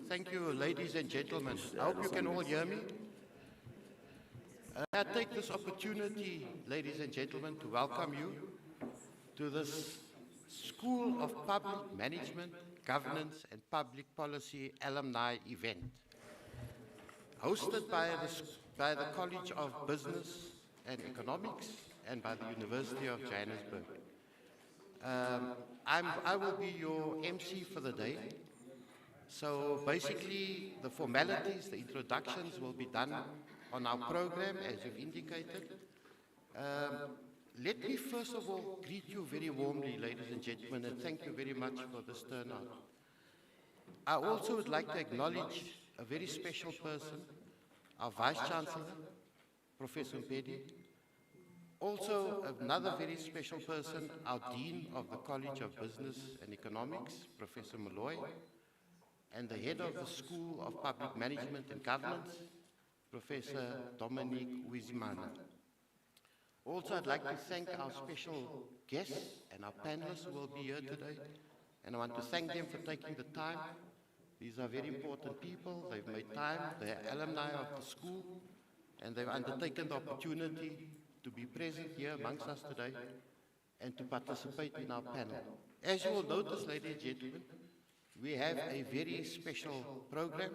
Thank you, ladies and gentlemen. I hope you can all hear me. I take this opportunity, ladies and gentlemen, to welcome you to this School of Public Management, Governance and Public Policy Alumni event, hosted by the College of Business and Economics and by the University of Johannesburg. I will be your MC for the day. So basically, the formalities, the introductions will be done on our program, as you've indicated. Let me first of all greet you very warmly, ladies and gentlemen, and thank you very much for this turnout. I also would like to acknowledge a very special person, our Vice-Chancellor, Professor Mpedi. Also, another very special person, our Dean of the College of Business and Economics, Professor Malloy, and the head of the School of Public Management and Governance, Professor Dominique Wizimana. Also, I'd like to thank our special guests and our panelists who will be here today, and I want to thank them for taking the time. These are very important people. They've made time. They're alumni of the school, and they've undertaken the opportunity to be present here amongst us today and to participate in our panel. As you will notice, ladies and gentlemen, we have a very special program,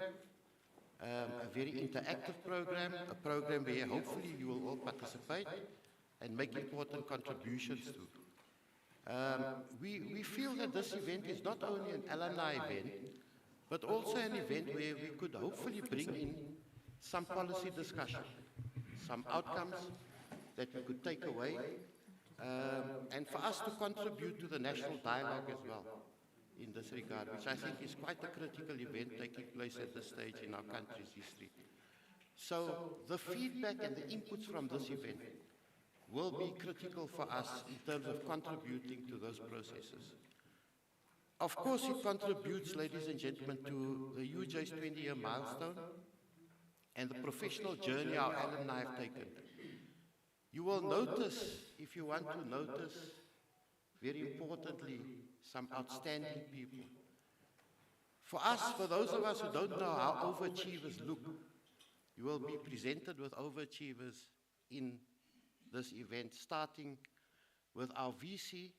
a very interactive program, a program where hopefully you will all participate and make important contributions to. We feel that this event is not only an alumni event, but also an event where we could hopefully bring in some policy discussion, some outcomes that we could take away, and for us to contribute to the national dialogue as well in this regard, which I think is quite a critical event taking place at this stage in our country's history. So the feedback and the inputs from this event will be critical for us in terms of contributing to those processes. Of course, it contributes, ladies and gentlemen, to the UJ's 20-year milestone and the professional journey our alumni have taken. You will notice, if you want to notice, very importantly, some outstanding people. For us, for those of us who don't know how overachievers look, you will be presented with overachievers in this event, starting with our VC,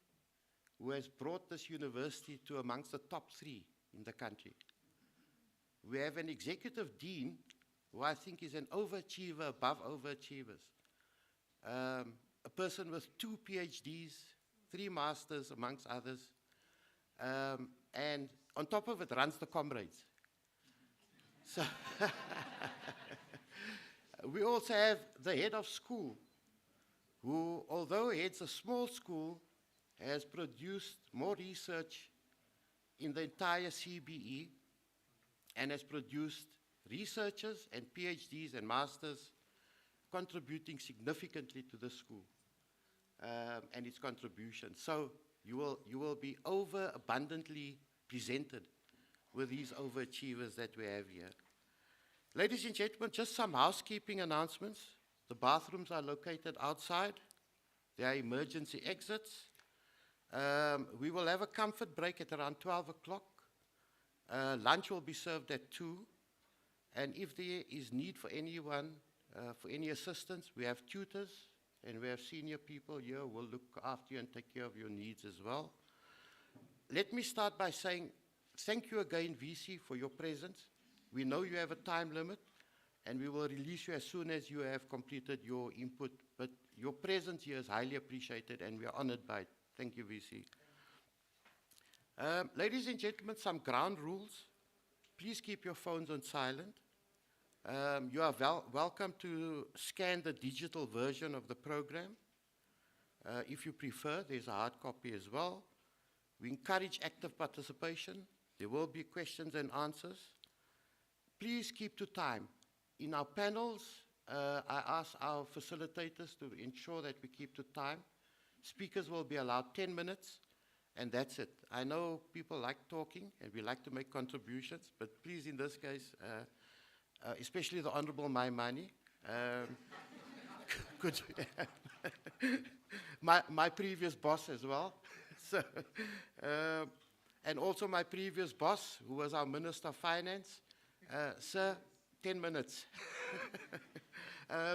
who has brought this university to amongst the top 3 in the country. We have an executive dean, who I think is an overachiever above overachievers. A person with 2 PhDs, 3 masters amongst others, and on top of it runs the comrades. So we also have the head of school, who, although heads a small school, has produced more research in the entire CBE and has produced researchers and PhDs and masters contributing significantly to the school and its contribution. So you will be overabundantly presented with these overachievers that we have here. Ladies and gentlemen, just some housekeeping announcements. The bathrooms are located outside. There are emergency exits. We will have a comfort break at around 12 o'clock. Lunch will be served at 2. And if there is need for anyone, for any assistance, we have tutors and we have senior people here who will look after you and take care of your needs as well. Let me start by saying thank you again, VC, for your presence. We know you have a time limit, and we will release you as soon as you have completed your input. But your presence here is highly appreciated, and we are honored by it. Thank you, VC. Ladies and gentlemen, some ground rules. Please keep your phones on silent. You are welcome to scan the digital version of the program. If you prefer, there's a hard copy as well. We encourage active participation. There will be questions and answers. Please keep to time. In our panels, I ask our facilitators to ensure that we keep to time. Speakers will be allowed 10 minutes, and that's it. I know people like talking, and we like to make contributions, but please, in this case, especially the Honorable Maimani, could my previous boss as well. So, and also my previous boss, who was our Minister of Finance. Sir, 10 minutes.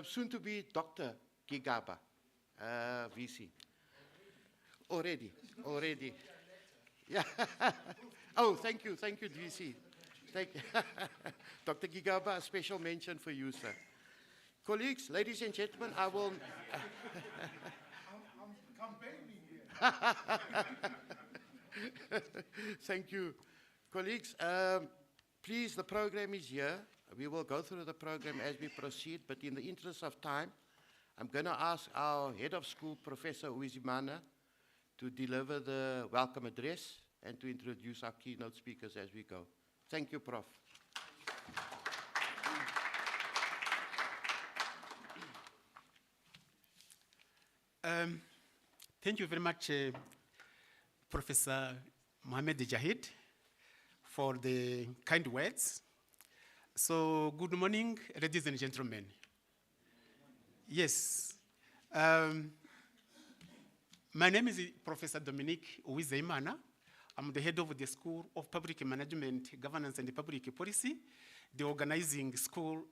Soon to be Dr. Gigaba, VC. Already. Yeah. Oh, thank you, VC. Thank you. Dr. Gigaba, a special mention for you, sir. Colleagues, ladies and gentlemen, I will... I'm campaigning here. Thank you. Colleagues, please, the program is here. We will go through the program as we proceed, but in the interest of time, I'm going to ask our head of school, Professor Uizimana, to deliver the welcome address and to introduce our keynote speakers as we go. Thank you, Prof. Thank you very much, Professor Mohamed Jahid, for the kind words. So, good morning, ladies and gentlemen. Yes, my name is Professor Dominique Uwizeyimana. I'm the head of the School of Public Management, Governance and Public Policy, the organizing school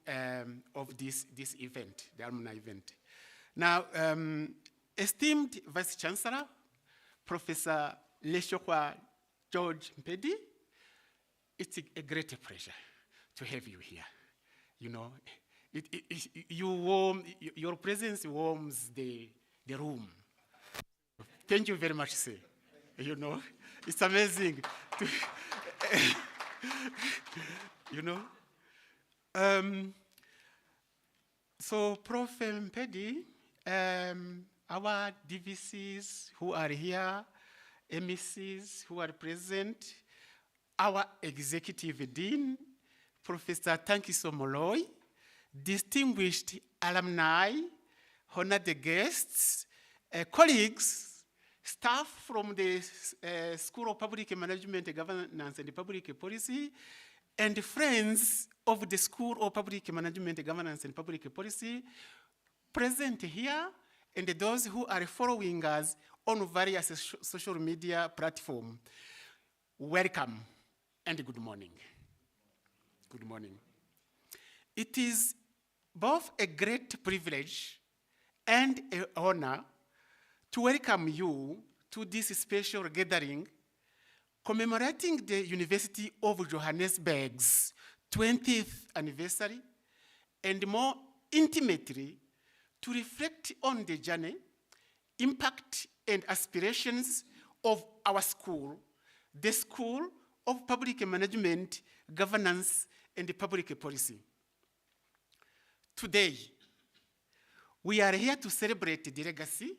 of this event, the alumni event. Now, esteemed Vice Chancellor, Professor Leshokwa George Mpedi, it's a great pleasure to have you here. You know, your presence warms the room. Thank you very much, sir. You know, it's amazing. You know. So, Prof. Mpedi, our DVCs who are here, MECs who are present, our Executive Dean, Professor Tankiso Moloi, distinguished alumni, honored guests, colleagues, staff from the School of Public Management, Governance and Public Policy, and friends of the School of Public Management, Governance and Public Policy, present here, and those who are following us on various social media platforms. Welcome and good morning. Good morning. It is both a great privilege and an honor to welcome you to this special gathering commemorating the University of Johannesburg's 20th anniversary, and more intimately, to reflect on the journey, impact, and aspirations of our school, the School of Public Management, Governance, and Public Policy. Today, we are here to celebrate the legacy,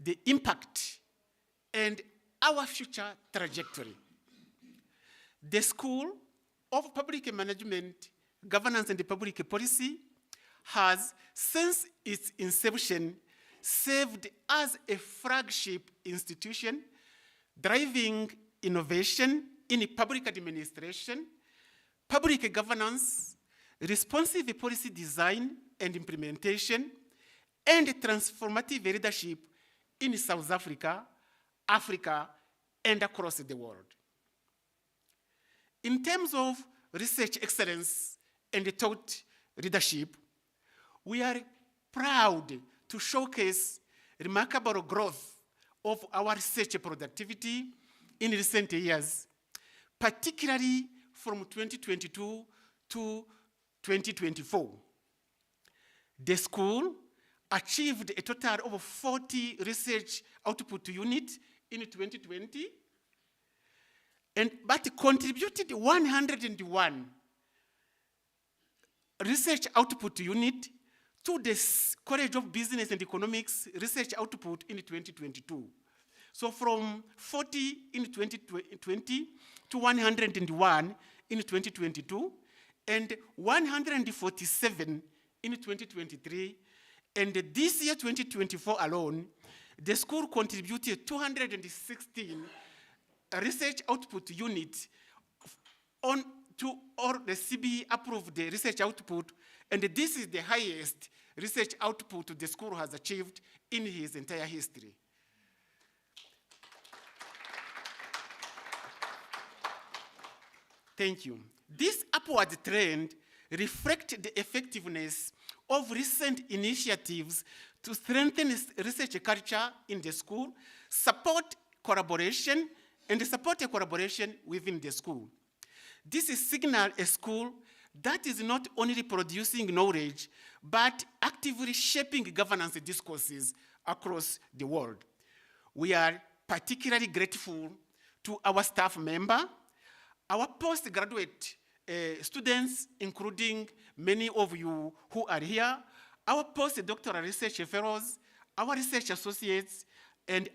the impact, and our future trajectory. The School of Public Management, Governance, and Public Policy has, since its inception, served as a flagship institution, driving innovation in public administration, public governance, responsive policy design and implementation, and transformative leadership in South Africa, Africa, and across the world. In terms of research excellence and thought leadership, we are proud to showcase remarkable growth of our research productivity in recent years, particularly from 2022 to 2024. The school achieved a total of 40 research output units in 2020, but contributed 101 research output units to the College of Business and Economics research output in 2022. So from 40 in 2020 to 101 in 2022, and 147 in 2023, and this year, 2024 alone, the school contributed 216 research output units to all the CBE approved the research output, and this is the highest research output the school has achieved in its entire history. Thank you. This upward trend reflects the effectiveness of recent initiatives to strengthen research culture in the school, support collaboration within the school. This is signal a school that is not only producing knowledge, but actively shaping governance discourses across the world. We are particularly grateful to our staff member, our postgraduate students, including many of you who are here, our postdoctoral research fellows, our research associates, and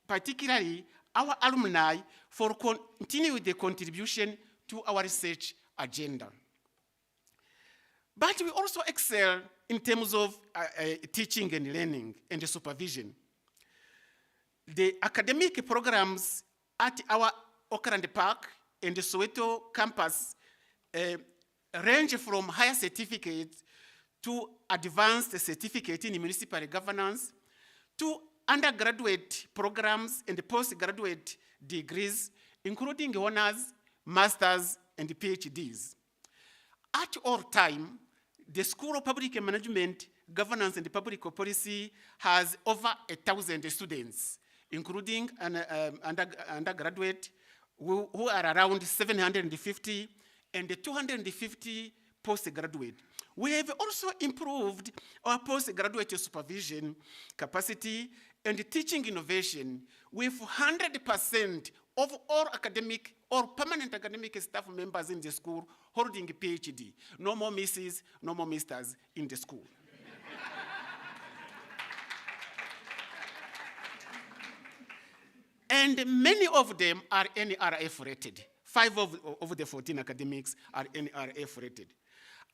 particularly our alumni for continuing the contribution to our research agenda. But we also excel in terms of teaching and learning and supervision. The academic programs at our Auckland Park and the Soweto campus range from higher certificates to advanced certificate in municipal governance to undergraduate programs and postgraduate degrees, including honors, masters, and PhDs. At all time, the School of Public Management, Governance and Public Policy has over 1,000 students, including an undergraduate who are around 750 and 250 postgraduate. We have also improved our postgraduate supervision capacity and teaching innovation with 100% of all academic or permanent academic staff members in the school holding a PhD. No more Mrs., no more Misters in the school. And many of them are NRF rated. 5 of the 14 academics are NRF rated.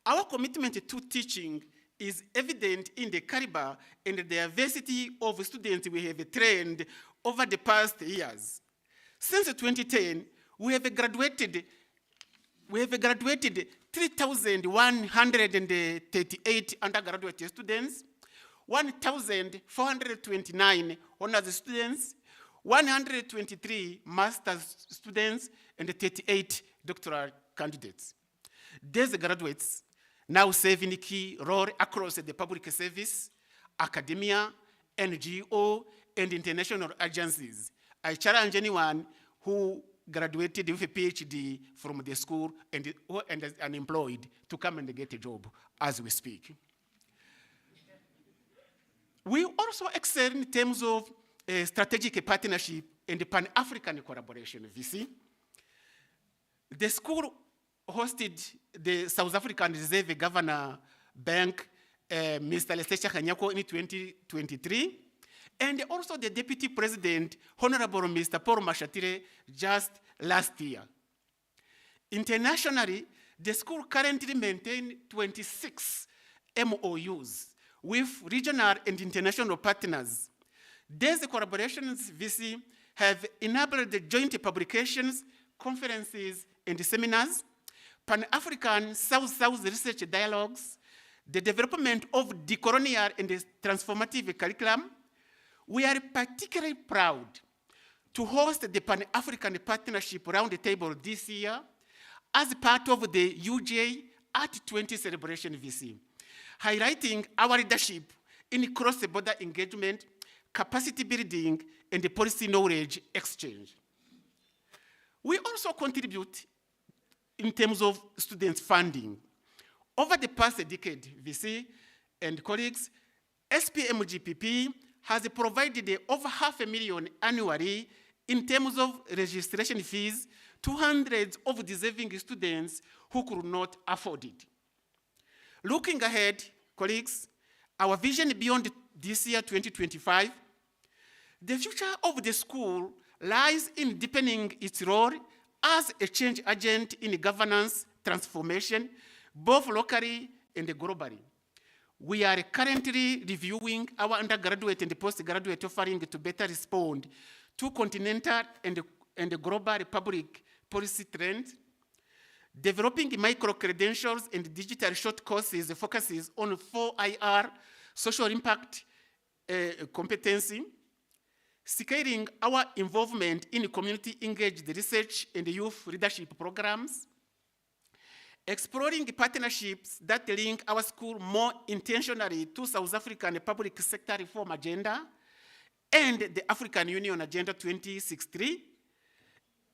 Our commitment to teaching is evident in the caliber and the diversity of students we have trained over the past years. Since 2010, we have graduated 3,138 undergraduate students, 1,429 honors students, 123 master's students, and 38 doctoral candidates. These graduates now serve in a key role across the public service, academia, NGO, and international agencies. I challenge anyone who graduated with a PhD from the school and is unemployed to come and get a job as we speak. We also excel in terms of strategic partnership and Pan-African collaboration, VC. The school hosted the South African Reserve Governor Bank, Mr. Lesecha Kanyako, in 2023, and also the Deputy President, Honorable Mr. Paul Mashatile, just last year. Internationally, the school currently maintains 26 MOUs with regional and international partners. These collaborations, VC, have enabled the joint publications, conferences, and seminars, Pan-African South-South research dialogues, the development of decolonial and transformative curriculum. We are particularly proud to host the Pan-African Partnership Roundtable this year as part of the UJ at 20 celebration VC, highlighting our leadership in cross-border engagement, capacity building, and the policy knowledge exchange. We also contribute in terms of student funding. Over the past decade, VC and colleagues, Spmgpp has provided over $500,000 annually in terms of registration fees to hundreds of deserving students who could not afford it. Looking ahead, colleagues, our vision beyond this year, 2025, the future of the school lies in deepening its role as a change agent in governance transformation, both locally and globally. We are currently reviewing our undergraduate and postgraduate offering to better respond to continental and global public policy trends, developing micro-credentials and digital short courses focuses on 4IR, social impact competency, scaling our involvement in community-engaged research and youth leadership programs, exploring partnerships that link our school more intentionally to South African public sector reform agenda and the African Union Agenda 2063.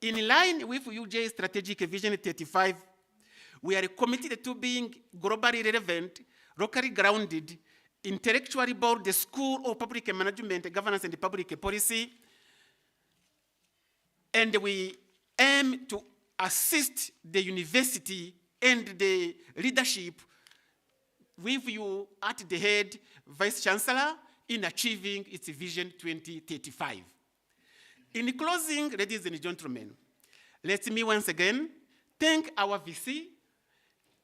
In line with UJ Strategic Vision 35, we are committed to being globally relevant, locally grounded, intellectually bold, the School of Public Management, Governance and Public Policy, and we aim to assist the university and the leadership with you at the head, Vice Chancellor, in achieving its Vision 2035. In closing, ladies and gentlemen, let me once again thank our VC,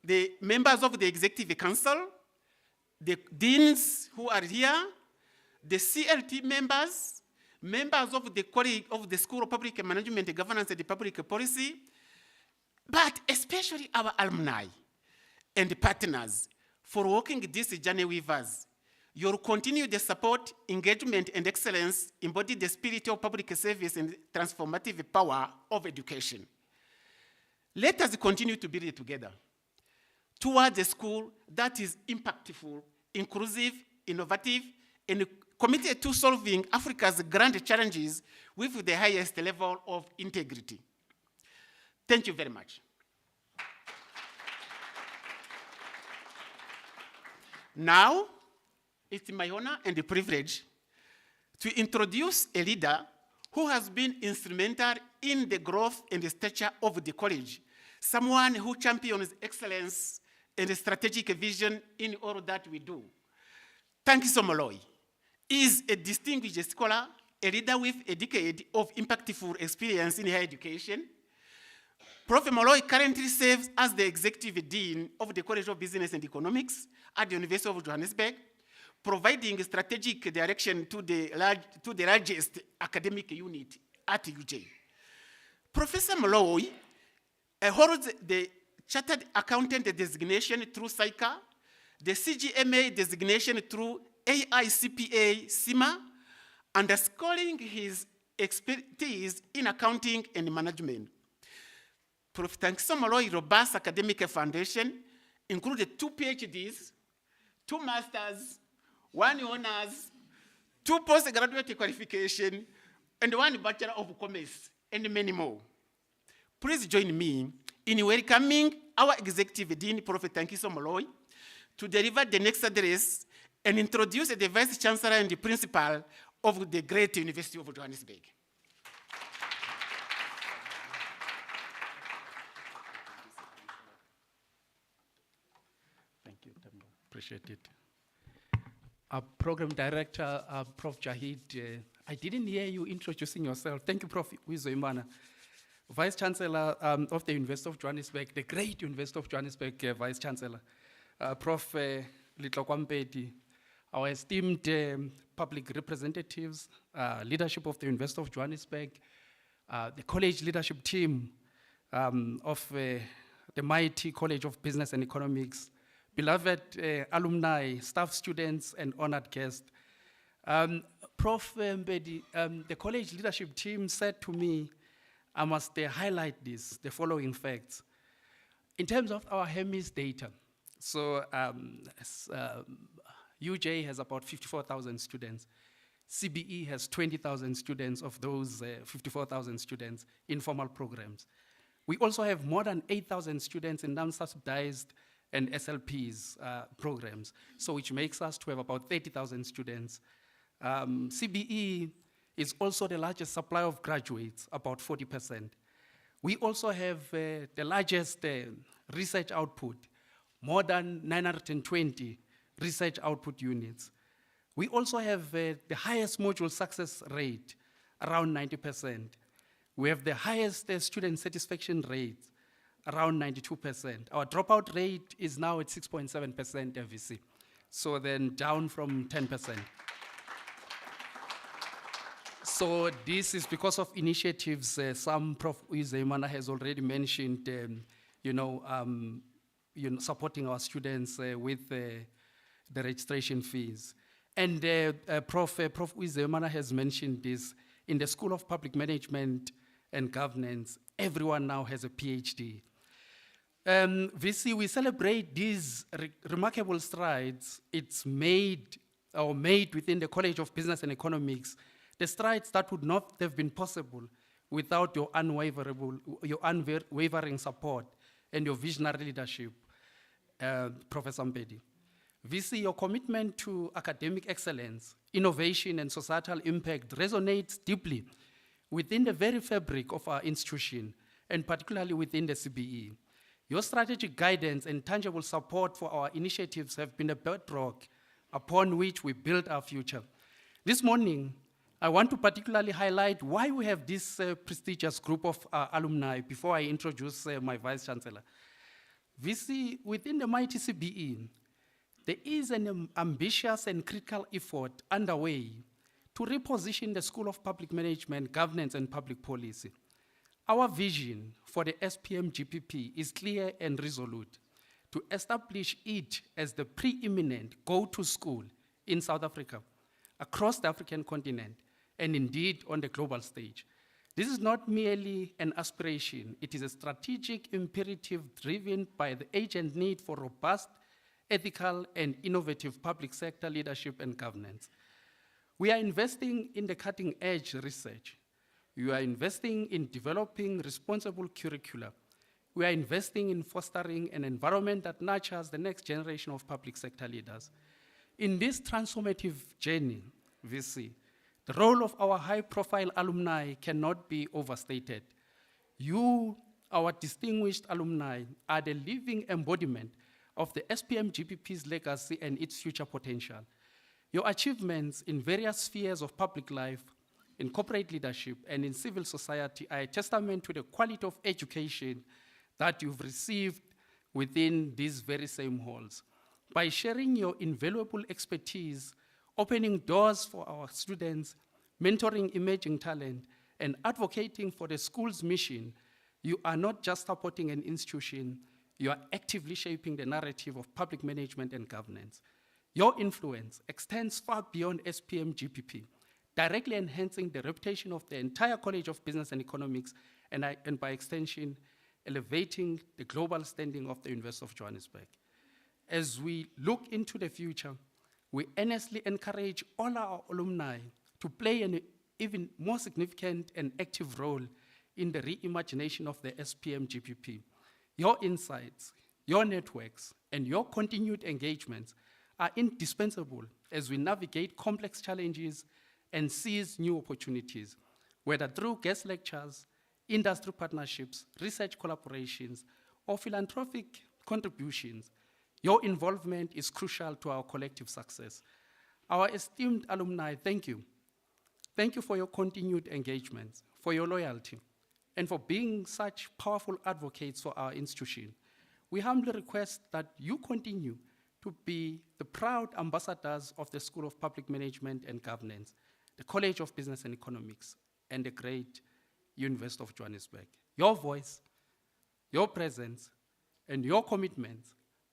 the members of the Executive Council, the deans who are here, the CLT members, members of the College of the School of Public Management, Governance and Public Policy, but especially our alumni and partners for walking this journey with us. Your continued support, engagement, and excellence embody the spirit of public service and transformative power of education. Let us continue to build it together towards a school that is impactful, inclusive, innovative, and committed to solving Africa's grand challenges with the highest level of integrity. Thank you very much. Now, it's my honor and a privilege to introduce a leader who has been instrumental in the growth and the stature of the college, someone who champions excellence and strategic vision in all that we do. Tankiso Moloi is a distinguished scholar, a leader with a decade of impactful experience in higher education. Prof. Moloi currently serves as the Executive Dean of the College of Business and Economics at the University of Johannesburg, providing strategic direction to the largest academic unit at UJ. Professor Moloi holds the Chartered Accountant designation through SAICA, the CGMA designation through AICPA CIMA, underscoring his expertise in accounting and management. Prof. Tankiso Moloi robust academic foundation included 2 PhDs, 2 masters, 1 honors, 2 postgraduate qualification, and 1 Bachelor of Commerce, and many more. Please join me in welcoming our Executive Dean, Prof. Tankiso Moloi, to deliver the next address and introduce the Vice Chancellor and the Principal of the great University of Johannesburg. Thank you, Tembo. Appreciate it. Our Program Director, Prof. Jahid, I didn't hear you introducing yourself. Thank you, Prof. Wizoimana. Vice Chancellor of the University of Johannesburg, the great University of Johannesburg Vice Chancellor, Prof. Litlokwambedi, our esteemed public representatives, leadership of the University of Johannesburg, the college leadership team of the mighty College of Business and Economics, beloved alumni, staff, students, and honored guests. Prof. Mbedi, the college leadership team said to me, I must highlight the following facts. In terms of our HEMIS data, so UJ has about 54,000 students. CBE has 20,000 students of those 54,000 students in formal programs. We also have more than 8,000 students in non-subsidized and SLPs programs, so which makes us to have about 30,000 students. CBE is also the largest supply of graduates, about 40%. We also have the largest research output, more than 920 research output units. We also have the highest module success rate, around 90%. We have the highest student satisfaction rate, around 92%. Our dropout rate is now at 6.7% FVC, so then down from 10%. So this is because of initiatives, some Prof. Uizemana has already mentioned, supporting our students with the registration fees. And Prof. Uizemana has mentioned this, in the School of Public Management and Governance, everyone now has a PhD. VC, we celebrate these remarkable strides it's made within the College of Business and Economics, the strides that would not have been possible without your unwavering support and your visionary leadership, Professor Mpedi. VC, your commitment to academic excellence, innovation, and societal impact resonates deeply within the very fabric of our institution, and particularly within the CBE. Your strategic guidance and tangible support for our initiatives have been a bedrock upon which we build our future. This morning, I want to particularly highlight why we have this prestigious group of alumni before I introduce my Vice Chancellor. VC, within the mighty CBE, there is an ambitious and critical effort underway to reposition the School of Public Management, Governance and Public Policy. Our vision for the Spmgpp is clear and resolute: to establish it as the preeminent go-to school in South Africa, across the African continent, and indeed on the global stage. This is not merely an aspiration, it is a strategic imperative driven by the urgent need for robust, ethical, and innovative public sector leadership and governance. We are investing in the cutting-edge research. We are investing in developing responsible curricula. We are investing in fostering an environment that nurtures the next generation of public sector leaders. In this transformative journey, VC, the role of our high-profile alumni cannot be overstated. You, our distinguished alumni, are the living embodiment of the SPMGPP's legacy and its future potential. Your achievements in various spheres of public life, in corporate leadership, and in civil society are a testament to the quality of education that you've received within these very same halls. By sharing your invaluable expertise, opening doors for our students, mentoring emerging talent, and advocating for the school's mission, you are not just supporting an institution, you are actively shaping the narrative of public management and governance. Your influence extends far beyond SPMGPP, directly enhancing the reputation of the entire College of Business and Economics, and by extension, elevating the global standing of the University of Johannesburg. As we look into the future, we earnestly encourage all our alumni to play an even more significant and active role in the reimagination of the SPMGPP. Your insights, your networks, and your continued engagements are indispensable as we navigate complex challenges and seize new opportunities, whether through guest lectures, industry partnerships, research collaborations, or philanthropic contributions. Your involvement is crucial to our collective success. Our esteemed alumni, thank you. Thank you for your continued engagement, for your loyalty, and for being such powerful advocates for our institution. We humbly request that you continue to be the proud ambassadors of the School of Public Management and Governance, the College of Business and Economics, and the great University of Johannesburg. Your voice, your presence, and your commitment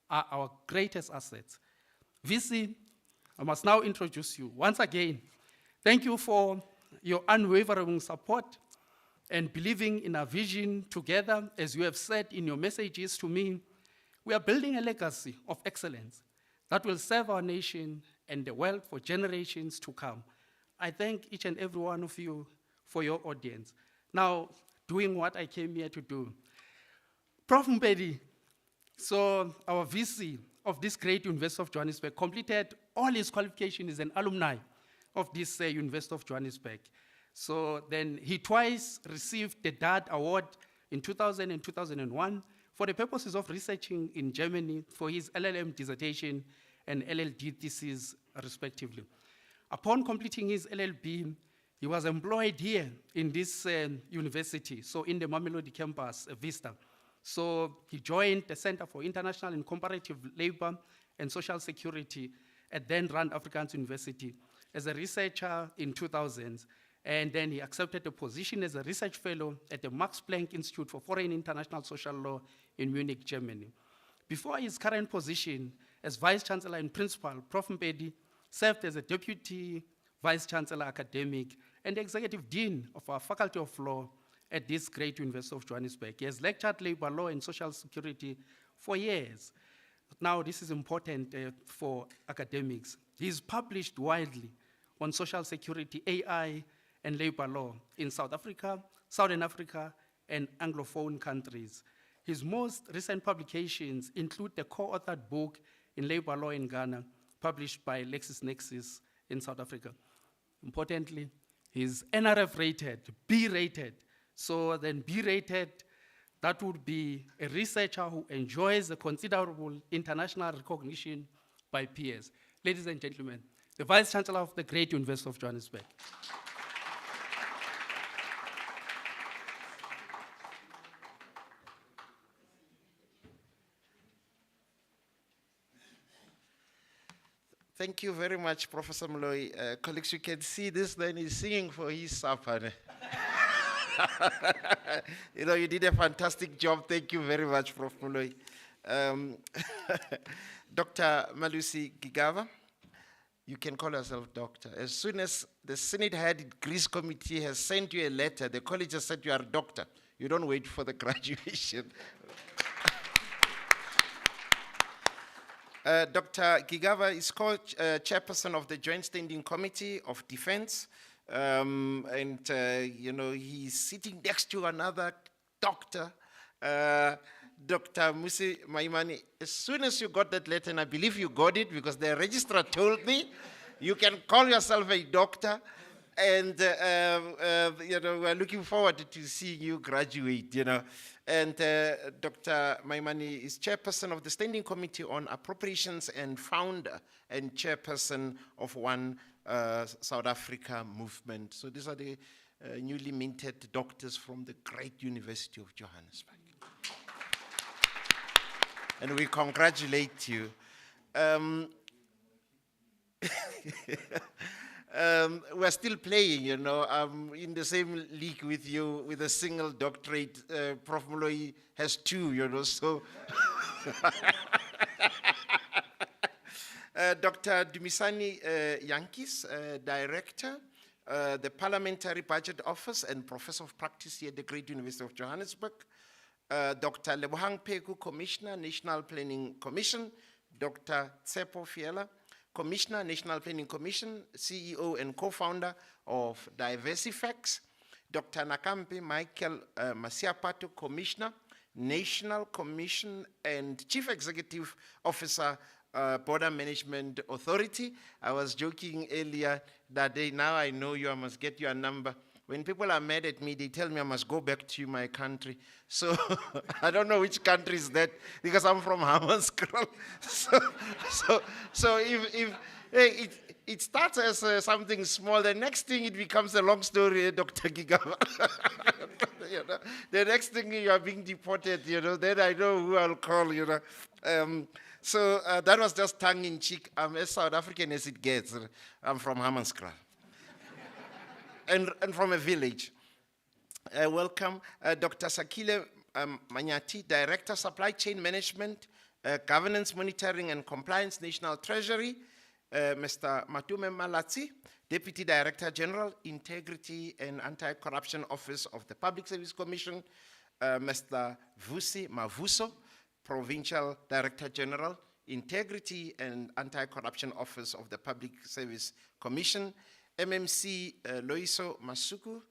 are our greatest assets. VC, I must now introduce you once again. Thank you for your unwavering support and believing in our vision together. As you have said in your messages to me, we are building a legacy of excellence that will serve our nation and the world for generations to come. I thank each and every one of you for your audience. Now, doing what I came here to do. Prof. Mpedi, so our VC of this great University of Johannesburg, completed all his qualifications as an alumni of this University of Johannesburg. So then he twice received the DAD Award in 2000 and 2001 for the purposes of researching in Germany for his LLM dissertation and LLD thesis, respectively. Upon completing his LLB, he was employed here in this university, so in the Mamelodi campus, Vista. So he joined the Center for International and Comparative Labor and Social Security at then Rand Afrikaans University as a researcher in 2000s. And then he accepted a position as a research fellow at the Max Planck Institute for Foreign International Social Law in Munich, Germany. Before his current position as Vice Chancellor and Principal, Prof. Mpedi served as a Deputy Vice Chancellor Academic and Executive Dean of our Faculty of Law at this great University of Johannesburg. He has lectured labor law and social security for years. Now, this is important for academics. He's published widely on social security, AI, and labor law in South Africa, Southern Africa, and Anglophone countries. His most recent publications include the co-authored book in labor law in Ghana, published by LexisNexis in South Africa. Importantly, he's NRF rated, B rated. So then B rated, that would be a researcher who enjoys a considerable international recognition by peers. Ladies and gentlemen, the Vice Chancellor of the Great University of Johannesburg. Thank you very much, Professor Moloi. Colleagues, you can see this man is singing for his supper. You know, you did a fantastic job. Thank you very much, Prof. Moloi. Dr. Malusi Gigava, you can call yourself doctor. As soon as the Senate Head Greece Committee has sent you a letter, the college has said you are a doctor. You don't wait for the graduation. Dr. Gigava is chairperson of the Joint Standing Committee of Defense. You know, he's sitting next to another doctor, Dr. Musi Maimani. As soon as you got that letter, and I believe you got it because the registrar told me, you can call yourself a doctor. And, you know, we're looking forward to seeing you graduate, you know. And Dr. Maimani is chairperson of the Standing Committee on Appropriations and founder and chairperson of One South Africa movement. So these are the newly minted doctors from the great University of Johannesburg. And we congratulate you. We're still playing, you know. I'm in the same league with you with a single doctorate. Prof. Moloi has 2, you know, so. Dr. Dumisani Yankees, Director, the Parliamentary Budget Office and Professor of Practice here at the Great University of Johannesburg. Dr. Lebohang Peku, Commissioner, National Planning Commission. Dr. Tsepo Fiela, Commissioner, National Planning Commission, CEO and co-founder of DiversiFacts. Dr. Nakampe Michael Masiapato, Commissioner, National Commission and Chief Executive Officer, Border Management Authority. I was joking earlier that day, now I know you, I must get your number. When people are mad at me, they tell me I must go back to my country. So I don't know which country is that, because I'm from Hammanskraal. So if it starts as something small, the next thing it becomes a long story, Dr. Gigava. You know, the next thing you are being deported, you know, then I know who I'll call, you know. So that was just tongue in cheek. I'm as South African as it gets. I'm from Hammanskraal. And from a village. Welcome, Dr. Sakile Manyati, Director, Supply Chain Management, Governance Monitoring and Compliance, National Treasury. Mr. Matume Malatsi, Deputy Director General, Integrity and Anti-Corruption Office of the Public Service Commission. Mr. Vusi Mavuso, Provincial Director General, Integrity and Anti-Corruption Office of the Public Service Commission. MMC Loiso Masuku,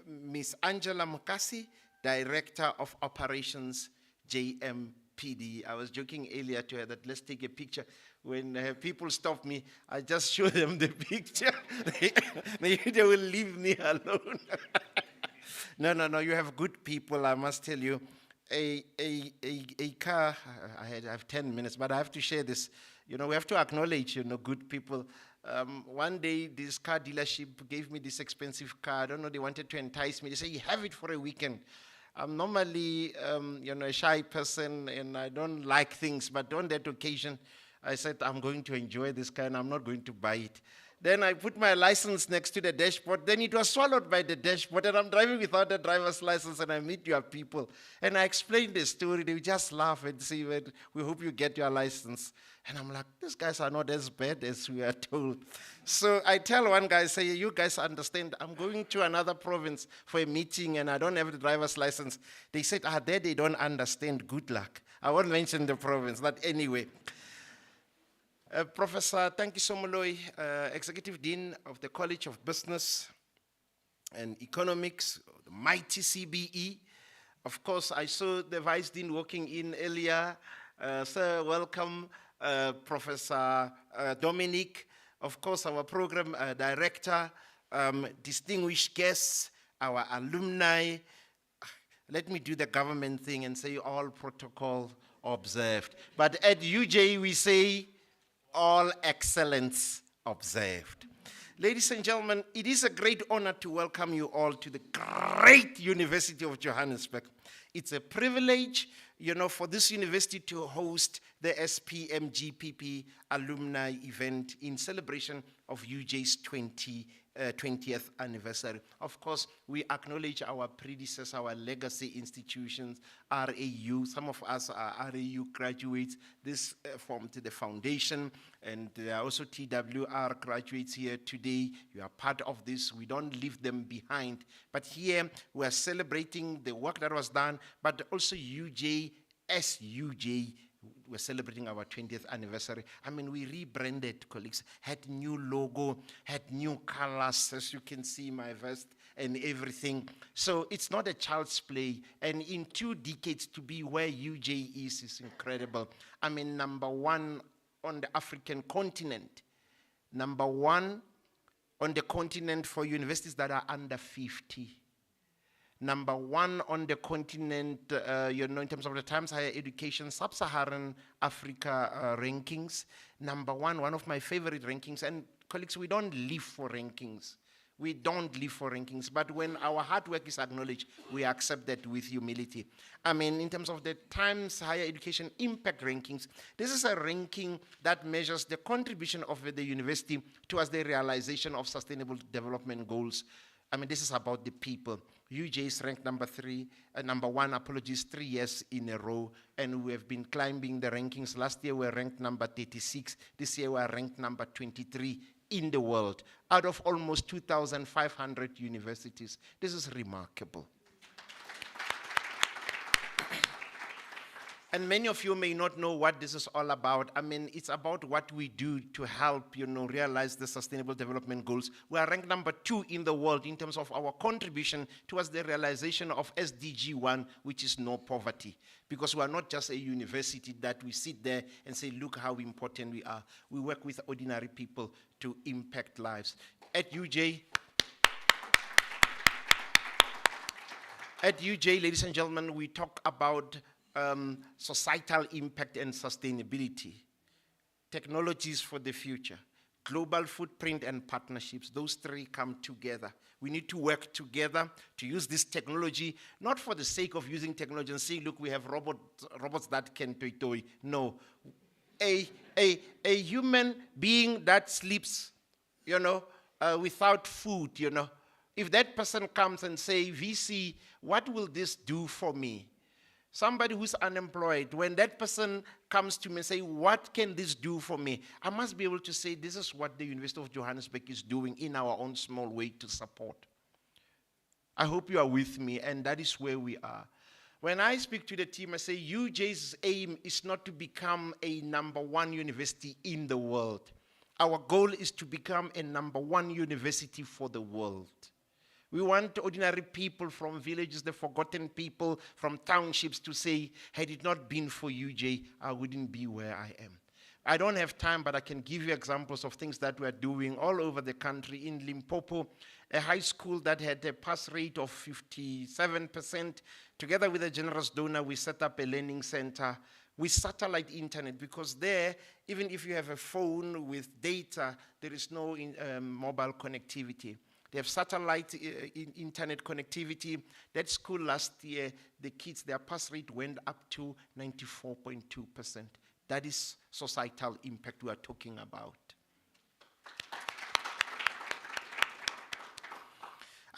Ms. Angela Mukasi, Director of Operations, JMPD. I was joking earlier to her that let's take a picture. When people stop me, I just show them the picture. They will leave me alone. No, you have good people, I must tell you. A car, I have 10 minutes, but I have to share this. You know, we have to acknowledge, you know, good people. One day, this car dealership gave me this expensive car. I don't know, they wanted to entice me. They say, you have it for a weekend. I'm normally, you know, a shy person, and I don't like things. But on that occasion, I said, I'm going to enjoy this car, and I'm not going to buy it. Then I put my license next to the dashboard. Then it was swallowed by the dashboard, and I'm driving without a driver's license, and I meet your people. And I explain the story. They just laugh and say, "Well, we hope you get your license." And I'm like, these guys are not as bad as we are told. So I tell one guy, say, "You guys understand, I'm going to another province for a meeting, and I don't have the driver's license." They said, there they don't understand. Good luck. I won't mention the province, but anyway. Professor Tanki Somoloi, Executive Dean of the College of Business and Economics, the mighty CBE. Of course, I saw the Vice Dean walking in earlier. Sir, welcome. Professor Dominic, of course, our program director, distinguished guests, our alumni. Let me do the government thing and say all protocol observed. But at UJ, we say, all excellence observed. Ladies and gentlemen, it is a great honor to welcome you all to the great University of Johannesburg. It's a privilege, for this university to host the Spmgpp Alumni event in celebration of UJ's 20th anniversary. Of course, we acknowledge our predecessors, our legacy institutions, RAU. Some of us are RAU graduates. This formed the foundation, and there are also TWR graduates here today. You are part of this. We don't leave them behind. But here, we are celebrating the work that was done, but also UJ, as UJ, we're celebrating our 20th anniversary. I mean, we rebranded, colleagues, had new logo, had new colors, as you can see, my vest and everything. So it's not a child's play. And in 2 decades to be where UJ is incredible. I mean, #1 on the African continent. #1 on the continent for universities that are under 50. #1 on the continent, in terms of the Times Higher Education, Sub-Saharan Africa rankings. #1, one of my favorite rankings. And colleagues, we don't live for rankings. We don't live for rankings. But when our hard work is acknowledged, we accept that with humility. I mean, in terms of the Times Higher Education Impact Rankings, this is a ranking that measures the contribution of the university towards the realization of sustainable development goals. I mean, this is about the people. UJ is ranked #1, apologies, 3 years in a row, and we have been climbing the rankings. Last year, we were ranked number 36. This year, we are ranked number 23 in the world, out of almost 2,500 universities. This is remarkable. And many of you may not know what this is all about. I mean, it's about what we do to help, realize the Sustainable Development Goals. We are ranked #2 in the world in terms of our contribution towards the realization of SDG 1, which is no poverty. Because we are not just a university that we sit there and say, look how important we are. We work with ordinary people to impact lives. At UJ, ladies and gentlemen, we talk about societal impact and sustainability, technologies for the future, global footprint and partnerships. Those 3 come together. We need to work together to use this technology, not for the sake of using technology and saying, look, we have robots that can toy. No. A human being that sleeps, without food, If that person comes and say, VC, what will this do for me? Somebody who's unemployed, when that person comes to me and say, what can this do for me? I must be able to say, this is what the University of Johannesburg is doing in our own small way to support. I hope you are with me, and that is where we are. When I speak to the team, I say, UJ's aim is not to become a #1 university in the world. Our goal is to become a #1 university for the world. We want ordinary people from villages, the forgotten people from townships to say, had it not been for UJ, I wouldn't be where I am. I don't have time, but I can give you examples of things that we're doing all over the country. In Limpopo, a high school that had a pass rate of 57%, together with a generous donor, we set up a learning center with satellite internet, because there, even if you have a phone with data, there is no mobile connectivity. They have satellite internet connectivity. That school last year, the kids, their pass rate went up to 94.2%. That is societal impact we are talking about.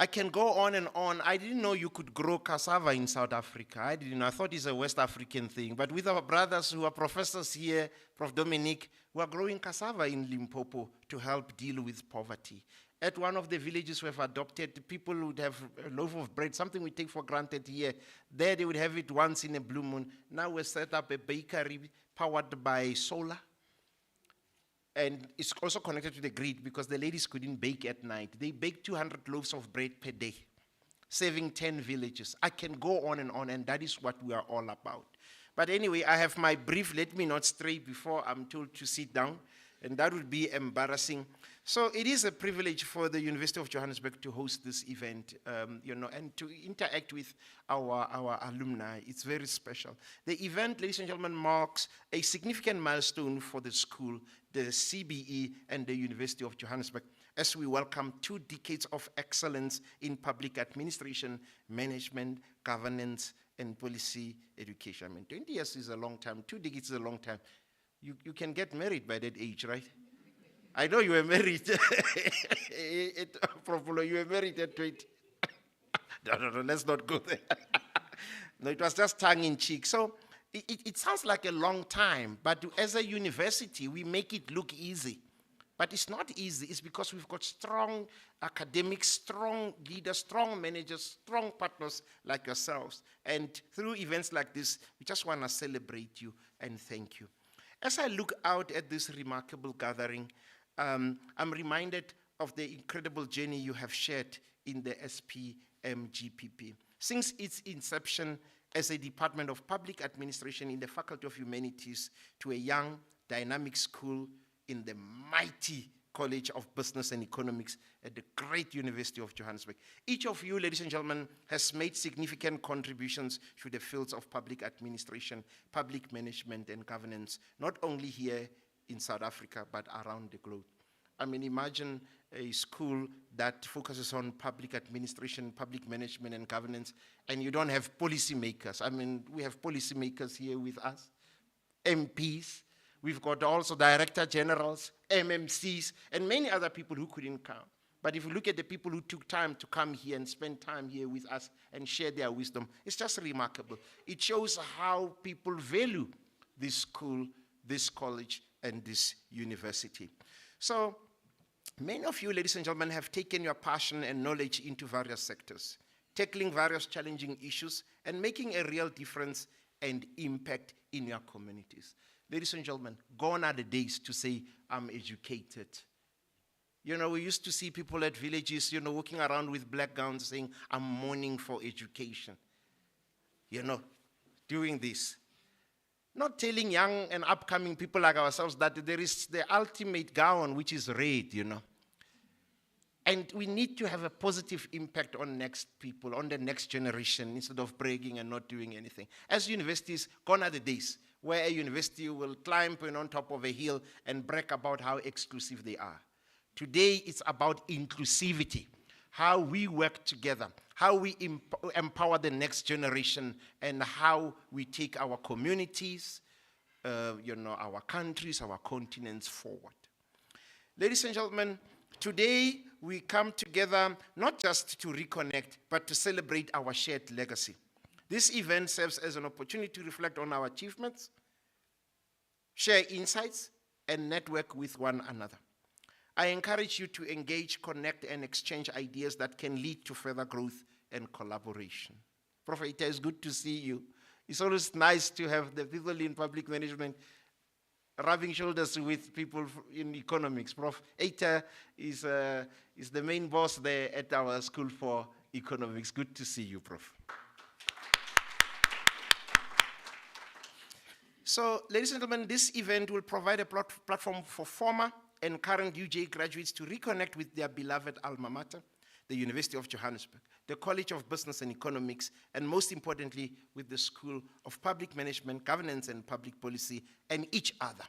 I can go on and on. I didn't know you could grow cassava in South Africa. I didn't know. I thought it's a West African thing. But with our brothers who are professors here, Prof. Dominic, we are growing cassava in Limpopo to help deal with poverty. At one of the villages we have adopted, people would have a loaf of bread, something we take for granted here. There they would have it once in a blue moon. Now we set up a bakery powered by solar. And it's also connected to the grid because the ladies couldn't bake at night. They bake 200 loaves of bread per day, saving 10 villages. I can go on, and that is what we are all about. But anyway, I have my brief. Let me not stray before I'm told to sit down, and that would be embarrassing. So it is a privilege for the University of Johannesburg to host this event, and to interact with our alumni. It's very special. The event, ladies and gentlemen, marks a significant milestone for the school, the CBE, and the University of Johannesburg, as we welcome 2 decades of excellence in public administration, management, governance, and policy education. I mean, 20 years is a long time. 2 decades is a long time. You can get married by that age, right? I know you were married. Prof. You were married at 20. No, let's not go there. No, it was just tongue in cheek. So it sounds like a long time, but as a university, we make it look easy. But it's not easy. It's because we've got strong academics, strong leaders, strong managers, strong partners like yourselves. And through events like this, we just want to celebrate you and thank you. As I look out at this remarkable gathering, I'm reminded of the incredible journey you have shared in the Spmgpp. Since its inception as a Department of Public Administration in the Faculty of Humanities to a young, dynamic school in the mighty College of Business and Economics at the great University of Johannesburg. Each of you, ladies and gentlemen, has made significant contributions to the fields of public administration, public management, and governance, not only here in South Africa, but around the globe. I mean, imagine a school that focuses on public administration, public management, and governance, and you don't have policymakers. I mean, we have policymakers here with us, MPs. We've got also director generals, MMCs, and many other people who couldn't come. But if you look at the people who took time to come here and spend time here with us and share their wisdom, it's just remarkable. It shows how people value this school, this college, and this university. So many of you, ladies and gentlemen, have taken your passion and knowledge into various sectors, tackling various challenging issues and making a real difference and impact in your communities. Ladies and gentlemen, gone are the days to say, I'm educated. You know, we used to see people at villages, walking around with black gowns saying, I'm mourning for education. Doing this. Not telling young and upcoming people like ourselves that there is the ultimate gown, which is red, And we need to have a positive impact on next people, on the next generation, instead of bragging and not doing anything. As universities, gone are the days where a university will climb on top of a hill and brag about how exclusive they are. Today, it's about inclusivity, how we work together, how we empower the next generation, and how we take our communities, our countries, our continents forward. Ladies and gentlemen, today we come together not just to reconnect, but to celebrate our shared legacy. This event serves as an opportunity to reflect on our achievements, share insights, and network with one another. I encourage you to engage, connect, and exchange ideas that can lead to further growth and collaboration. Prof. Ita, it's good to see you. It's always nice to have the people in public management rubbing shoulders with people in economics. Prof. Ita is the main boss there at our School for Economics. Good to see you, Prof. So, ladies and gentlemen, this event will provide a platform for former and current UJ graduates to reconnect with their beloved alma mater, the University of Johannesburg, the College of Business and Economics, and most importantly, with the School of Public Management, Governance, and Public Policy, and each other.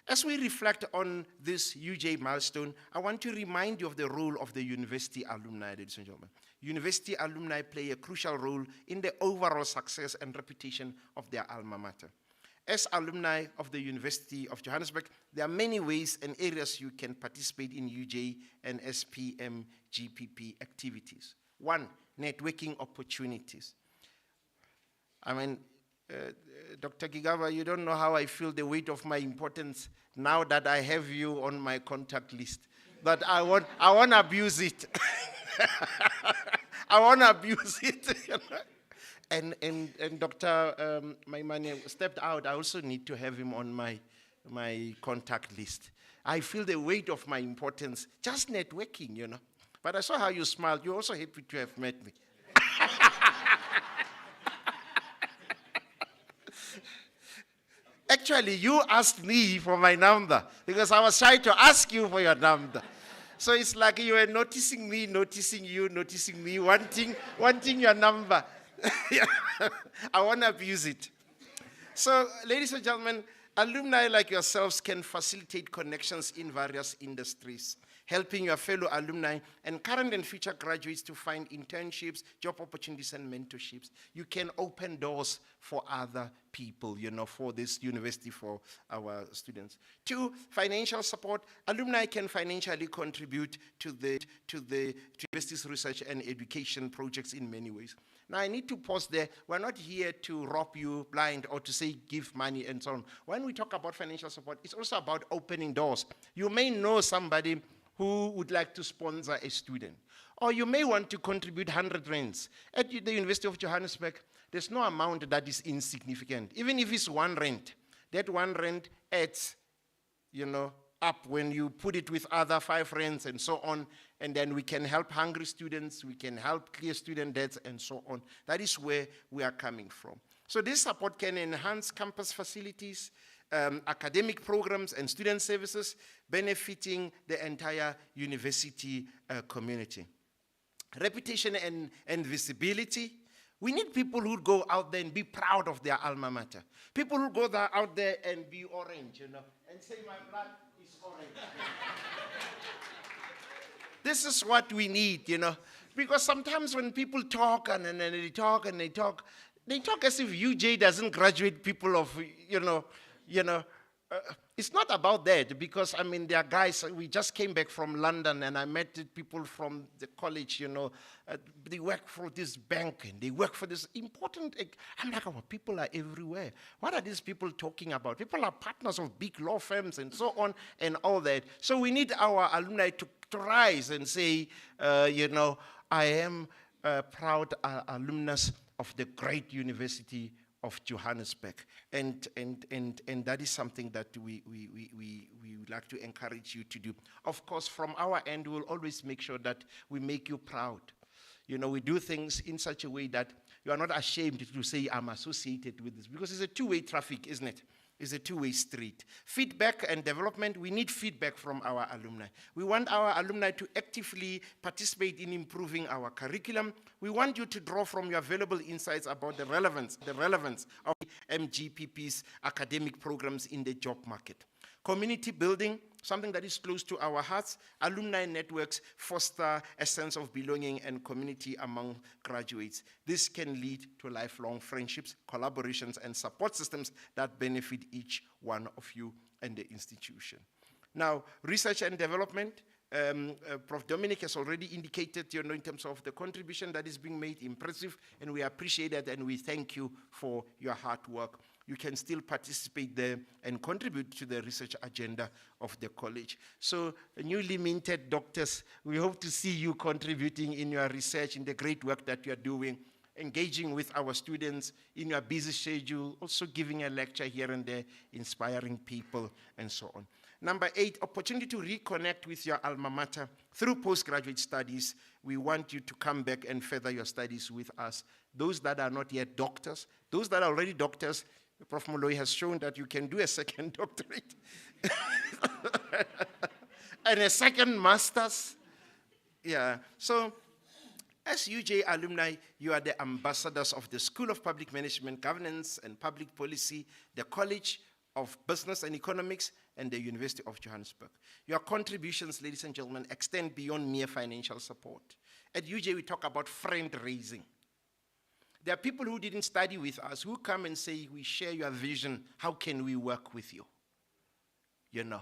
As we reflect on this UJ milestone, I want to remind you of the role of the university alumni, ladies and gentlemen. University alumni play a crucial role in the overall success and reputation of their alma mater. As alumni of the University of Johannesburg, there are many ways and areas you can participate in UJ and SPMGPP activities. One, networking opportunities. I mean, Dr. Gigaba, you don't know how I feel the weight of my importance now that I have you on my contact list. But I want to abuse it. I want to abuse it. You know? And Dr. Maimane stepped out. I also need to have him on my contact list. I feel the weight of my importance, just networking, you know. But I saw how you smiled. You're also happy to have met me. Actually, you asked me for my number because I was trying to ask you for your number. So it's like you were noticing me, noticing you, noticing me, wanting your number. I want to abuse it. So, ladies and gentlemen, alumni like yourselves can facilitate connections in various industries, helping your fellow alumni and current and future graduates to find internships, job opportunities, and mentorships. You can open doors for other people, you know, for this university, for our students. Two, financial support. Alumni can financially contribute to the university's research and education projects in many ways. Now, I need to pause there. We're not here to rob you blind or to say give money and so on. When we talk about financial support, it's also about opening doors. You may know somebody who would like to sponsor a student. Or you may want to contribute 100 rands. At the University of Johannesburg, there's no amount that is insignificant. Even if it's 1 rand, that 1 rand adds, you know, up when you put it with other 5 rands and so on. And then we can help hungry students, we can help clear student debts and so on. That is where we are coming from. So this support can enhance campus facilities, academic programs and student services, benefiting the entire university community. Reputation and visibility. We need people who go out there and be proud of their alma mater. People who go out there and be orange, you know, and say my blood is orange. This is what we need, you know, because sometimes when people talk and they talk as if UJ doesn't graduate people of, you know, it's not about that, because, I mean, there are guys, we just came back from London, and I met people from the college, you know, they work for this bank, and they work for this important, I'm like, oh, people are everywhere. What are these people talking about? People are partners of big law firms and so on, and all that. So we need our alumni to rise and say, you know, I am a proud alumnus of the great University of Johannesburg, and that is something that we would like to encourage you to do. Of course, from our end, we'll always make sure that we make you proud. You know, we do things in such a way that you are not ashamed to say, I'm associated with this, because it's a two-way traffic, isn't it? It's a two-way street. Feedback and development, we need feedback from our alumni. We want our alumni to actively participate in improving our curriculum. We want you to draw from your valuable insights about the relevance of MGPP's academic programs in the job market. Community building, something that is close to our hearts. Alumni networks foster a sense of belonging and community among graduates. This can lead to lifelong friendships, collaborations, and support systems that benefit each one of you and the institution. Now, research and development. Prof. Dominic has already indicated, you know, in terms of the contribution that is being made, impressive, and we appreciate that, and we thank you for your hard work. You can still participate there and contribute to the research agenda of the college. So, newly minted doctors, we hope to see you contributing in your research, in the great work that you are doing, engaging with our students in your busy schedule, also giving a lecture here and there, inspiring people, and so on. Number 8, opportunity to reconnect with your alma mater through postgraduate studies. We want you to come back and further your studies with us. Those that are not yet doctors, those that are already doctors, Prof. Moloi has shown that you can do a second doctorate and a second master's. Yeah, so as UJ alumni, you are the ambassadors of the School of Public Management, Governance, and Public Policy, the College of Business and Economics, and the University of Johannesburg. Your contributions, ladies and gentlemen, extend beyond mere financial support. At UJ, we talk about friend raising. There are people who didn't study with us who come and say, we share your vision. How can we work with you? You know.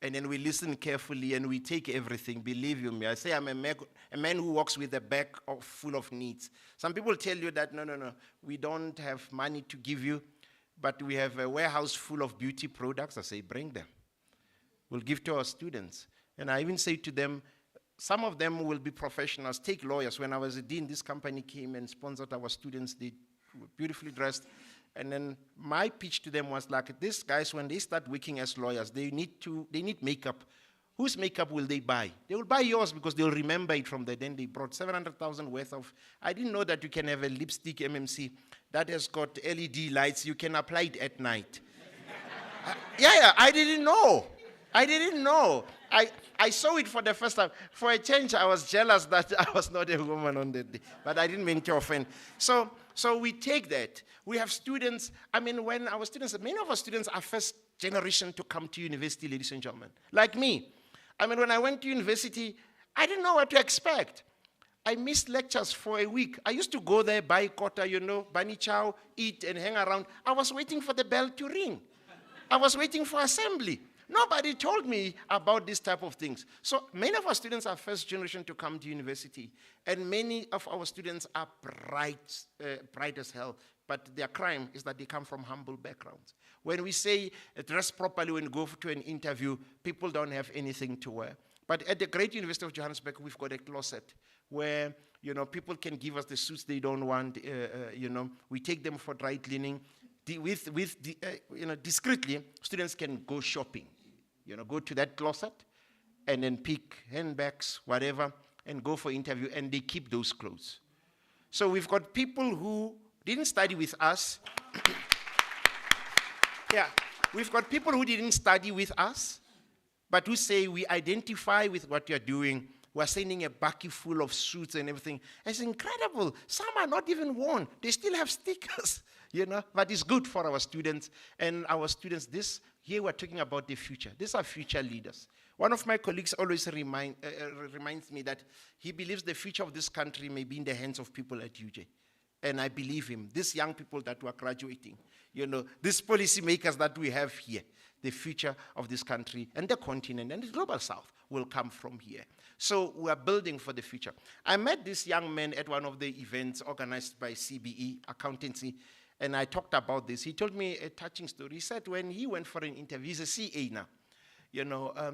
And then we listen carefully and we take everything. Believe you me. I say I'm a man who walks with a bag full of needs. Some people tell you that, no, we don't have money to give you, but we have a warehouse full of beauty products. I say, bring them. We'll give to our students. And I even say to them, some of them will be professionals. Take lawyers. When I was a dean, this company came and sponsored our students. They were beautifully dressed. And then my pitch to them was like, these guys, when they start working as lawyers, they need makeup. Whose makeup will they buy? They will buy yours because they'll remember it from the then they brought 700,000 worth of. I didn't know that you can have a lipstick MMC that has got LED lights. You can apply it at night. Yeah, I didn't know. I saw it for the first time. For a change, I was jealous that I was not a woman on that day. But I didn't mean to offend. So we take that. We have students. I mean, when our students, many of our students are first generation to come to university, ladies and gentlemen. Like me. I mean, when I went to university, I didn't know what to expect. I missed lectures for a week. I used to go there, buy quota, bunny chow, eat and hang around. I was waiting for the bell to ring. I was waiting for assembly. Nobody told me about these type of things. So many of our students are first generation to come to university. And many of our students are bright as hell. But their crime is that they come from humble backgrounds. When we say dress properly when you go to an interview, people don't have anything to wear. But at the Great University of Johannesburg, we've got a closet where people can give us the suits they don't want. We take them for dry cleaning. Discreetly, students can go shopping. Go to that closet and then pick handbags, whatever, and go for interview, and they keep those clothes. So we've got people who didn't study with us. Yeah, we've got people who didn't study with us, but who say we identify with what you're doing. We're sending a bucket full of suits and everything. It's incredible. Some are not even worn. They still have stickers, but it's good for our students. And our students, here we're talking about the future. These are future leaders. One of my colleagues always reminds me that he believes the future of this country may be in the hands of people at UJ. And I believe him. These young people that were graduating, these policymakers that we have here, the future of this country and the continent and the global south will come from here. So we are building for the future. I met this young man at one of the events organized by CBE, accountancy, and I talked about this. He told me a touching story. He said when he went for an interview, he's a CA now.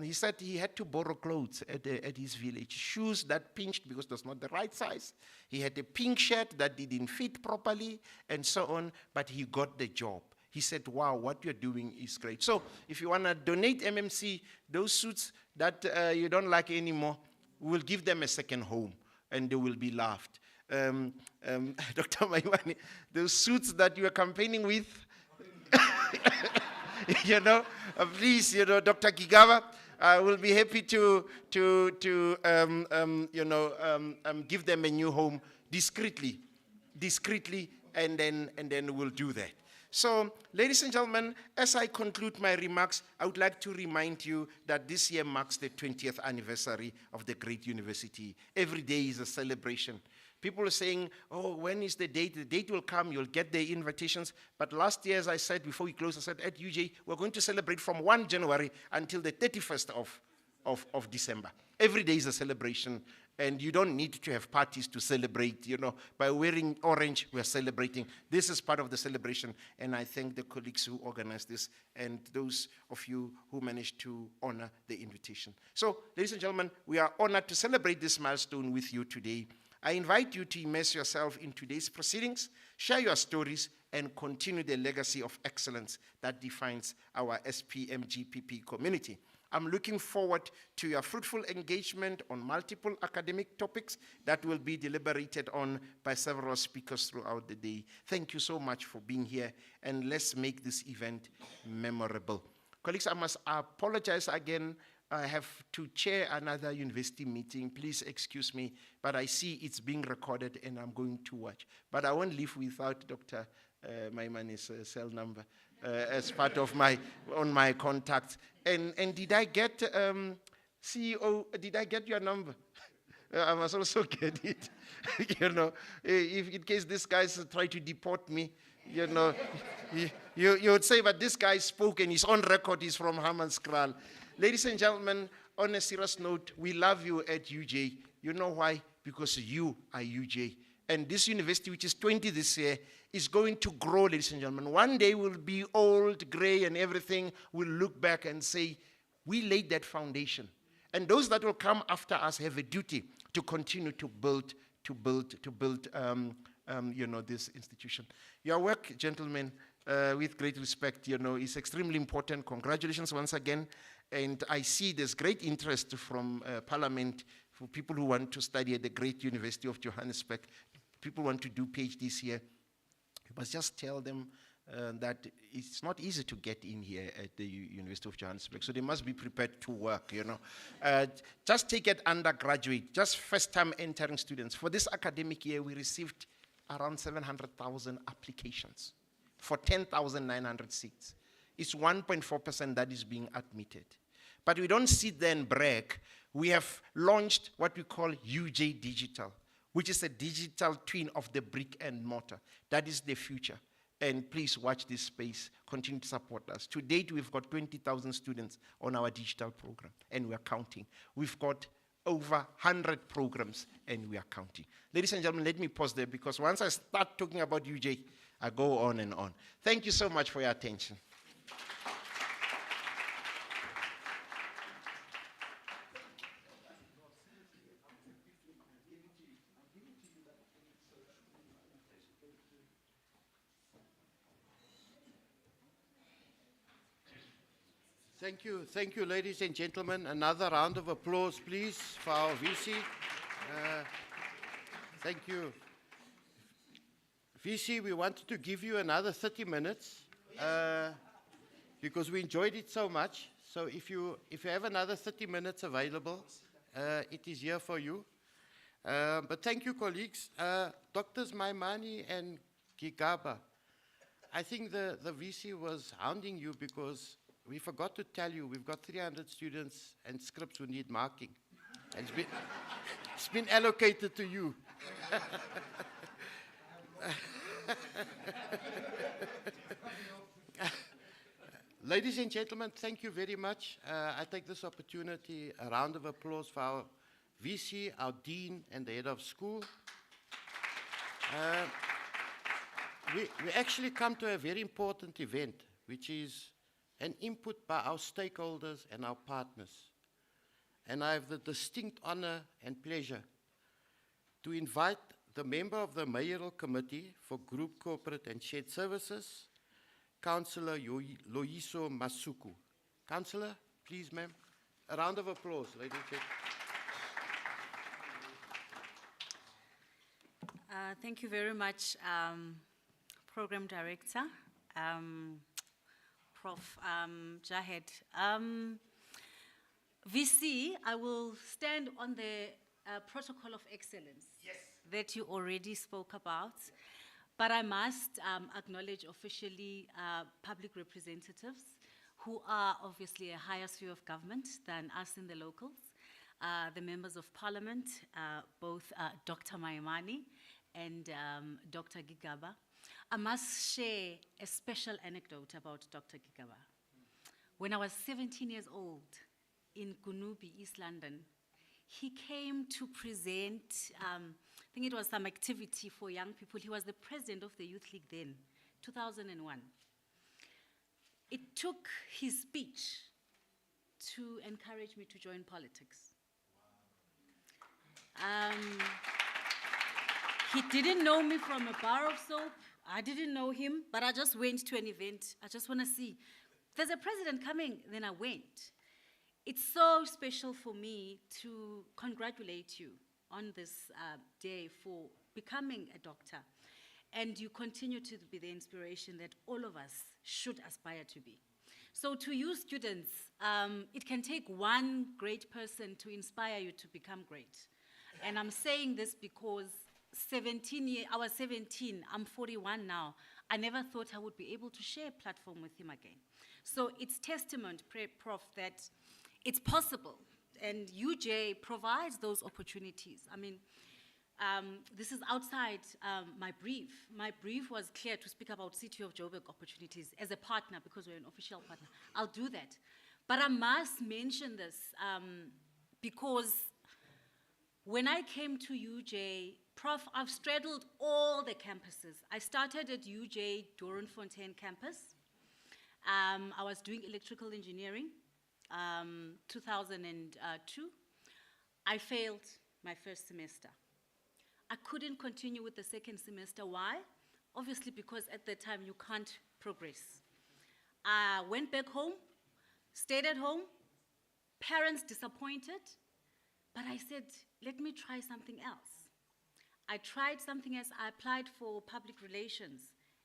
He said he had to borrow clothes at his village, shoes that pinched because it was not the right size. He had a pink shirt that didn't fit properly and so on, but he got the job. He said, wow, what you're doing is great. So if you want to donate MMC, those suits that you don't like anymore, we'll give them a second home and they will be loved. Dr. Maimani, those suits that you are campaigning with, please, Dr. Gigaba, I will be happy to give them a new home discreetly, and then we'll do that. So, ladies and gentlemen, as I conclude my remarks, I would like to remind you that this year marks the 20th anniversary of the Great University. Every day is a celebration. People are saying, oh, when is the date? The date will come, you'll get the invitations. But last year, as I said, before we close, I said, at UJ, we're going to celebrate from 1 January until the 31st of December. Every day is a celebration. And you don't need to have parties to celebrate, By wearing orange, we're celebrating. This is part of the celebration. And I thank the colleagues who organized this and those of you who managed to honor the invitation. So, ladies and gentlemen, we are honored to celebrate this milestone with you today. I invite you to immerse yourself in today's proceedings, share your stories, and continue the legacy of excellence that defines our SPMGPP community. I'm looking forward to your fruitful engagement on multiple academic topics that will be deliberated on by several speakers throughout the day. Thank you so much for being here, and let's make this event memorable. Colleagues, I must apologize again. I have to chair another university meeting. Please excuse me, but I see it's being recorded and I'm going to watch. But I won't leave without Dr. Maimani's cell number as part of my contacts. And did I get, CEO, did I get your number? I must also get it. If in case these guys try to deport me, you would say, but this guy spoke and his own record is from Hammanskraal. Ladies and gentlemen, on a serious note, we love you at UJ. You know why? Because you are UJ. And this university, which is 20 this year, is going to grow, ladies and gentlemen. One day we'll be old, gray, and everything. We'll look back and say, we laid that foundation. And those that will come after us have a duty to continue to build this institution. Your work, gentlemen, with great respect, is extremely important. Congratulations once again. And I see there's great interest from Parliament for people who want to study at the great University of Johannesburg. People want to do PhDs here. You must just tell them that it's not easy to get in here at the University of Johannesburg, so they must be prepared to work, Just take it undergraduate, just first-time entering students. For this academic year, we received around 700,000 applications for 10,900 seats. It's 1.4% that is being admitted. But we don't sit there and brag. We have launched what we call UJ Digital, which is a digital twin of the brick and mortar. That is the future. And please watch this space, continue to support us. To date, we've got 20,000 students on our digital program, and we're counting. We've got over 100 programs, and we are counting. Ladies and gentlemen, let me pause there, because once I start talking about UJ, I go on and on. Thank you so much for your attention. Thank you, ladies and gentlemen. Another round of applause, please, for our VC. Thank you. VC, we wanted to give you another 30 minutes because we enjoyed it so much. So if you have another 30 minutes available, it is here for you. But thank you, colleagues. Doctors Maimani and Gigaba, I think the VC was hounding you because we forgot to tell you we've got 300 students and scripts who need marking. And it's been allocated to you. Ladies and gentlemen, thank you very much. I take this opportunity, a round of applause for our VC, our Dean, and the head of school. We actually come to a very important event, which is an input by our stakeholders and our partners. And I have the distinct honor and pleasure to invite the member of the Mayoral Committee for Group Corporate and Shared Services, Councillor Loyiso Masuku. Councillor, please, ma'am. A round of applause, ladies and gentlemen. Thank you very much, Program Director, Prof. Jahed. VC, I will stand on the protocol of excellence that you already spoke about, but I must acknowledge officially public representatives who are obviously a higher sphere of government than us in the locals, the members of parliament, both Dr. Maimani and Dr. Gigaba. I must share a special anecdote about Dr. Gigaba. When I was 17 years old in Gunubi, East London, he came to present, I think it was some activity for young people. He was the president of the Youth League then, 2001. It took his speech to encourage me to join politics. He didn't know me from a bar of soap. I didn't know him, but I just went to an event. I just want to see. There's a president coming, then I went. It's so special for me to congratulate you on this day for becoming a doctor. And you continue to be the inspiration that all of us should aspire to be. So to you students, it can take one great person to inspire you to become great. And I'm saying this because I was 17, I'm 41 now. I never thought I would be able to share a platform with him again. So it's testament, Prof, that it's possible and UJ provides those opportunities. I mean, this is outside my brief. My brief was clear to speak about City of Joburg opportunities as a partner because we're an official partner. I'll do that. But I must mention this because when I came to UJ, Prof, I've straddled all the campuses. I started at UJ Doornfontein campus. I was doing electrical engineering, 2002. I failed my first semester. I couldn't continue with the second semester. Why? Obviously because at that time you can't progress. I went back home, stayed at home, parents disappointed, but I said, let me try something else. I tried something else. I applied for public relations,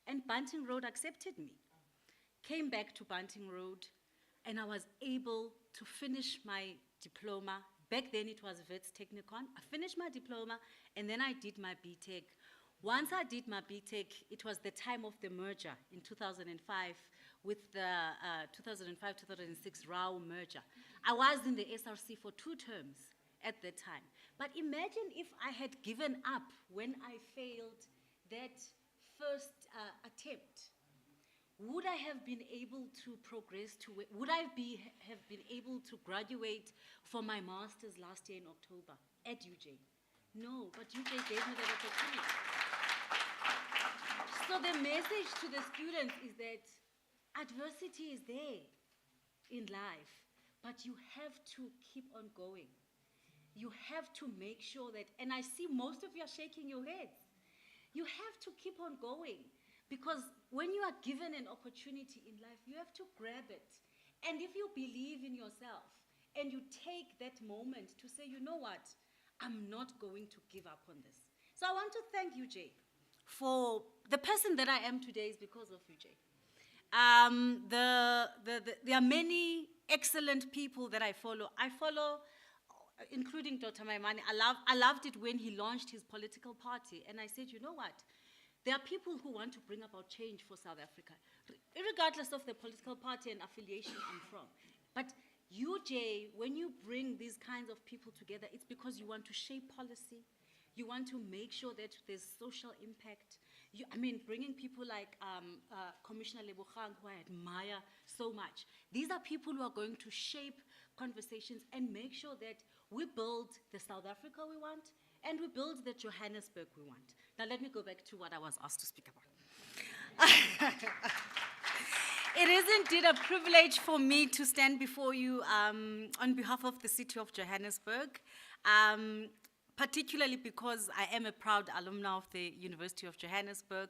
and Bunting Road accepted me. Came back to Bunting Road, and I was able to finish my diploma. Back then it was Wits Technicon. I finished my diploma, and then I did my BTech. Once I did my BTech, it was the time of the merger in 2005 with the 2005-2006 RAW merger. I was in the SRC for 2 terms at that time. But imagine if I had given up when I failed that first attempt. Would I have been able to progress to, would I have been able to graduate for my master's last year in October at UJ? No, but UJ gave me that opportunity. So the message to the students is that adversity is there in life, but you have to keep on going. You have to make sure that, and I see most of you are shaking your heads. You have to keep on going, because when you are given an opportunity in life, you have to grab it. And if you believe in yourself and you take that moment to say, you know what, I'm not going to give up on this. So I want to thank you, Jay, for the person that I am today is because of you, Jay. There are many excellent people that I follow. I follow, including Dr. Maimane. I loved it when he launched his political party. And I said, you know what? There are people who want to bring about change for South Africa, regardless of the political party and affiliation I'm from. But you, Jay, when you bring these kinds of people together, it's because you want to shape policy. You want to make sure that there's social impact. I mean, bringing people like Commissioner Lebogang, who I admire so much. These are people who are going to shape conversations and make sure that we build the South Africa we want, and we build the Johannesburg we want. Now let me go back to what I was asked to speak about. It is indeed a privilege for me to stand before you on behalf of the city of Johannesburg, particularly because I am a proud alumna of the University of Johannesburg.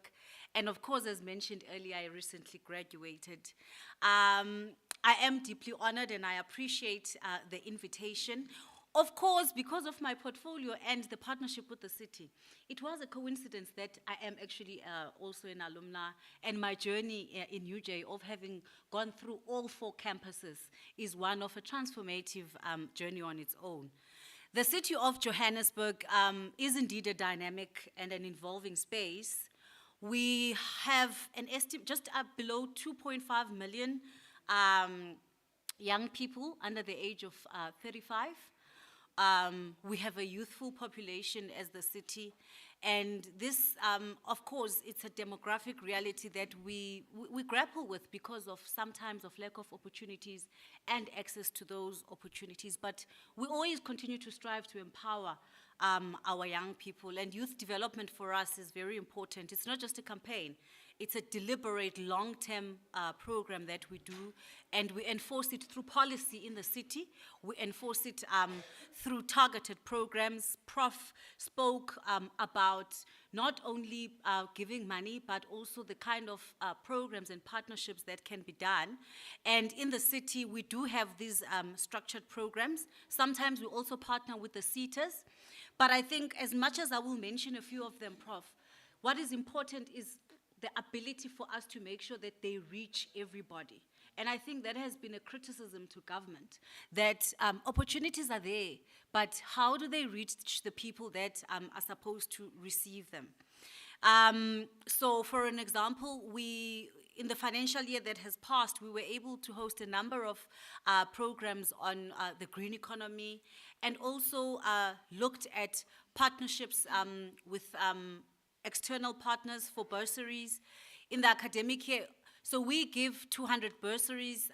And of course, as mentioned earlier, I recently graduated. I am deeply honored and I appreciate the invitation. Of course, because of my portfolio and the partnership with the city, it was a coincidence that I am actually also an alumna, and my journey in UJ of having gone through all 4 campuses is one of a transformative journey on its own. The city of Johannesburg is indeed a dynamic and an evolving space. We have an estimate just below 2.5 million young people under the age of 35. We have a youthful population as the city, and this, of course, it's a demographic reality that we grapple with because of sometimes of lack of opportunities and access to those opportunities. But we always continue to strive to empower our young people, and youth development for us is very important. It's not just a campaign. It's a deliberate, long-term program that we do, and we enforce it through policy in the city. We enforce it through targeted programs. Prof spoke about not only giving money, but also the kind of programs and partnerships that can be done. And in the city, we do have these structured programs. Sometimes we also partner with the CETAs. But I think as much as I will mention a few of them, Prof, what is important is the ability for us to make sure that they reach everybody. And I think that has been a criticism to government, that opportunities are there, but how do they reach the people that are supposed to receive them? So for an example, in the financial year that has passed, we were able to host a number of programs on the green economy, and also looked at partnerships with external partners for bursaries in the academic year. So we give 200 bursaries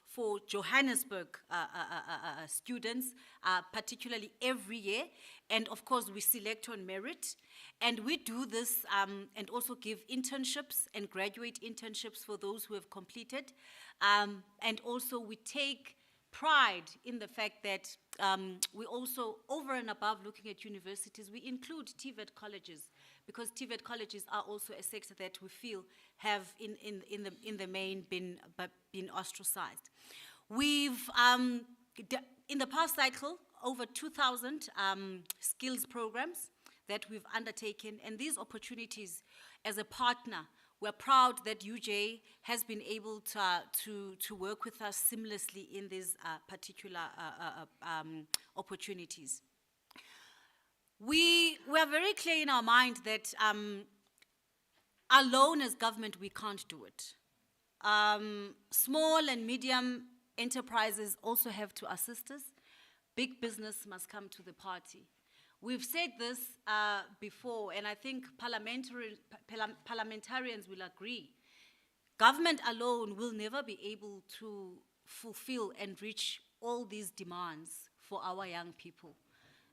for Johannesburg students, particularly every year. And of course, we select on merit. And we do this and also give internships and graduate internships for those who have completed. And also we take pride in the fact that we also, over and above looking at universities, we include TVET colleges, because TVET colleges are also a sector that we feel have in the main been ostracized. We've, in the past cycle, over 2,000 skills programs that we've undertaken, and these opportunities as a partner, we're proud that UJ has been able to work with us seamlessly in these particular opportunities. We are very clear in our mind that alone as government, we can't do it. Small and medium enterprises also have to assist us. Big business must come to the party. We've said this before, and I think parliamentarians will agree. Government alone will never be able to fulfill and reach all these demands for our young people.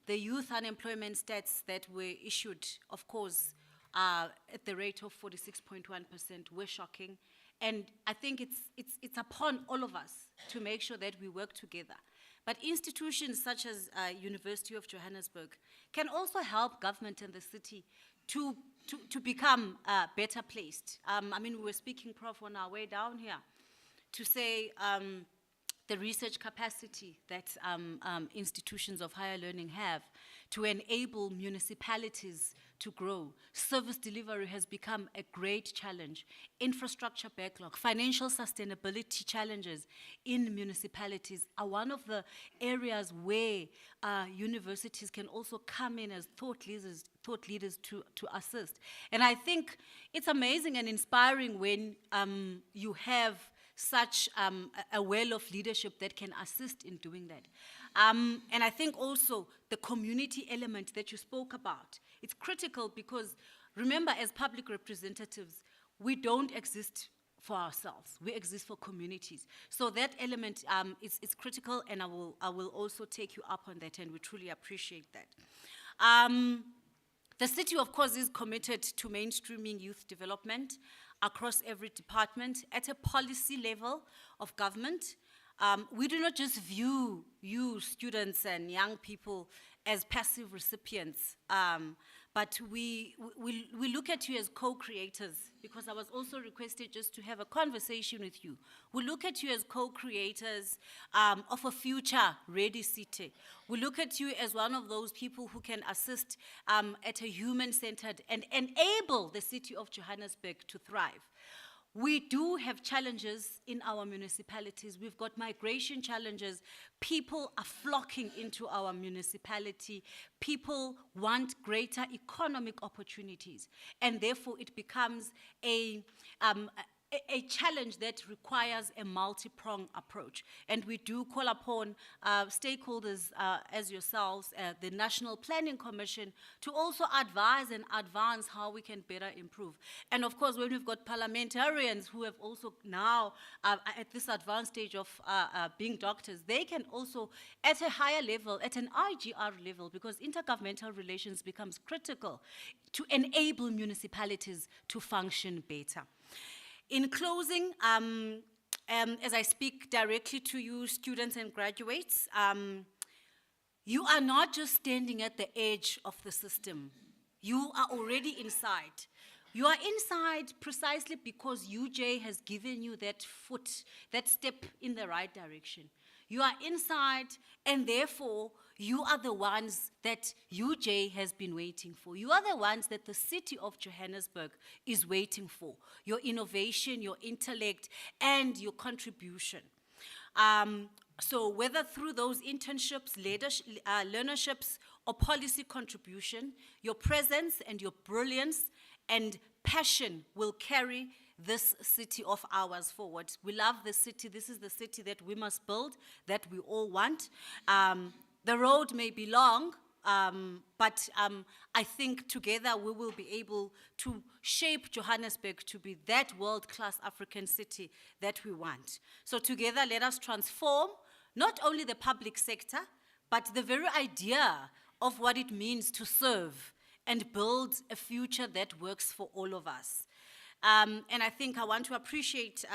The youth unemployment stats that were issued, of course, at the rate of 46.1% were shocking. And I think it's upon all of us to make sure that we work together. But institutions such as University of Johannesburg can also help government and the city to become better placed. I mean, we were speaking, Prof, on our way down here to say the research capacity that institutions of higher learning have to enable municipalities to grow. Service delivery has become a great challenge. Infrastructure backlog, financial sustainability challenges in municipalities are one of the areas where universities can also come in as thought leaders to assist. And I think it's amazing and inspiring when you have such a well of leadership that can assist in doing that. And I think also the community element that you spoke about, it's critical because remember, as public representatives, we don't exist for ourselves. We exist for communities. So that element is critical, and I will also take you up on that, and we truly appreciate that. The city, of course, is committed to mainstreaming youth development across every department at a policy level of government. We do not just view you, students and young people, as passive recipients, but we look at you as co-creators, because I was also requested just to have a conversation with you. We look at you as co-creators of a future-ready city. We look at you as one of those people who can assist at a human-centered and enable the city of Johannesburg to thrive. We do have challenges in our municipalities. We've got migration challenges. People are flocking into our municipality. People want greater economic opportunities. And therefore, it becomes a challenge that requires a multi-pronged approach. And we do call upon stakeholders as yourselves, the National Planning Commission, to also advise and advance how we can better improve. And of course, when we've got parliamentarians who have also now, at this advanced stage of being doctors, they can also, at a higher level, at an IGR level, because intergovernmental relations becomes critical to enable municipalities to function better. In closing, as I speak directly to you, students and graduates, you are not just standing at the edge of the system. You are already inside. You are inside precisely because UJ has given you that foot, that step in the right direction. You are inside, and therefore, you are the ones that UJ has been waiting for. You are the ones that the city of Johannesburg is waiting for. Your innovation, your intellect, and your contribution. So whether through those internships, learnerships, or policy contribution, your presence and your brilliance and passion will carry this city of ours forward. We love this city. This is the city that we must build, that we all want. The road may be long, but I think together we will be able to shape Johannesburg to be that world-class African city that we want. So together, let us transform not only the public sector, but the very idea of what it means to serve and build a future that works for all of us. And I think I want to appreciate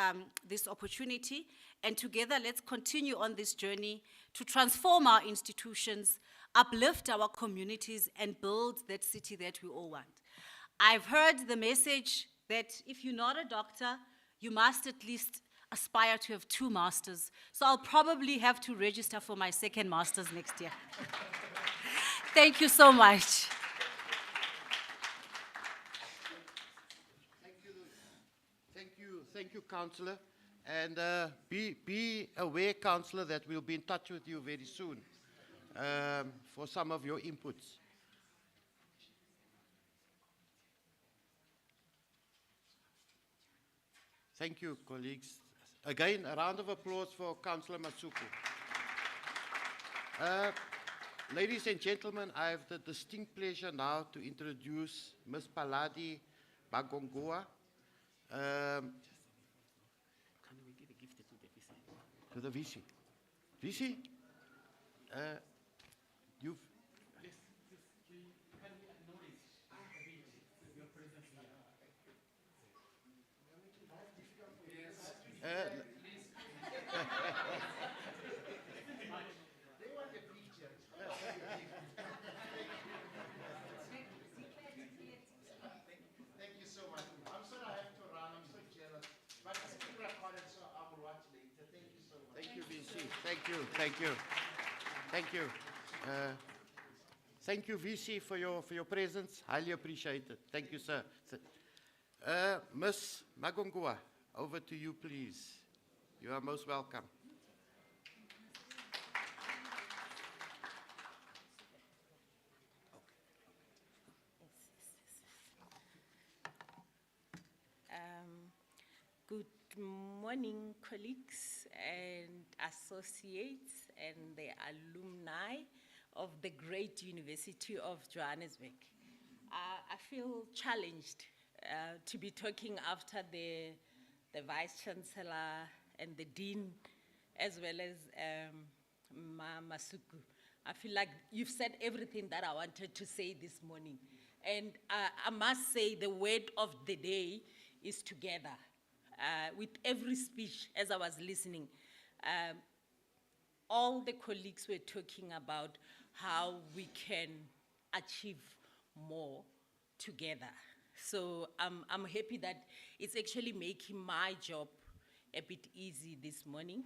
this opportunity, and together let's continue on this journey to transform our institutions, uplift our communities, and build that city that we all want. I've heard the message that if you're not a doctor, you must at least aspire to have 2 masters. So I'll probably have to register for my 2nd master's next year. Thank you so much. Thank you, Councillor. And be aware, Councillor, that we'll be in touch with you very soon for some of your inputs. Thank you, colleagues. Again, a round of applause for Councillor Masuku. Ladies and gentlemen, I have the distinct pleasure now to introduce Ms. Paladi Bagongoa. To the VC. VC? You've... Thank you so much. I'm sorry I have to run. I'm so jealous. But it's been recorded, so I will watch later. Thank you so much. Thank you, VC. Thank you, thank you. Thank you. Thank you, VC, for your presence. Highly appreciated. Thank you, sir. Ms. Magongua, over to you, please. You are most welcome. Good morning, colleagues and associates and the alumni of the great University of Johannesburg. I feel challenged to be talking after the Vice-Chancellor and the Dean, as well as Masuku. I feel like you've said everything that I wanted to say this morning. And I must say the word of the day is together. With every speech, as I was listening, all the colleagues were talking about how we can achieve more together. So I'm happy that it's actually making my job a bit easy this morning,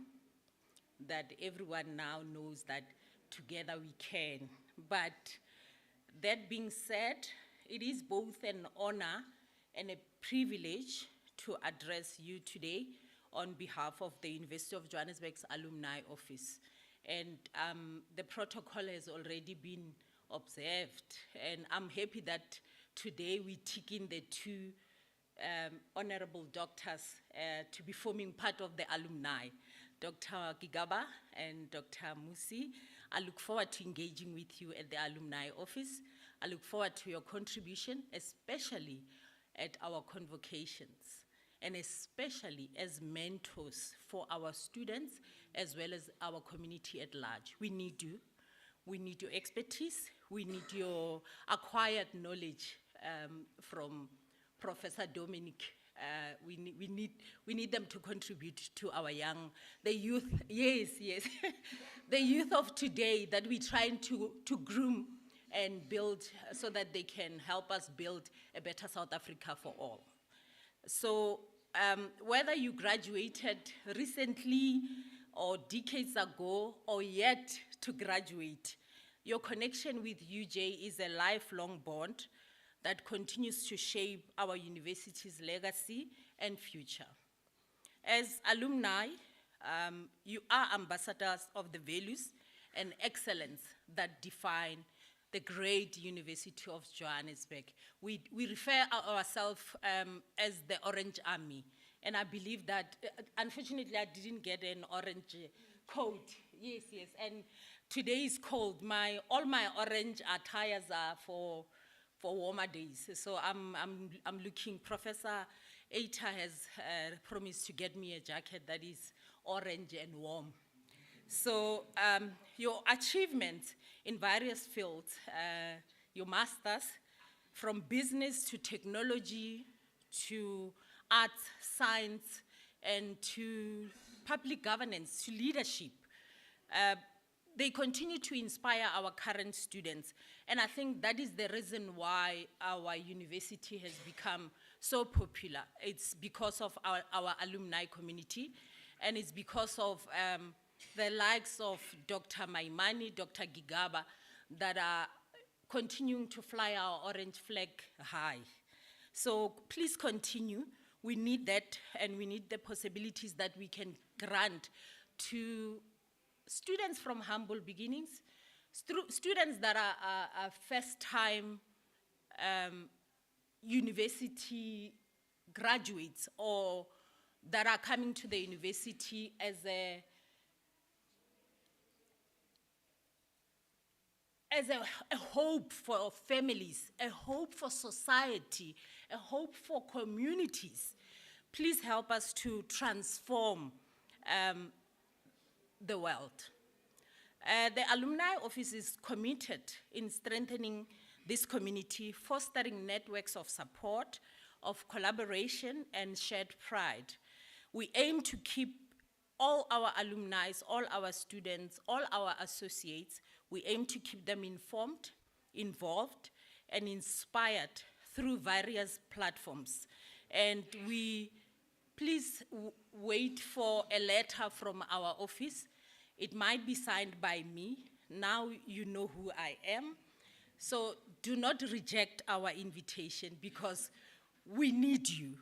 that everyone now knows that together we can. But that being said, it is both an honor and a privilege to address you today on behalf of the University of Johannesburg's Alumni Office. And the protocol has already been observed, and I'm happy that today we tick in the 2 honorable doctors to be forming part of the alumni, Dr. Gigaba and Dr. Musi. I look forward to engaging with you at the Alumni Office. I look forward to your contribution, especially at our convocations, and especially as mentors for our students as well as our community at large. We need you. We need your expertise. We need your acquired knowledge from Professor Dominic. We need them to contribute to our the youth, yes, the youth of today that we're trying to groom and build so that they can help us build a better South Africa for all. So whether you graduated recently or decades ago or yet to graduate, your connection with UJ is a lifelong bond that continues to shape our university's legacy and future. As alumni, you are ambassadors of the values and excellence that define the great University of Johannesburg. We refer ourselves as the Orange Army. And I believe that, unfortunately, I didn't get an orange coat. Yes, yes. And today is cold. All my orange attires are for warmer days. So I'm looking. Professor Eita has promised to get me a jacket that is orange and warm. So your achievements in various fields, your masters, from business to technology to arts, science, and to public governance, to leadership, they continue to inspire our current students. And I think that is the reason why our university has become so popular. It's because of our alumni community, and it's because of the likes of Dr. Maimani, Dr. Gigaba, that are continuing to fly our orange flag high. So please continue. We need that, and we need the possibilities that we can grant to students from humble beginnings, students that are first-time university graduates, or that are coming to the university as a hope for families, a hope for society, a hope for communities. Please help us to transform the world. The Alumni Office is committed in strengthening this community, fostering networks of support, of collaboration, and shared pride. We aim to keep all our alumni, all our students, all our associates, we aim to keep them informed, involved, and inspired through various platforms. And please wait for a letter from our office. It might be signed by me. Now you know who I am. So do not reject our invitation, because we need you.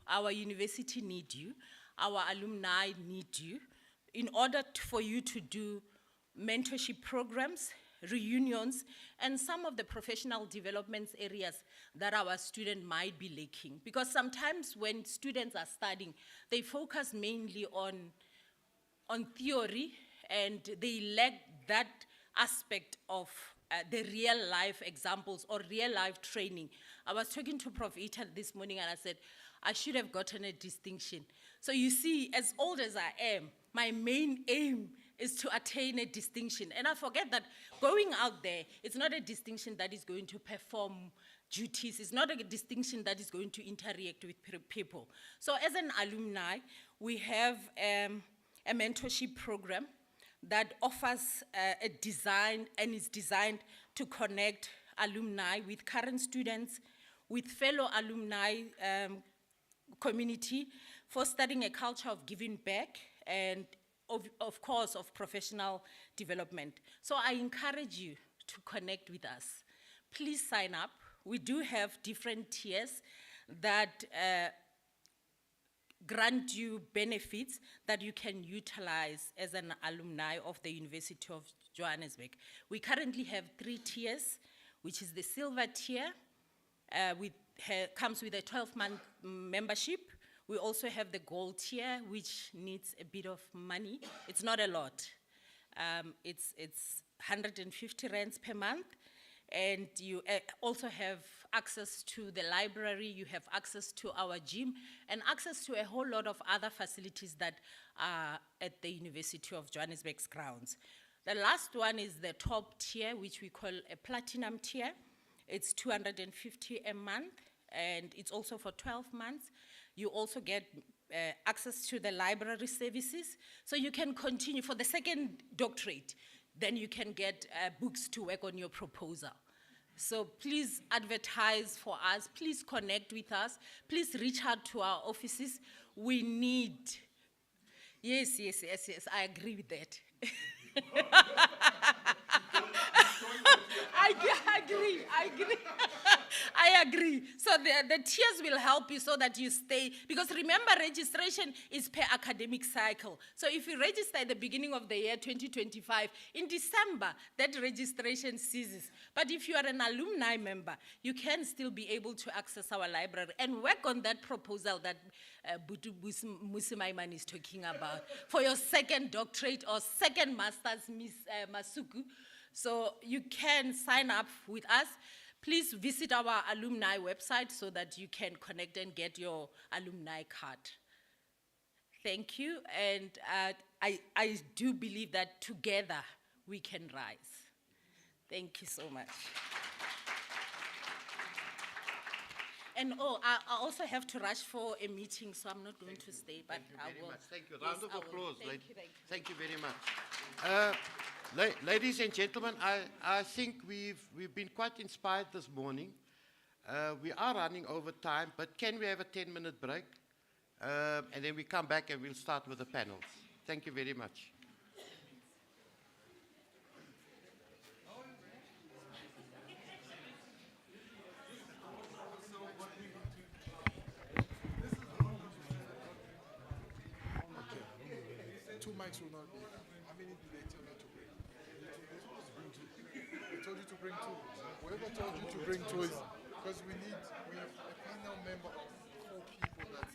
Our university needs you. Our alumni need you in order for you to do mentorship programs, reunions, and some of the professional development areas that our student might be lacking. Because sometimes when students are studying, they focus mainly on theory, and they lack that aspect of the real life examples or real life training. I was talking to Prof. Ita this morning, and I said, I should have gotten a distinction. So you see, as old as I am, my main aim is to attain a distinction. And I forget that going out there, it's not a distinction that is going to perform duties. It's not a distinction that is going to interact with people. So as an alumni, we have a mentorship program that offers a design, and is designed to connect alumni with current students, with fellow alumni community, fostering a culture of giving back, and of course, of professional development. So I encourage you to connect with us. Please sign up. We do have different tiers that grant you benefits that you can utilize as an alumni of the University of Johannesburg. We currently have 3 tiers, which is the silver tier, comes with a 12-month membership. We also have the gold tier, which needs a bit of money. It's not a lot. It's 150 rands per month. And you also have access to the library, you have access to our gym, and access to a whole lot of other facilities that are at the University of Johannesburg's grounds. The last one is the top tier, which we call a platinum tier. It's 250 a month, and it's also for 12 months. You also get access to the library services, so you can continue for the second doctorate. Then you can get books to work on your proposal. So please advertise for us. Please connect with us. Please reach out to our offices. We need. Yes, I agree with that. I agree. I I agree. So the tiers will help you so that you stay, because remember, registration is per academic cycle. So if you register at the beginning of the year 2025, in December, that registration ceases. But if you are an alumni member, you can still be able to access our library and work on that proposal that Butu Musimaiman is talking about for your second doctorate or second master's, Ms. Masuku. So you can sign up with us. Please visit our alumni website so that you can connect and get your alumni card. Thank you, and I do believe that together we can rise. Thank you so much. And I also have to rush for a meeting, so I'm not going to stay, but I will. Thank you. Yes, Round of I will. applause. Thank you, thank you. Thank you very much. Ladies and gentlemen, I think we've been quite inspired this morning. We are running over time, but can we have a 10-minute break? And then we come back and we'll start with the panels. Thank you very much. Two mics will not be. How many did they tell you to bring? They told you to bring two. Whoever told you to bring two is because we have a panel member of 4 people that's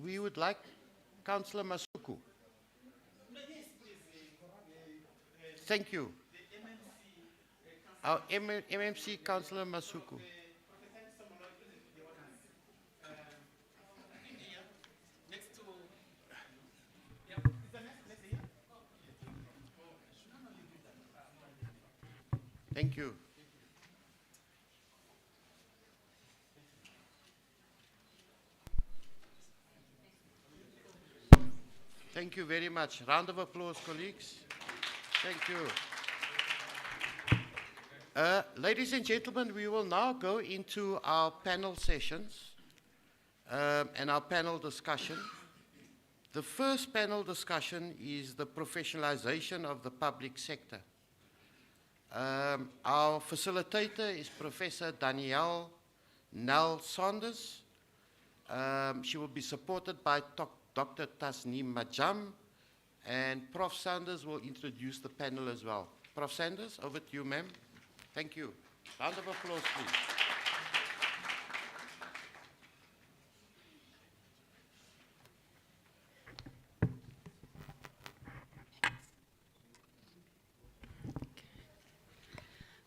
We would like Councillor Masuku. Thank you. Our MMC Councillor Masuku. Thank you. Thank you very much. Round of applause, colleagues. Thank you. Ladies and gentlemen, we will now go into our panel sessions and our panel discussion. The first panel discussion is the professionalization of the public sector. Our facilitator is Professor Danielle Nell Saunders. She will be supported by Dr. Tasneem Majam, and Prof. Sanders will introduce the panel as well. Prof. Sanders, over to you, ma'am. Thank you. Round of applause, please.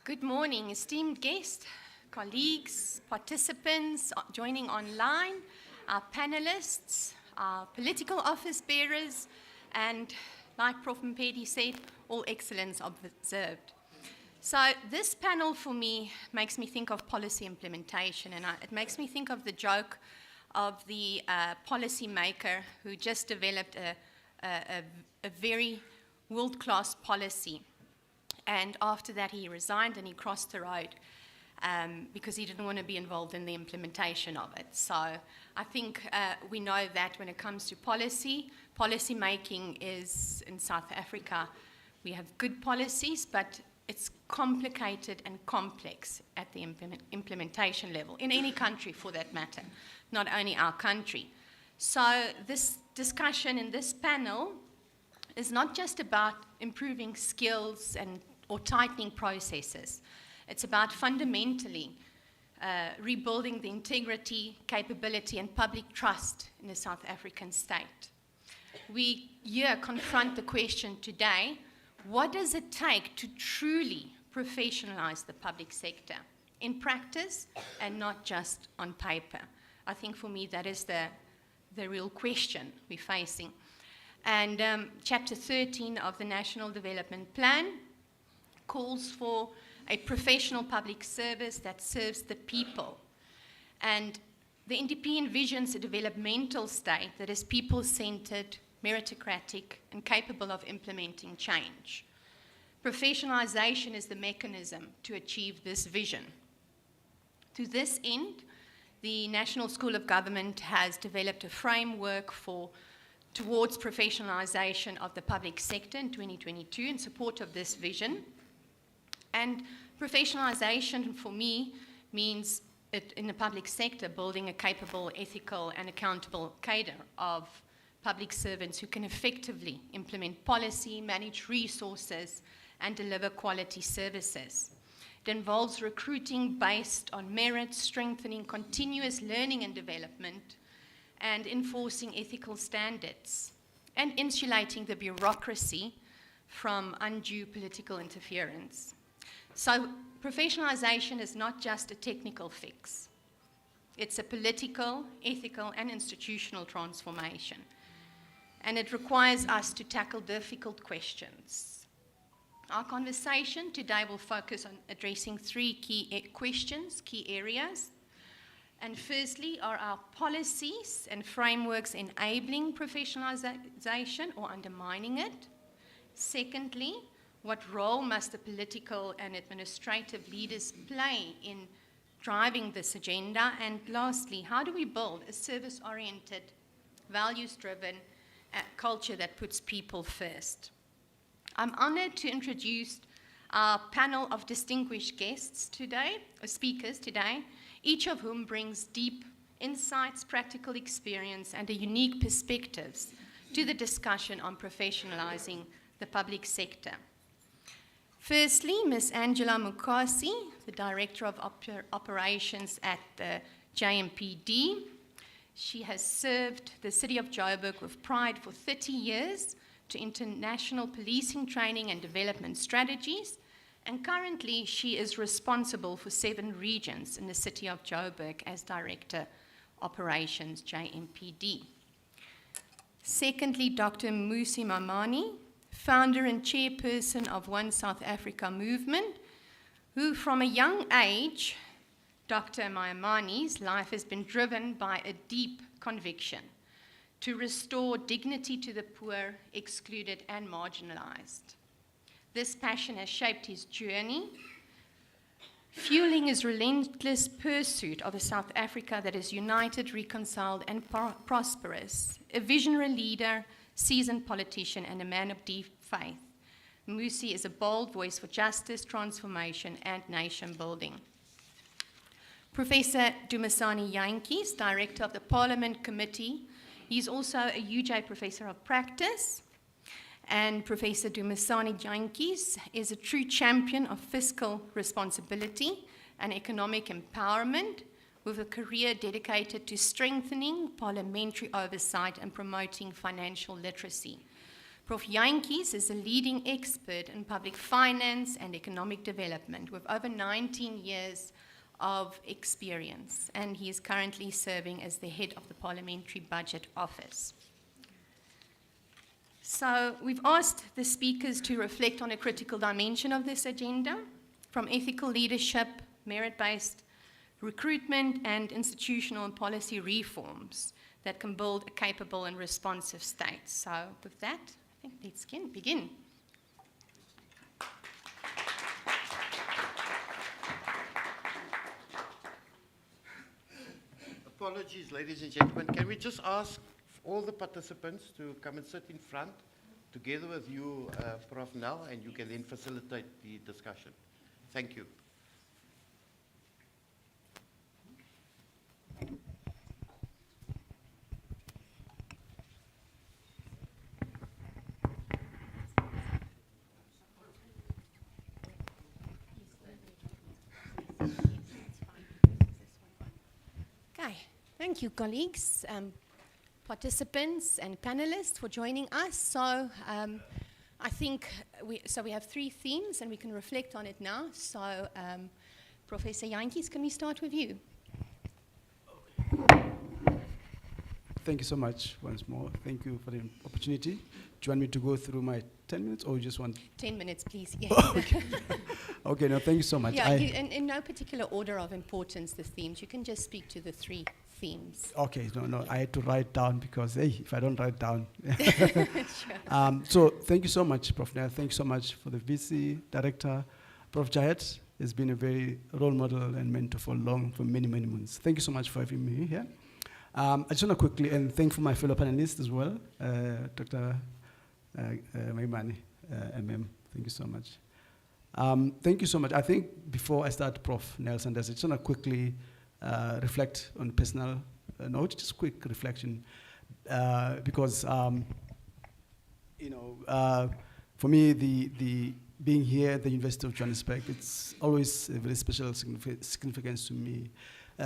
Good morning, esteemed guests, colleagues, participants joining online, our panelists, our political office bearers, and like Prof. Mpedi said, all excellence observed. So this panel for me makes me think of policy implementation, and it makes me think of the joke of the policy maker who just developed a very world-class policy. And after that, he resigned and he crossed the road because he didn't want to be involved in the implementation of it. So I think we know that when it comes to policy making is in South Africa, we have good policies, but it's complicated and complex at the implementation level, in any country for that matter, not only our country. So this discussion in this panel is not just about improving skills or tightening processes. It's about fundamentally rebuilding the integrity, capability, and public trust in the South African state. We here confront the question today, what does it take to truly professionalize the public sector in practice and not just on paper? I think for me that is the real question we're facing. And Chapter 13 of the National Development Plan calls for a professional public service that serves the people. And the NDP envisions a developmental state that is people-centered, meritocratic, and capable of implementing change. Professionalization is the mechanism to achieve this vision. To this end, the National School of Government has developed a framework towards professionalization of the public sector in 2022 in support of this vision. And professionalization for me means in the public sector building a capable, ethical, and accountable cadre of public servants who can effectively implement policy, manage resources, and deliver quality services. It involves recruiting based on merit, strengthening continuous learning and development, and enforcing ethical standards, and insulating the bureaucracy from undue political interference. So professionalization is not just a technical fix. It's a political, ethical, and institutional transformation. And it requires us to tackle difficult questions. Our conversation today will focus on addressing three key questions, key areas. And firstly, are our policies and frameworks enabling professionalization or undermining it? Secondly, what role must the political and administrative leaders play in driving this agenda? And lastly, how do we build a service-oriented, values-driven culture that puts people first? I'm honored to introduce our panel of distinguished guests today, or speakers today, each of whom brings deep insights, practical experience, and a unique perspectives to the discussion on professionalizing the public sector. Firstly, Ms. Angela Mukasi, the Director of Operations at the JMPD. She has served the city of Joburg with pride for 30 years to international policing training and development strategies, and currently she is responsible for 7 regions in the city of Joburg as Director Operations, JMPD. Secondly, Dr. Musi Mamani, founder and chairperson of One South Africa movement, who from a young age, Dr. Mamani's life has been driven by a deep conviction to restore dignity to the poor, excluded, and marginalized. This passion has shaped his journey, fueling his relentless pursuit of a South Africa that is united, reconciled, and prosperous. A visionary leader, seasoned politician, and a man of deep faith, Musi is a bold voice for justice, transformation, and nation building. Professor Dumisani Jantjies, Director of the Parliament Committee. He's also a UJ Professor of Practice. And Professor Dumisani Jantjies is a true champion of fiscal responsibility and economic empowerment, with a career dedicated to strengthening parliamentary oversight and promoting financial literacy. Prof. Jantjies is a leading expert in public finance and economic development with over 19 years of experience, and he is currently serving as the head of the Parliamentary Budget Office. So we've asked the speakers to reflect on a critical dimension of this agenda, from ethical leadership, merit-based recruitment, and institutional and policy reforms that can build a capable and responsive state. So with that, I think let's begin. Apologies, ladies and gentlemen. Can we just ask all the participants to come and sit in front together with you, Prof. Nel, and you can then facilitate the discussion. Thank you. Okay, thank you, colleagues, participants, and panelists for joining us. So I think we have 3 themes, and we can reflect on it now. So Professor Jantjies, can we start with you? Thank you so much once more. Thank you for the opportunity. Do you want me to go through my 10 minutes, or you just want... 10 minutes, please. Yeah. Okay, no, thank you so much. Yeah, in no particular order of importance, the themes. You can just speak to the 3 themes. Okay, no, I had to write down because, hey, if I don't write down... Sure. So thank you so much, Prof. Nel. Thank you so much for the VC director. Prof. Jahet has been a very role model and mentor for many, many months. Thank you so much for having me here. I just want to quickly, and thank for my fellow panelists as well, Dr. Maimani, MM. Thank you so much. Thank you so much. I think before I start, Prof. Nelson does it, I just want to quickly reflect on a personal note, just quick reflection, because for me, the being here at the University of Johannesburg, it's always a very special significance to me,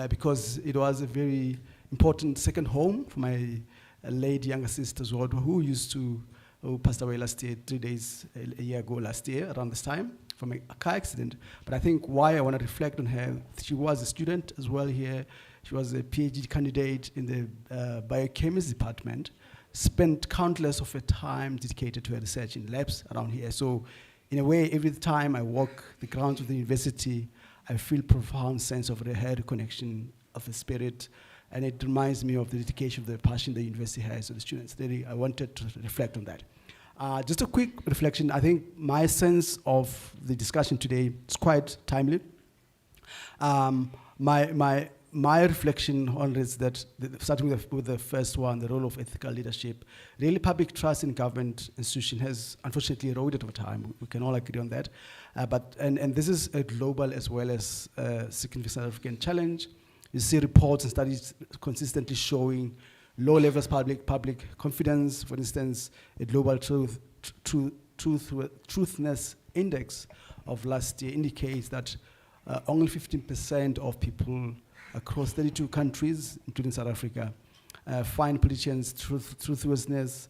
because it was a very important second home for my late younger sister, who passed away last year, 3 days, a year ago last year, around this time, from a car accident. But I think why I want to reflect on her, she was a student as well here. She was a PhD candidate in the biochemistry department, spent countless of her time dedicated to her research in labs around here. So in a way, every time I walk the grounds of the university, I feel profound sense of her connection of the spirit, and it reminds me of the dedication, of the passion the university has for the students. Really, I wanted to reflect on that. Just a quick reflection. I think my sense of the discussion today is quite timely. My reflection on is that, starting with the first one, the role of ethical leadership, really public trust in government institution has unfortunately eroded over time. We can all agree on that. And this is a global as well as a significant South African challenge. You see reports and studies consistently showing low levels of public confidence. For instance, a global truthness index of last year indicates that only 15% of people across 32 countries, including South Africa, find politicians truthfulness,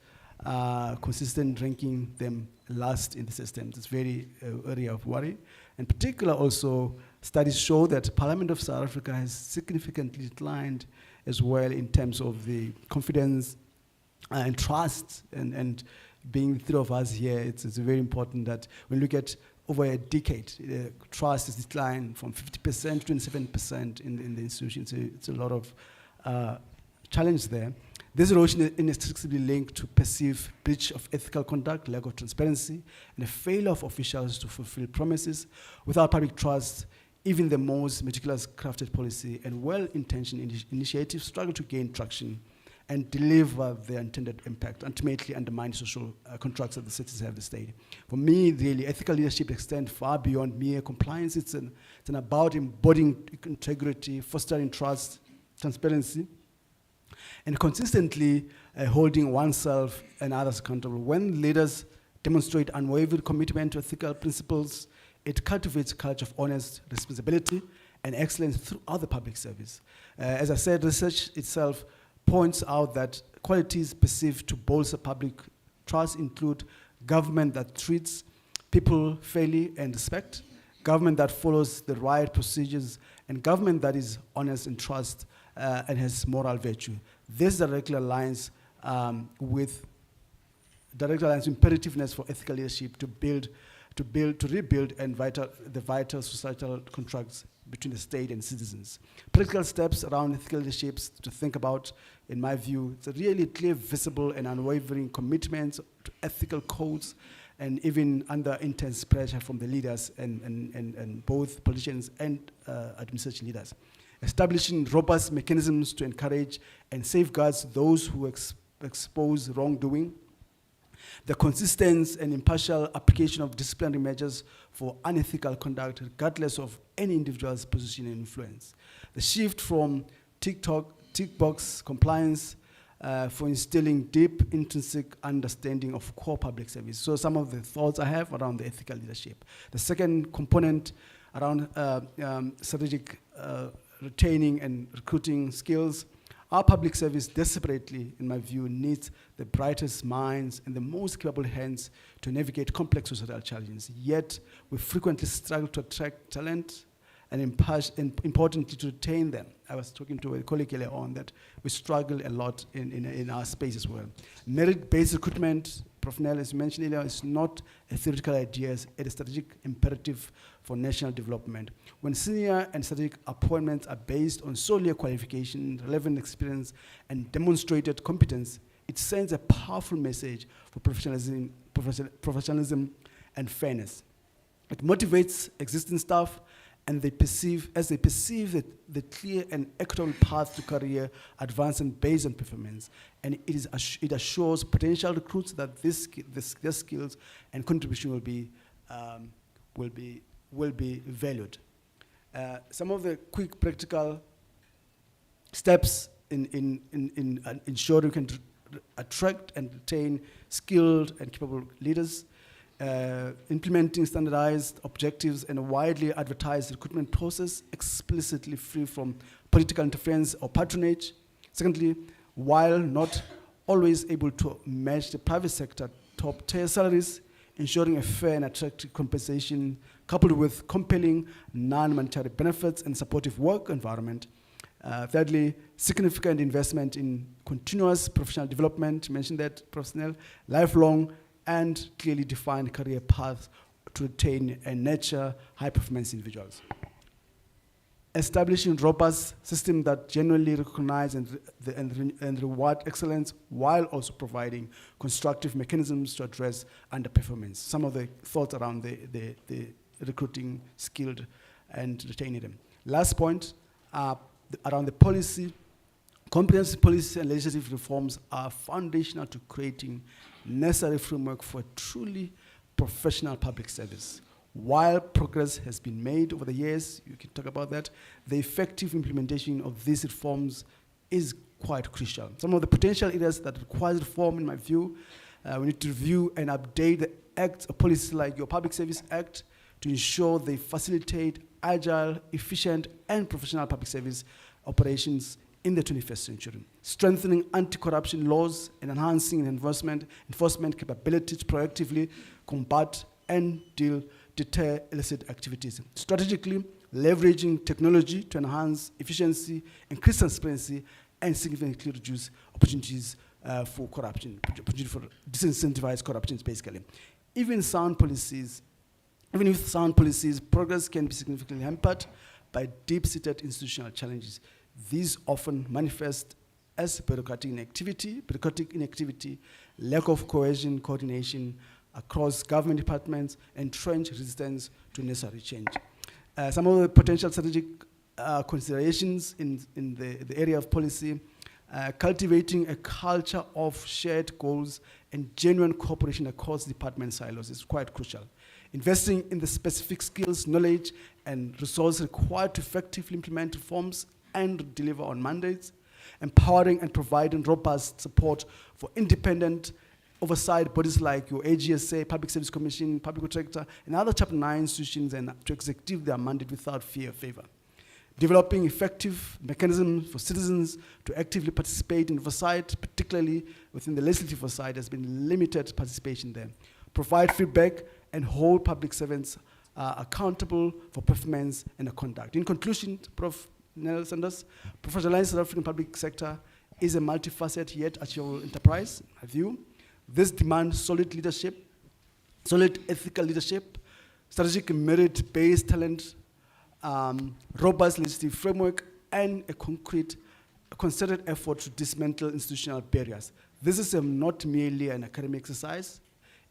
consistent ranking them last in the system. It's very area of worry. In particular also, studies show that Parliament of South Africa has significantly declined as well in terms of the confidence and trust, and being the three of us here, it's very important that when we look at over a decade, trust has declined from 50% to 27% in the institution. So it's a lot of challenge there. This erosion is inextricably linked to perceived breach of ethical conduct, lack of transparency, and a failure of officials to fulfill promises. Without public trust, even the most meticulous crafted policy and well-intentioned initiatives struggle to gain traction and deliver their intended impact, ultimately undermine social contracts that the citizens have with the state. For me, really, ethical leadership extends far beyond mere compliance. It's about embodying integrity, fostering trust, transparency, and consistently holding oneself and others accountable. When leaders demonstrate unwavering commitment to ethical principles, it cultivates a culture of honest responsibility and excellence throughout the public service. As I said, research itself points out that qualities perceived to bolster public trust include government that treats people fairly and respect, government that follows the right procedures, and government that is honest and trust and has moral virtue. This directly aligns with imperativeness for ethical leadership to rebuild the vital societal contracts between the state and citizens. Practical steps around ethical leadership to think about, in my view, it's a really clear, visible, and unwavering commitment to ethical codes, and even under intense pressure from the leaders and both politicians and administration leaders. Establishing robust mechanisms to encourage and safeguard those who expose wrongdoing, the consistent and impartial application of disciplinary measures for unethical conduct, regardless of any individual's position and influence. The shift from tick box compliance for instilling deep, intrinsic understanding of core public service. So some of the thoughts I have around the ethical leadership. The second component around strategic retaining and recruiting skills. Our public service desperately, in my view, needs the brightest minds and the most capable hands to navigate complex societal challenges. Yet, we frequently struggle to attract talent and importantly, to retain them. I was talking to a colleague earlier on that we struggle a lot in our space as well. Merit-based recruitment, Prof. Nel, as mentioned earlier, is not a theoretical idea, it's a strategic imperative for national development. When senior and strategic appointments are based on solely qualification, relevant experience, and demonstrated competence, it sends a powerful message for professionalism and fairness. It motivates existing staff, and they perceive the clear and equitable path to career advancement based on performance. And it assures potential recruits that their skills and contribution will be valued. Some of the quick practical steps in ensuring we can attract and retain skilled and capable leaders. Implementing standardized objectives and a widely advertised recruitment process explicitly free from political interference or patronage. Secondly, while not always able to match the private sector top-tier salaries, ensuring a fair and attractive compensation coupled with compelling non-monetary benefits and supportive work environment. Thirdly, significant investment in continuous professional development, mentioned that, Prof. Nel, lifelong and clearly defined career paths to retain and nurture high-performance individuals. Establishing robust systems that genuinely recognize and reward excellence while also providing constructive mechanisms to address underperformance. Some of the thoughts around the recruiting skilled and retaining them. Last point, around the policy. Comprehensive policy and legislative reforms are foundational to creating necessary framework for a truly professional public service. While progress has been made over the years, you can talk about that, the effective implementation of these reforms is quite crucial. Some of the potential areas that require reform, in my view, we need to review and update the acts or policies like your Public Service Act to ensure they facilitate agile, efficient, and professional public service operations in the 21st century, strengthening anti-corruption laws and enhancing enforcement capability to proactively combat and deter illicit activities. Strategically, leveraging technology to enhance efficiency, increase transparency, and significantly reduce opportunities for corruption, opportunity for disincentivize corruption, basically. Even with sound policies, progress can be significantly hampered by deep-seated institutional challenges. These often manifest as bureaucratic inactivity, lack of cohesion, coordination across government departments, entrenched resistance to necessary change. Some of the potential strategic considerations in the area of policy, cultivating a culture of shared goals and genuine cooperation across department silos is quite crucial. Investing in the specific skills, knowledge, and resources required to effectively implement reforms and deliver on mandates, empowering and providing robust support for independent oversight bodies like your AGSA, Public Service Commission, Public Contractor, and other Chapter 9 institutions, and to execute their mandate without fear or favor. Developing effective mechanisms for citizens to actively participate in oversight, particularly within the legislative oversight, has been limited participation there. Provide feedback and hold public servants accountable for performance and conduct. In conclusion, Prof. Nel Sanders, professionalizing South African public sector is a multifaceted yet achievable enterprise, in my view. This demands solid leadership, solid ethical leadership, strategic merit-based talent, robust legislative framework, and a concerted effort to dismantle institutional barriers. This is not merely an academic exercise.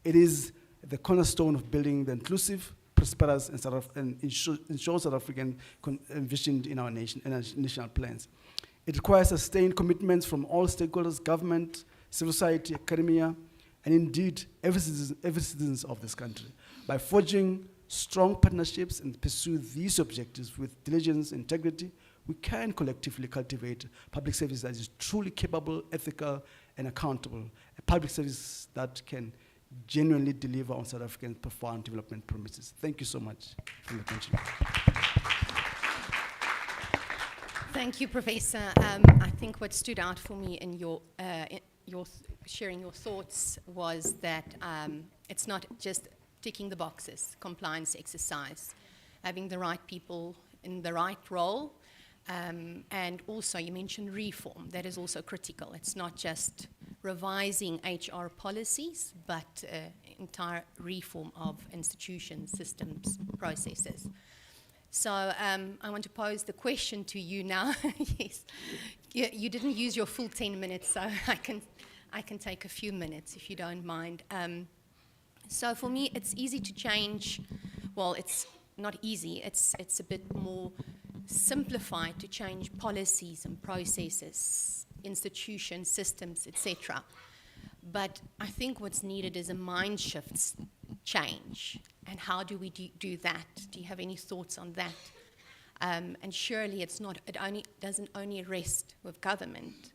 It is the cornerstone of building the inclusive, prosperous, and ensure South African envisioned in our national plans. It requires sustained commitments from all stakeholders, government, civil society, academia, and indeed every citizen of this country. By forging strong partnerships and pursue these objectives with diligence and integrity, we can collectively cultivate public service that is truly capable, ethical, and accountable, a public service that can genuinely deliver on South African profound development promises. Thank you so much for your attention. Thank you, Professor. I think what stood out for me in your sharing your thoughts was that it's not just ticking the boxes, compliance exercise, having the right people in the right role, and also you mentioned reform. That is also critical. It's not just revising HR policies, but entire reform of institutions, systems, processes. So I want to pose the question to you now. Yes, you didn't use your full 10 minutes, so I can take a few minutes if you don't mind. So for me, it's easy to change. Well, it's not easy. It's a bit more simplified to change policies and processes, institutions, systems, etc. But I think what's needed is a mind shift change. And how do we do that? Do you have any thoughts on that? And surely it doesn't only rest with government.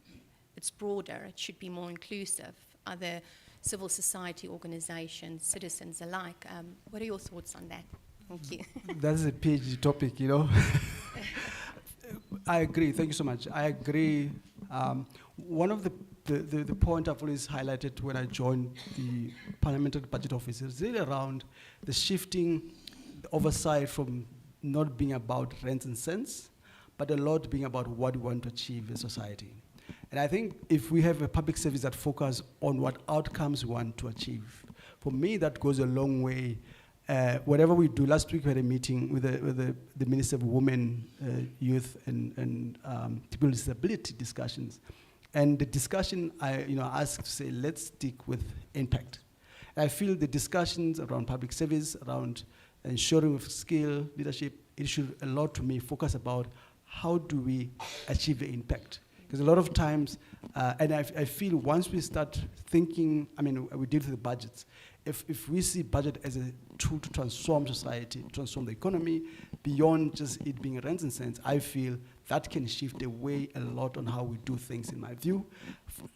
It's broader. It should be more inclusive. Other civil society organizations, citizens alike. What are your thoughts on that? Thank you. That's a PhD topic, you know. I agree. Thank you so much. I agree. One of the point I've always highlighted when I joined the Parliamentary Budget Office is really around the shifting the oversight from not being about rents and cents, but a lot being about what we want to achieve in society. And I think if we have a public service that focuses on what outcomes we want to achieve, for me that goes a long way. Whatever we do, last week we had a meeting with the Minister of Women, Youth, and People with Disability discussions. And the discussion, I asked to say, let's stick with impact. And I feel the discussions around public service, around ensuring with skill, leadership, it should a lot to me focus about how do we achieve the impact. Because a lot of times, and I feel once we start thinking, we deal with the budgets, if we see budget as a tool to transform society, transform the economy, beyond just it being rents and cents, I feel that can shift away a lot on how we do things, in my view.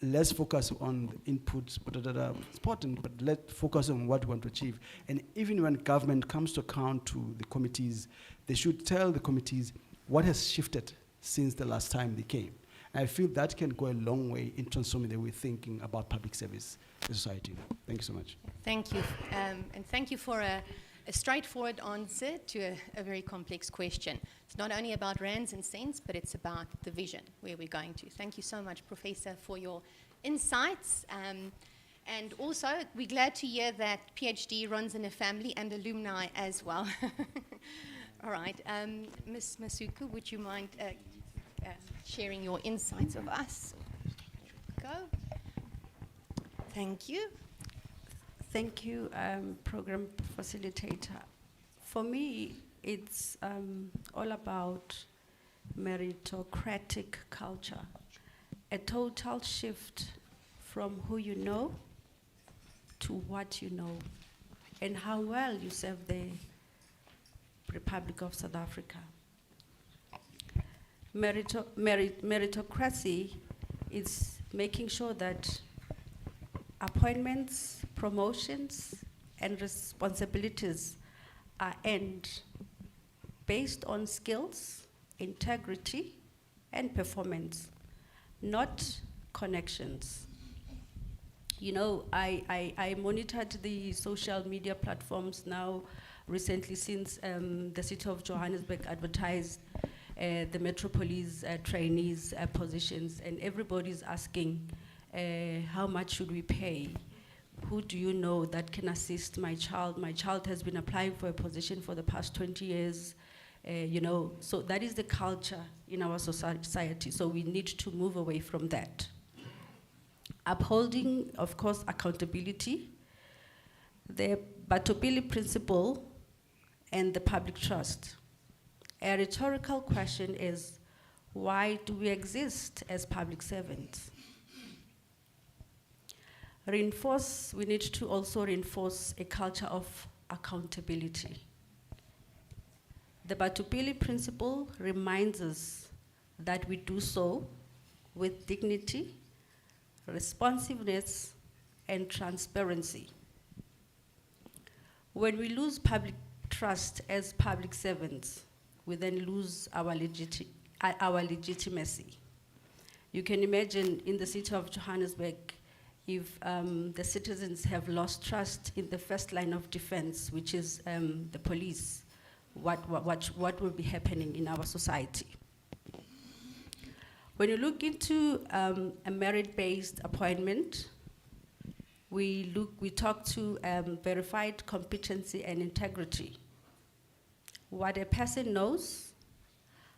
Let's focus on the inputs, it's important, but let's focus on what we want to achieve. And even when government comes to account to the committees, they should tell the committees what has shifted since the last time they came. And I feel that can go a long way in transforming the way we're thinking about public service in society. Thank you so much. Thank you. And thank you for a straightforward answer to a very complex question. It's not only about rands and cents, but it's about the vision, where we're going to. Thank you so much, Professor, for your insights. And also, we're glad to hear that PhD runs in a family and alumni as well. All right. Ms. Masuku, would you mind sharing your insights of us? Go. Thank you. Thank you, program facilitator. For me, it's all about meritocratic culture, a total shift from who you know to what you know and how well you serve the Republic of South Africa. Meritocracy is making sure that appointments, promotions, and responsibilities are earned based on skills, integrity, and performance, not connections. You know, I monitored the social media platforms now recently since the city of Johannesburg advertised the Metropolis trainees positions, and everybody's asking, how much should we pay? Who do you know that can assist my child? My child has been applying for a position for the past 20 years. You know, so that is the culture in our society, so we need to move away from that. Upholding, of course, accountability, the Batopili principle, and the public trust. A rhetorical question is, why do we exist as public servants? We need to also reinforce a culture of accountability. The Batopili principle reminds us that we do so with dignity, responsiveness, and transparency. When we lose public trust as public servants, we then lose our legitimacy. You can imagine in the city of Johannesburg, if the citizens have lost trust in the first line of defense, which is the police, what will be happening in our society? When you look into a merit-based appointment, we talk to verified competency and integrity. What a person knows,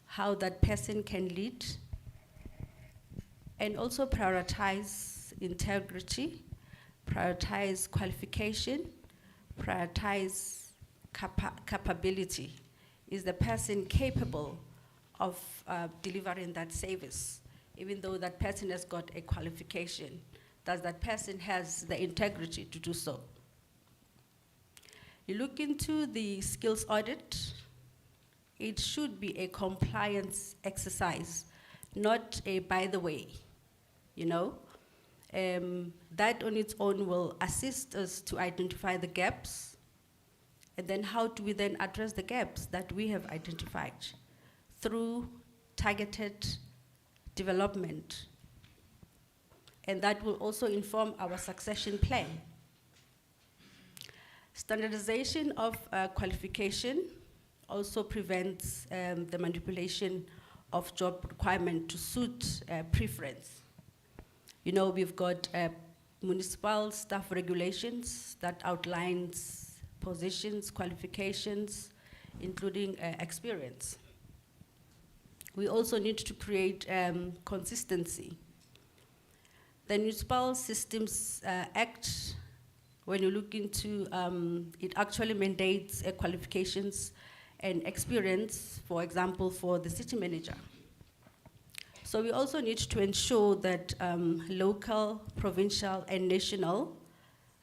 how that person can lead, and also prioritize integrity, prioritize qualification, prioritize capability. Is the person capable of delivering that service, even though that person has got a qualification? Does that person has the integrity to do so? You look into the skills audit, it should be a compliance exercise, not a by the way, you know? That on its own will assist us to identify the gaps, and then how do we then address the gaps that we have identified? Through targeted development. And that will also inform our succession plan. Standardization of qualification also prevents the manipulation of job requirement to suit preference. You know, we've got municipal staff regulations that outlines positions, qualifications, including experience. We also need to create consistency. The Municipal Systems Act, when you look into it, actually mandates qualifications and experience, for example, for the city manager. So we also need to ensure that local, provincial, and national,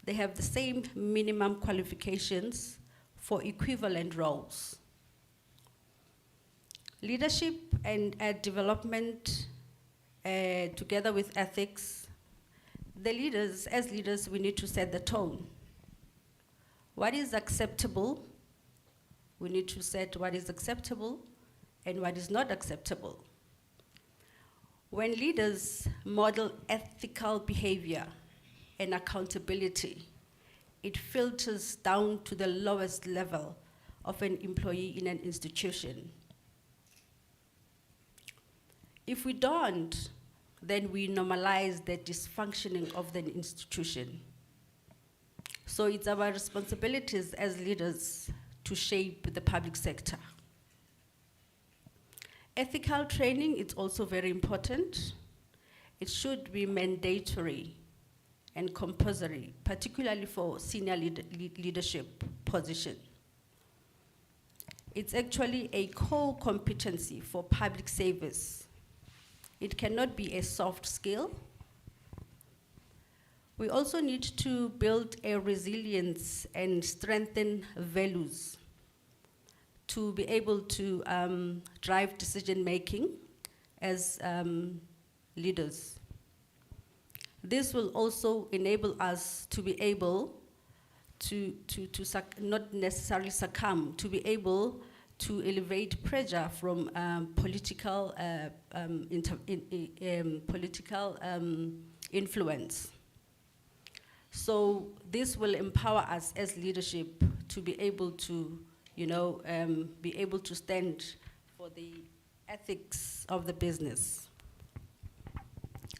they have the same minimum qualifications for equivalent roles. Leadership and development, together with ethics, the leaders, as leaders, we need to set the tone. What is acceptable? We need to set what is acceptable and what is not acceptable. When leaders model ethical behavior and accountability, it filters down to the lowest level of an employee in an institution. If we don't, then we normalize the dysfunctioning of the institution. So it's our responsibilities as leaders to shape the public sector. Ethical training is also very important. It should be mandatory and compulsory, particularly for senior leadership position. It's actually a core competency for public service. It cannot be a soft skill. We also need to build a resilience and strengthen values to be able to drive decision-making as leaders. This will also enable us to be able to not necessarily succumb, to be able to elevate pressure from political influence. So this will empower us as leadership to be able to, be able to stand for the ethics of the business.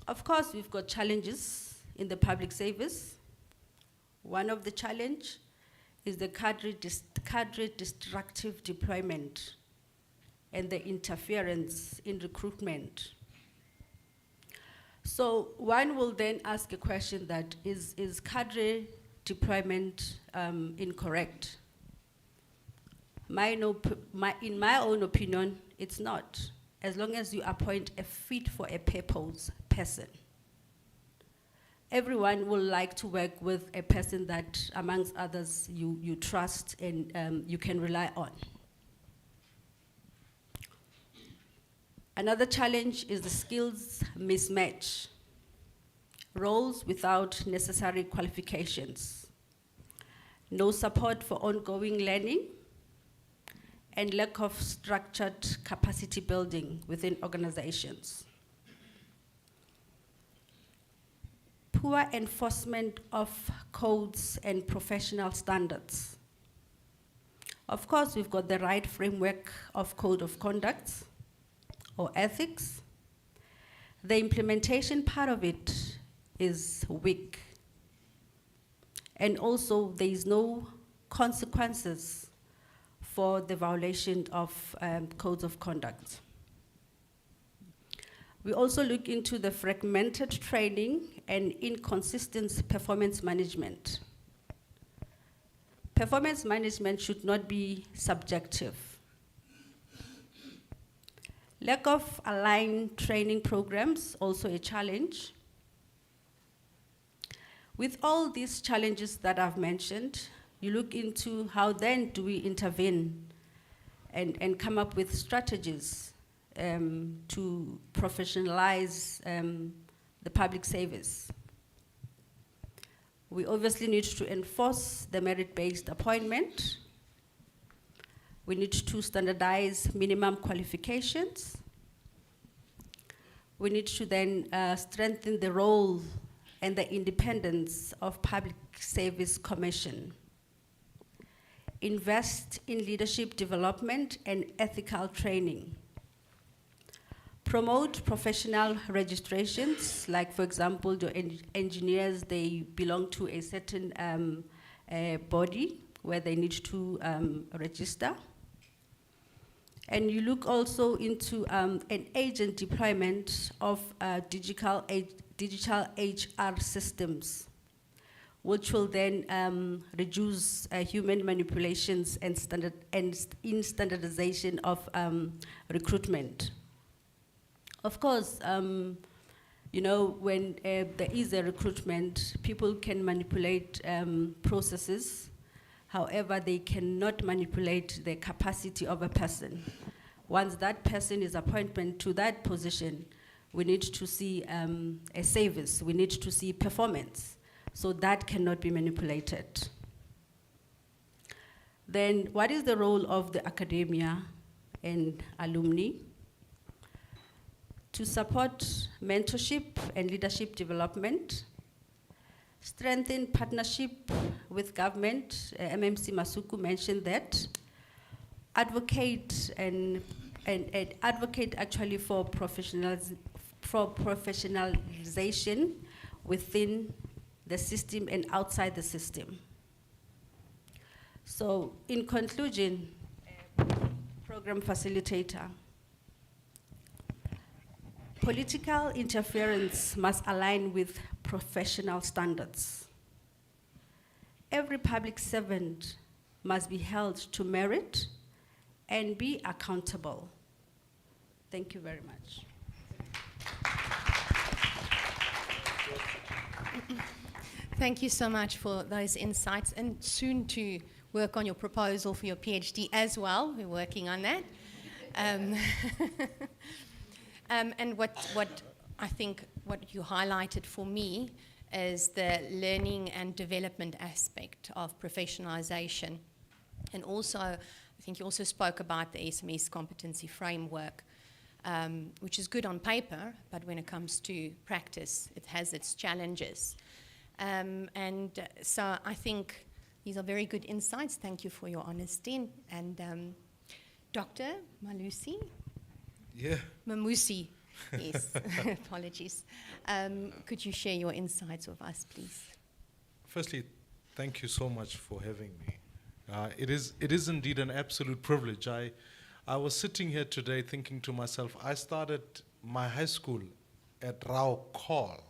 Of course, we've got challenges in the public service. One of the challenge is the cadre destructive deployment and the interference in recruitment. So one will then ask a question that is cadre deployment incorrect? In my own opinion, it's not, as long as you appoint a fit for a purpose person. Everyone will like to work with a person that, amongst others, you trust and you can rely on. Another challenge is the skills mismatch. Roles without necessary qualifications. No support for ongoing learning, and lack of structured capacity building within organizations. Poor enforcement of codes and professional standards. Of course, we've got the right framework of code of conduct or ethics. The implementation part of it is weak. And also, there is no consequences for the violation of codes of conduct. We also look into the fragmented training and inconsistent performance management. Performance management should not be subjective. Lack of aligned training programs, also a challenge. With all these challenges that I've mentioned, you look into how then do we intervene and come up with strategies to professionalize the public service. We obviously need to enforce the merit-based appointment. We need to standardize minimum qualifications. We need to then strengthen the role and the independence of Public Service Commission. Invest in leadership development and ethical training. Promote professional registrations, like for example, the engineers, they belong to a certain body where they need to register. And you look also into an agent deployment of digital HR systems, which will then reduce human manipulations and standardization of recruitment. Of course, when there is a recruitment, people can manipulate processes. However, they cannot manipulate the capacity of a person. Once that person is appointed to that position, we need to see a service, we need to see performance. So that cannot be manipulated. Then what is the role of the academia and alumni? to support mentorship and leadership development, strengthen partnership with government. MMC Masuku mentioned that. Advocate and advocate actually for professionalization within the system and outside the system. So, in conclusion, program facilitator, political interference must align with professional standards. Every public servant must be held to merit and be accountable. Thank you very much. Thank you so much for those insights, and soon to work on your proposal for your PhD as well. We're working on that. And what I think what you highlighted for me is the learning and development aspect of professionalization. And also, I think you also spoke about the SMEs competency framework, which is good on paper, but when it comes to practice, it has its challenges. So I think these are very good insights. Thank you for your honesty. And Dr. Malusi? Yeah. Mamusi, yes, apologies. Could you share your insights with us, please? Firstly, thank you so much for having me. It is indeed an absolute privilege. I was sitting here today thinking to myself, I started my high school at Rao Call.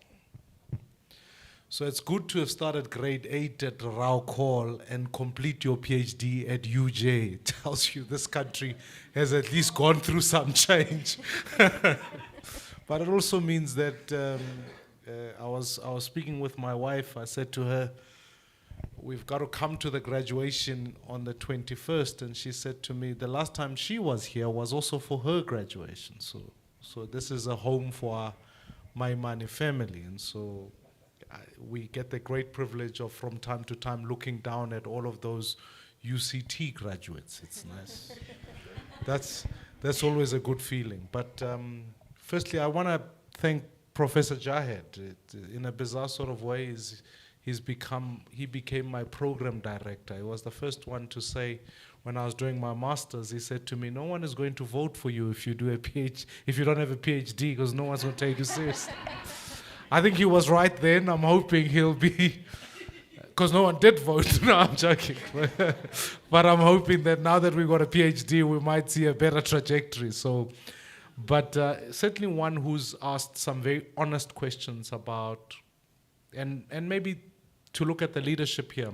So it's good to have started grade 8 at Rao Call and complete your PhD at UJ. It tells you this country has at least gone through some change. But it also means that I was speaking with my wife. I said to her, we've got to come to the graduation on the 21st. And she said to me, the last time she was here was also for her graduation. So this is a home for my Mani family. And so we get the great privilege of, from time to time, looking down at all of those UCT graduates. It's nice. That's always a good feeling. But firstly, I want to thank Professor Jahed. In a bizarre sort of way, he became my program director. He was the first one to say, when I was doing my master's, he said to me, no one is going to vote for you if you do a PhD, if you don't have a PhD, because no one's going to take you seriously. I think he was right then. I'm hoping he'll be, because no one did vote. No, I'm joking. But I'm hoping that now that we've got a PhD, we might see a better trajectory. But certainly one who's asked some very honest questions about, and maybe to look at the leadership here.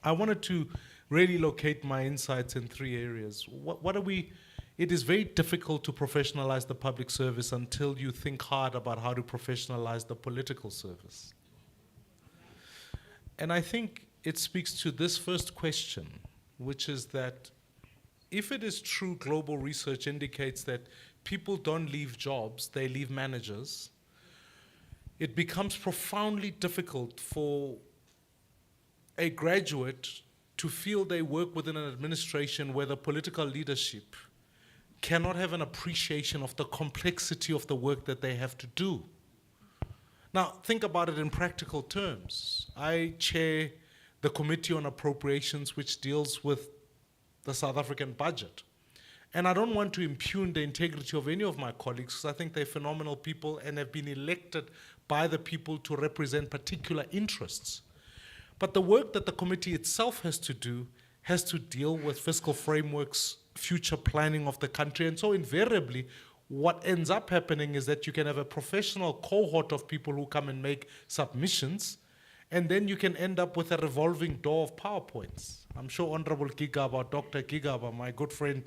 I wanted to really locate my insights in 3 areas. What are we? It is very difficult to professionalize the public service until you think hard about how to professionalize the political service. And I think it speaks to this first question, which is that if it is true, global research indicates that people don't leave jobs, they leave managers, it becomes profoundly difficult for a graduate to feel they work within an administration where the political leadership cannot have an appreciation of the complexity of the work that they have to do. Now, think about it in practical terms. I chair the Committee on Appropriations, which deals with the South African budget. And I don't want to impugn the integrity of any of my colleagues, because I think they're phenomenal people and have been elected by the people to represent particular interests. But the work that the committee itself has to do has to deal with fiscal frameworks, future planning of the country. And so invariably, what ends up happening is that you can have a professional cohort of people who come and make submissions, and then you can end up with a revolving door of PowerPoints. I'm sure Honorable Gigaba, Dr. Gigaba, my good friend,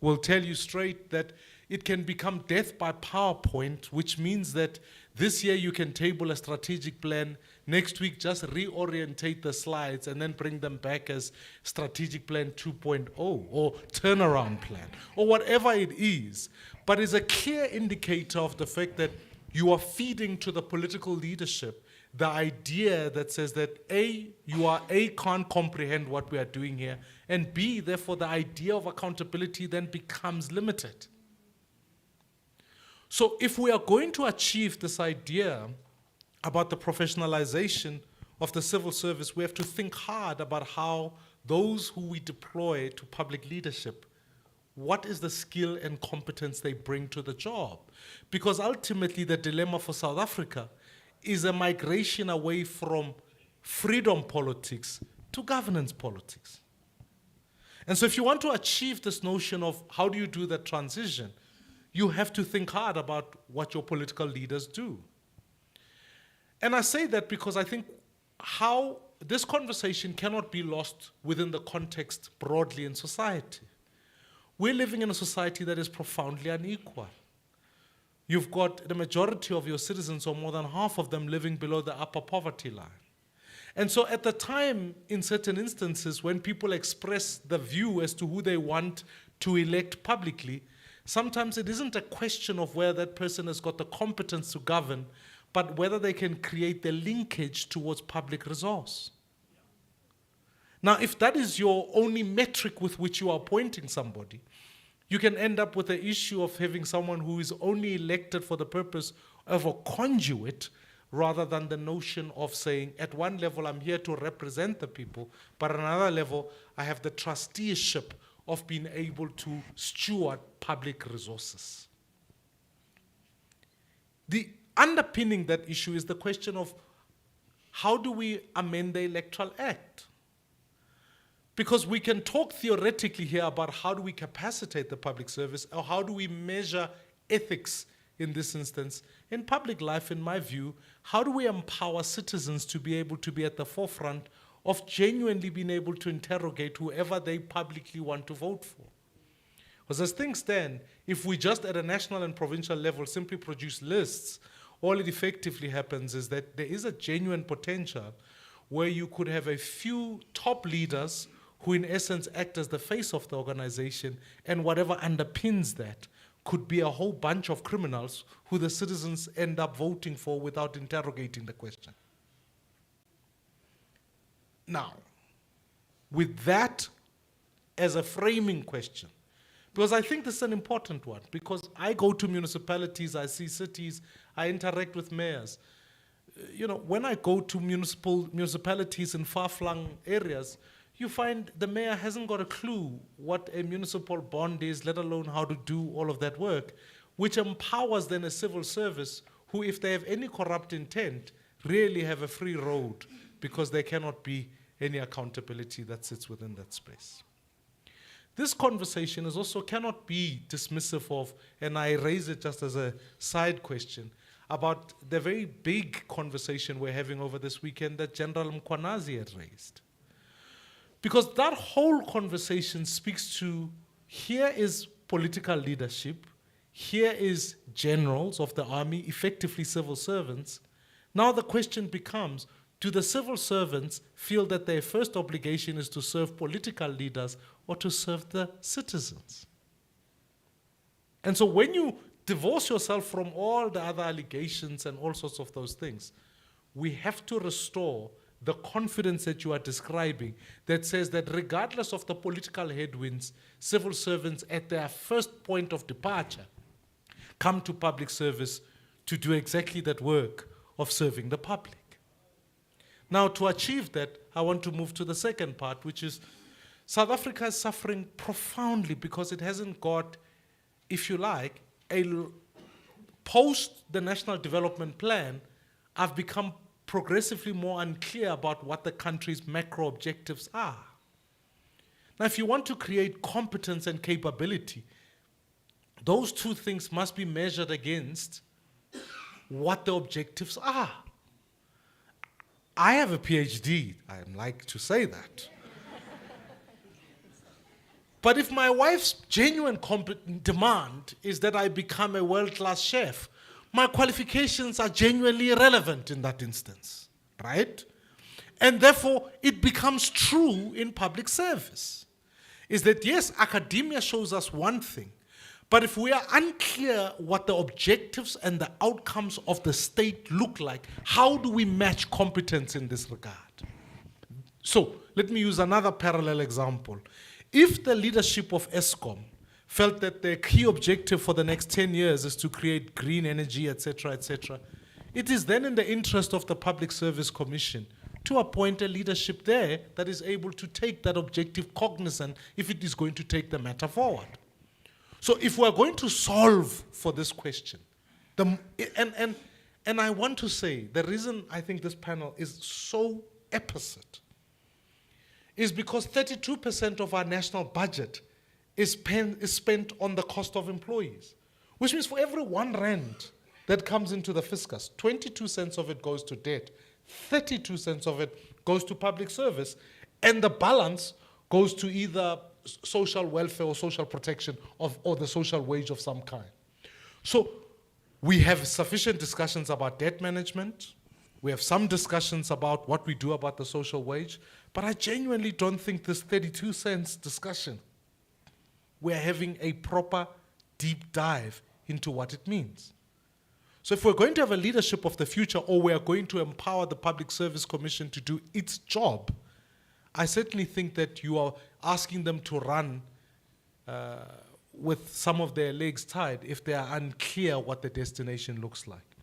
will tell you straight that it can become death by PowerPoint, which means that this year you can table a strategic plan, next week just reorientate the slides and then bring them back as strategic plan 2.0 or turnaround plan or whatever it is. But it's a clear indicator of the fact that you are feeding to the political leadership the idea that says that A, can't comprehend what we are doing here, and B, therefore the idea of accountability then becomes limited. So if we are going to achieve this idea about the professionalization of the civil service, we have to think hard about how those who we deploy to public leadership, what is the skill and competence they bring to the job? Because ultimately the dilemma for South Africa is a migration away from freedom politics to governance politics. And so if you want to achieve this notion of how do you do that transition, you have to think hard about what your political leaders do. And I say that because I think how this conversation cannot be lost within the context broadly in society. We're living in a society that is profoundly unequal. You've got the majority of your citizens, or more than half of them, living below the upper poverty line. And so at the time, in certain instances, when people express the view as to who they want to elect publicly, sometimes it isn't a question of whether that person has got the competence to govern, but whether they can create the linkage towards public resource. Now, if that is your only metric with which you are appointing somebody, you can end up with the issue of having someone who is only elected for the purpose of a conduit, rather than the notion of saying, at one level, I'm here to represent the people, but at another level, I have the trusteeship of being able to steward public resources. The underpinning that issue is the question of how do we amend the Electoral Act? Because we can talk theoretically here about how do we capacitate the public service, or how do we measure ethics in this instance. In public life, in my view, how do we empower citizens to be able to be at the forefront of genuinely being able to interrogate whoever they publicly want to vote for? Because as things stand, if we just at a national and provincial level simply produce lists, all it effectively happens is that there is a genuine potential where you could have a few top leaders who in essence act as the face of the organization, and whatever underpins that could be a whole bunch of criminals who the citizens end up voting for without interrogating the question. Now, with that as a framing question, because I think this is an important one, because I go to municipalities, I see cities, I interact with mayors. You know, when I go to municipalities in far-flung areas, you find the mayor hasn't got a clue what a municipal bond is, let alone how to do all of that work, which empowers then a civil service who, if they have any corrupt intent, really have a free road, because there cannot be any accountability that sits within that space. This conversation is also cannot be dismissive of, and I raise it just as a side question, about the very big conversation we're having over this weekend that General Mkwanazi had raised. Because that whole conversation speaks to, here is political leadership, here is generals of the army, effectively civil servants. Now the question becomes, do the civil servants feel that their first obligation is to serve political leaders or to serve the citizens? And so when you divorce yourself from all the other allegations and all sorts of those things, we have to restore the confidence that you are describing that says that regardless of the political headwinds, civil servants at their first point of departure come to public service to do exactly that work of serving the public. Now, to achieve that, I want to move to the second part, which is South Africa is suffering profoundly because it hasn't got, if you like, post the National Development Plan, I've become progressively more unclear about what the country's macro objectives are. Now, if you want to create competence and capability, those two things must be measured against what the objectives are. I have a PhD, I like to say that. But if my wife's genuine demand is that I become a world-class chef, my qualifications are genuinely irrelevant in that instance, right? And therefore, it becomes true in public service. Is that, yes, academia shows us one thing, but if we are unclear what the objectives and the outcomes of the state look like, how do we match competence in this regard? So, let me use another parallel example. If the leadership of ESCOM felt that their key objective for the next 10 years is to create green energy, etc., etc., it is then in the interest of the Public Service Commission to appoint a leadership there that is able to take that objective cognizant if it is going to take the matter forward. So if we're going to solve for this question, and I want to say, the reason I think this panel is so apposite is because 32% of our national budget is spent on the cost of employees, which means for every R1 that comes into the fiscus, 22 cents of it goes to debt, 32 cents of it goes to public service, and the balance goes to either social welfare or social protection or the social wage of some kind. So we have sufficient discussions about debt management. We have some discussions about what we do about the social wage, but I genuinely don't think this 32 cents discussion, we're having a proper deep dive into what it means. So if we're going to have a leadership of the future, or we are going to empower the Public Service Commission to do its job, I certainly think that you are asking them to run with some of their legs tied if they are unclear what the destination looks like.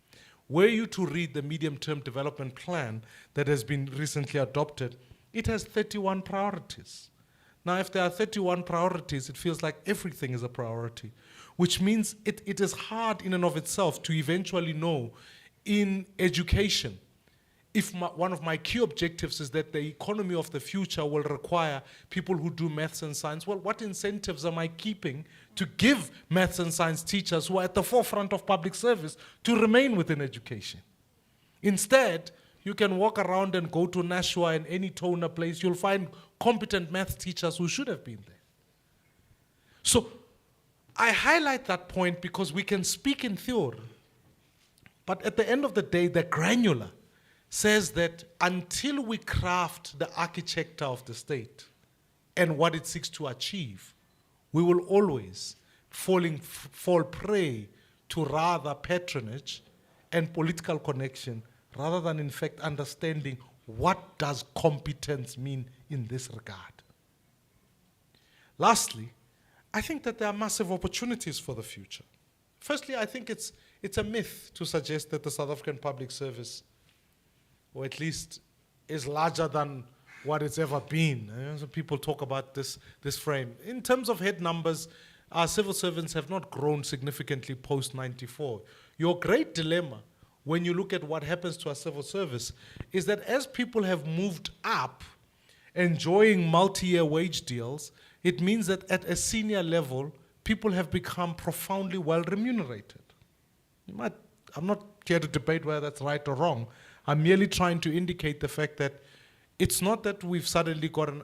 Were you to read the medium-term development plan that has been recently adopted, it has 31 priorities. Now, if there are 31 priorities, it feels like everything is a priority, which means it is hard in and of itself to eventually know in education if one of my key objectives is that the economy of the future will require people who do maths and science. Well, what incentives am I keeping to give maths and science teachers who are at the forefront of public service to remain within education? Instead, you can walk around and go to Nashua and any toner place, you'll find competent maths teachers who should have been there. So I highlight that point because we can speak in theory, but at the end of the day, the granular says that until we craft the architecture of the state and what it seeks to achieve, we will always fall prey to rather patronage and political connection rather than in fact understanding what does competence mean in this regard. Lastly, I think that there are massive opportunities for the future. Firstly, I think it's a myth to suggest that the South African public service, or at least is larger than what it's ever been. So people talk about this frame. In terms of head numbers, our civil servants have not grown significantly post-94. Your great dilemma when you look at what happens to our civil service is that as people have moved up, enjoying multi-year wage deals, it means that at a senior level, people have become profoundly well remunerated. I'm not here to debate whether that's right or wrong. I'm merely trying to indicate the fact that it's not that we've suddenly got an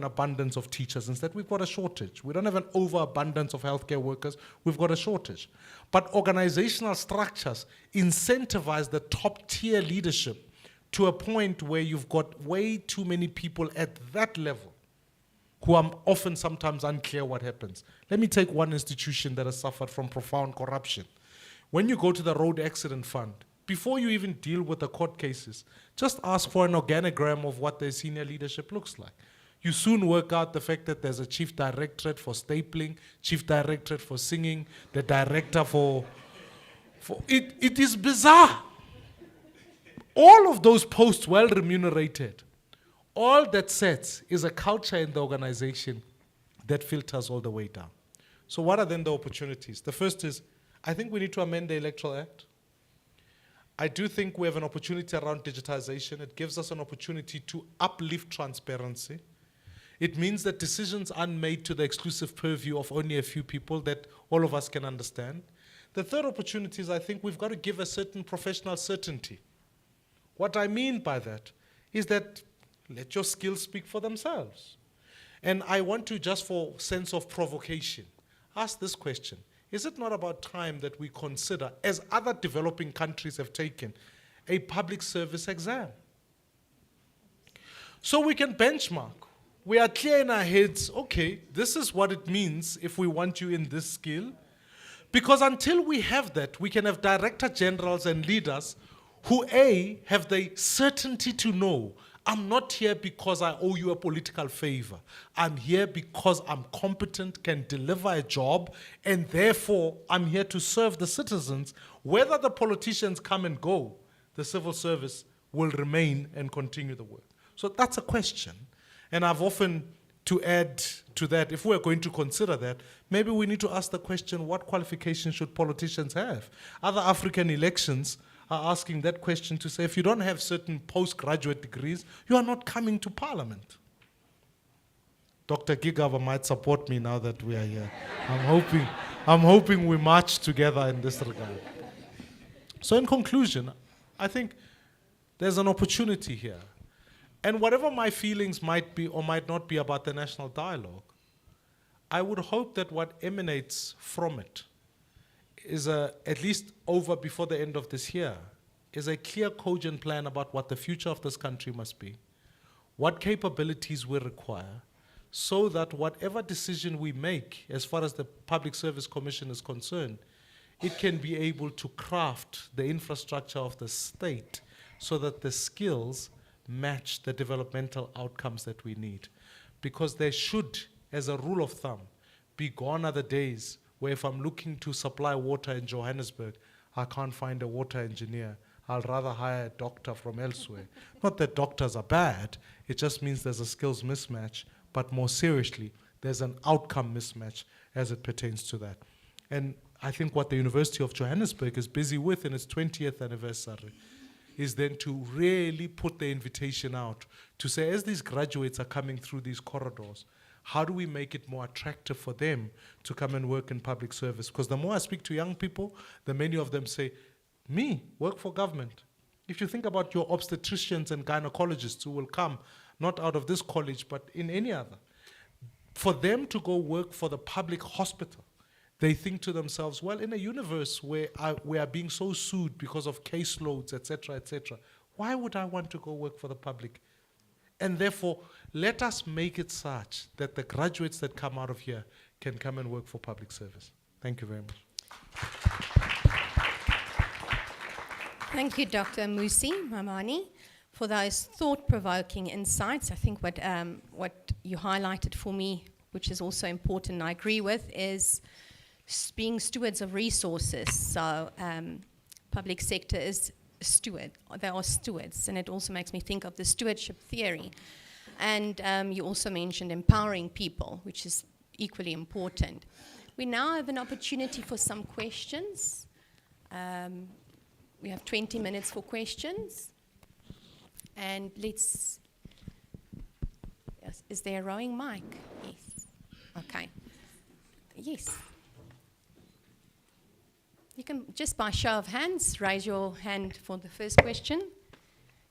abundance of teachers. Instead, we've got a shortage. We don't have an overabundance of healthcare workers. We've got a shortage. But organizational structures incentivize the top-tier leadership to a point where you've got way too many people at that level who are often sometimes unclear what happens. Let me take one institution that has suffered from profound corruption. When you go to the road accident fund, before you even deal with the court cases, just ask for an organogram of what their senior leadership looks like. You soon work out the fact that there's a chief directorate for stapling, chief directorate for singing, the director for it is bizarre. All of those posts well remunerated. All that sets is a culture in the organization that filters all the way down. So what are then the opportunities? The first is, I think we need to amend the Electoral Act. I do think we have an opportunity around digitization. It gives us an opportunity to uplift transparency. It means that decisions aren't made to the exclusive purview of only a few people that all of us can understand. The third opportunity is I think we've got to give a certain professional certainty. What I mean by that is that let your skills speak for themselves. And I want to, just for sense of provocation, ask this question. Is it not about time that we consider, as other developing countries have taken, a public service exam? So we can benchmark. We are clear in our heads, okay, this is what it means if we want you in this skill. Because until we have that, we can have director generals and leaders who, A, have the certainty to know I'm not here because I owe you a political favor. I'm here because I'm competent, can deliver a job, and therefore I'm here to serve the citizens. Whether the politicians come and go, the civil service will remain and continue the work. So that's a question. And I've often, to add to that, if we're going to consider that, maybe we need to ask the question, what qualifications should politicians have? Other African elections are asking that question to say, if you don't have certain postgraduate degrees, you are not coming to parliament. Dr. Gigaba might support me now that we are here. I'm hoping we march together in this regard. So in conclusion, I think there's an opportunity here. And whatever my feelings might be or might not be about the national dialogue, I would hope that what emanates from it is at least over before the end of this year, is a clear, cogent plan about what the future of this country must be, what capabilities we require, so that whatever decision we make as far as the Public Service Commission is concerned, it can be able to craft the infrastructure of the state so that the skills match the developmental outcomes that we need. Because there should, as a rule of thumb, be gone are the days where if I'm looking to supply water in Johannesburg, I can't find a water engineer. I'll rather hire a doctor from elsewhere. Not that doctors are bad, it just means there's a skills mismatch, but more seriously, there's an outcome mismatch as it pertains to that. And I think what the University of Johannesburg is busy with in its 20th anniversary is then to really put the invitation out to say, as these graduates are coming through these corridors, how do we make it more attractive for them to come and work in public service? Because the more I speak to young people, the many of them say, me, work for government. If you think about your obstetricians and gynecologists who will come, not out of this college, but in any other, for them to go work for the public hospital, they think to themselves, well, in a universe where we are being so sued because of caseloads, etc., why would I want to go work for the public? And therefore, let us make it such that the graduates that come out of here can come and work for public service. Thank you very much. Thank you, Dr. Musi Mamani, for those thought-provoking insights. I think what you highlighted for me, which is also important and I agree with, is being stewards of resources. So public sector is steward. They are stewards, and it also makes me think of the stewardship theory. And you also mentioned empowering people, which is equally important. We now have an opportunity for some questions. We have 20 minutes for questions. And let's, yes, is there a rowing mic? Yes. Okay. Yes. You can, just by show of hands, raise your hand for the first question.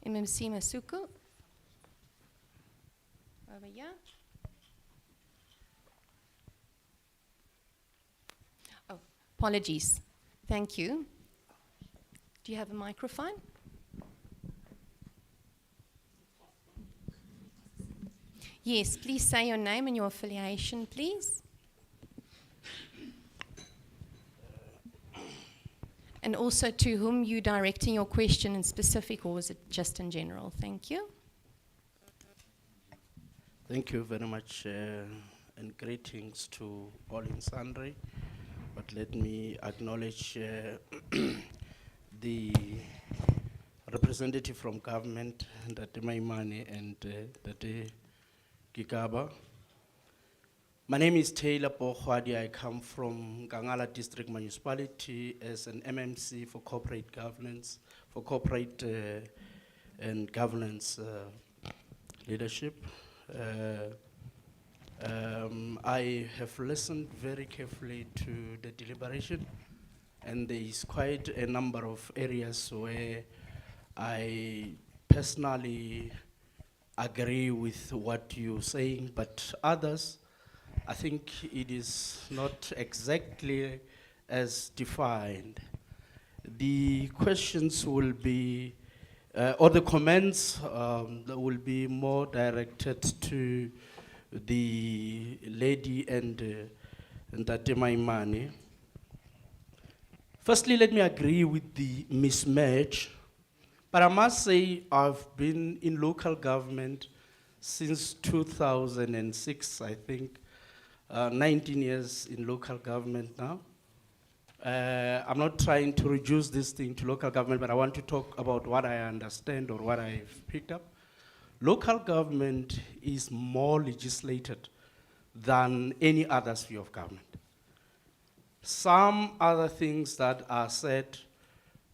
MMC Masuku. Over here. Oh, apologies. Thank you. Do you have a microphone? Yes, please say your name and your affiliation, please. And also to whom you directing your question in specific, or was it just in general? Thank you. Thank you very much, and greetings to all in sundry. But let me acknowledge the representative from government, Dr. Maimane and Dr. Gigaba. My name is Taylor Bohwadi. I come from Gangala District Municipality as an MMC for corporate governance, for corporate and governance leadership. I have listened very carefully to the deliberation, and there is quite a number of areas where I personally agree with what you're saying, but others, I think it is not exactly as defined. The questions will be, or the comments will be more directed to the lady and Tate Maimane. Firstly, let me agree with the mismatch But I must say, I've been in local government since 2006, I think. 19 years in local government now. I'm not trying to reduce this thing to local government, but I want to talk about what I understand or what I've picked up. Local government is more legislated than any other sphere of government. Some other things that are said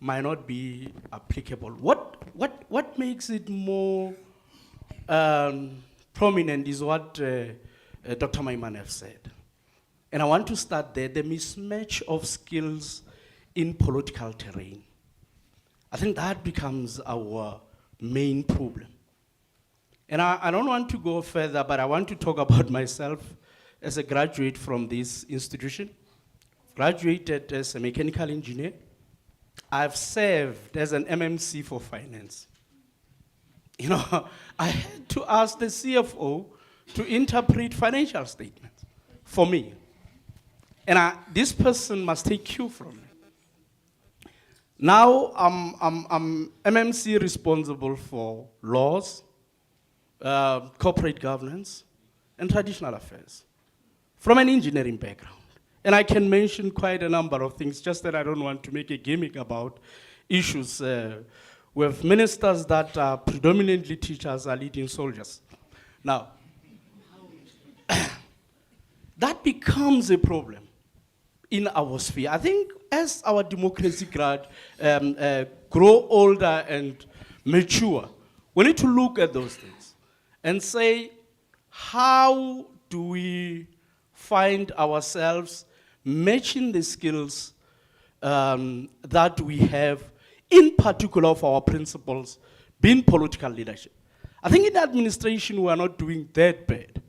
might not be applicable. What makes it more prominent is what Dr. Maimanev said. And I want to start there, the mismatch of skills in political terrain. I think that becomes our main problem. And I don't want to go further, but I want to talk about myself as a graduate from this institution. Graduated as a mechanical engineer. I've served as an MMC for finance. You know, I had to ask the CFO to interpret financial statements for me. And this person must take cue from me. Now I'm MMC responsible for laws, corporate governance, and traditional affairs from an engineering background. And I can mention quite a number of things, just that I don't want to make a gimmick about issues. With ministers that are predominantly teachers are leading soldiers. Now, that becomes a problem in our sphere. I think as our democracy grow older and mature, we need to look at those things and say, how do we find ourselves matching the skills that we have, in particular for our principles, being political leadership. I think in administration we are not doing that bad.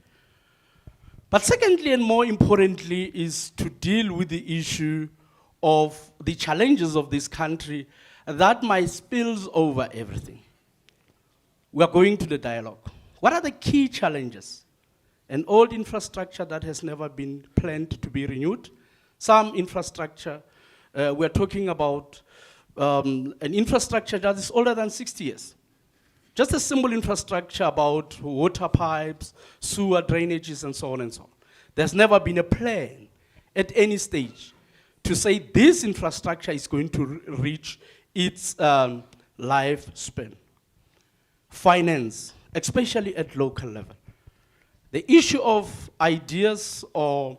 But secondly, and more importantly, is to deal with the issue of the challenges of this country that might spills over everything. We are going to the dialogue. What are the key challenges? An old infrastructure that has never been planned to be renewed. Some infrastructure, we're talking about an infrastructure that is older than 60 years. Just a simple infrastructure about water pipes, sewer drainages, and so on and so on. There's never been a plan at any stage to say this infrastructure is going to reach its lifespan. Finance, especially at local level. The issue of ideas or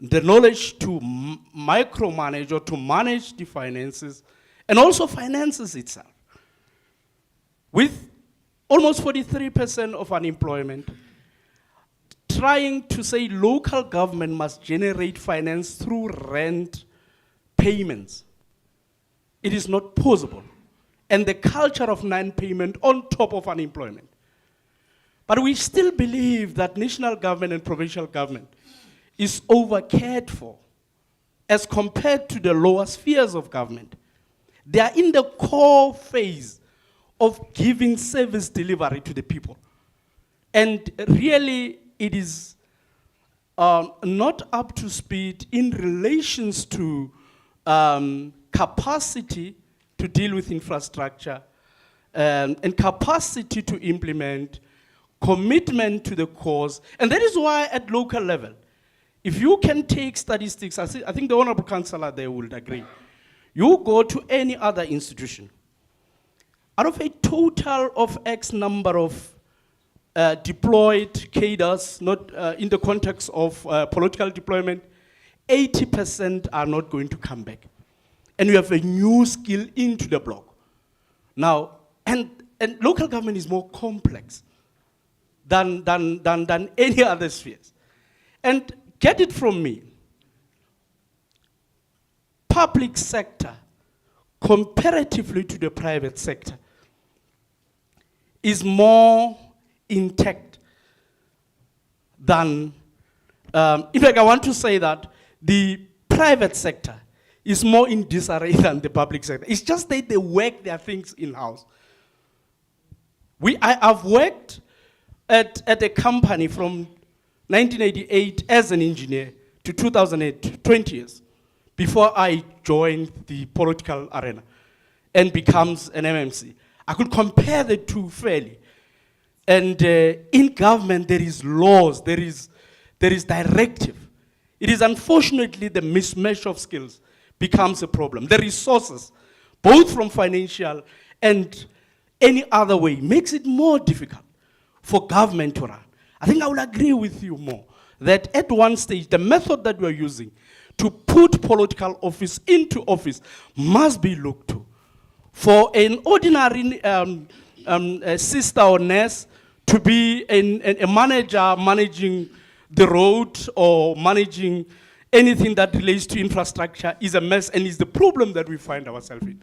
the knowledge to micromanage or to manage the finances, and also finances itself. With almost 43% of unemployment, trying to say local government must generate finance through rent payments. It is not possible. And the culture of non-payment on top of unemployment. But we still believe that national government and provincial government is over-cared for as compared to the lower spheres of government. They are in the core phase of giving service delivery to the people. And really, it is not up to speed in relations to capacity to deal with infrastructure and capacity to implement, commitment to the cause. And that is why at local level, if you can take statistics, I think the Honorable Councillor there would agree. You go to any other institution, out of a total of X number of deployed cadres, not in the context of political deployment, 80% are not going to come back. And you have a new skill into the block. Now, and local government is more complex than any other spheres. And get it from me, public sector, comparatively to the private sector, is more intact than, in fact, I want to say that the private sector is more in disarray than the public sector. It's just that they work their things in-house. I've worked at a company from 1988 as an engineer to 2008, 20 years, before I joined the political arena and becomes an MMC. I could compare the two fairly. And in government, there is laws, there is directive. It is unfortunately the mismatch of skills becomes a problem. The resources, both from financial and any other way, makes it more difficult for government to run. I think I will agree with you more that at one stage, the method that we're using to put political office into office must be looked to. For an ordinary sister or nurse to be a manager managing the road or managing anything that relates to infrastructure is a mess and is the problem that we find ourselves in.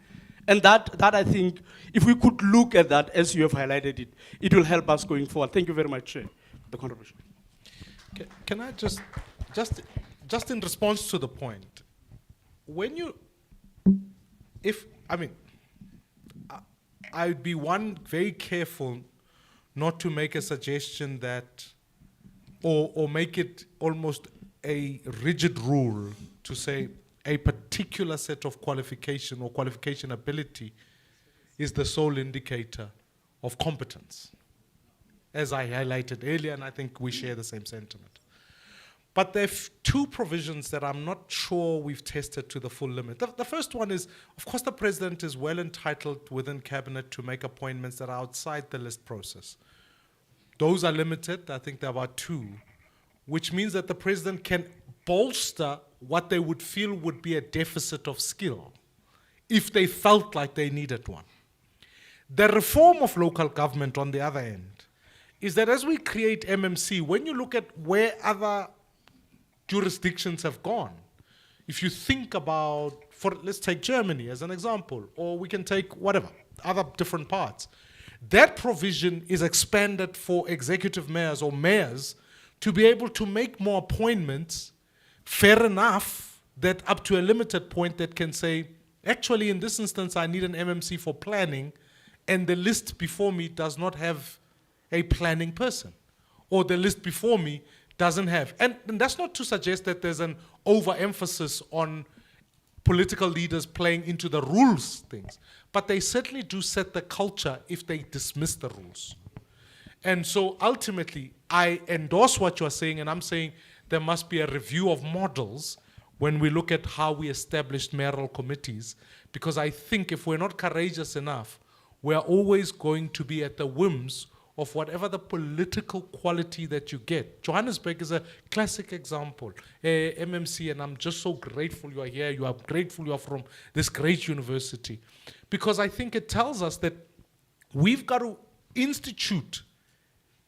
And that I think, if we could look at that as you have highlighted it, it will help us going forward. Thank you very much for the contribution. Can I just in response to the point, when you, I'd be very careful not to make a suggestion that, or make it almost a rigid rule to say a particular set of qualification or qualification ability is the sole indicator of competence, as I highlighted earlier, and I think we share the same sentiment. But there are two provisions that I'm not sure we've tested to the full limit. The first one is, of course, the president is well entitled within cabinet to make appointments that are outside the list process. Those are limited, I think there are about two, which means that the president can bolster what they would feel would be a deficit of skill if they felt like they needed one. The reform of local government, on the other end, is that as we create MMC, when you look at where other jurisdictions have gone, if you think about, let's take Germany as an example, or we can take whatever, other different parts. That provision is expanded for executive mayors or mayors to be able to make more appointments, fair enough, that up to a limited point that can say, actually in this instance I need an MMC for planning, and the list before me does not have a planning person, or the list before me doesn't have. And that's not to suggest that there's an overemphasis on political leaders playing into the rules things, but they certainly do set the culture if they dismiss the rules. And so ultimately, I endorse what you're saying, and I'm saying there must be a review of models when we look at how we established mayoral committees, because I think if we're not courageous enough, we're always going to be at the whims of whatever the political quality that you get. Johannesburg is a classic example, MMC, and I'm just so grateful you are here. You are grateful you are from this great university, because I think it tells us that we've got to institute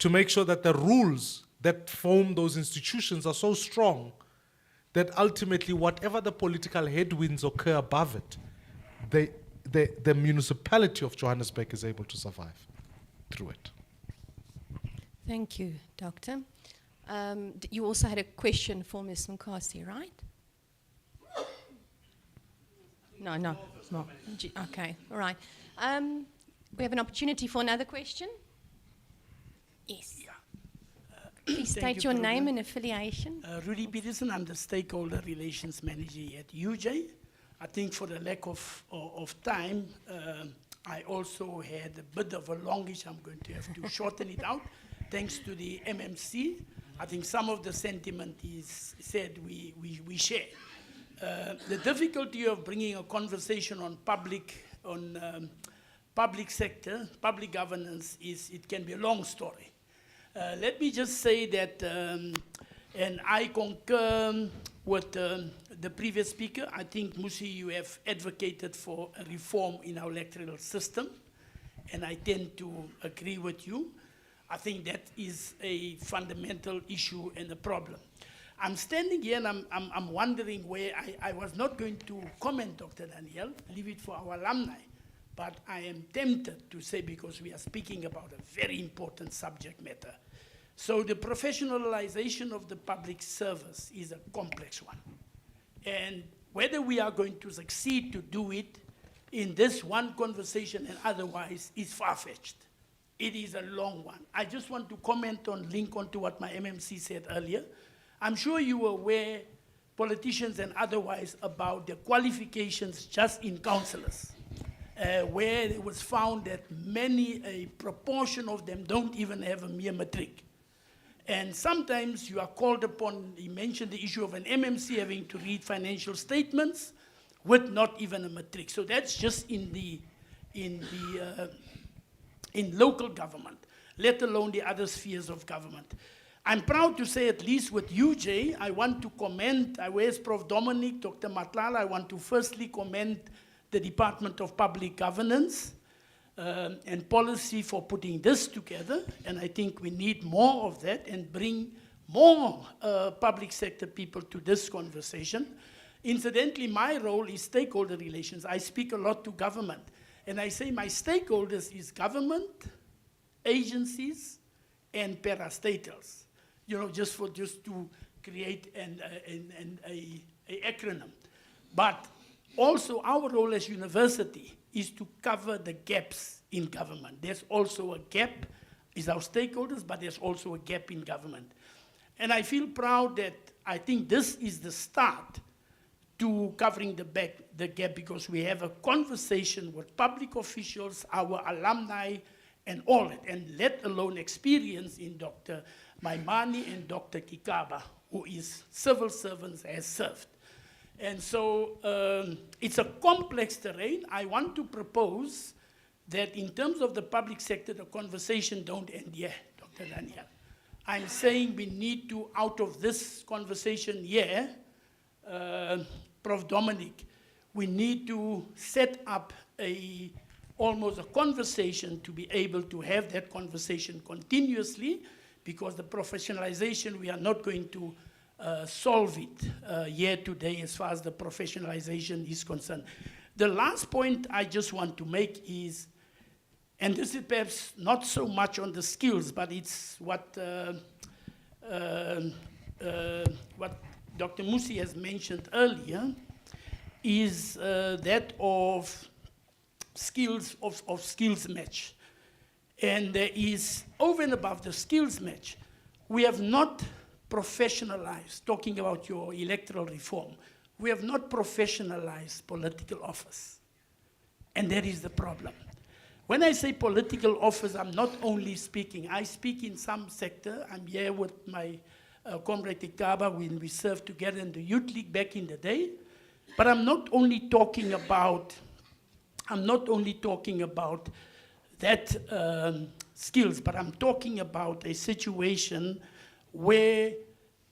to make sure that the rules that form those institutions are so strong that ultimately whatever the political headwinds occur above it, the municipality of Johannesburg is able to survive through it. Thank you, Doctor. You also had a question for Ms. Mkasi, right? No. Okay, all right. We have an opportunity for another question. Yes. Please state your name and affiliation. Rudy Peterson, I'm the Stakeholder Relations Manager at UJ. I think for the lack of time, I also had a bit of a longish. I'm going to have to shorten it out. Thanks to the MMC, I think some of the sentiment is said we share. The difficulty of bringing a conversation on public sector, public governance, is it can be a long story. Let me just say that, and I concur with the previous speaker. I think, Musi, you have advocated for a reform in our electoral system, and I tend to agree with you. I think that is a fundamental issue and a problem. I'm standing here and I'm wondering where I was not going to comment, Dr. Daniel, leave it for our alumni, but I am tempted to say, because we are speaking about a very important subject matter. So the professionalization of the public service is a complex one. And whether we are going to succeed to do it in this one conversation and otherwise is far-fetched. It is a long one. I just want to link on to what my MMC said earlier. I'm sure you were aware, politicians and otherwise, about the qualifications just in councillors. where it was found that a proportion of them don't even have a mere matric. And sometimes you are called upon, he mentioned the issue of an MMC having to read financial statements with not even a matric. So that's just in local government, let alone the other spheres of government. I'm proud to say, at least with UJ, I want to commend, where's Prof. Dominic, Dr. Matlala, I want to firstly commend the Department of Public Governance and Policy for putting this together, and I think we need more of that and bring more public sector people to this conversation. Incidentally, my role is stakeholder relations. I speak a lot to government, and I say my stakeholders is government, agencies, and parastatals, just to create an acronym. But also our role as university is to cover the gaps in government. There's also a gap, is our stakeholders, but there's also a gap in government. And I feel proud that I think this is the start to covering the gap, because we have a conversation with public officials, our alumni, and all that, and let alone experience in Dr. Maimani and Dr. Kikaba, who is civil servants, has served. And so it's a complex terrain. I want to propose that in terms of the public sector, the conversation don't end here, Dr. Daniel. I'm saying we need to, out of this conversation here, Prof. Dominic, we need to set up almost a conversation to be able to have that conversation continuously, because the professionalization, we are not going to solve it here today as far as the professionalization is concerned. The last point I just want to make is, and this is perhaps not so much on the skills, but it's what Dr. Musi has mentioned earlier, is that of skills match. And there is, over and above the skills match, we have not professionalized, talking about your electoral reform, we have not professionalized political office. And that is the problem. When I say political office, I'm not only speaking, I speak in some sector. I'm here with my comrade Ikaba when we served together in the Youth League back in the day. But I'm not only talking about that skills, but I'm talking about a situation where,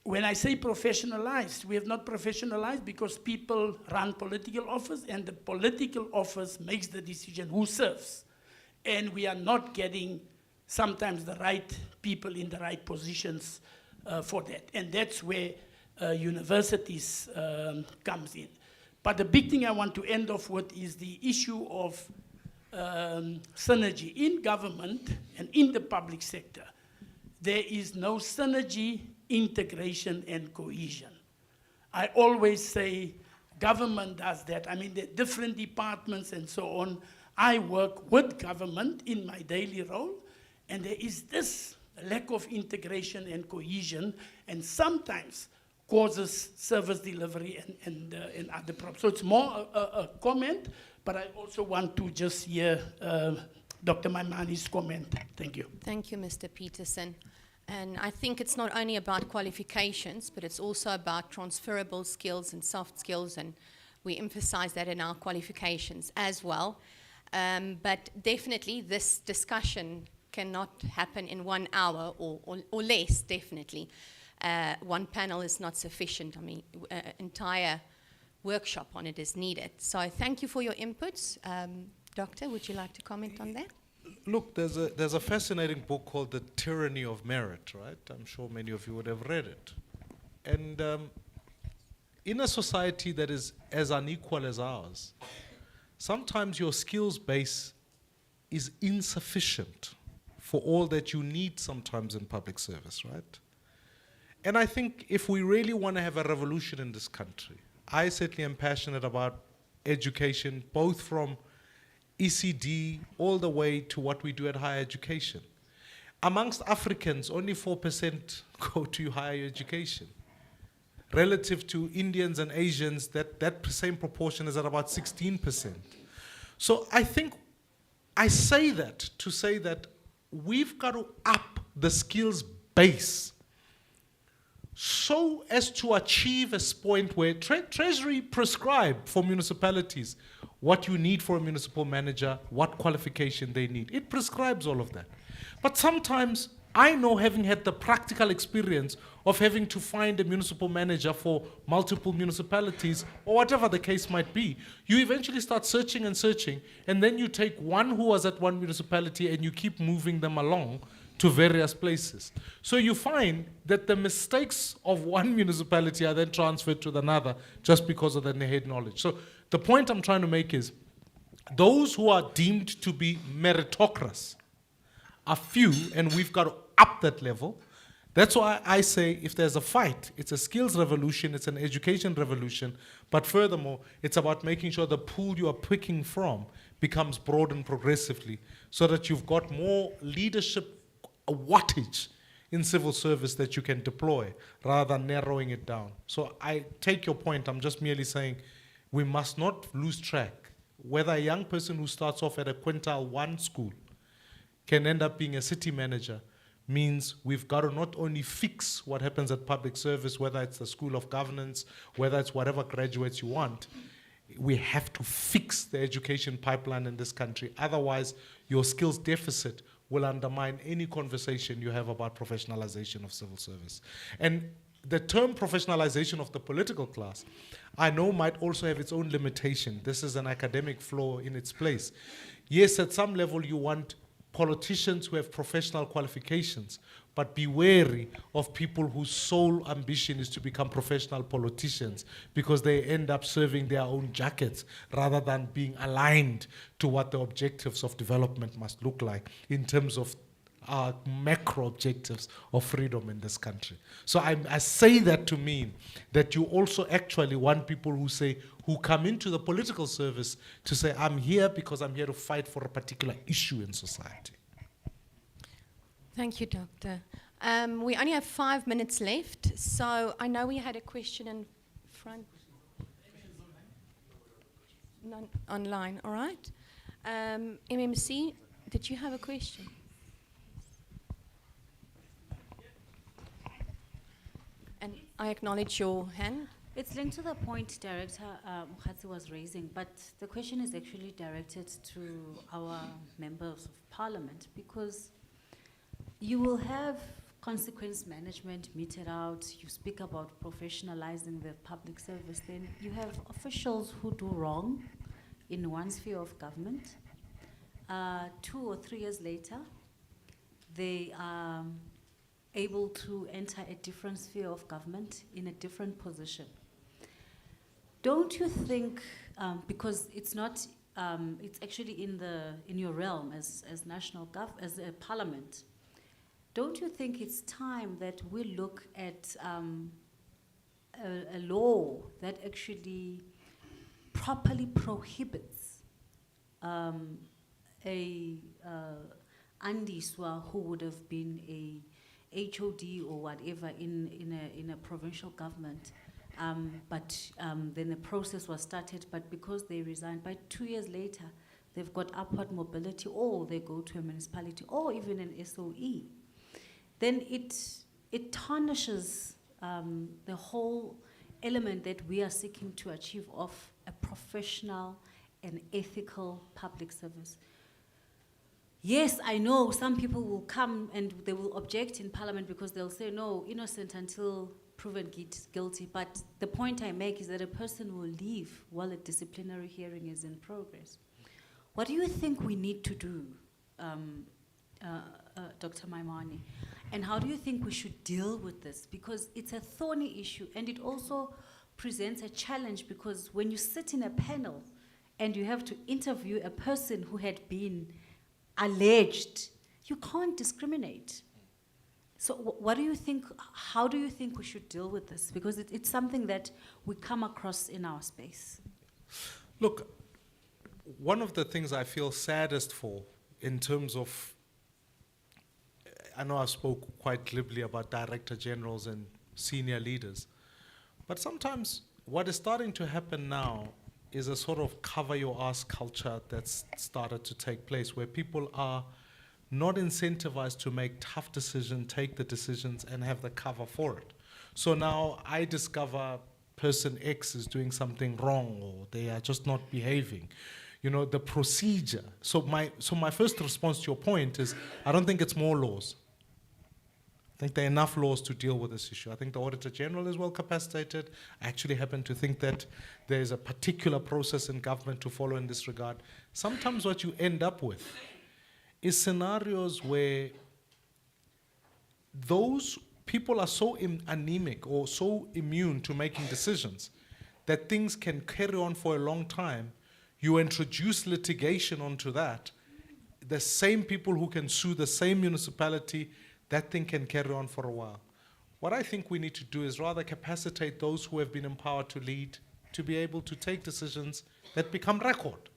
when I say professionalized, we have not professionalized because people run political office and the political office makes the decision who serves. And we are not getting sometimes the right people in the right positions for that. And that's where universities comes in. But the big thing I want to end off with is the issue of synergy in government and in the public sector. There is no synergy, integration, and cohesion. I always say government does that. I mean, there are different departments and so on. I work with government in my daily role, and there is this lack of integration and cohesion, and sometimes causes service delivery and other problems. So it's more a comment, but I also want to just hear Dr. Maimani's comment. Thank you. Thank you, Mr. Peterson. And I think it's not only about qualifications, but it's also about transferable skills and soft skills, and we emphasize that in our qualifications as well. But definitely this discussion cannot happen in 1 hour or less, definitely. One panel is not sufficient. I mean, an entire workshop on it is needed. So thank you for your inputs. Doctor, would you like to comment on that? Look, there's a fascinating book called The Tyranny of Merit, right? I'm sure many of you would have read it. And in a society that is as unequal as ours, sometimes your skills base is insufficient for all that you need sometimes in public service, right? And I think if we really want to have a revolution in this country, I certainly am passionate about education, both from ECD all the way to what we do at higher education. Amongst Africans, only 4% go to higher education. Relative to Indians and Asians, that same proportion is at about 16%. So I think I say that to say that we've got to up the skills base so as to achieve a point where Treasury prescribe for municipalities what you need for a municipal manager, what qualification they need. It prescribes all of that. But sometimes I know, having had the practical experience of having to find a municipal manager for multiple municipalities or whatever the case might be, you eventually start searching and searching, and then you take one who was at one municipality and you keep moving them along to various places. So you find that the mistakes of one municipality are then transferred to another just because of the head knowledge. So the point I'm trying to make is those who are deemed to be meritocrats are few, and we've got to up that level. That's why I say if there's a fight, it's a skills revolution, it's an education revolution, but furthermore, it's about making sure the pool you are picking from becomes broadened progressively so that you've got more leadership wattage in civil service that you can deploy rather than narrowing it down. So I take your point. I'm just merely saying we must not lose track. Whether a young person who starts off at a quintile 1 school can end up being a city manager means we've got to not only fix what happens at public service, whether it's the School of Governance, whether it's whatever graduates you want, we have to fix the education pipeline in this country. Otherwise, your skills deficit will undermine any conversation you have about professionalization of civil service. And the term professionalization of the political class, I know might also have its own limitation. This is an academic flaw in its place. Yes, at some level you want politicians who have professional qualifications, but be wary of people whose sole ambition is to become professional politicians because they end up serving their own jackets rather than being aligned to what the objectives of development must look like in terms of our macro objectives of freedom in this country. So I say that to mean that you also actually want people who come into the political service to say, I'm here because I'm here to fight for a particular issue in society. Thank you, Doctor. We only have 5 minutes left, so I know we had a question in front. None online, all right. MMC, did you have a question? And I acknowledge your hand. It's linked to the point Director Mokhatsi was raising, but the question is actually directed to our members of parliament, because you will have consequence management meted out, you speak about professionalizing the public service, then you have officials who do wrong in one sphere of government. 2 or 3 years later, they are able to enter a different sphere of government in a different position. Don't you think, because it's not, it's actually in your realm as as a parliament, don't you think it's time that we look at a law that actually properly prohibits Andiswa who would have been a HOD or whatever in a provincial government, but then the process was started, but because they resigned, by 2 years later, they've got upward mobility, or they go to a municipality, or even an SOE, then it tarnishes the whole element that we are seeking to achieve of a professional and ethical public service. Yes, I know some people will come and they will object in parliament because they'll say, no, innocent until proven guilty. But the point I make is that a person will leave while a disciplinary hearing is in progress. What do you think we need to do, Dr. Maimane? And how do you think we should deal with this? Because it's a thorny issue, and it also presents a challenge, because when you sit in a panel and you have to interview a person who had been alleged, you can't discriminate. So what do you think, how do you think we should deal with this? Because it's something that we come across in our space. Look, one of the things I feel saddest for in terms of, I know I spoke quite glibly about director generals and senior leaders, but sometimes what is starting to happen now is a sort of cover your ass culture that's started to take place, where people are not incentivized to make tough decisions, take the decisions, and have the cover for it. So now I discover person X is doing something wrong, or they are just not behaving. You know, the procedure. So my first response to your point is, I don't think it's more laws. I think there are enough laws to deal with this issue. I think the Auditor General is well capacitated. I actually happen to think that there's a particular process in government to follow in this regard. Sometimes what you end up with is scenarios where those people are so anemic or so immune to making decisions that things can carry on for a long time. You introduce litigation onto that. The same people who can sue the same municipality, that thing can carry on for a while. What I think we need to do is rather capacitate those who have been empowered to lead to be able to take decisions that become record.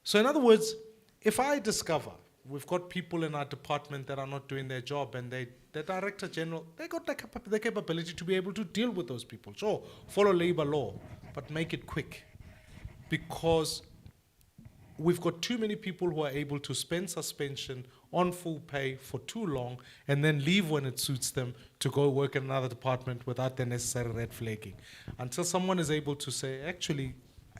So in other words, if I discover we've got people in our department that are not doing their job, and the Director General, they got the capability to be able to deal with those people. Sure, follow labor law, but make it quick. Because we've got too many people who are able to spend suspension on full pay for too long and then leave when it suits them to go work in another department without the necessary red flagging. Until someone is able to say, actually,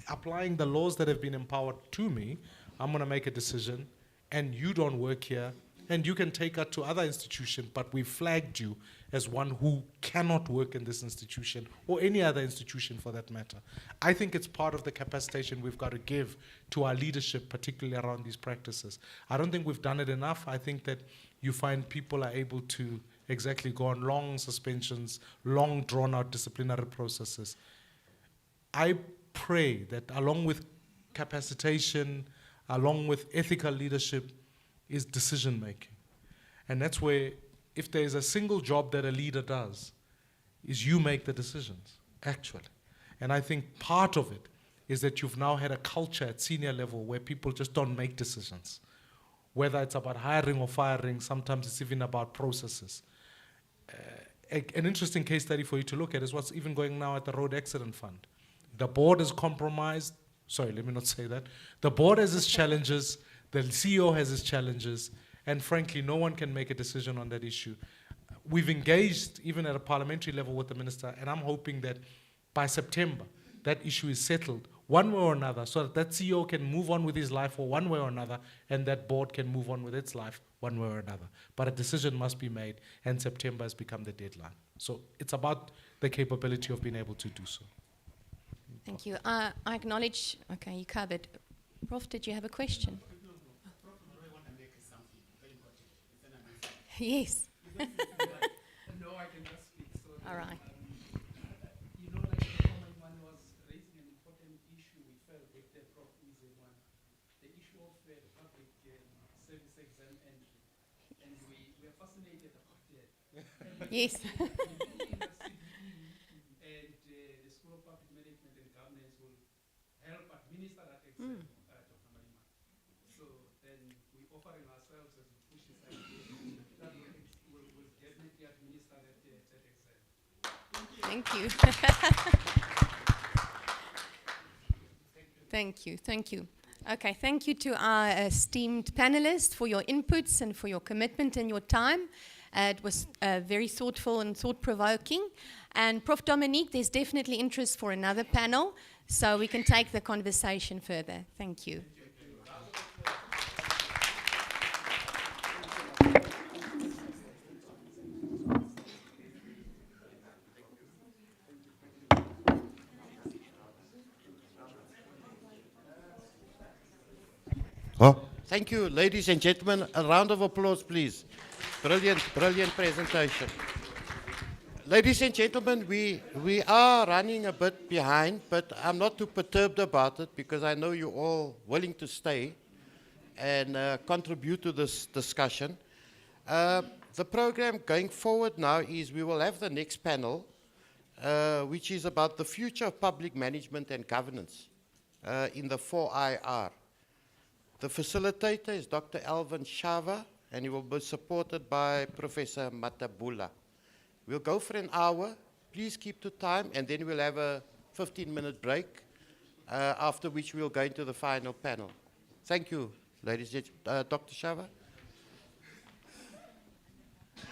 applying the laws that have been empowered to me, I'm going to make a decision, and you don't work here, and you can take her to other institution, but we flagged you as one who cannot work in this institution or any other institution for that matter. I think it's part of the capacitation we've got to give to our leadership, particularly around these practices. I don't think we've done it enough. I think that you find people are able to exactly go on long suspensions, long drawn-out disciplinary processes. I pray that along with capacitation, along with ethical leadership, is decision-making. And that's where, if there's a single job that a leader does, is you make the decisions, actually. And I think part of it is that you've now had a culture at senior level where people just don't make decisions. Whether it's about hiring or firing, sometimes it's even about processes. An interesting case study for you to look at is what's even going now at the Road Accident Fund. The board is compromised. Sorry, let me not say that. The board has its challenges, the CEO has its challenges, and frankly, no one can make a decision on that issue. We've engaged, even at a parliamentary level, with the minister, and I'm hoping that by September, that issue is settled one way or another, so that that CEO can move on with his life or one way or another, and that board can move on with its life one way or another. But a decision must be made, and September has become the deadline. So it's about the capability of being able to do so. Thank you. I acknowledge, okay, you covered. Prof, did you have a question? Yes. No, I can just speak. So all right. You know, like the former one was raising an important issue we felt with the Prof is one, the issue of the public service exam entry. And we are fascinated about that. Yes. And the School of Public Management and Governance will help administer that exam, Dr. Malima. So then we're offering ourselves as we push this idea that will definitely administer that exam. Thank you. Thank you. Thank you. Okay, thank you to our esteemed panelists for your inputs and for your commitment and your time. It was very thoughtful and thought-provoking. And Prof. Dominique, there's definitely interest for another panel, so we can take the conversation further. Thank you. Thank you, ladies and gentlemen. A round of applause, please. Brilliant, brilliant presentation. Ladies and gentlemen, we are running a bit behind, but I'm not too perturbed about it because I know you're all willing to stay and contribute to this discussion. The program going forward now is we will have the next panel, which is about the future of public management and governance in the 4IR. The facilitator is Dr. Alvin Shava, and he will be supported by Professor Matabula. We'll go for an hour. Please keep to time, and then we'll have a 15-minute break after which we'll go into the final panel. Thank you, ladies and gentlemen. Dr. Shava? You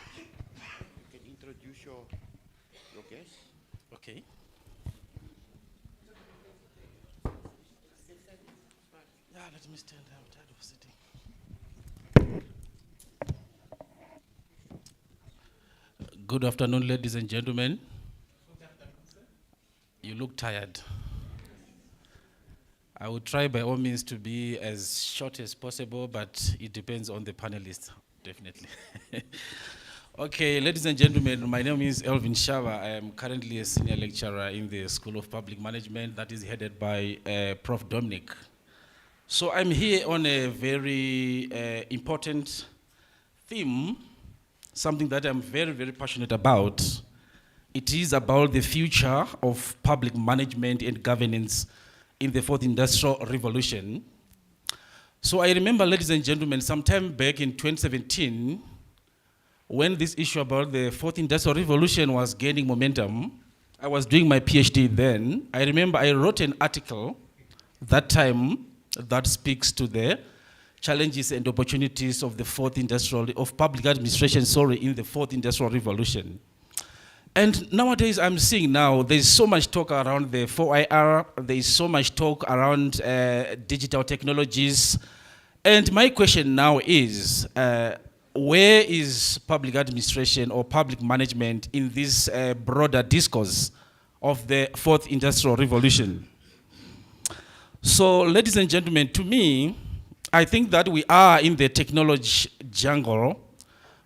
can introduce your guest. Okay. Yeah, let me stand. I'm tired of sitting. Good afternoon, ladies and gentlemen. You look tired. I will try by all means to be as short as possible, but it depends on the panelists, definitely. Okay, ladies and gentlemen, my name is Elvin Shava. I am currently a senior lecturer in the School of Public Management that is headed by Prof. Dominic. So I'm here on a very important theme, something that I'm very, very passionate about. It is about the future of public management and governance in the fourth industrial revolution. So I remember, ladies and gentlemen, sometime back in 2017, when this issue about the fourth industrial revolution was gaining momentum, I was doing my PhD then. I remember I wrote an article that time that speaks to the challenges and opportunities of the public administration, in the fourth industrial revolution. And nowadays I'm seeing now there's so much talk around the 4IR, there's so much talk around digital technologies. And my question now is, where is public administration or public management in this broader discourse of the fourth industrial revolution? So, ladies and gentlemen, to me, I think that we are in the technology jungle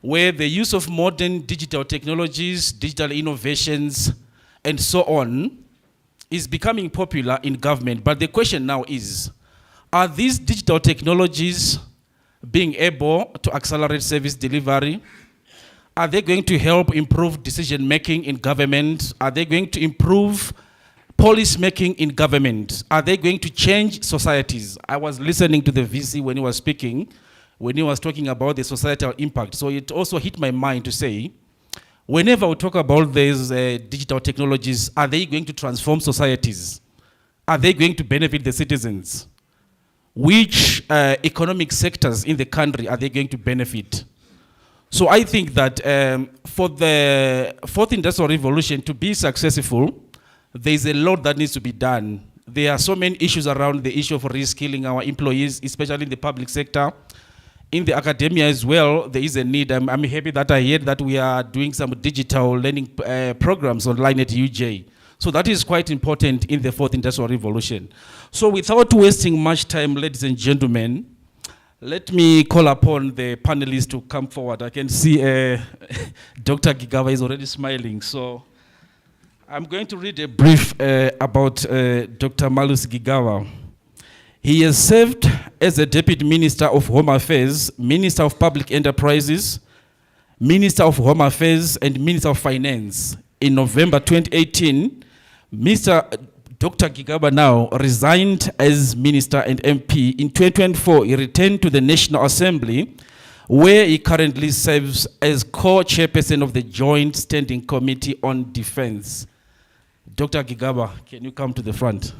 where the use of modern digital technologies, digital innovations, and so on is becoming popular in government. But the question now is, are these digital technologies being able to accelerate service delivery? Are they going to help improve decision-making in government? Are they going to improve policy-making in government? Are they going to change societies? I was listening to the VC when he was speaking, when he was talking about the societal impact. So it also hit my mind to say, whenever we talk about these digital technologies, are they going to transform societies? Are they going to benefit the citizens? Which economic sectors in the country are they going to benefit? So I think that for the fourth industrial revolution to be successful, there's a lot that needs to be done. There are so many issues around the issue of reskilling our employees, especially in the public sector. In the academia as well, there is a need. I'm happy that I heard that we are doing some digital learning programs online at UJ. So that is quite important in the fourth industrial revolution. So without wasting much time, ladies and gentlemen, let me call upon the panelists to come forward. I can see Dr. Gigawa is already smiling. So I'm going to read a brief about Dr. Malus Gigawa. He has served as a Deputy Minister of Home Affairs, Minister of Public Enterprises, Minister of Home Affairs, and Minister of Finance. In November 2018, Dr. Gigawa now resigned as Minister and MP. In 2024, he returned to the National Assembly, where he currently serves as co-chairperson of the Joint Standing Committee on Defense. Dr. Gigawa, can you come to the front?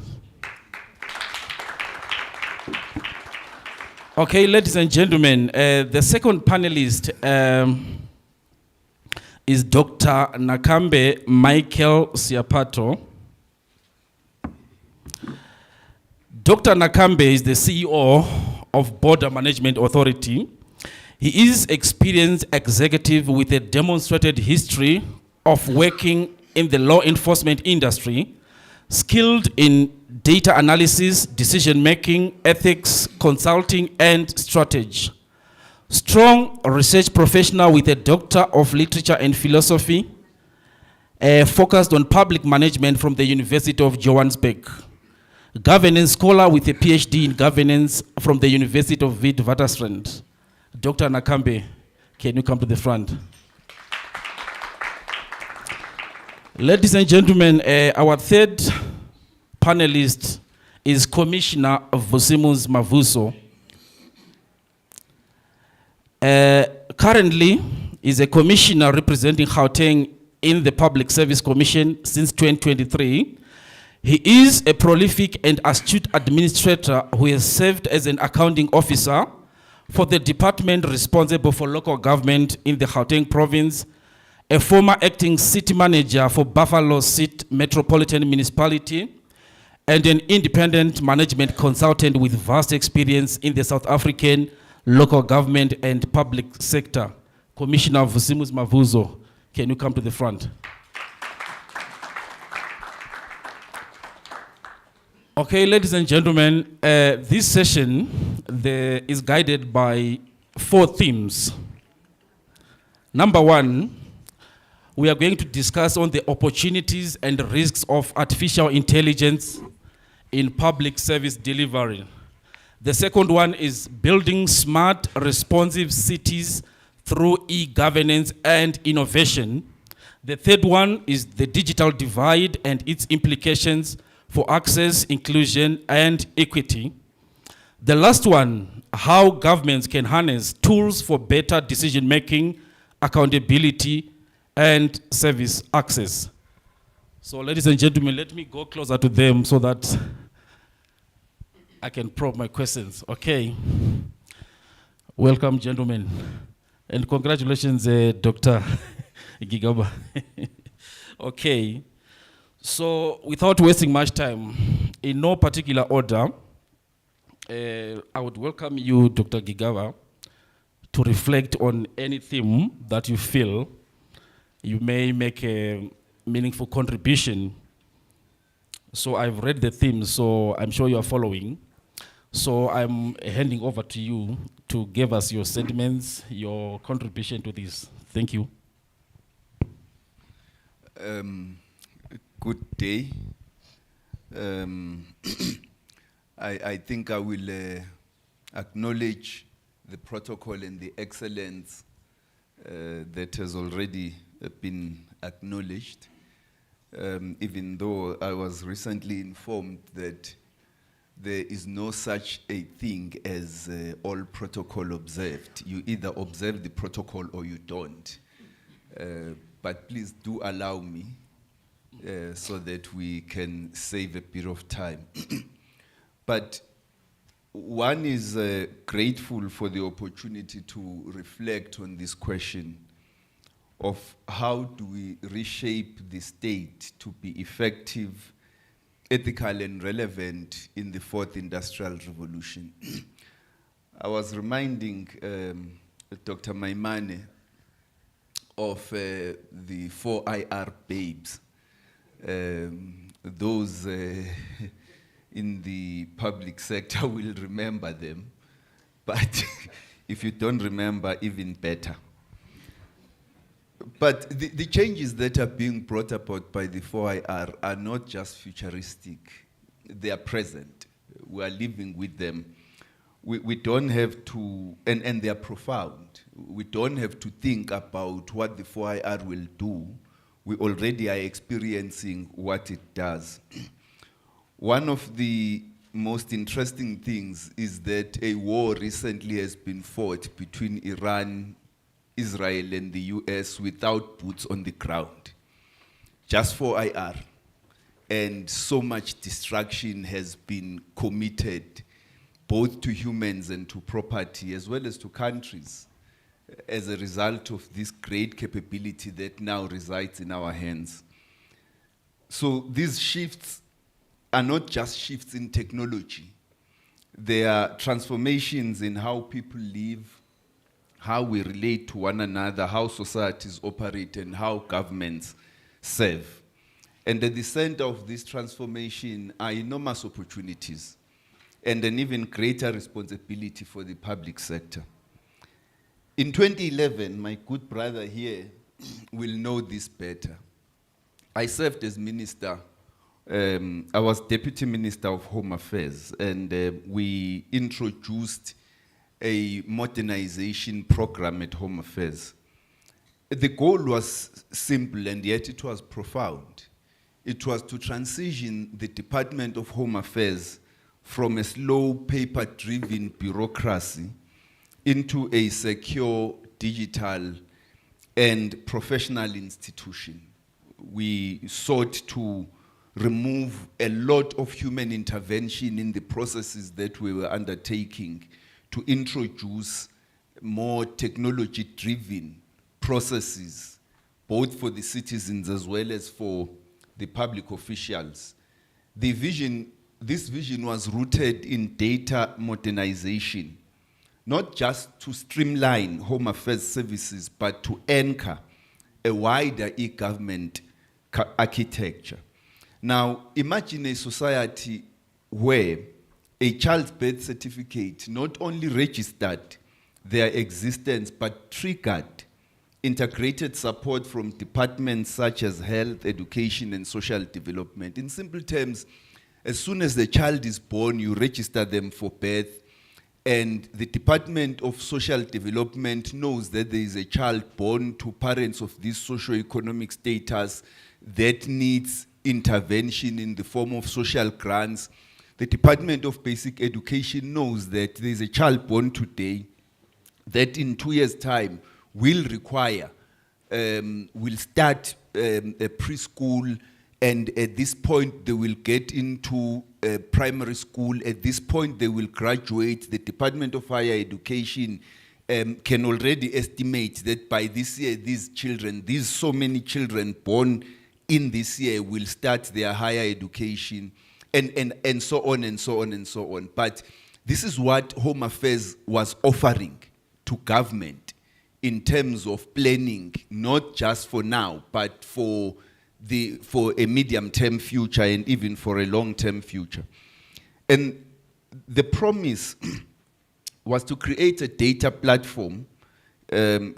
Okay, ladies and gentlemen, the second panelist is Dr. Nakambe Michael Siapato. Dr. Nakambe is the CEO of Border Management Authority. He is experienced executive with a demonstrated history of working in the law enforcement industry, skilled in data analysis, decision-making, ethics, consulting, and strategy. Strong research professional with a Doctor of Literature and Philosophy, focused on public management from the University of Johannesburg. Governance scholar with a PhD in governance from the University of Witwatersrand. Dr. Nakambe, can you come to the front? Ladies and gentlemen, our third panelist is Commissioner Vosimus Mavuso. Currently, is a commissioner representing Gauteng in the Public Service Commission since 2023. He is a prolific and astute administrator who has served as an accounting officer for the department responsible for local government in the Gauteng province, a former acting city manager for Buffalo City Metropolitan Municipality, and an independent management consultant with vast experience in the South African local government and public sector. Commissioner Vusimus Mavuzo, can you come to the front? Okay, ladies and gentlemen, this session is guided by 4 themes. Number 1, we are going to discuss on the opportunities and risks of artificial intelligence in public service delivery. The second one is building smart, responsive cities through e-governance and innovation. The third one is the digital divide and its implications for access, inclusion, and equity. The last one, how governments can harness tools for better decision-making, accountability, and service access. So ladies and gentlemen, let me go closer to them so that I can probe my questions. Okay. Welcome, gentlemen. And congratulations, Dr. Gigaba. Okay. So without wasting much time, in no particular order, I would welcome you, Dr. Gigaba, to reflect on any theme that you feel you may make a meaningful contribution. So I've read the theme, so I'm sure you are following. So I'm handing over to you to give us your sentiments, your contribution to this. Thank you. Good day. I think I will acknowledge the protocol and the excellence that has already been acknowledged, even though I was recently informed that there is no such a thing as all protocol observed. You either observe the protocol or you don't. But please do allow me so that we can save a bit of time. But one is grateful for the opportunity to reflect on this question of how do we reshape the state to be effective, ethical, and relevant in the 4th Industrial Revolution. I was reminding Dr. Maimane of the 4 IR babes. Those in the public sector will remember them, but if you don't remember, even better. But the changes that are being brought about by the 4IR are not just futuristic, they are present. We are living with them. We don't have to, and they are profound. We don't have to think about what the 4IR will do. We already are experiencing what it does. One of the most interesting things is that a war recently has been fought between Iran, Israel, and the US without boots on the ground, just 4IR. And so much destruction has been committed, both to humans and to property, as well as to countries, as a result of this great capability that now resides in our hands. So these shifts are not just shifts in technology. They are transformations in how people live, how we relate to one another, how societies operate, and how governments serve. And at the center of this transformation are enormous opportunities and an even greater responsibility for the public sector. In 2011, my good brother here will know this better. I served as minister. I was Deputy Minister of Home Affairs, and we introduced a modernization program at Home Affairs. The goal was simple, and yet it was profound. It was to transition the Department of Home Affairs from a slow, paper-driven bureaucracy into a secure, digital, and professional institution. We sought to remove a lot of human intervention in the processes that we were undertaking, to introduce more technology-driven processes, both for the citizens as well as for the public officials. This vision was rooted in data modernization, not just to streamline Home Affairs services, but to anchor a wider e-government architecture. Now, imagine a society where a child's birth certificate not only registered their existence, but triggered integrated support from departments such as health, education, and social development. In simple terms, as soon as the child is born, you register them for birth, and the Department of Social Development knows that there is a child born to parents of this socio-economic status that needs intervention in the form of social grants. The Department of Basic Education knows that there is a child born today that in 2 years' time will require, will start a preschool, and at this point they will get into primary school. At this point they will graduate. The Department of Higher Education can already estimate that by this year these so many children born in this year will start their higher education, and so on and so on and so on. But this is what Home Affairs was offering to government in terms of planning, not just for now, but for a medium-term future and even for a long-term future. And the promise was to create a data platform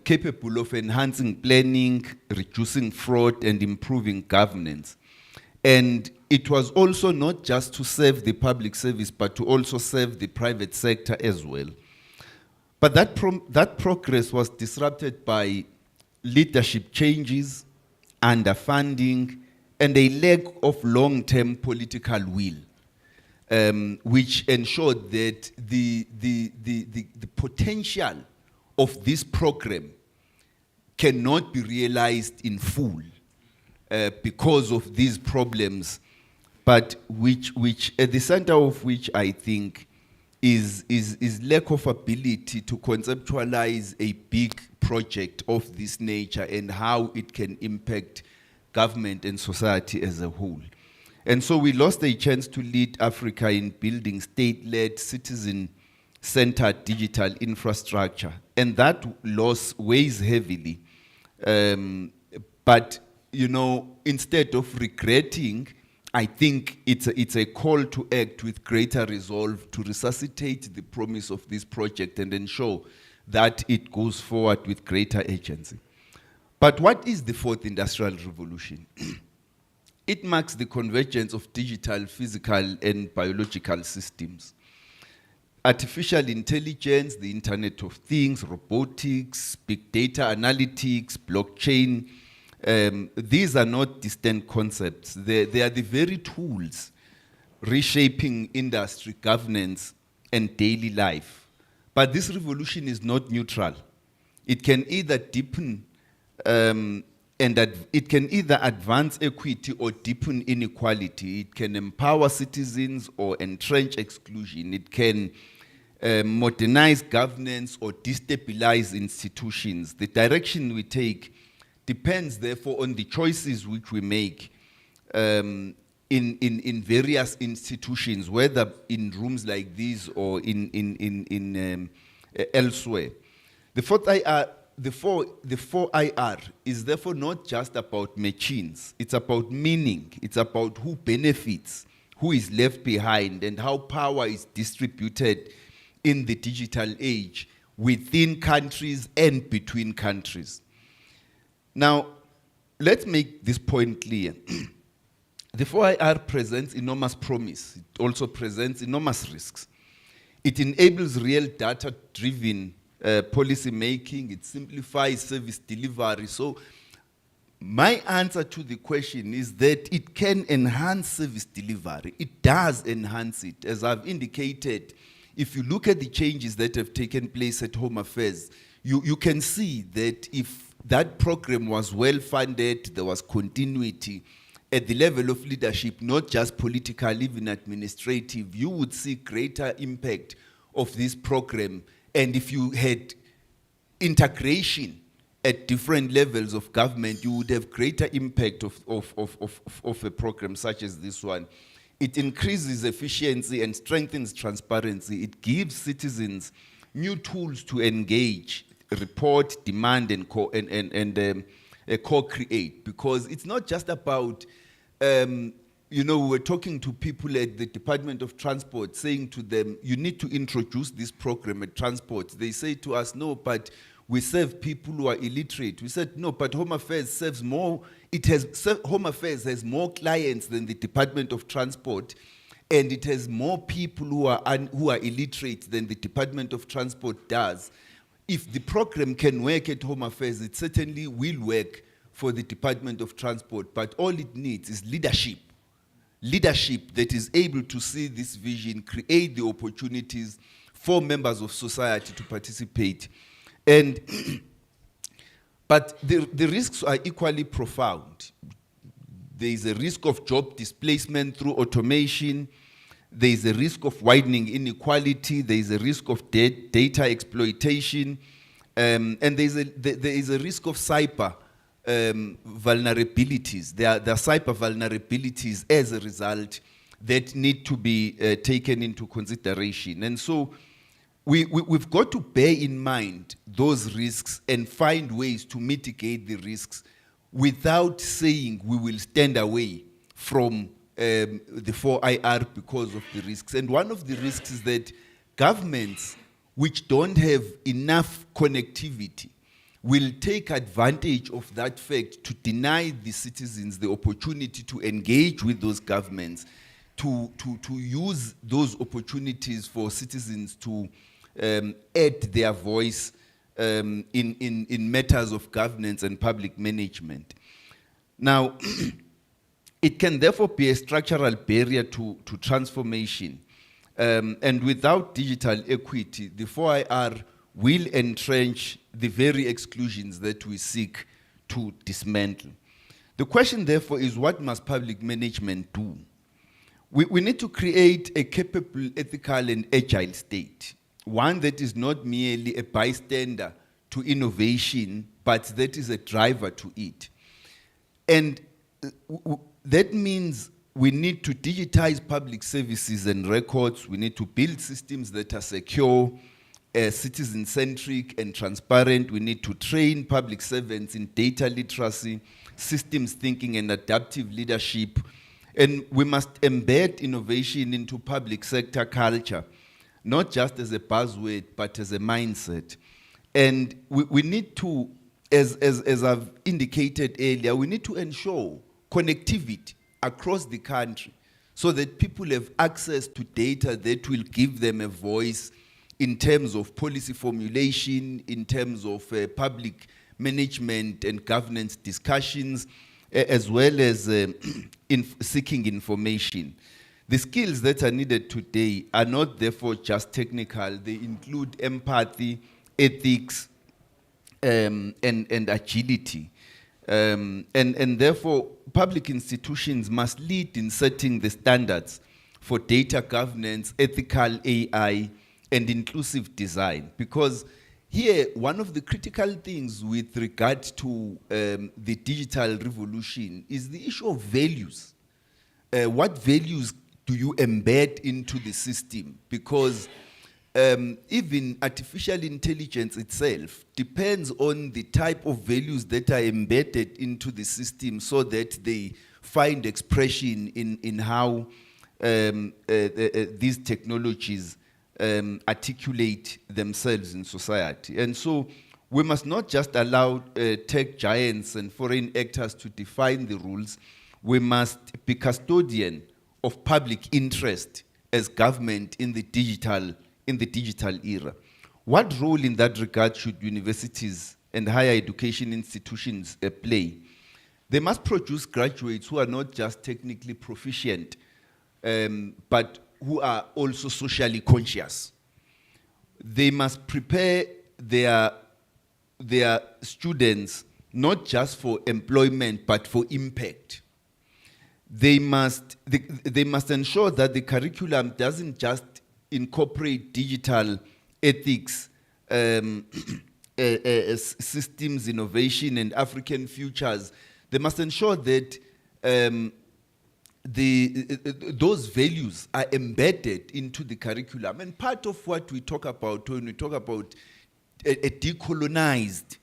capable of enhancing planning, reducing fraud, and improving governance. And it was also not just to serve the public service, but to also serve the private sector as well. But that progress was disrupted by leadership changes, underfunding, and a lack of long-term political will, which ensured that the potential of this program cannot be realized in full because of these problems, but which at the center of which I think is lack of ability to conceptualize a big project of this nature and how it can impact government and society as a whole. And so we lost a chance to lead Africa in building state-led, citizen-centered digital infrastructure. And that loss weighs heavily. But, you know, instead of regretting, I think it's a call to act with greater resolve to resuscitate the promise of this project and ensure that it goes forward with greater agency. But what is the fourth industrial revolution? It marks the convergence of digital, physical, and biological systems. Artificial intelligence, the Internet of Things, robotics, big data analytics, blockchain, these are not distant concepts. They are the very tools reshaping industry, governance, and daily life. But this revolution is not neutral. It can either deepen it can either advance equity or deepen inequality. It can empower citizens or entrench exclusion. It can modernize governance or destabilize institutions. The direction we take depends, therefore, on the choices which we make in various institutions, whether in rooms like these or in elsewhere. The four IR is therefore not just about machines. It's about meaning. It's about who benefits, who is left behind, and how power is distributed in the digital age within countries and between countries. Now, let's make this point clear. The 4IR presents enormous promise. It also presents enormous risks. It enables real data-driven policy making. It simplifies service delivery. So my answer to the question is that it can enhance service delivery. It does enhance it. As I've indicated, if you look at the changes that have taken place at Home Affairs, you can see that if that program was well funded, there was continuity, at the level of leadership, not just political, even administrative, you would see greater impact of this program. And if you had integration at different levels of government, you would have greater impact of a program such as this one. It increases efficiency and strengthens transparency. It gives citizens new tools to engage, report, demand, and co-create. Because it's not just about, we're talking to people at the Department of Transport, saying to them, you need to introduce this program at transport. They say to us, no, but we serve people who are illiterate. We said, no, but Home Affairs serves more. Home Affairs has more clients than the Department of Transport, and it has more people who are illiterate than the Department of Transport does. If the program can work at Home Affairs, it certainly will work for the Department of Transport, but all it needs is leadership. Leadership that is able to see this vision, create the opportunities for members of society to participate. And but the risks are equally profound. There is a risk of job displacement through automation. There is a risk of widening inequality. There is a risk of data exploitation. And there is a risk of cyber vulnerabilities. There are cyber vulnerabilities as a result that need to be taken into consideration. And so we've got to bear in mind those risks and find ways to mitigate the risks without saying we will stand away from the 4IR because of the risks. And one of the risks is that governments which don't have enough connectivity will take advantage of that fact to deny the citizens the opportunity to engage with those governments, to use those opportunities for citizens to add their voice in matters of governance and public management. Now, it can therefore be a structural barrier to transformation. And without digital equity, the 4IR will entrench the very exclusions that we seek to dismantle. The question, therefore, is what must public management do? We need to create a capable, ethical, and agile state, one that is not merely a bystander to innovation, but that is a driver to it. And that means we need to digitize public services and records. We need to build systems that are secure, citizen-centric, and transparent. We need to train public servants in data literacy, systems thinking, and adaptive leadership. And we must embed innovation into public sector culture, not just as a buzzword, but as a mindset. And we need to, as I've indicated earlier, we need to ensure connectivity across the country so that people have access to data that will give them a voice in terms of policy formulation, in terms of public management and governance discussions, as well as seeking information. The skills that are needed today are not therefore just technical. They include empathy, ethics, and agility. And therefore, public institutions must lead in setting the standards for data governance, ethical AI, and inclusive design. Because here, one of the critical things with regard to the digital revolution is the issue of values. What values do you embed into the system? Because even artificial intelligence itself depends on the type of values that are embedded into the system so that they find expression in how these technologies articulate themselves in society. And so we must not just allow tech giants and foreign actors to define the rules. We must be custodian of public interest as government in the digital era. What role in that regard should universities and higher education institutions play? They must produce graduates who are not just technically proficient, but who are also socially conscious. They must prepare their students not just for employment, but for impact. they must ensure that the curriculum doesn't just incorporate digital ethics, systems, innovation, and African futures. They must ensure that those values are embedded into the curriculum. And part of what we talk about when we talk about a decolonized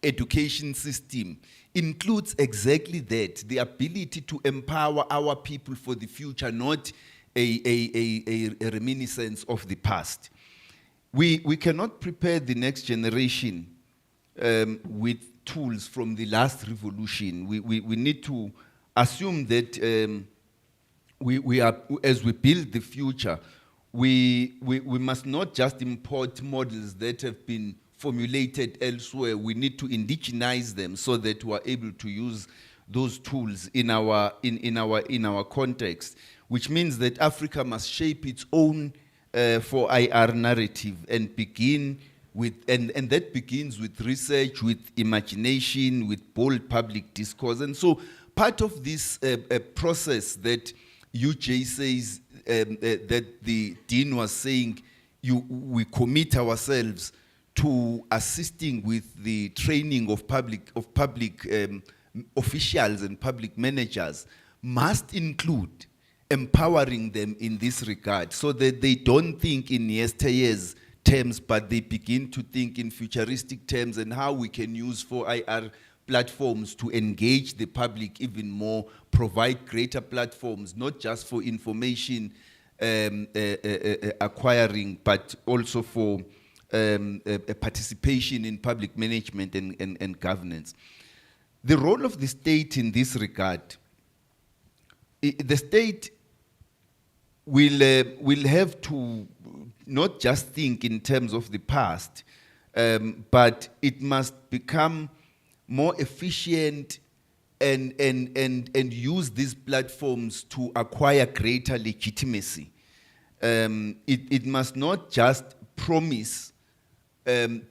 education system includes exactly that, the ability to empower our people for the future, not a reminiscence of the past. We cannot prepare the next generation with tools from the last revolution. We need to assume that we are, as we build the future, we must not just import models that have been formulated elsewhere. We need to indigenize them so that we are able to use those tools in our context, which means that Africa must shape its own 4IR narrative and begin with, and that begins with research, with imagination, with bold public discourse. And so part of this process that UJ says, that the Dean was saying, we commit ourselves to assisting with the training of public officials and public managers, must include empowering them in this regard, so that they don't think in yesteryear's terms, but they begin to think in futuristic terms, and how we can use 4IR platforms to engage the public even more, provide greater platforms, not just for information acquiring, but also for participation in public management and governance. The role of the state in this regard, the state will have to not just think in terms of the past, but it must become more efficient and use these platforms to acquire greater legitimacy. It must not just promise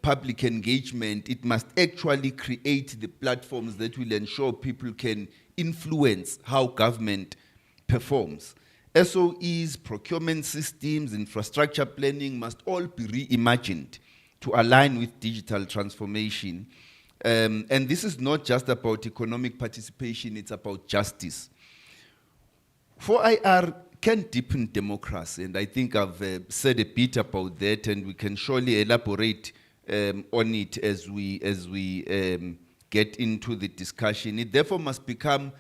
public engagement, it must actually create the platforms that will ensure people can influence how government performs. SOEs, procurement systems, infrastructure planning must all be reimagined to align with digital transformation. And this is not just about economic participation, it's about justice. 4IR can deepen democracy, and I think I've said a bit about that, and we can surely elaborate on it as we get into the discussion. It therefore must become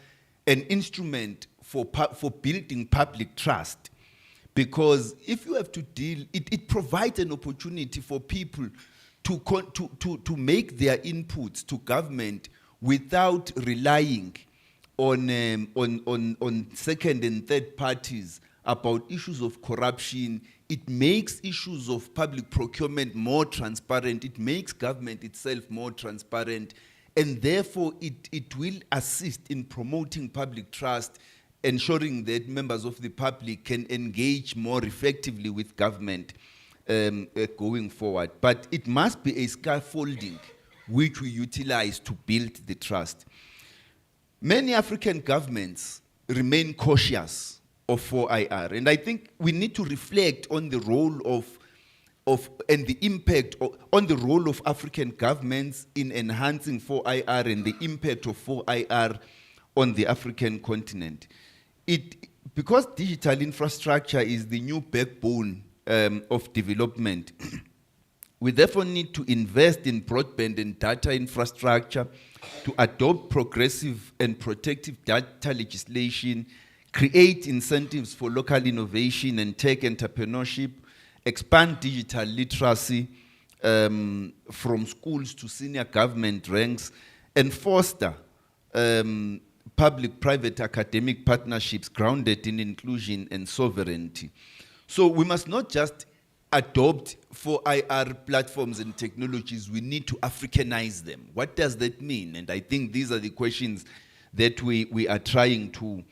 an instrument for building public trust, because if you have to deal, it provides an opportunity for people to make their inputs to government without relying on second and third parties about issues of corruption. It makes issues of public procurement more transparent. It makes government itself more transparent. And therefore, it will assist in promoting public trust, ensuring that members of the public can engage more effectively with government going forward. But it must be a scaffolding which we utilize to build the trust. Many African governments remain cautious of 4IR, and I think we need to reflect on the role and the impact on the role of African governments in enhancing 4IR and the impact of 4IR on the African continent. Because digital infrastructure is the new backbone of development, we therefore need to invest in broadband and data infrastructure, to adopt progressive and protective data legislation, create incentives for local innovation and tech entrepreneurship, expand digital literacy from schools to senior government ranks, and foster public-private academic partnerships grounded in inclusion and sovereignty. So we must not just adopt 4IR platforms and technologies, we need to Africanize them. What does that mean? And I think these are the questions that we are trying to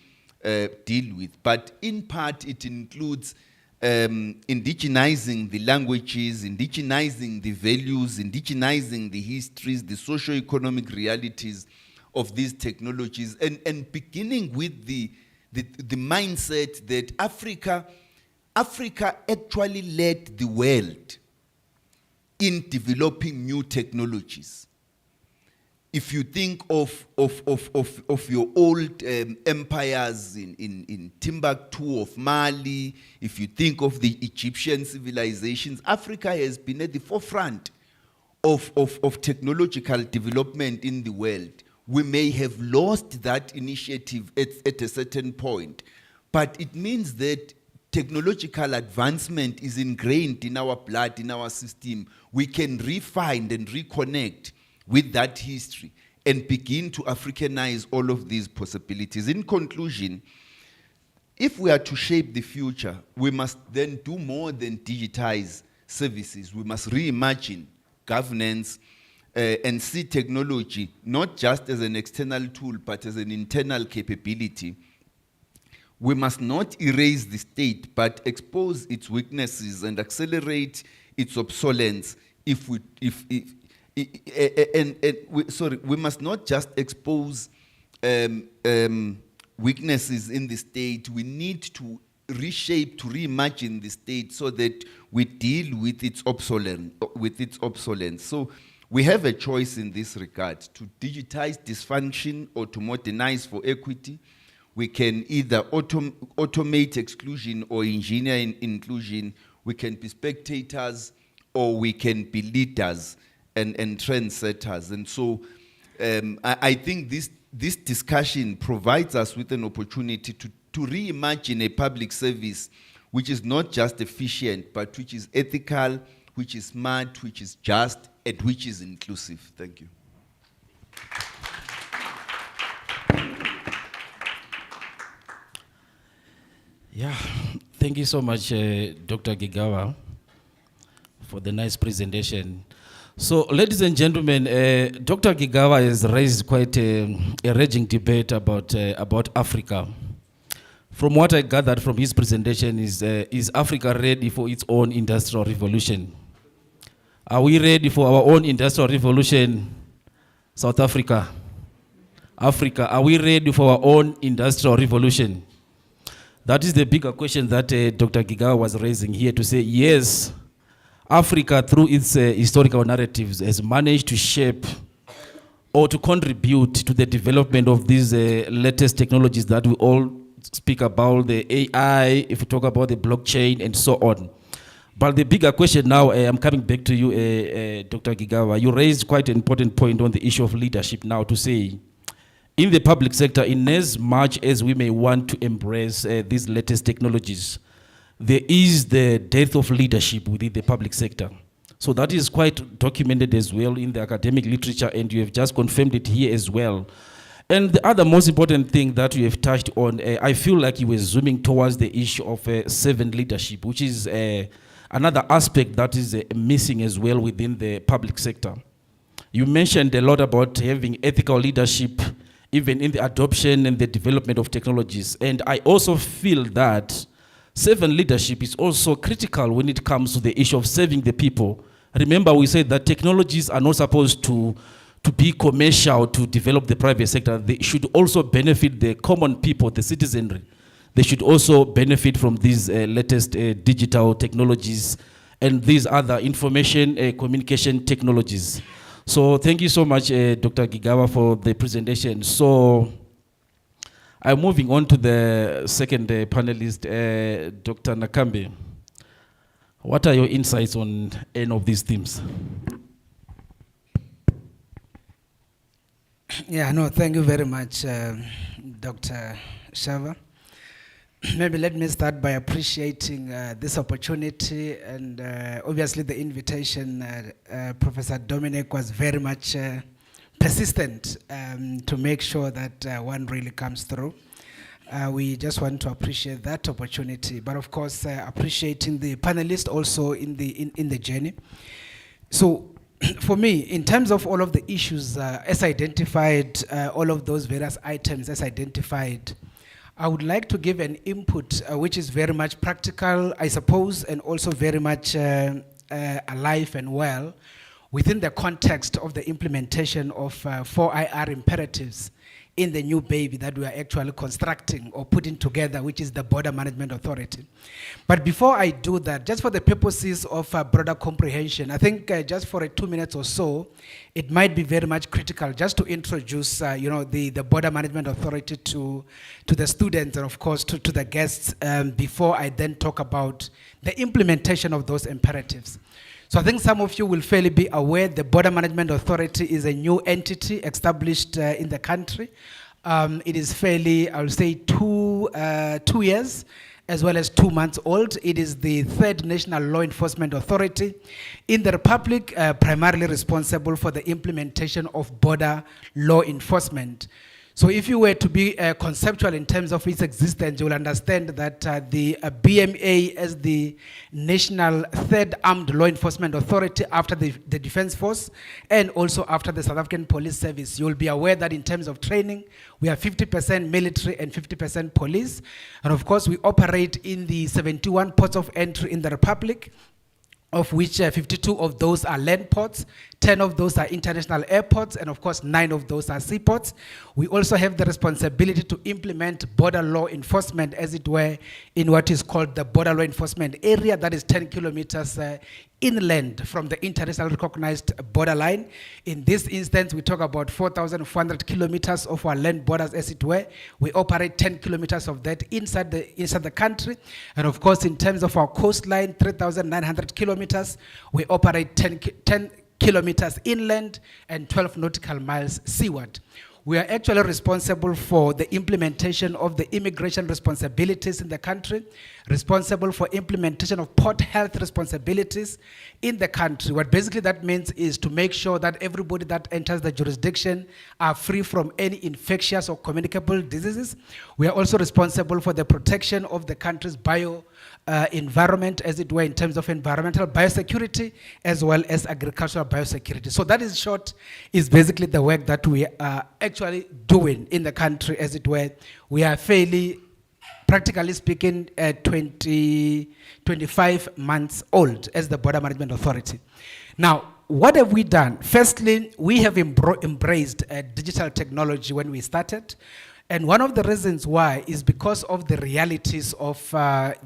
deal with. But in part, it includes indigenizing the languages, indigenizing the values, indigenizing the histories, the socio-economic realities of these technologies, and beginning with the the mindset that Africa actually led the world in developing new technologies. If you think of your old empires in Timbuktu of Mali, if you think of the Egyptian civilizations, Africa has been at the forefront of technological development in the world. We may have lost that initiative at a certain point, but it means that technological advancement is ingrained in our blood, in our system. We can refine and reconnect with that history and begin to Africanize all of these possibilities. In conclusion, if we are to shape the future, we must then do more than digitize services. We must reimagine governance and see technology not just as an external tool, but as an internal capability. We must not erase the state, but expose its weaknesses and accelerate its obsolescence. We must not just expose weaknesses in the state. We need to reshape, to reimagine the state so that we deal with its obsolescence. So we have a choice in this regard: to digitize dysfunction or to modernize for equity. We can either automate exclusion or engineer inclusion. We can be spectators or we can be leaders and trendsetters. And so I think this discussion provides us with an opportunity to reimagine a public service which is not just efficient, but which is ethical, which is smart, which is just, and which is inclusive. Thank you. Yeah, thank you so much, Dr. Gigawa, for the nice presentation. So, ladies and gentlemen, Dr. Gigawa has raised quite a raging debate about Africa. From what I gathered from his presentation is Africa ready for its own industrial revolution? Are we ready for our own industrial revolution, South Africa? Africa, are we ready for our own industrial revolution? That is the bigger question that Dr. Gigawa was raising here, to say, yes, Africa, through its historical narratives, has managed to shape or to contribute to the development of these latest technologies that we all speak about, the AI, if we talk about the blockchain, and so on. But the bigger question now, I'm coming back to you, Dr. Gigawa. You raised quite an important point on the issue of leadership now, to say, in the public sector, in as much as we may want to embrace these latest technologies, there is the dearth of leadership within the public sector. So that is quite documented as well in the academic literature, and you have just confirmed it here as well. And the other most important thing that you have touched on, I feel like you were zooming towards the issue of servant leadership, which is another aspect that is missing as well within the public sector. You mentioned a lot about having ethical leadership, even in the adoption and the development of technologies. And I also feel that servant leadership is also critical when it comes to the issue of serving the people. Remember, we said that technologies are not supposed to be commercial to develop the private sector. They should also benefit the common people, the citizenry. They should also benefit from these latest digital technologies and these other information communication technologies. So thank you so much, Dr. Gigawa, for the presentation. So I'm moving on to the second panelist, Dr. Nakambe. What are your insights on any of these themes? Yeah, no, thank you very much, Dr. Shava. Maybe let me start by appreciating this opportunity, and obviously the invitation. Professor Dominic was very much persistent to make sure that one really comes through. We just want to appreciate that opportunity, but of course appreciating the panelists also in the journey. So for me, in terms of all of the issues as identified, all of those various items as identified, I would like to give an input which is very much practical, I suppose, and also very much alive and well within the context of the implementation of 4 IR imperatives in the new baby that we are actually constructing or putting together, which is the Border Management Authority. But before I do that, just for the purposes of broader comprehension, I think just for 2 minutes or so, it might be very much critical just to introduce the Border Management Authority to the students and of course to the guests before I then talk about the implementation of those imperatives. So I think some of you will fairly be aware the Border Management Authority is a new entity established in the country. It is fairly, I will say, 2 years as well as 2 months old. It is the third national law enforcement authority in the Republic, primarily responsible for the implementation of border law enforcement. So if you were to be conceptual in terms of its existence, you will understand that the BMA as the national third armed law enforcement authority after the Defense Force and also after the South African Police Service, you will be aware that in terms of training, we are 50% military and 50% police. And of course, we operate in the 71 ports of entry in the Republic, of which 52 of those are land ports, 10 of those are international airports, and of course 9 of those are seaports. We also have the responsibility to implement border law enforcement, as it were, in what is called the border law enforcement area, that is 10 kilometers inland from the internationally recognized borderline. In this instance, we talk about 4,400 kilometers of our land borders, as it were. We operate 10 kilometers of that inside the country. And of course, in terms of our coastline, 3,900 kilometers, we operate 10 kilometers inland and 12 nautical miles seaward. We are actually responsible for the implementation of the immigration responsibilities in the country, responsible for implementation of port health responsibilities in the country. What basically that means is to make sure that everybody that enters the jurisdiction are free from any infectious or communicable diseases. We are also responsible for the protection of the country's environment, as it were, in terms of environmental biosecurity as well as agricultural biosecurity. So that, in short, is basically the work that we are actually doing in the country, as it were. We are fairly, practically speaking, 25 months old as the Border Management Authority. Now, what have we done? Firstly, we have embraced digital technology when we started. And one of the reasons why is because of the realities of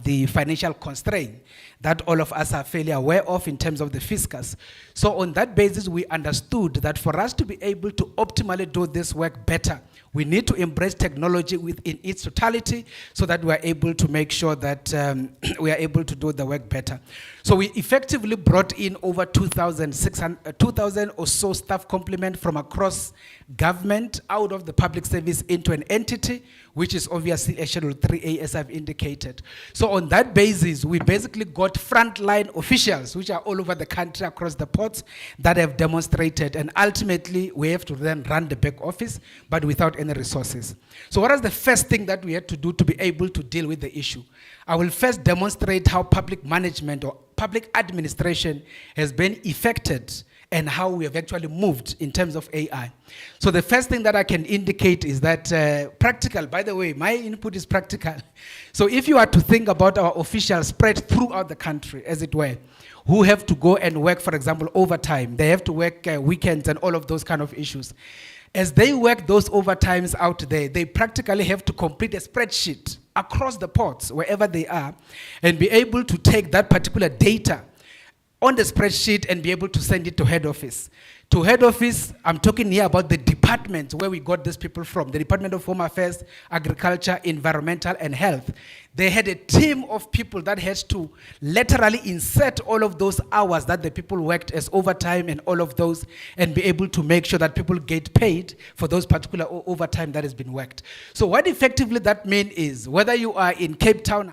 the financial constraint that all of us are fairly aware of in terms of the fiscus. So on that basis, we understood that for us to be able to optimally do this work better, we need to embrace technology within its totality so that we are able to make sure that we are able to do the work better. So we effectively brought in over 2,000 or so staff complement from across government out of the public service into an entity, which is obviously a Schedule 3A, as I've indicated. So on that basis, we basically got frontline officials, which are all over the country across the ports, that have demonstrated, and ultimately we have to then run the back office, but without any resources. So what is the first thing that we had to do to be able to deal with the issue? I will first demonstrate how public management or public administration has been affected and how we have actually moved in terms of AI. So the first thing that I can indicate is that practical, by the way, my input is practical. So if you are to think about our officials spread throughout the country, as it were, who have to go and work, for example, overtime, they have to work weekends and all of those kind of issues. As they work those overtimes out there, they practically have to complete a spreadsheet across the ports, wherever they are, and be able to take that particular data on the spreadsheet and be able to send it to head office. To head office, I'm talking here about the departments where we got these people from, the Department of Home Affairs, Agriculture, Environmental, and Health. They had a team of people that has to literally insert all of those hours that the people worked as overtime and all of those, and be able to make sure that people get paid for those particular overtime that has been worked. So what effectively that means is, whether you are in Cape Town,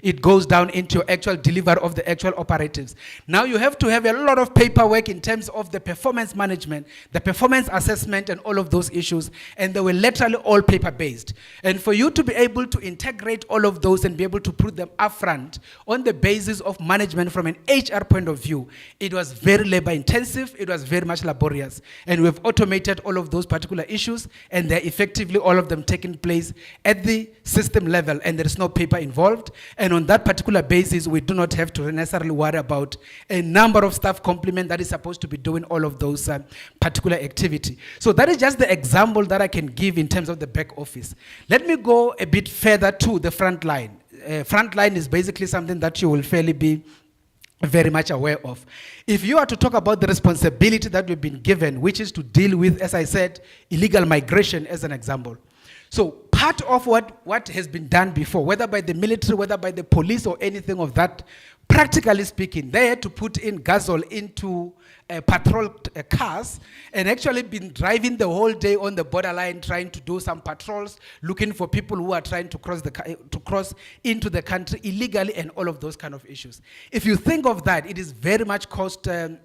it goes down into your actual delivery of the actual operatives. Now you have to have a lot of paperwork in terms of the performance management, the performance assessment, and all of those issues, and they were literally all paper-based. And for you to be able to integrate all of those and be able to put them upfront on the basis of management from an HR point of view, it was very labor-intensive, it was very much laborious, and we've automated all of those particular issues, and they're effectively all of them taking place at the system level, and there is no paper involved. And on that particular basis, we do not have to necessarily worry about a number of staff complement that is supposed to be doing all of those particular activity. So that is just the example that I can give in terms of the back office. Let me go a bit further to the front line. Front line is basically something that you will fairly be very much aware of. If you are to talk about the responsibility that we've been given, which is to deal with, as I said, illegal migration as an example. So part of what has been done before, whether by the military, whether by the police or anything of that, practically speaking, they had to put in gasoil into patrol cars and actually been driving the whole day on the borderline trying to do some patrols, looking for people who are trying to cross into the country illegally and all of those kind of issues. If you think of that, it is very much costly.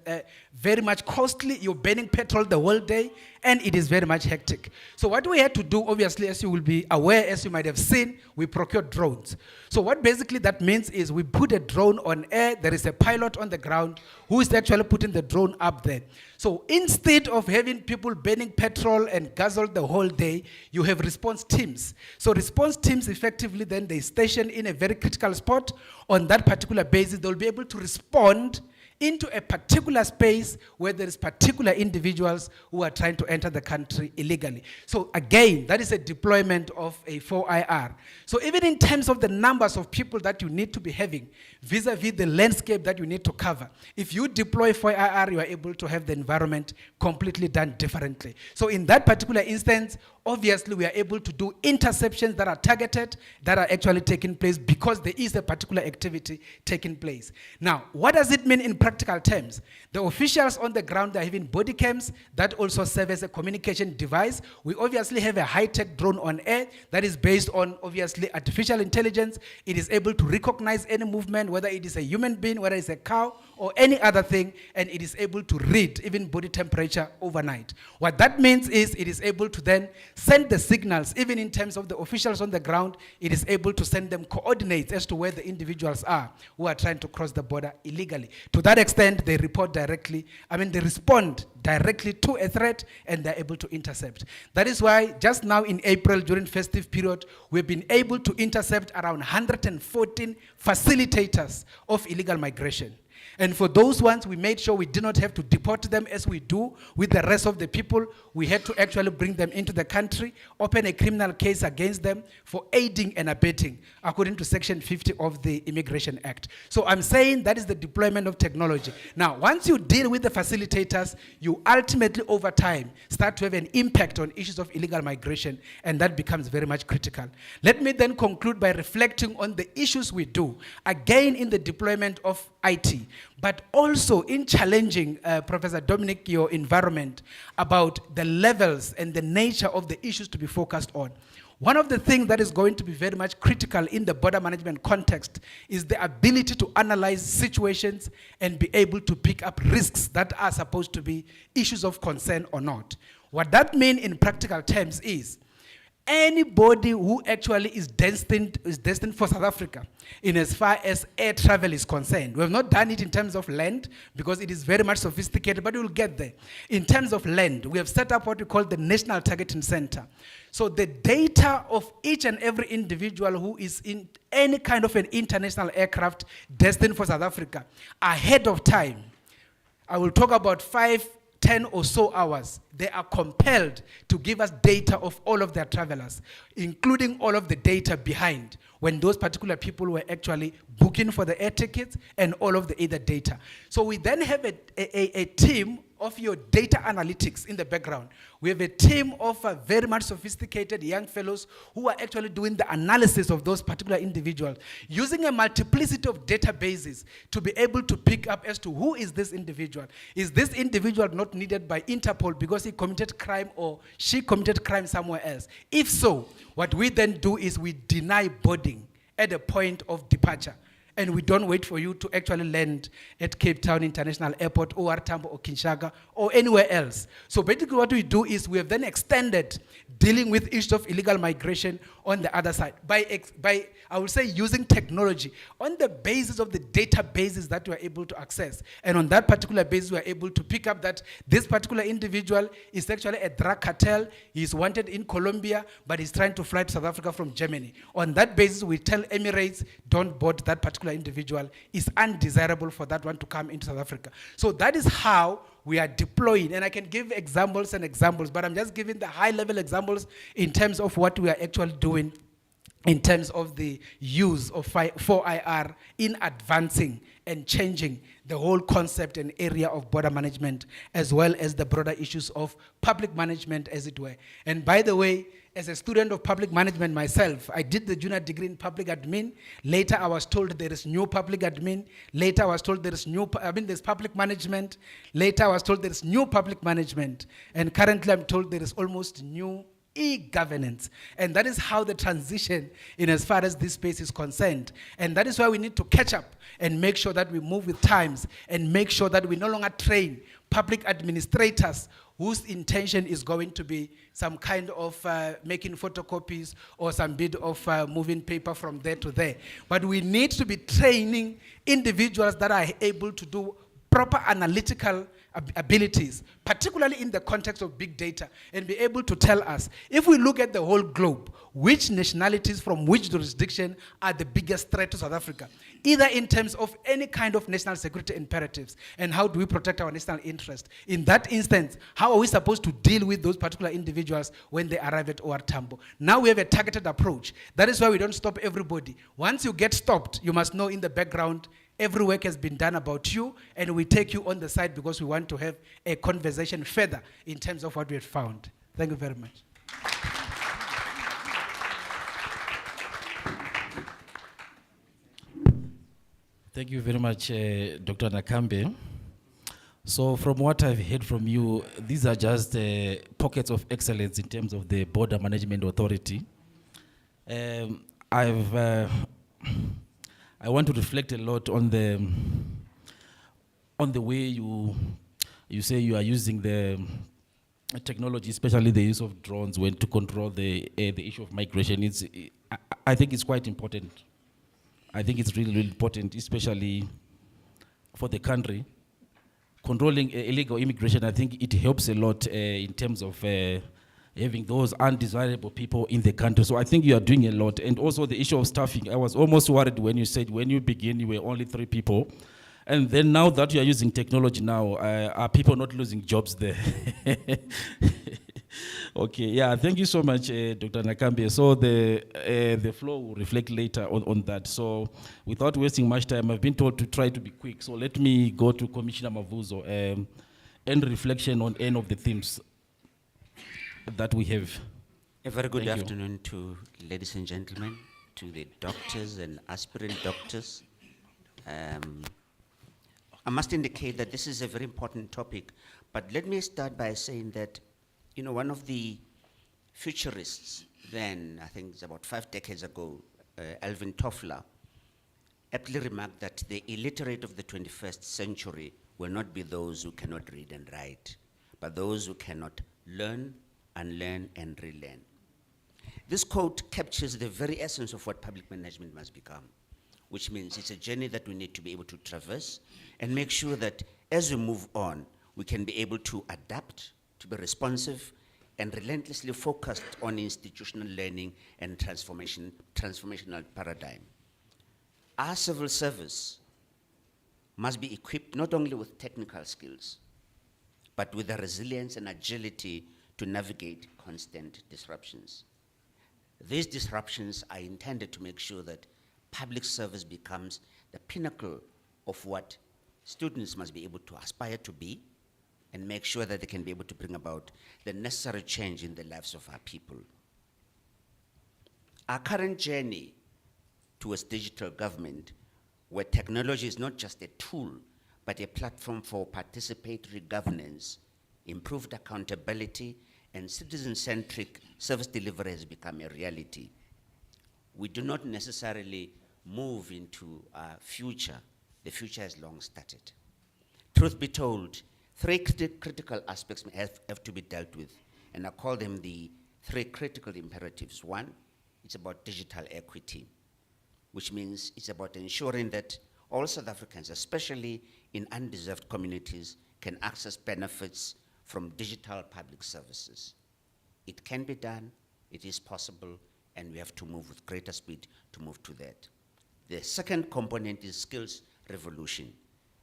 You're burning petrol the whole day, and it is very much hectic. So what we had to do, obviously, as you will be aware, as you might have seen, we procured drones. So what basically that means is we put a drone on air, there is a pilot on the ground who is actually putting the drone up there. So instead of having people burning petrol and gasoil the whole day, you have response teams. So response teams effectively then they station in a very critical spot. On that particular basis, they'll be able to respond into a particular space where there is particular individuals who are trying to enter the country illegally. So again, that is a deployment of a 4IR. So even in terms of the numbers of people that you need to be having, vis-a-vis the landscape that you need to cover, if you deploy 4IR, you are able to have the environment completely done differently. So in that particular instance, obviously we are able to do interceptions that are targeted, that are actually taking place because there is a particular activity taking place. Now, what does it mean in practical terms? The officials on the ground are having body cams that also serve as a communication device. We obviously have a high-tech drone on air that is based on, obviously, artificial intelligence. It is able to recognize any movement, whether it is a human being, whether it's a cow, or any other thing, and it is able to read even body temperature overnight. What that means is it is able to then send the signals, even in terms of the officials on the ground, it is able to send them coordinates as to where the individuals are who are trying to cross the border illegally. To that extent, they report directly, they respond directly to a threat, and they're able to intercept. That is why just now in April, during festive period, we've been able to intercept around 114 facilitators of illegal migration. And for those ones, we made sure we did not have to deport them as we do with the rest of the people. We had to actually bring them into the country, open a criminal case against them for aiding and abetting, according to Section 50 of the Immigration Act. So I'm saying that is the deployment of technology. Now, once you deal with the facilitators, you ultimately, over time, start to have an impact on issues of illegal migration, and that becomes very much critical. Let me then conclude by reflecting on the issues we do, again in the deployment of IT, but also in challenging, Professor Dominic, your environment about the levels and the nature of the issues to be focused on. One of the things that is going to be very much critical in the border management context is the ability to analyze situations and be able to pick up risks that are supposed to be issues of concern or not. What that means in practical terms is anybody who actually is destined for South Africa in as far as air travel is concerned. We have not done it in terms of land because it is very much sophisticated, but we will get there. In terms of land, we have set up what we call the National Targeting Center. So the data of each and every individual who is in any kind of an international aircraft destined for South Africa, ahead of time, I will talk about 5-10 or so hours, they are compelled to give us data of all of their travelers, including all of the data behind when those particular people were actually booking for the air tickets and all of the other data. So we then have a team of your data analytics in the background. We have a team of very much sophisticated young fellows who are actually doing the analysis of those particular individuals, using a multiplicity of databases to be able to pick up as to who is this individual. Is this individual not needed by Interpol because he committed crime or she committed crime somewhere else? If so, what we then do is we deny boarding at a point of departure. And we don't wait for you to actually land at Cape Town International Airport or Tambo or Kinshasa or anywhere else. So basically what we do is we have then extended dealing with issues of illegal migration on the other side by I would say, using technology on the basis of the databases that we are able to access. And on that particular basis, we are able to pick up that this particular individual is actually a drug cartel. He's wanted in Colombia, but he's trying to fly to South Africa from Germany. On that basis, we tell Emirates, don't board that particular individual. It's undesirable for that one to come into South Africa. So that is how we are deploying. And I can give examples and examples, but I'm just giving the high-level examples in terms of what we are actually doing in terms of the use of 4IR in advancing and changing the whole concept and area of border management, as well as the broader issues of public management, as it were. And by the way, as a student of public management myself, I did the junior degree in public admin. Later, I was told there is new public admin. Later, I was told there is there's public management. Later, I was told there is new public management. And currently, I'm told there is almost new e-governance. And that is how the transition in as far as this space is concerned. And that is why we need to catch up and make sure that we move with times and make sure that we no longer train public administrators whose intention is going to be some kind of making photocopies or some bit of moving paper from there to there. But we need to be training individuals that are able to do proper analytical abilities, particularly in the context of big data, and be able to tell us, if we look at the whole globe, which nationalities from which jurisdiction are the biggest threat to South Africa, either in terms of any kind of national security imperatives, and how do we protect our national interest. In that instance, how are we supposed to deal with those particular individuals when they arrive at OR Tambo? Now we have a targeted approach. That is why we don't stop everybody. Once you get stopped, you must know in the background, every work has been done about you, and we take you on the side because we want to have a conversation further in terms of what we have found. Thank you very much. Thank you very much, Dr. Nakambe. So from what I've heard from you, these are just pockets of excellence in terms of the Border Management Authority. I want to reflect a lot on the way you say you are using the technology, especially the use of drones, when to control the issue of migration. I think it's quite important. I think it's really, really important, especially for the country. Controlling illegal immigration, I think it helps a lot in terms of having those undesirable people in the country. So I think you are doing a lot. And also the issue of staffing, I was almost worried when you said when you begin, you were only 3 people. And then now that you are using technology now, are people not losing jobs there? Okay, yeah, thank you so much, Dr. Nakambe. So the floor will reflect later on that. So without wasting much time, I've been told to try to be quick. So let me go to Commissioner Mavuzo and reflection on any of the themes that we have. A very good afternoon to ladies and gentlemen, to the doctors and aspirant doctors. I must indicate that this is a very important topic, but let me start by saying that, you know, one of the futurists then, I think it's about 5 decades ago, Alvin Toffler, aptly remarked that the illiterate of the 21st century will not be those who cannot read and write, but those who cannot learn, unlearn, and relearn. This quote captures the very essence of what public management must become, which means it's a journey that we need to be able to traverse and make sure that as we move on, we can be able to adapt, to be responsive, and relentlessly focused on institutional learning and transformational paradigm. Our civil service must be equipped not only with technical skills, but with the resilience and agility to navigate constant disruptions. These disruptions are intended to make sure that public service becomes the pinnacle of what students must be able to aspire to be, and make sure that they can be able to bring about the necessary change in the lives of our people. Our current journey towards digital government, where technology is not just a tool, but a platform for participatory governance, improved accountability, and citizen-centric service delivery has become a reality. we do not necessarily move into our future. The future has long started. Truth be told, three critical aspects have to be dealt with, and I call them the three critical imperatives. One, it's about digital equity, which means it's about ensuring that all South Africans, especially in undeserved communities, can access benefits from digital public services. It can be done, it is possible, and we have to move with greater speed to move to that. The second component is skills revolution,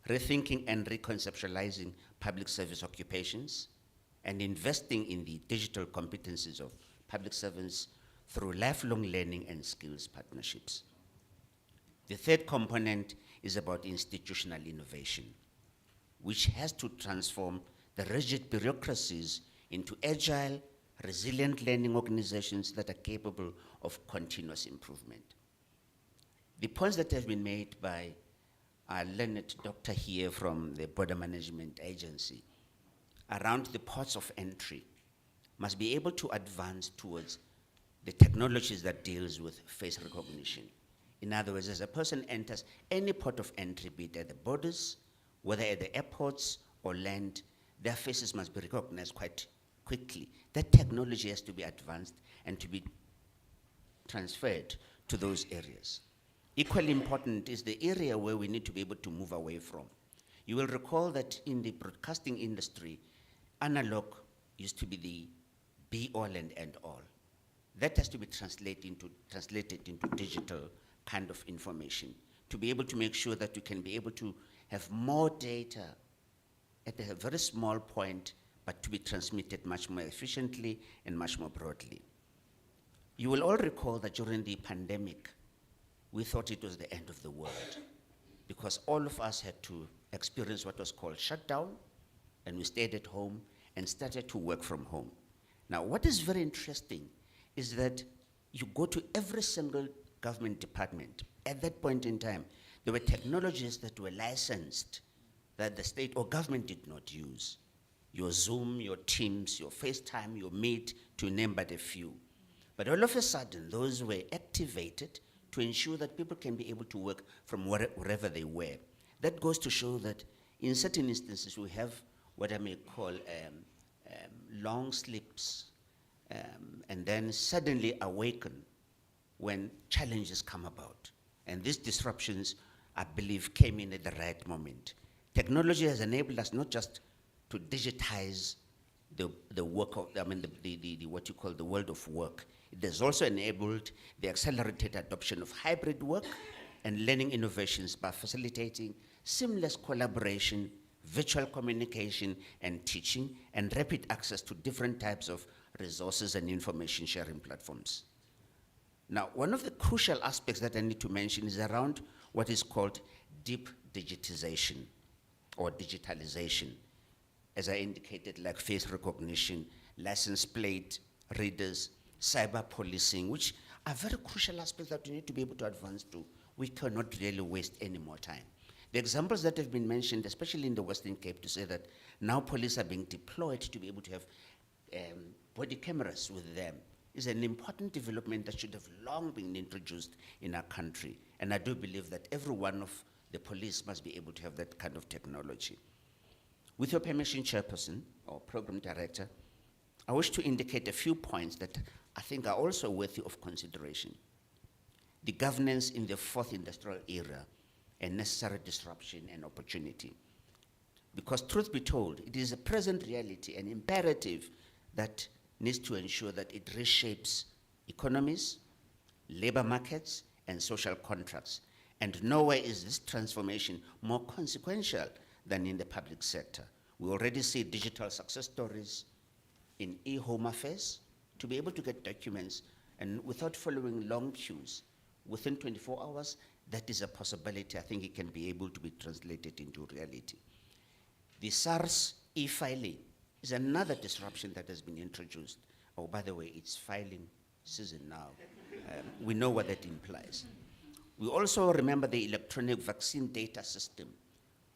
rethinking and reconceptualizing public service occupations, and investing in the digital competencies of public servants through lifelong learning and skills partnerships. The third component is about institutional innovation, which has to transform the rigid bureaucracies into agile, resilient learning organizations that are capable of continuous improvement. The points that have been made by our learned doctor here from the Border Management Agency around the ports of entry must be able to advance towards the technologies that deals with face recognition. In other words, as a person enters any port of entry, be it at the borders, whether at the airports or land, their faces must be recognized quite quickly. That technology has to be advanced and to be transferred to those areas. Equally important is the area where we need to be able to move away from. You will recall that in the broadcasting industry, analog used to be the be-all and end-all. That has to be translated into digital kind of information to be able to make sure that you can be able to have more data at a very small point, but to be transmitted much more efficiently and much more broadly. You will all recall that during the pandemic, we thought it was the end of the world because all of us had to experience what was called shutdown, and we stayed at home and started to work from home. Now, what is very interesting is that you go to every single government department. At that point in time, there were technologies that were licensed that the state or government did not use. Your Zoom, your Teams, your FaceTime, your Meet, to name but a few. But all of a sudden, those were activated to ensure that people can be able to work from wherever they were. That goes to show that in certain instances, we have what I may call long sleeps, and then suddenly awaken when challenges come about. And these disruptions, I believe, came in at the right moment. Technology has enabled us not just to digitize the work of, what you call the world of work. It has also enabled the accelerated adoption of hybrid work and learning innovations by facilitating seamless collaboration, virtual communication and teaching, and rapid access to different types of resources and information sharing platforms. Now, one of the crucial aspects that I need to mention is around what is called deep digitization or digitalization. As I indicated, like face recognition, license plate readers, cyber policing, which are very crucial aspects that we need to be able to advance to. We cannot really waste any more time. The examples that have been mentioned, especially in the Western Cape, to say that now police are being deployed to be able to have body cameras with them, is an important development that should have long been introduced in our country. And I do believe that every one of the police must be able to have that kind of technology. With your permission, Chairperson or Program Director, I wish to indicate a few points that I think are also worthy of consideration. The governance in the fourth industrial era, a necessary disruption and opportunity. Because truth be told, it is a present reality, an imperative that needs to ensure that it reshapes economies, labor markets, and social contracts. And nowhere is this transformation more consequential than in the public sector. We already see digital success stories in e-home affairs to be able to get documents and without following long queues, within 24 hours, that is a possibility. I think it can be able to be translated into reality. The SARS e-filing is another disruption that has been introduced. Oh, by the way, it's filing season now. We know what that implies. We also remember the electronic vaccine data system,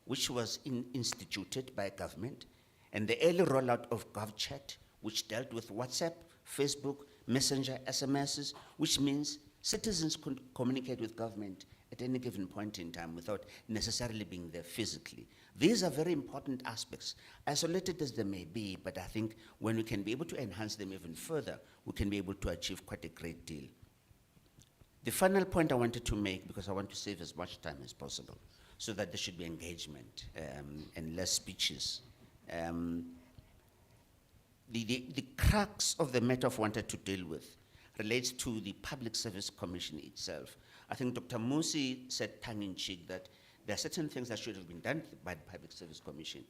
which was instituted by government, and the early rollout of GovChat, which dealt with WhatsApp, Facebook, Messenger, SMSs, which means Citizens could communicate with government at any given point in time without necessarily being there physically. These are very important aspects, isolated as they may be, but I think when we can be able to enhance them even further, we can be able to achieve quite a great deal. The final point I wanted to make, because I want to save as much time as possible, so that there should be engagement and less speeches. The crux of the matter I've wanted to deal with relates to the Public Service Commission itself. I think Dr. Musi said tongue-in-cheek that there are certain things that should have been done by the Public Service Commission,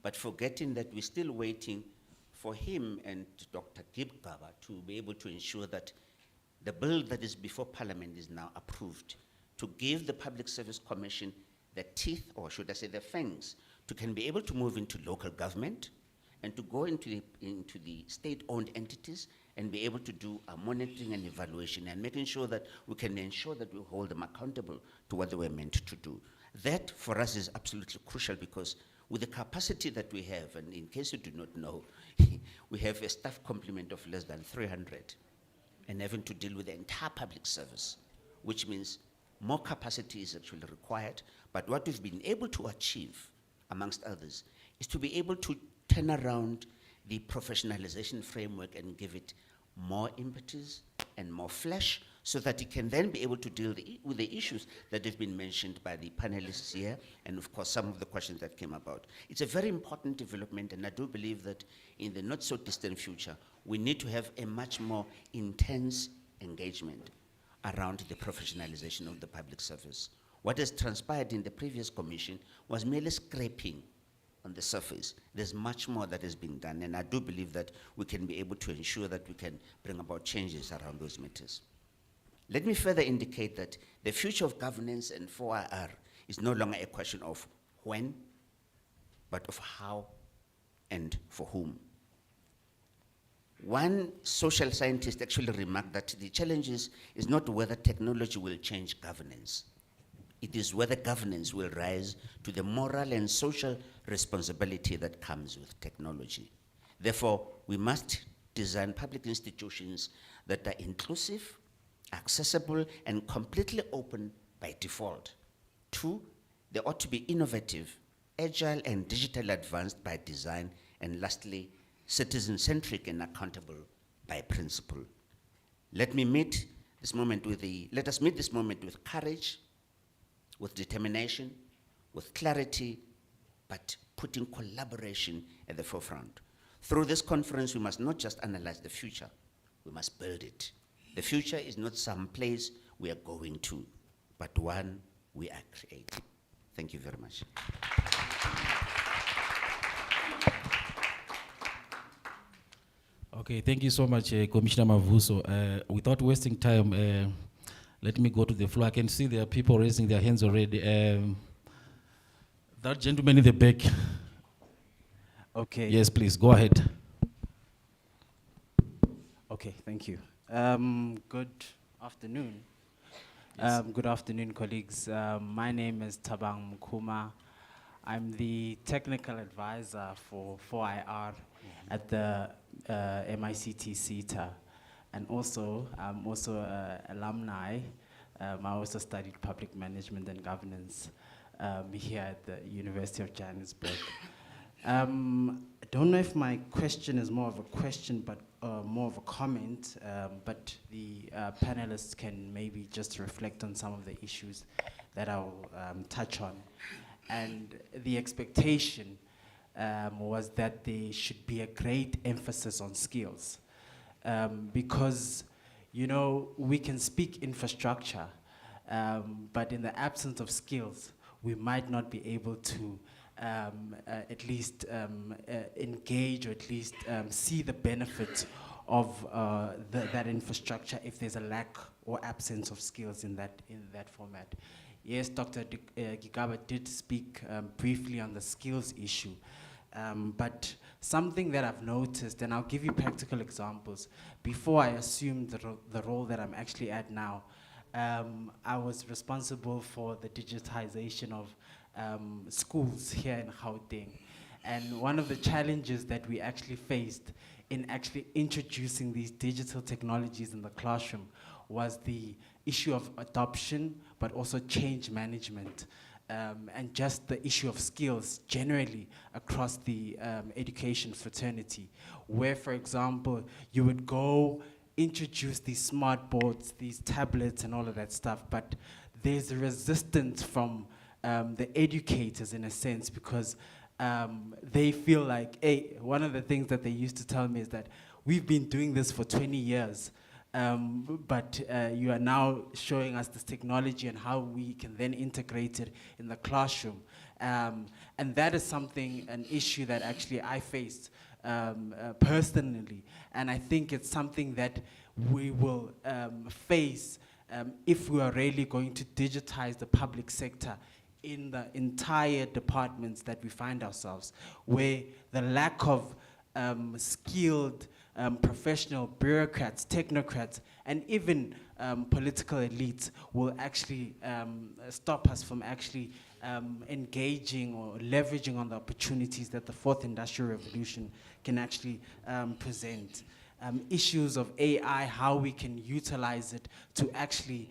but forgetting that we're still waiting for him and Dr. Gibgaba to be able to ensure that the bill that is before Parliament is now approved, to give the Public Service Commission the teeth, or should I say the fangs, to can be able to move into local government and to go into the state-owned entities and be able to do a monitoring and evaluation and making sure that we can ensure that we hold them accountable to what they were meant to do. That, for us, is absolutely crucial because with the capacity that we have, and in case you do not know, we have a staff complement of less than 300 and having to deal with the entire public service, which means more capacity is actually required. But what we've been able to achieve, amongst others, is to be able to turn around the professionalization framework and give it more impetus and more flesh so that it can then be able to deal with the issues that have been mentioned by the panelists here and of course some of the questions that came about. It's a very important development, and I do believe that in the not so distant future we need to have a much more intense engagement around the professionalization of the public service. What has transpired in the previous commission was merely scraping on the surface. There's much more that has been done, and I do believe that we can be able to ensure that we can bring about changes around those matters. Let me further indicate that the future of governance and 4IR is no longer a question of when, but of how and for whom. One social scientist actually remarked that the challenge is not whether technology will change governance. It is whether governance will rise to the moral and social responsibility that comes with technology. Therefore, we must design public institutions that are inclusive, accessible, and completely open by default. 2, they ought to be innovative, agile, and digitally advanced by design. And lastly, citizen-centric and accountable by principle. Let us meet this moment with courage, with determination, with clarity, but putting collaboration at the forefront. Through this conference, we must not just analyze the future, we must build it. The future is not some place we are going to, but one we are creating. Thank you very much. Okay, thank you so much, Commissioner Mavuso. Without wasting time, let me go to the floor. I can see there are people raising their hands already. That gentleman in the back. Okay. Yes, please, go ahead. Okay, thank you. Good afternoon. Yes. Good afternoon, colleagues. My name is Tabang Mukuma. I'm the technical advisor for 4IR at the MICT CETA. And also, I'm also an alumni. I also studied public management and governance here at the University of Johannesburg. I don't know if my question is more of a question, but more of a comment, but the panelists can maybe just reflect on some of the issues that I'll touch on. And the expectation was that there should be a great emphasis on skills. Because, you know, we can speak infrastructure, but in the absence of skills, we might not be able to at least engage or at least see the benefits of that infrastructure if there's a lack or absence of skills in that format. Yes, Dr. Gigaba did speak briefly on the skills issue, but something that I've noticed, and I'll give you practical examples. Before I assumed the role that I'm actually at now, I was responsible for the digitization of schools here in Gauteng. And one of the challenges that we actually faced in actually introducing these digital technologies in the classroom was the issue of adoption, but also change management, and just the issue of skills generally across the education fraternity, where, for example, you would go introduce these smart boards, these tablets and all of that stuff, but there's a resistance from the educators in a sense, because they feel like, hey, one of the things that they used to tell me is that we've been doing this for 20 years, but you are now showing us this technology and how we can then integrate it in the classroom. And that is something, an issue that actually I faced personally. And I think it's something that we will face if we are really going to digitize the public sector in the entire departments that we find ourselves, where the lack of skilled professional bureaucrats, technocrats, and even political elites will actually stop us from actually engaging or leveraging on the opportunities that the fourth industrial revolution can actually present. Issues of AI, how we can utilize it to actually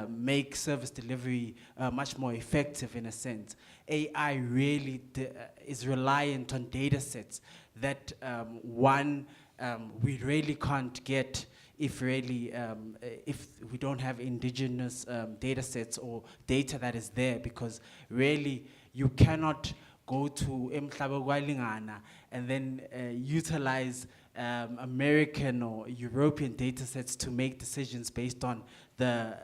make service delivery much more effective in a sense. AI really is reliant on data sets that we really can't get if we don't have indigenous data sets or data that is there, because really you cannot go to Emhlaba kwaLingana and then utilize American or European data sets to make decisions based on the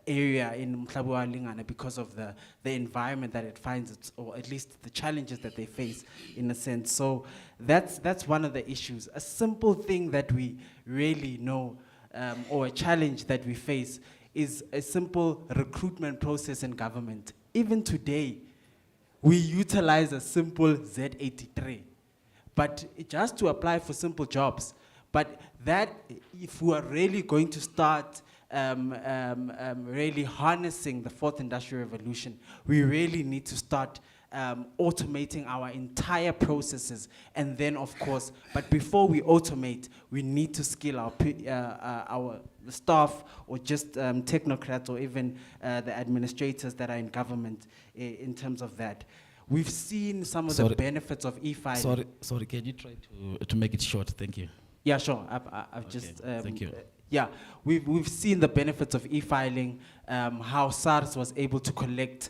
area in Emhlaba kwaLingana because of the environment that it finds, or at least the challenges that they face in a sense. So that's one of the issues. A simple thing that we really know, or a challenge that we face, is a simple recruitment process in government. Even today, we utilize a simple Z83. But just to apply for simple jobs. But that, if we are really going to start really harnessing the fourth industrial revolution, we really need to start automating our entire processes. And then, of course, but before we automate, we need to skill our staff, or just technocrats, or even the administrators that are in government in terms of that. We've seen some of the benefits of e-filing. Sorry, can you try to make it short? Thank you. Yeah, sure. I've just... thank you. Yeah, we've seen the benefits of e-filing, how SARS was able to collect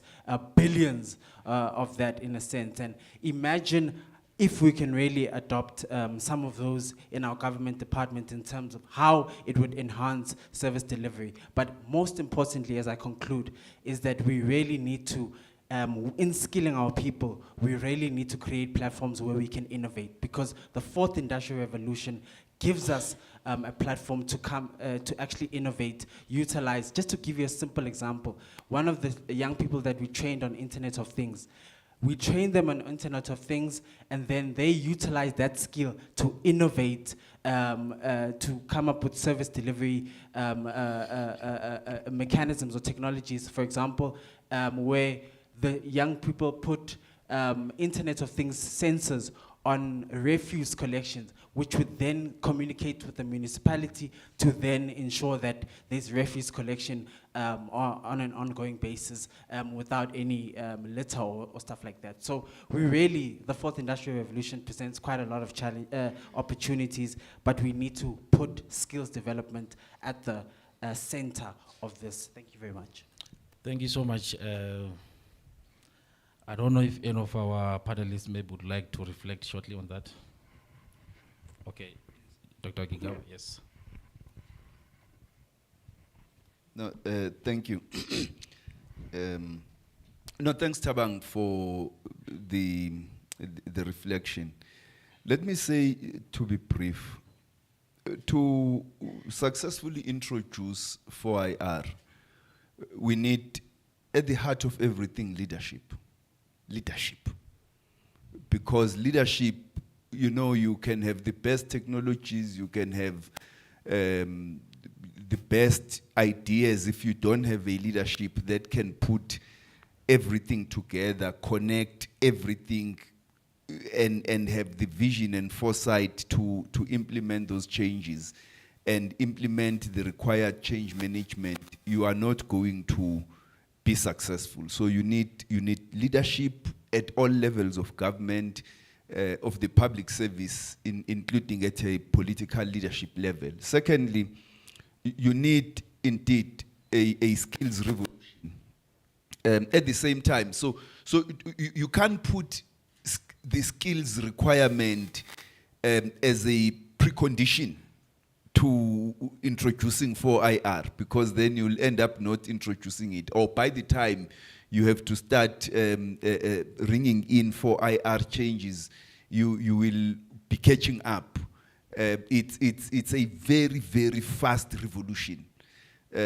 billions of that in a sense. And imagine if we can really adopt some of those in our government department in terms of how it would enhance service delivery. But most importantly, as I conclude, is that we really need to, in skilling our people, we really need to create platforms where we can innovate, because the fourth industrial revolution gives us a platform to to actually innovate, utilize. Just to give you a simple example, one of the young people that we trained on Internet of Things, we trained them on Internet of Things, and then they utilize that skill to innovate, to come up with service delivery mechanisms or technologies, for example, where the young people put Internet of Things sensors on refuse collections, which would then communicate with the municipality to then ensure that there's refuse collection on an ongoing basis without any litter or stuff like that. So the fourth industrial revolution presents quite a lot of opportunities, but we need to put skills development at the center of this. Thank you very much. Thank you so much. I don't know if any of our panelists maybe would like to reflect shortly on that. Okay, Dr. Gigawa, yes. No, thank you. No, thanks, Tabang, for the reflection. Let me say, to be brief, to successfully introduce 4IR, we need, at the heart of everything, leadership. Leadership. Because leadership, you can have the best technologies, you can have the best ideas. If you don't have a leadership that can put everything together, connect everything, and have the vision and foresight to implement those changes, and implement the required change management, you are not going to be successful. So you need leadership at all levels of government, of the public service, including at a political leadership level. Secondly, you need indeed a skills revolution. At the same time, so you can't put the skills requirement as a precondition to introducing 4IR, because then you'll end up not introducing it. Or by the time you have to start ringing in 4IR changes, you will be catching up. It's a very, very fast revolution.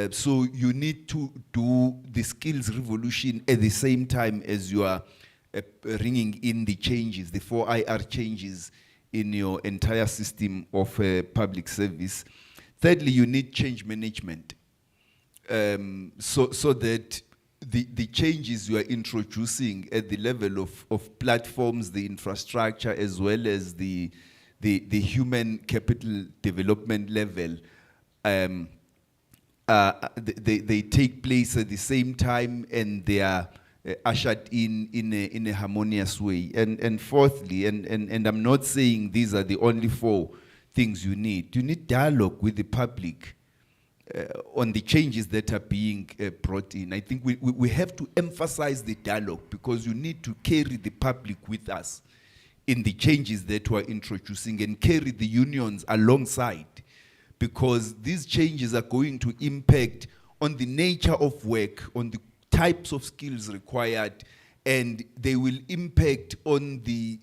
So you need to do the skills revolution at the same time as you are ringing in the changes, the 4IR changes in your entire system of public service. Thirdly, you need change management, so that the changes you are introducing at the level of platforms, the infrastructure, as well as the human capital development level, they take place at the same time, and they are ushered in a harmonious way. And fourthly, and I'm not saying these are the only four things you need dialogue with the public on the changes that are being brought in. I think we have to emphasize the dialogue, because you need to carry the public with us in the changes that we're introducing, and carry the unions alongside, because these changes are going to impact on the nature of work, on the types of skills required, and they will impact on the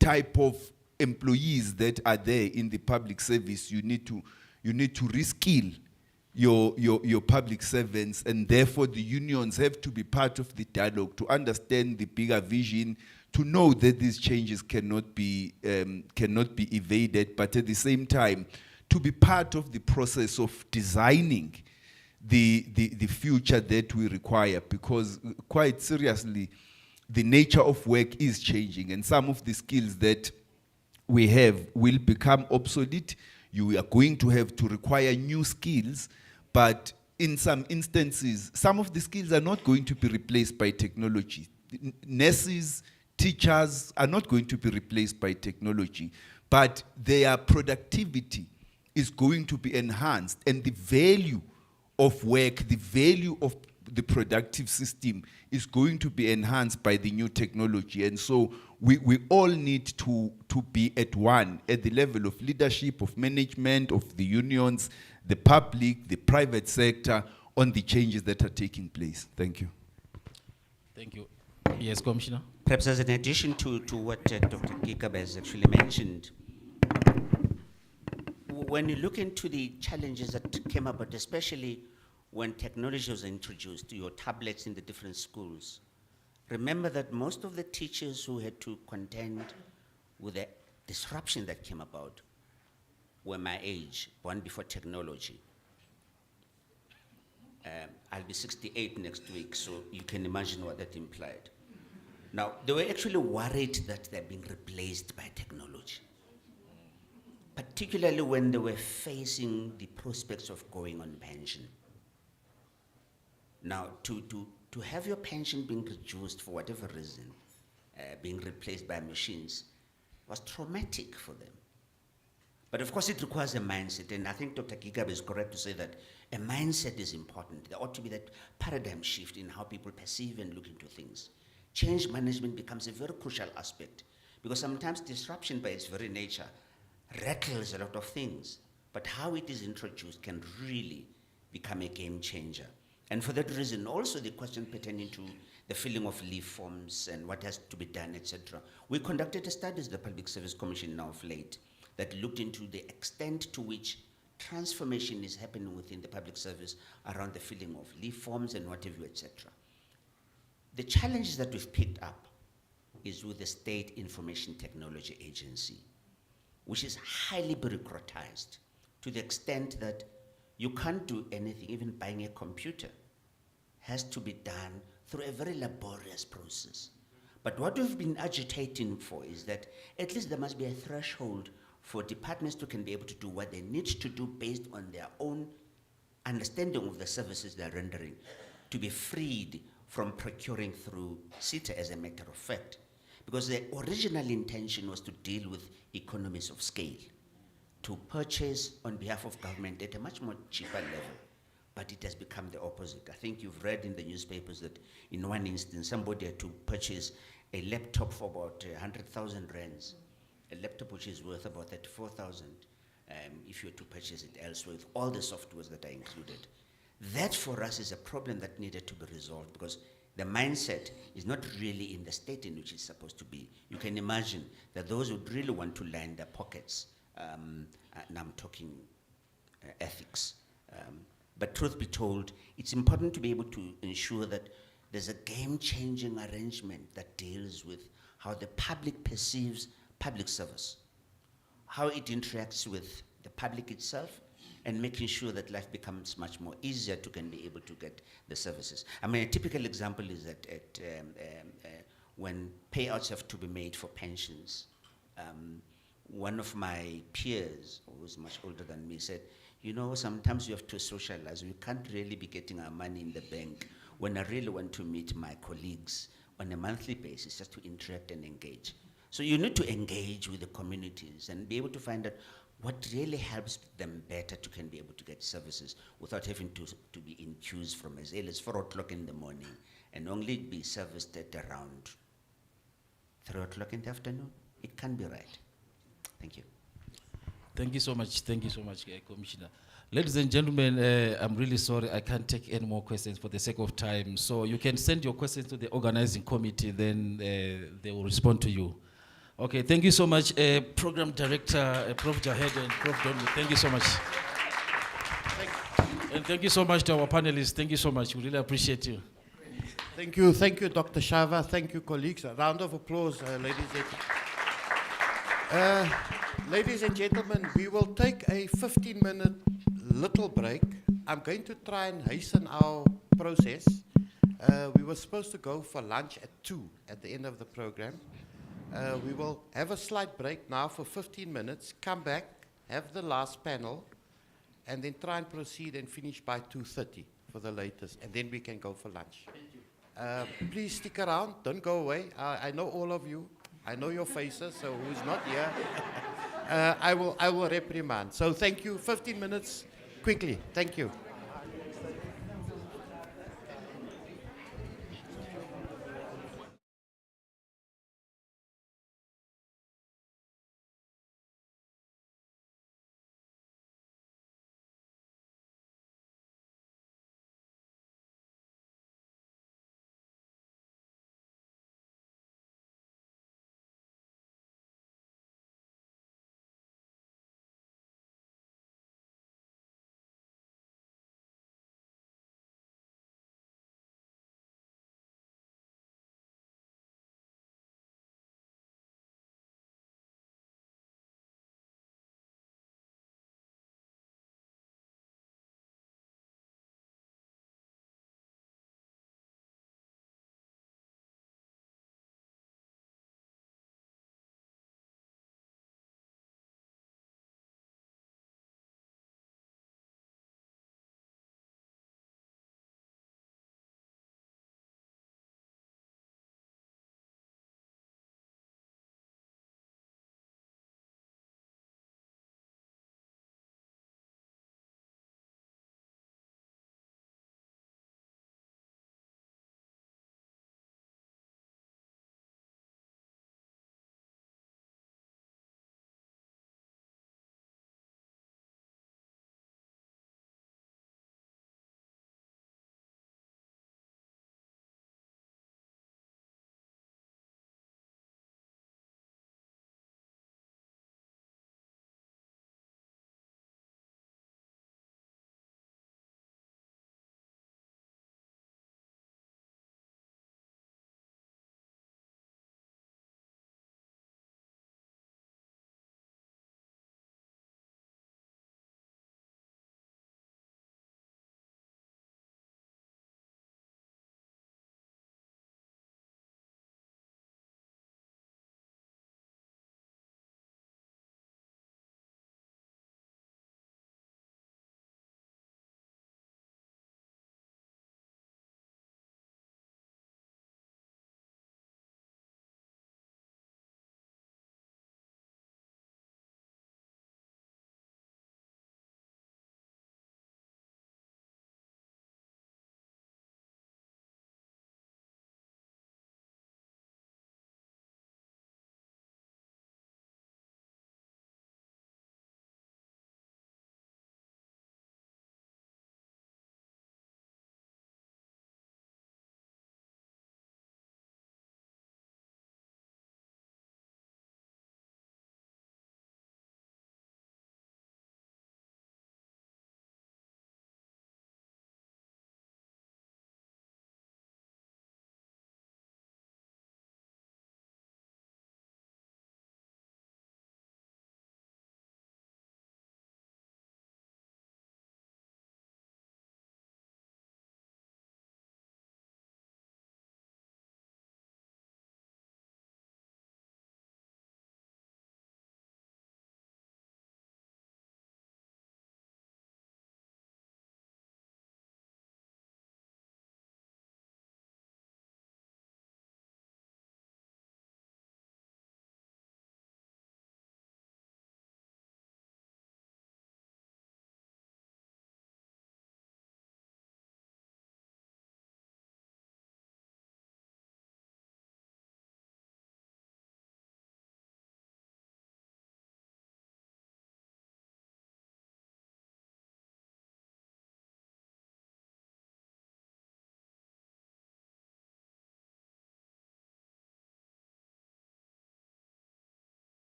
type of employees that are there in the public service. You need to reskill your public servants, and therefore the unions have to be part of the dialogue to understand the bigger vision, to know that these changes cannot be evaded, but at the same time to be part of the process of designing the future that we require, because quite seriously, the nature of work is changing, and some of the skills that we have will become obsolete. You are going to have to require new skills, but in some instances, some of the skills are not going to be replaced by technology. Nurses, teachers are not going to be replaced by technology, but their productivity is going to be enhanced, and the value of work, the value of the productive system is going to be enhanced by the new technology. And so we all need to be at one, at the level of leadership, of management, of the unions, the public, the private sector, on the changes that are taking place. Thank you. Thank you. Yes, Commissioner. Perhaps as an addition to what Dr. Gikab has actually mentioned, when you look into the challenges that came about, especially when technology was introduced, your tablets in the different schools, remember that most of the teachers who had to contend with the disruption that came about were my age, born before technology. I'll be 68 next week, so you can imagine what that implied. Now, they were actually worried that they're being replaced by technology, particularly when they were facing the prospects of going on pension. Now, to have your pension being reduced for whatever reason, being replaced by machines, was traumatic for them. But of course, it requires a mindset, and I think Dr. Gikab is correct to say that a mindset is important. There ought to be that paradigm shift in how people perceive and look into things. Change management becomes a very crucial aspect, because sometimes disruption by its very nature rattles a lot of things, but how it is introduced can really become a game changer. And for that reason, also the question pertaining to the filling of leave forms and what has to be done, etc. We conducted a study as the Public Service Commission now of late that looked into the extent to which transformation is happening within the public service around the filling of leave forms and what have you, etc. The challenges that we've picked up is with the State Information Technology Agency, which is highly bureaucratized to the extent that you can't do anything, even buying a computer has to be done through a very laborious process. But what we've been agitating for is that at least there must be a threshold for departments to can be able to do what they need to do based on their own understanding of the services they're rendering, to be freed from procuring through SETA as a matter of fact. Because the original intention was to deal with economies of scale, to purchase on behalf of government at a much more cheaper level. But it has become the opposite. I think you've read in the newspapers that in one instance, somebody had to purchase a laptop for about 100,000 rands, a laptop which is worth about 34,000 if you were to purchase it elsewhere with all the softwares that are included. That for us is a problem that needed to be resolved because the mindset is not really in the state in which it's supposed to be. You can imagine that those who really want to line their pockets, and I'm talking ethics, but truth be told, it's important to be able to ensure that there's a game-changing arrangement that deals with how the public perceives public service, how it interacts with the public itself, and making sure that life becomes much more easier to can be able to get the services. I mean, a typical example is that when payouts have to be made for pensions, one of my peers, who was much older than me, said, you know, sometimes you have to socialize. We can't really be getting our money in the bank when I really want to meet my colleagues on a monthly basis just to interact and engage. So you need to engage with the communities and be able to find out what really helps them better to can be able to get services without having to be in queues from as early as 4 o'clock in the morning and only be serviced at around 3 o'clock in the afternoon. It can't be right. Thank you. Thank you so much, Commissioner. Ladies and gentlemen, I'm really sorry I can't take any more questions for the sake of time. So you can send your questions to the organizing committee, then they will respond to you. Okay, thank you so much, Program Director, Prof. Jahed and Prof. Donley. Thank you so much. And thank you so much to our panelists. Thank you so much. We really appreciate you. Thank you, Dr. Shava. Thank you, colleagues. A round of applause, ladies and gentlemen, we will take a 15-minute little break. I'm going to try and hasten our process. We were supposed to go for lunch at 2 at the end of the program. We will have a slight break now for 15 minutes, come back, have the last panel, and then try and proceed and finish by 2:30 for the latest, and then we can go for lunch. Please stick around, don't go away. I know all of you. I know your faces, so who's not here? I will reprimand. So thank you. 15 minutes, quickly. Thank you.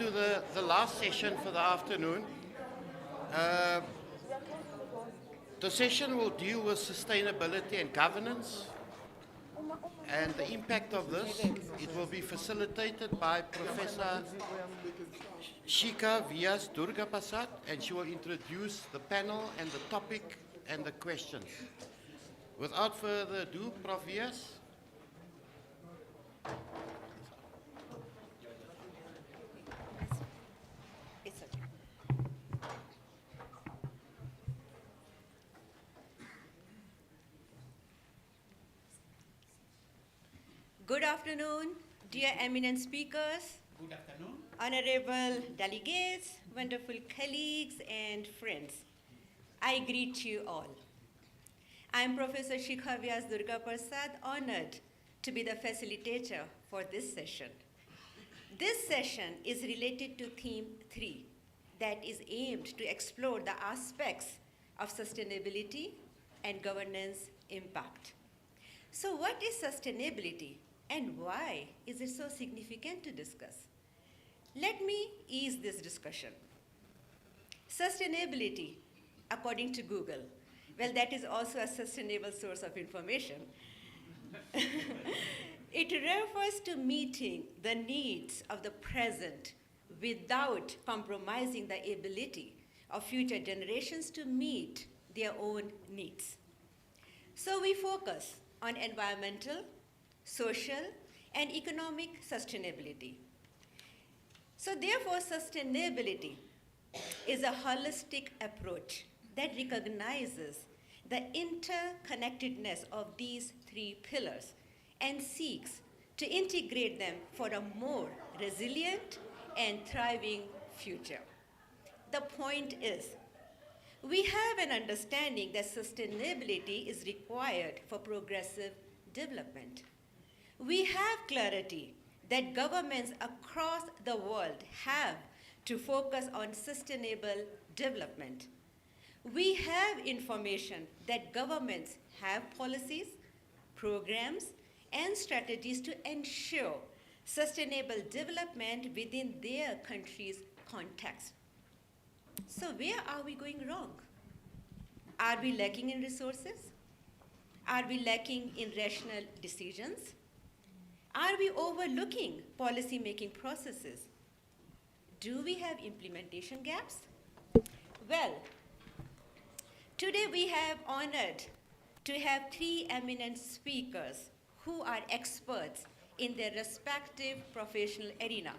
to the last session for the afternoon. The session will deal with sustainability and governance and the impact of this. It will be facilitated by Professor Shika Vyas Durgapasad, and she will introduce the panel and the topic and the questions. Without further ado, Prof. Vyas. Good afternoon, dear eminent speakers. Good afternoon. Honorable delegates, wonderful colleagues and friends. I greet you all. I am Professor Shikha Vyas Durgapasad, honored to be the facilitator for this session. This session is related to theme 3, that is aimed to explore the aspects of sustainability and governance impact. So what is sustainability and why is it so significant to discuss? Let me ease this discussion. Sustainability, according to Google, well, that is also a sustainable source of information. It refers to meeting the needs of the present without compromising the ability of future generations to meet their own needs. So we focus on environmental, social, and economic sustainability. So therefore, sustainability is a holistic approach that recognizes the interconnectedness of these 3 pillars and seeks to integrate them for a more resilient and thriving future. The point is, we have an understanding that sustainability is required for progressive development. We have clarity that governments across the world have to focus on sustainable development. We have information that governments have policies, programs, and strategies to ensure sustainable development within their country's context. So where are we going wrong? Are we lacking in resources? Are we lacking in rational decisions? Are we overlooking policy-making processes? Do we have implementation gaps? Well, today we have honored to have 3 eminent speakers who are experts in their respective professional arena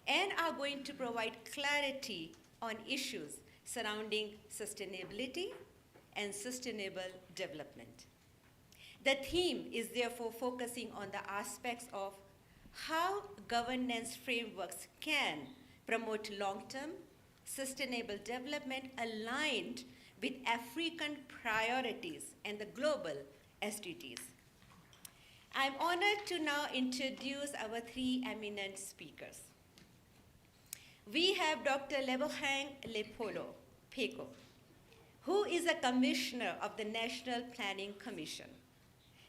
and are going to provide clarity on issues surrounding sustainability and sustainable development. The theme is therefore focusing on the aspects of how governance frameworks can promote long-term sustainable development aligned with African priorities and the global SDGs. I'm honored to now introduce our 3 eminent speakers. We have Dr. Lebohang Lepolo Peko, who is a commissioner of the National Planning Commission.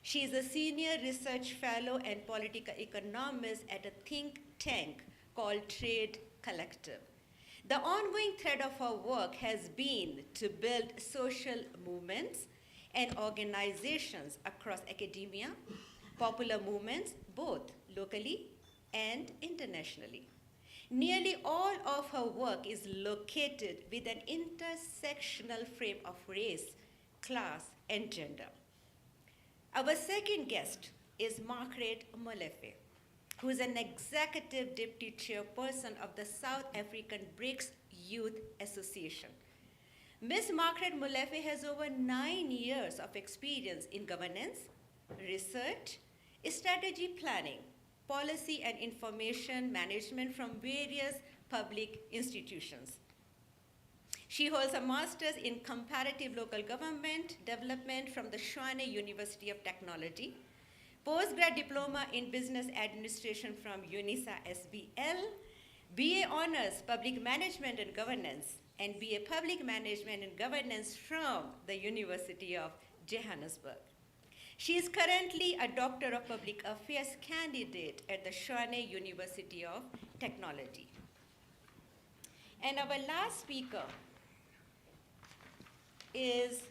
She is a senior research fellow and political economist at a think tank called Trade Collective. The ongoing thread of her work has been to build social movements and organizations across academia, popular movements, both locally and internationally. Nearly all of her work is located with an intersectional frame of race, class, and gender. Our second guest is Margaret Molefe, who is an executive deputy chairperson of the South African BRICS Youth Association. Ms. Margaret Molefe has over 9 years of experience in governance, research, strategy planning, policy and information management from various public institutions. She holds a master's in comparative local government development from the Tshwane University of Technology, postgrad diploma in business administration from UNISA SBL, BA honors public management and governance, and BA public management and governance from the University of Johannesburg. She is currently a Doctor of Public Affairs candidate at the Tshwane University of Technology. And our last speaker is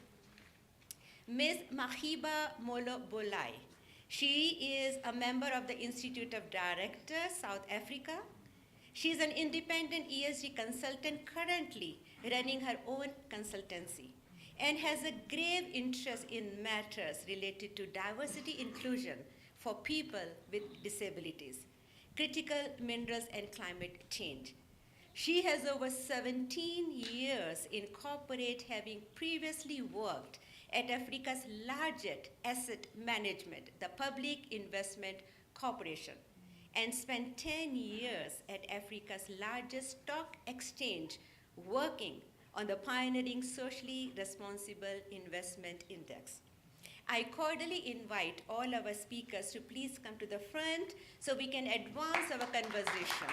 Ms. Mahiba Molo Bolai. She is a member of the Institute of Directors, South Africa. She is an independent ESG consultant currently running her own consultancy and has a grave interest in matters related to diversity inclusion for people with disabilities, critical minerals, and climate change. She has over 17 years in corporate, having previously worked at Africa's largest asset management, the Public Investment Corporation, and spent 10 years at Africa's largest stock exchange working on the pioneering socially responsible investment index. I cordially invite all our speakers to please come to the front so we can advance our conversation.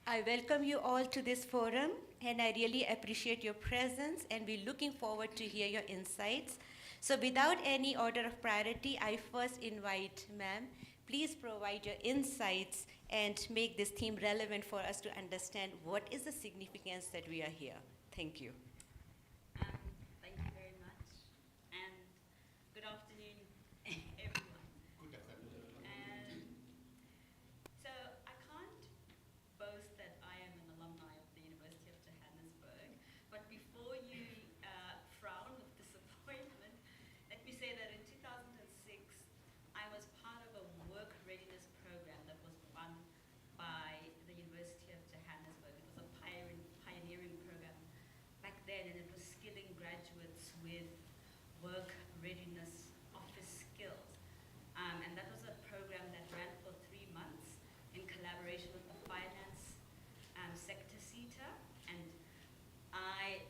I welcome you all to this forum, and I really appreciate your presence, and we're looking forward to hear your insights. So without any order of priority, I first invite ma'am, please provide your insights and make this theme relevant for us to understand what is the significance that we are here. Thank you. Thank you very much. And good afternoon, everyone. Good afternoon. So I can't boast that I am an alumni of the University of Johannesburg, but before you frown with disappointment, let me say that in 2006, I was part of a work readiness program that was run by the University of Johannesburg. It was a pioneering program back then, and it was skilling graduates with work readiness office skills. And that was a program that ran for 3 months in collaboration with the finance sector CETA, and I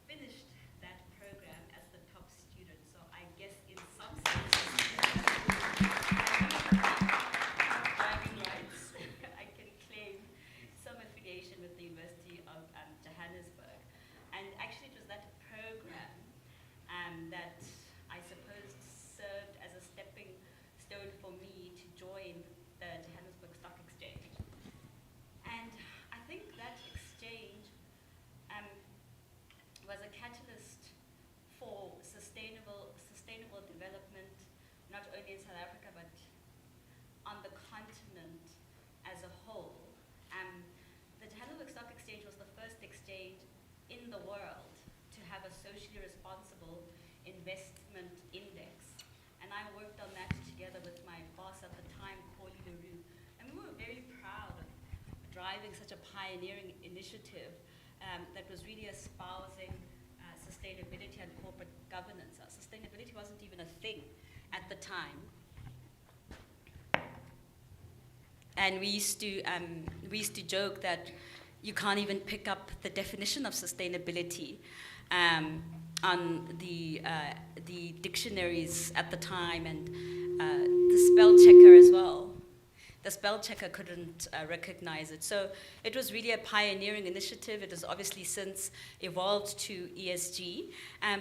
finished that program as the top student. So I guess in some sense, bragging rights, I can claim some affiliation with the University of Johannesburg. And actually it was that program that I suppose served as a stepping stone for me to join the Johannesburg Stock Exchange. And I think that exchange was a catalyst for sustainable development, not only in South Africa, but on the continent as a whole. The Johannesburg Stock Exchange was the first exchange in the world to have a socially responsible investment index. And I worked on that together with my boss at the time, cordially. And we were very proud of driving such a pioneering initiative that was really espousing sustainability and corporate governance. Sustainability wasn't even a thing at the time. And we used to joke that you can't even pick up the definition of sustainability on the dictionaries at the time, and the spell checker as well. The spell checker couldn't recognize it. So it was really a pioneering initiative. It has obviously since evolved to ESG.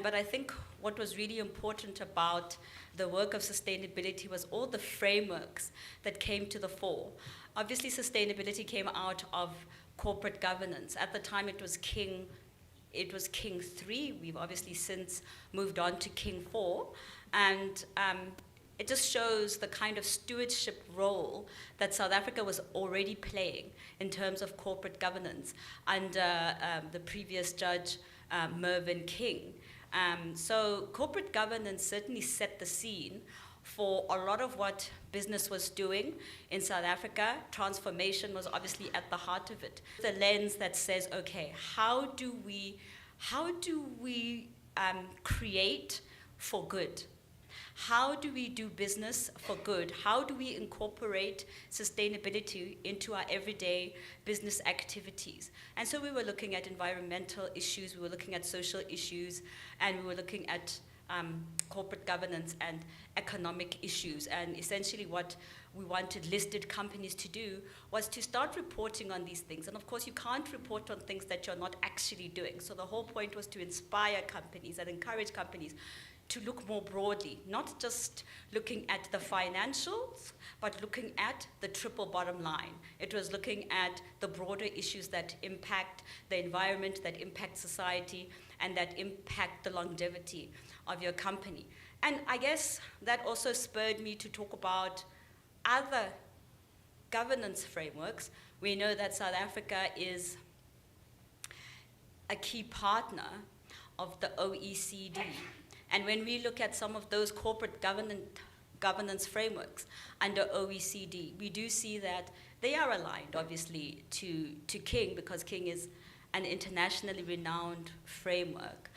But I think what was really important about the work of sustainability was all the frameworks that came to the fore. Obviously, sustainability came out of corporate governance. At the time, it was King 3. We've obviously since moved on to King 4. And it just shows the kind of stewardship role that South Africa was already playing in terms of corporate governance under the previous judge, Mervyn King. So corporate governance certainly set the scene for a lot of what business was doing in South Africa. Transformation was obviously at the heart of it. The lens that says, okay, how do we create for good? How do we do business for good? How do we incorporate sustainability into our everyday business activities? And so we were looking at environmental issues, we were looking at social issues, and we were looking at corporate governance and economic issues. And essentially what we wanted listed companies to do was to start reporting on these things. And of course, you can't report on things that you're not actually doing. So the whole point was to inspire companies and encourage companies to look more broadly, not just looking at the financials, but looking at the triple bottom line. It was looking at the broader issues that impact the environment, that impact society, and that impact the longevity of your company. And I guess that also spurred me to talk about other governance frameworks. We know that South Africa is a key partner of the OECD. And when we look at some of those corporate governance frameworks under OECD, we do see that they are aligned, obviously, to King, because King is an internationally renowned framework.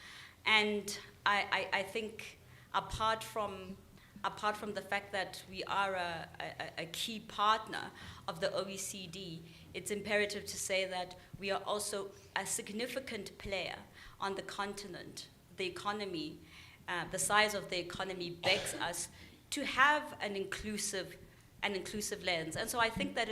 And I think apart from the fact that we are a key partner of the OECD, it's imperative to say that we are also a significant player on the continent. The economy, the size of the economy begs us to have an inclusive lens. And so I think that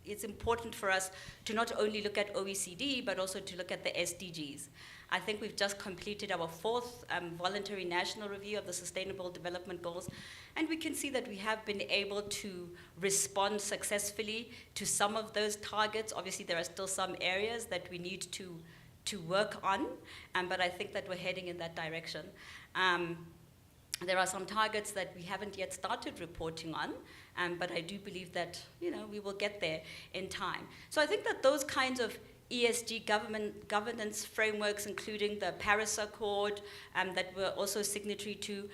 it's important for us to not only look at OECD, but also to look at the SDGs. I think we've just completed our 4th voluntary national review of the Sustainable Development Goals, and we can see that we have been able to respond successfully to some of those targets. Obviously, there are still some areas that we need to work on, but I think that we're heading in that direction. There are some targets that we haven't yet started reporting on, but I do believe that we will get there in time. So I think that those kinds of ESG governance frameworks, including the Paris Accord that we're also signatory to,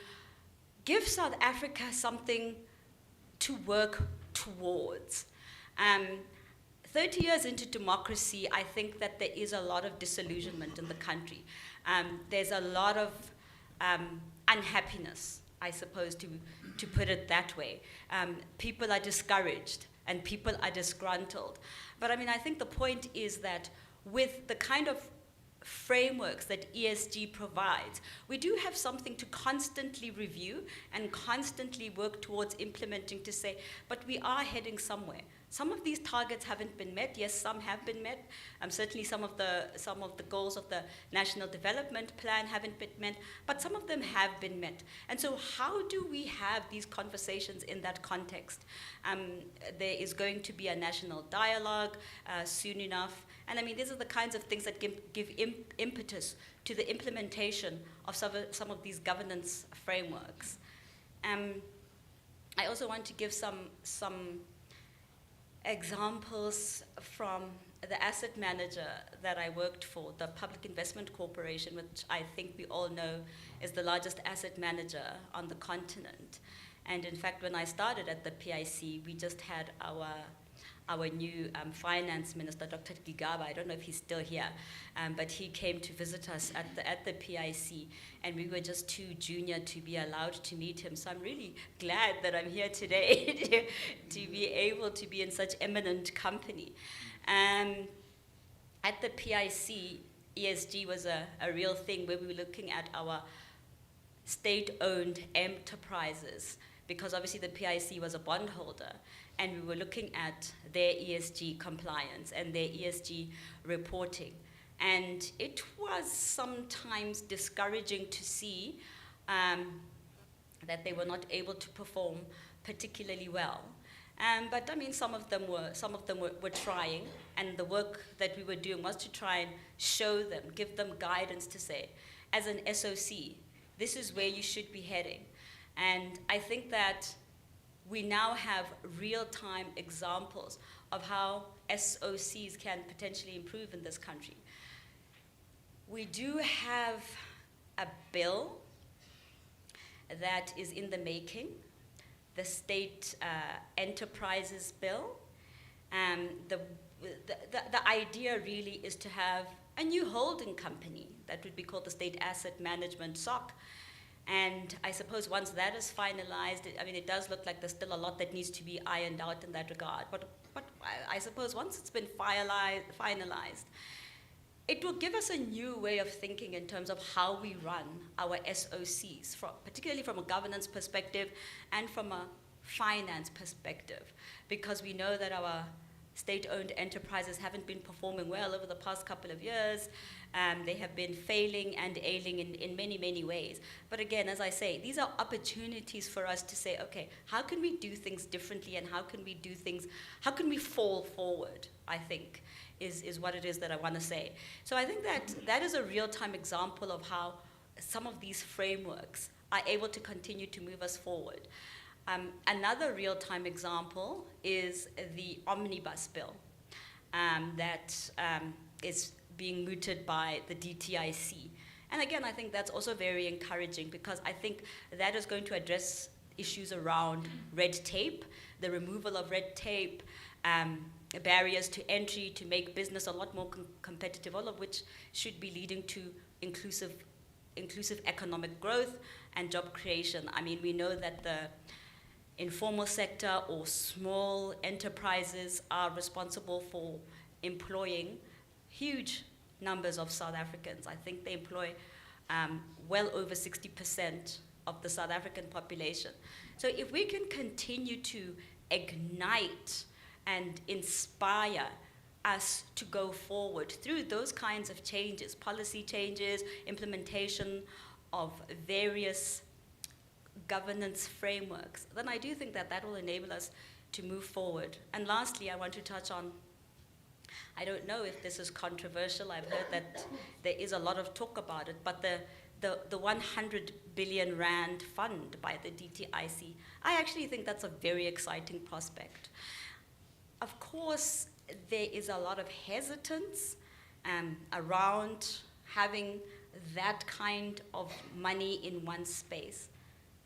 give South Africa something to work towards. 30 years into democracy, I think that there is a lot of disillusionment in the country. There's a lot of unhappiness, I suppose, to put it that way. People are discouraged and people are disgruntled. But I mean, I think the point is that with the kind of frameworks that ESG provides, we do have something to constantly review and constantly work towards implementing to say, but we are heading somewhere. Some of these targets haven't been met. Yes, some have been met. Certainly some of the goals of the National Development Plan haven't been met, but some of them have been met. And so how do we have these conversations in that context? There is going to be a national dialogue soon enough. And I mean, these are the kinds of things that give impetus to the implementation of some of these governance frameworks. I also want to give some examples from the asset manager that I worked for, the Public Investment Corporation, which I think we all know is the largest asset manager on the continent. And in fact, when I started at the PIC, we just had our new finance minister, Dr. Gigaba. I don't know if he's still here, but he came to visit us at the PIC, and we were just too junior to be allowed to meet him. So I'm really glad that I'm here today to be able to be in such eminent company. At the PIC, ESG was a real thing where we were looking at our state-owned enterprises, because obviously the PIC was a bondholder, and we were looking at their ESG compliance and their ESG reporting. And it was sometimes discouraging to see that they were not able to perform particularly well. But I mean, some of them were trying, and the work that we were doing was to try and show them, give them guidance to say, as an SOC, this is where you should be heading. And I think that we now have real-time examples of how SOCs can potentially improve in this country. We do have a bill that is in the making, the State Enterprises Bill. The idea really is to have a new holding company that would be called the State Asset Management, SOC. And I suppose once that is finalized, I mean, it does look like there's still a lot that needs to be ironed out in that regard. But I suppose once it's been finalized, it will give us a new way of thinking in terms of how we run our SOCs, particularly from a governance perspective and from a finance perspective, because we know that our state-owned enterprises haven't been performing well over the past couple of years. They have been failing and ailing in many, many ways. But again, as I say, these are opportunities for us to say, okay, how can we do things differently, and how can we fall forward, I think, is what it is that I want to say. So I think that is a real-time example of how some of these frameworks are able to continue to move us forward. Another real-time example is the omnibus bill that is being mooted by the DTIC. And again, I think that's also very encouraging, because I think that is going to address issues around red tape, the removal of red tape, barriers to entry to make business a lot more competitive, all of which should be leading to inclusive economic growth and job creation. I mean, we know that the informal sector or small enterprises are responsible for employing huge numbers of South Africans. I think they employ well over 60% of the South African population. So if we can continue to ignite and inspire us to go forward through those kinds of changes, policy changes, implementation of various governance frameworks, then I do think that that will enable us to move forward. And lastly, I want to touch on, I don't know if this is controversial, I've heard that there is a lot of talk about it, but the 100 billion rand fund by the DTIC, I actually think that's a very exciting prospect. Of course, there is a lot of hesitance around having that kind of money in one space.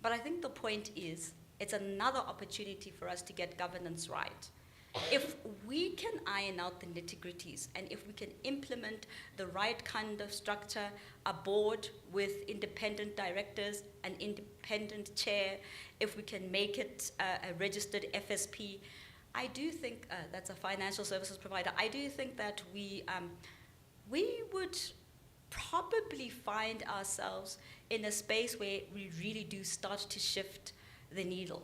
But I think the point is, it's another opportunity for us to get governance right. If we can iron out the nitty-gritties, and if we can implement the right kind of structure, a board with independent directors, an independent chair, if we can make it a registered FSP, I do think that's a financial services provider. I do think that we would probably find ourselves in a space where we really do start to shift the needle.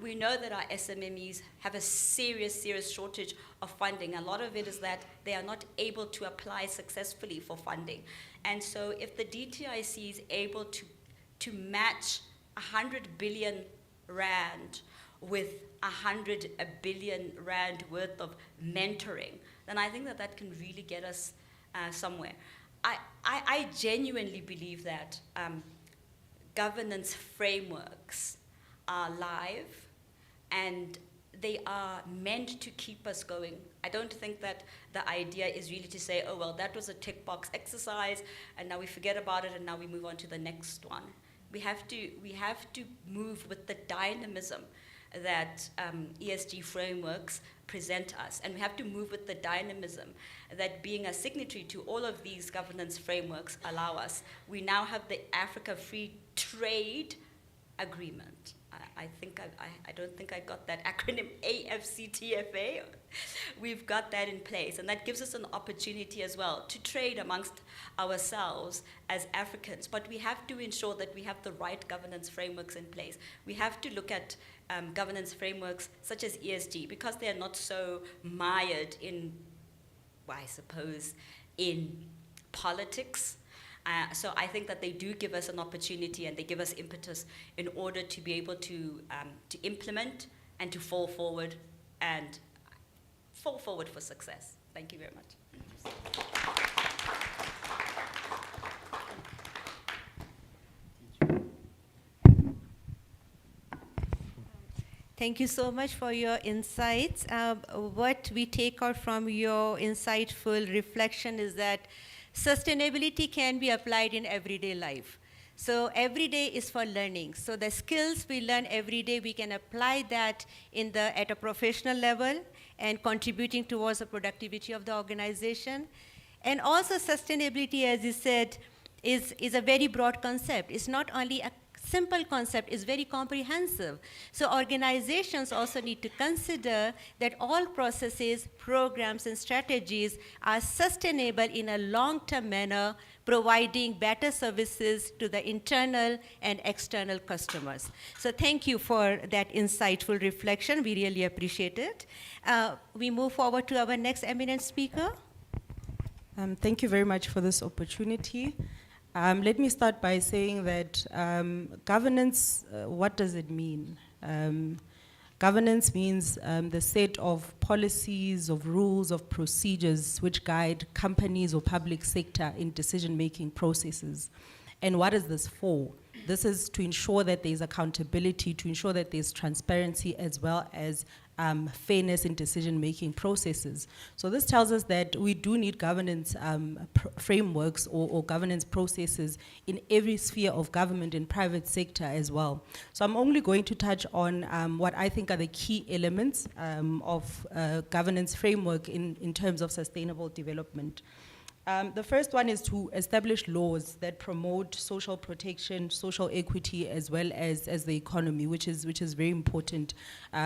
We know that our SMMEs have a serious shortage of funding. A lot of it is that they are not able to apply successfully for funding. And so if the DTIC is able to match 100 billion rand with 100 billion rand worth of mentoring, then I think that that can really get us somewhere. I genuinely believe that governance frameworks are live and they are meant to keep us going. I don't think that the idea is really to say, oh, well, that was a tick box exercise and now we forget about it and now we move on to the next one. We have to move with the dynamism that ESG frameworks present us. And we have to move with the dynamism that being a signatory to all of these governance frameworks allow us. We now have the Africa Free Trade Agreement. I don't think I got that acronym, AFCTFA. We've got that in place, and that gives us an opportunity as well to trade amongst ourselves as Africans. But we have to ensure that we have the right governance frameworks in place. We have to look at governance frameworks such as ESG, because they are not so mired in, well, I suppose, in politics. So I think that they do give us an opportunity and they give us impetus in order to be able to implement and to fall forward for success. Thank you very much. Thank you so much for your insights. What we take out from your insightful reflection is that sustainability can be applied in everyday life. So every day is for learning. So the skills we learn every day, we can apply that at a professional level and contributing towards the productivity of the organization. And also sustainability, as you said, is a very broad concept. It's not only a simple concept, it's very comprehensive. So organizations also need to consider that all processes, programs, and strategies are sustainable in a long-term manner, providing better services to the internal and external customers. So thank you for that insightful reflection. We really appreciate it. We move forward to our next eminent speaker. Thank you very much for this opportunity. Let me start by saying that governance, what does it mean? Governance means the set of policies, of rules, of procedures which guide companies or public sector in decision-making processes. And what is this for? This is to ensure that there's accountability, to ensure that there's transparency, as well as fairness in decision-making processes. So this tells us that we do need governance frameworks or governance processes in every sphere of government and private sector as well. So I'm only going to touch on what I think are the key elements of governance framework in terms of sustainable development. The first one is to establish laws that promote social protection, social equity, as well as the economy, which is very important.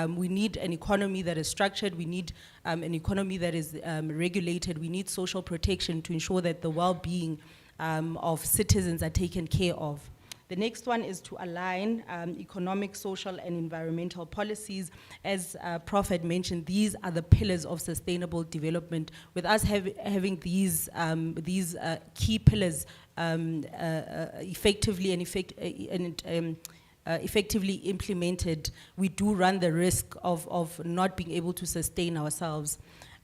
We need an economy that is structured. We need an economy that is regulated. We need social protection to ensure that the well-being of citizens are taken care of. The next one is to align economic, social, and environmental policies. As Prof had mentioned, these are the pillars of sustainable development. With us having these key pillars effectively effectively implemented, we do run the risk of not being able to sustain ourselves.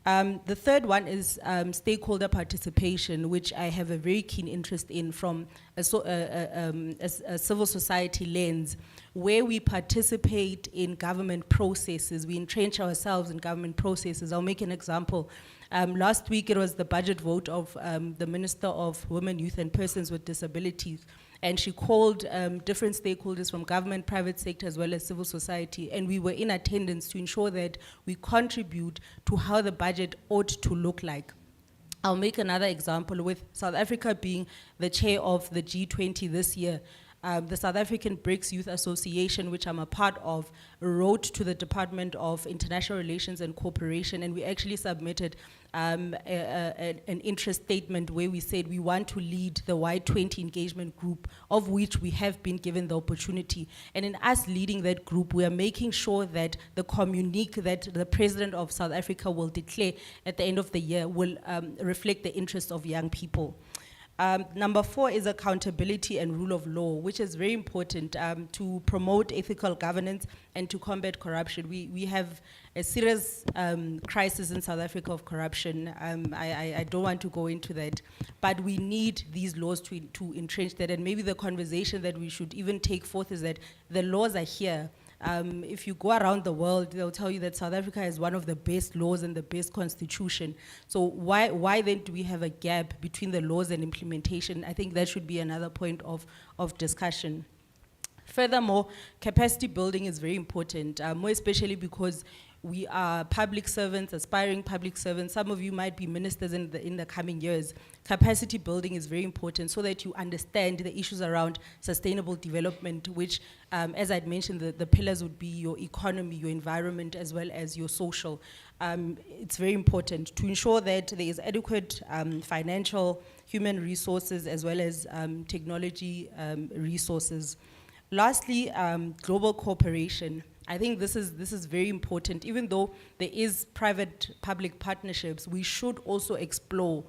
The third one is stakeholder participation, which I have a very keen interest in from a civil society lens, where we participate in government processes, we entrench ourselves in government processes. I'll make an example. Last week it was the budget vote of the Minister of Women, Youth and Persons with Disabilities. And she called different stakeholders from government, private sector, as well as civil society. And we were in attendance to ensure that we contribute to how the budget ought to look like. I'll make another example with South Africa being the chair of the G20 this year. The South African BRICS Youth Association, which I'm a part of, wrote to the Department of International Relations and Cooperation, and we actually submitted an interest statement where we said we want to lead the Y20 engagement group, of which we have been given the opportunity. And in us leading that group, we are making sure that the communique that the President of South Africa will declare at the end of the year will reflect the interests of young people. Number 4 is accountability and rule of law, which is very important to promote ethical governance and to combat corruption. We have a serious crisis in South Africa of corruption. I don't want to go into that, but we need these laws to entrench that. And maybe the conversation that we should even take forth is that the laws are here. If you go around the world, they'll tell you that South Africa has one of the best laws and the best constitution. So why then do we have a gap between the laws and implementation? I think that should be another point of discussion. Furthermore, capacity building is very important, more especially because we are public servants, aspiring public servants. Some of you might be ministers in the coming years. Capacity building is very important so that you understand the issues around sustainable development, which, as I'd mentioned, the pillars would be your economy, your environment, as well as your social. It's very important to ensure that there is adequate financial, human resources, as well as technology resources. Lastly, global cooperation. I think this is very important. Even though there is private-public partnerships, we should also explore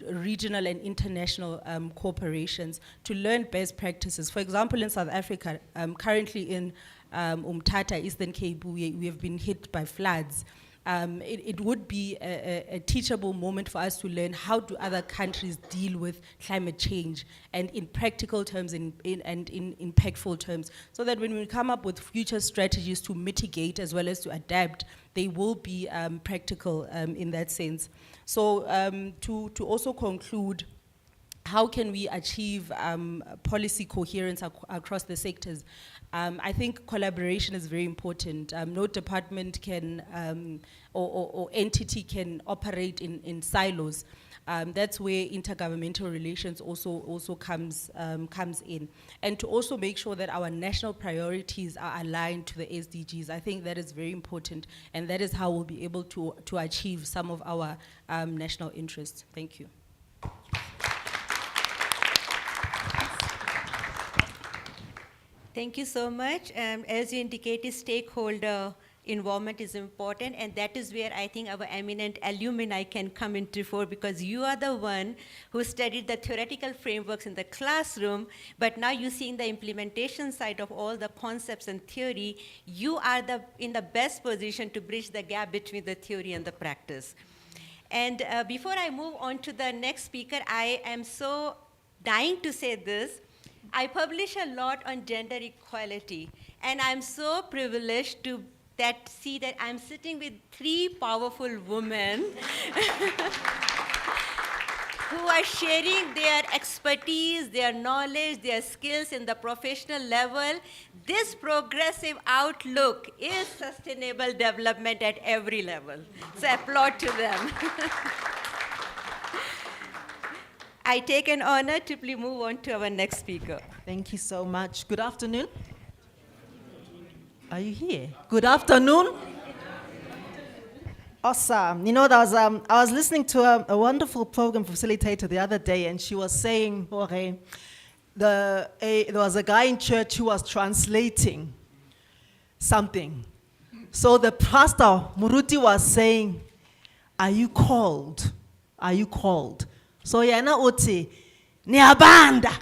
regional and international corporations to learn best practices. For example, in South Africa, currently in Umtata, Eastern Cape, we have been hit by floods. It would be a teachable moment for us to learn how do other countries deal with climate change, and in practical terms and in impactful terms, so that when we come up with future strategies to mitigate as well as to adapt, they will be practical in that sense. So to also conclude, how can we achieve policy coherence across the sectors? I think collaboration is very important. No department can or entity can operate in silos. That's where intergovernmental relations also comes in, and to also make sure that our national priorities are aligned to the SDGs. I think that is very important, and that is how we'll be able to achieve some of our national interests. Thank you. Thank you so much. As you indicated, stakeholder involvement is important, and that is where I think our eminent alumni can come into fore, because you are the one who studied the theoretical frameworks in the classroom, but now you're seeing the implementation side of all the concepts and theory. You are in the best position to bridge the gap between the theory and the practice. And before I move on to the next speaker, I am so dying to say this. I publish a lot on gender equality, and I'm so privileged to see that I'm sitting with 3 powerful women who are sharing their expertise, their knowledge, their skills in the professional level. This progressive outlook is sustainable development at every level. So applaud to them. I take an honor to please move on to our next speaker. Thank you so much. Good afternoon. Are you here? Good afternoon. Awesome. You know, I was listening to a wonderful program facilitator the other day, and she was saying, okay, there was a guy in church who was translating something. So the pastor, Muruti, was saying, are you called? Are you called? So yana uti, niabanda.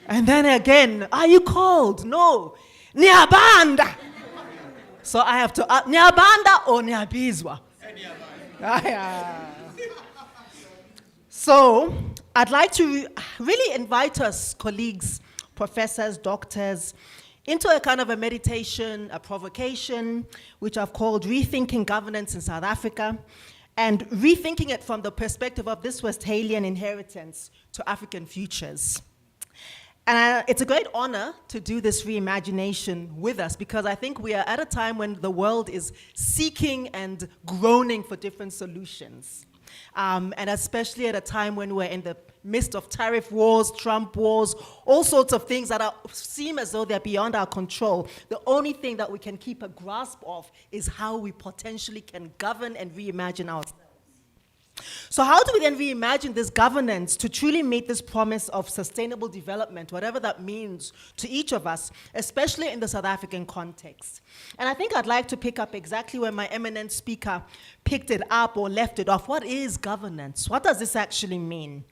And then again, are you called? No, niabanda. So I have to ask, niabanda or niabizwa? So I'd like to really invite us, colleagues, professors, doctors, into a kind of a meditation, a provocation, which I've called Rethinking Governance in South Africa, and rethinking it from the perspective of this Westphalian inheritance to African futures. And it's a great honor to do this reimagination with us, because I think we are at a time when the world is seeking and groaning for different solutions. And especially at a time when we're in the midst of tariff wars, Trump wars, all sorts of things that seem as though they're beyond our control. The only thing that we can keep a grasp of is how we potentially can govern and reimagine ourselves. So how do we then reimagine this governance to truly meet this promise of sustainable development, whatever that means to each of us, especially in the South African context? And I think I'd like to pick up exactly where my eminent speaker picked it up or left it off. What is governance? What does this actually mean?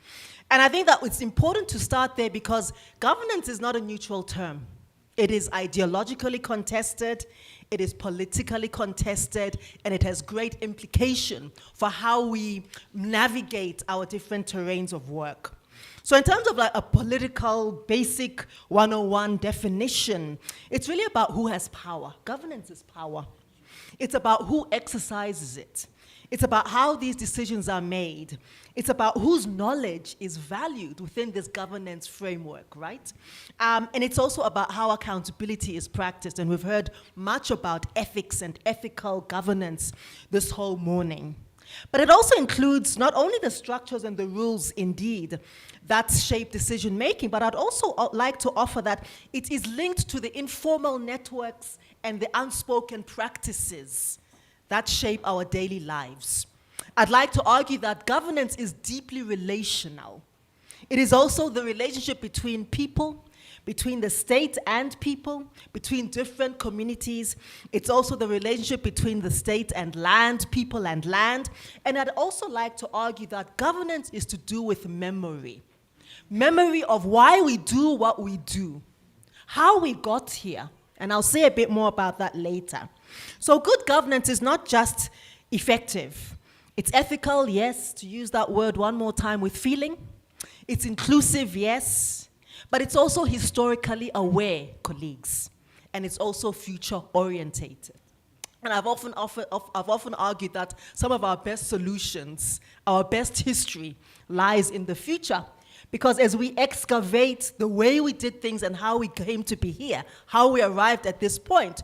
And I think that it's important to start there, because governance is not a neutral term. It is ideologically contested, it is politically contested, and it has great implication for how we navigate our different terrains of work. So in terms of like a political basic 101 definition, it's really about who has power. Governance is power. It's about who exercises it. It's about how these decisions are made. It's about whose knowledge is valued within this governance framework, right? And it's also about how accountability is practiced. And we've heard much about ethics and ethical governance this whole morning. But it also includes not only the structures and the rules, indeed, that shape decision making, but I'd also like to offer that it is linked to the informal networks and the unspoken practices that shape our daily lives. I'd like to argue that governance is deeply relational. It is also the relationship between people, between the state and people, between different communities. It's also the relationship between the state and land, people and land. And I'd also like to argue that governance is to do with memory. Memory of why we do what we do, how we got here. And I'll say a bit more about that later. So good governance is not just effective. It's ethical, yes, to use that word one more time with feeling. It's inclusive, yes, but it's also historically aware, colleagues, and it's also future orientated. And I've often argued that some of our best solutions, our best history, lies in the future. Because as we excavate the way we did things and how we came to be here, how we arrived at this point,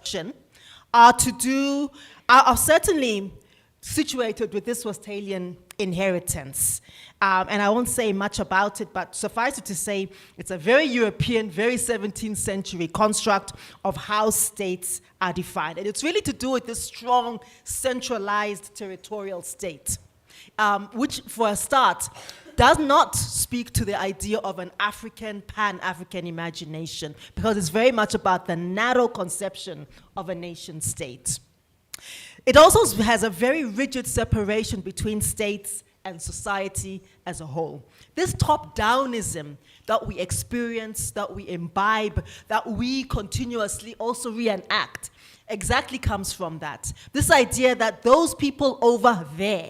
are certainly situated with this Westphalian inheritance. And I won't say much about it, but suffice it to say, it's a very European, very 17th century construct of how states are defined. And it's really to do with this strong, centralized territorial state, which, for a start, does not speak to the idea of an African, pan-African imagination, because it's very much about the narrow conception of a nation state. It also has a very rigid separation between states and society as a whole. This top-downism that we experience, that we imbibe, that we continuously also reenact, exactly comes from that. This idea that those people over there,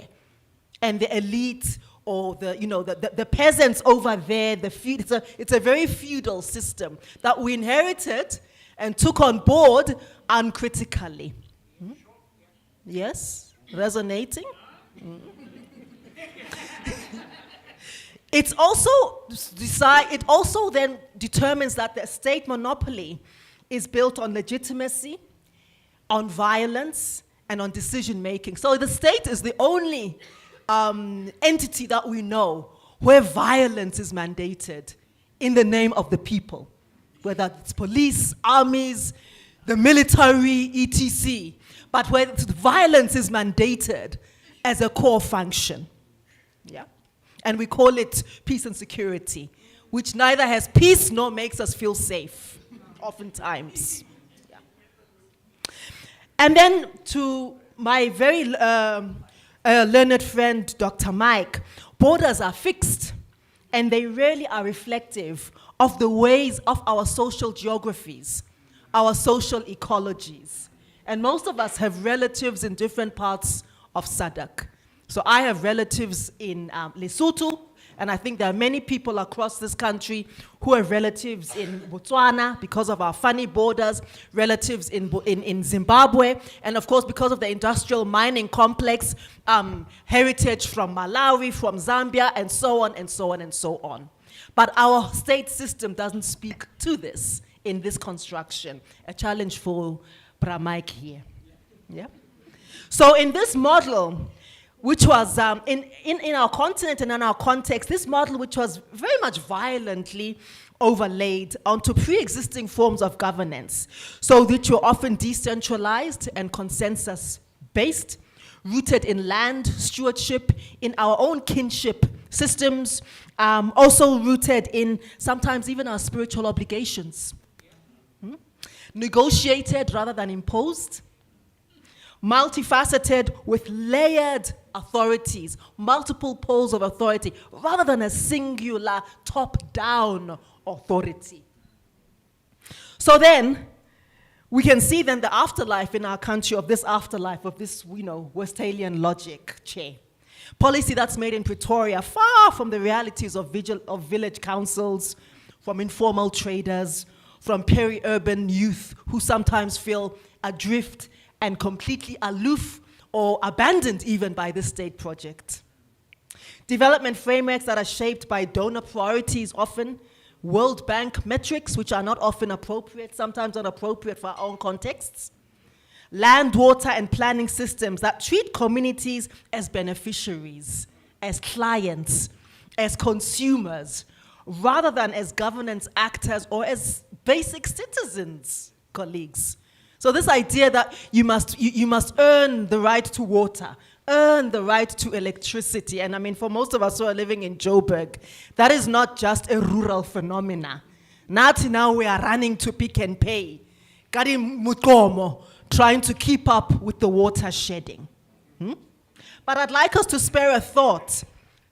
and the elite, or the peasants over there, it's a very feudal system that we inherited and took on board uncritically. Yes? Resonating? It also then determines that the state monopoly is built on legitimacy, on violence, and on decision making. So the state is the only entity that we know where violence is mandated in the name of the people, whether it's police, armies, the military, etc., but where violence is mandated as a core function. Yeah? And we call it peace and security, which neither has peace nor makes us feel safe, oftentimes. Yeah. And then to my very learned friend, Dr. Mike, borders are fixed, and they really are reflective of the ways of our social geographies, our social ecologies. And most of us have relatives in different parts of SADC. So I have relatives in Lesotho, and I think there are many people across this country who have relatives in Botswana because of our funny borders, relatives in Zimbabwe, and of course because of the industrial mining complex, heritage from Malawi, from Zambia, and so on and so on and so on. But our state system doesn't speak to this in this construction. A challenge for Mike here. Yeah? So in this model, which was in our continent and in our context, this model which was very much violently overlaid onto pre-existing forms of governance, so which were often decentralized and consensus-based, rooted in land stewardship, in our own kinship systems, also rooted in sometimes even our spiritual obligations. Negotiated rather than imposed, multifaceted with layered authorities, multiple poles of authority, rather than a singular top-down authority. So then, we can see then the afterlife in our country of this afterlife, of this, Westphalian logic, policy that's made in Pretoria, far from the realities of village councils, from informal traders, from peri-urban youth who sometimes feel adrift and completely aloof or abandoned even by this state project. Development frameworks that are shaped by donor priorities, often World Bank metrics, which are not often appropriate, sometimes not appropriate for our own contexts. Land, water, and planning systems that treat communities as beneficiaries, as clients, as consumers, rather than as governance actors or as basic citizens, colleagues. So this idea that you must earn the right to water, earn the right to electricity, and I mean for most of us who are living in Joburg, that is not just a rural phenomena. Not now we are running to Pick and Pay, trying to keep up with the water shedding. But I'd like us to spare a thought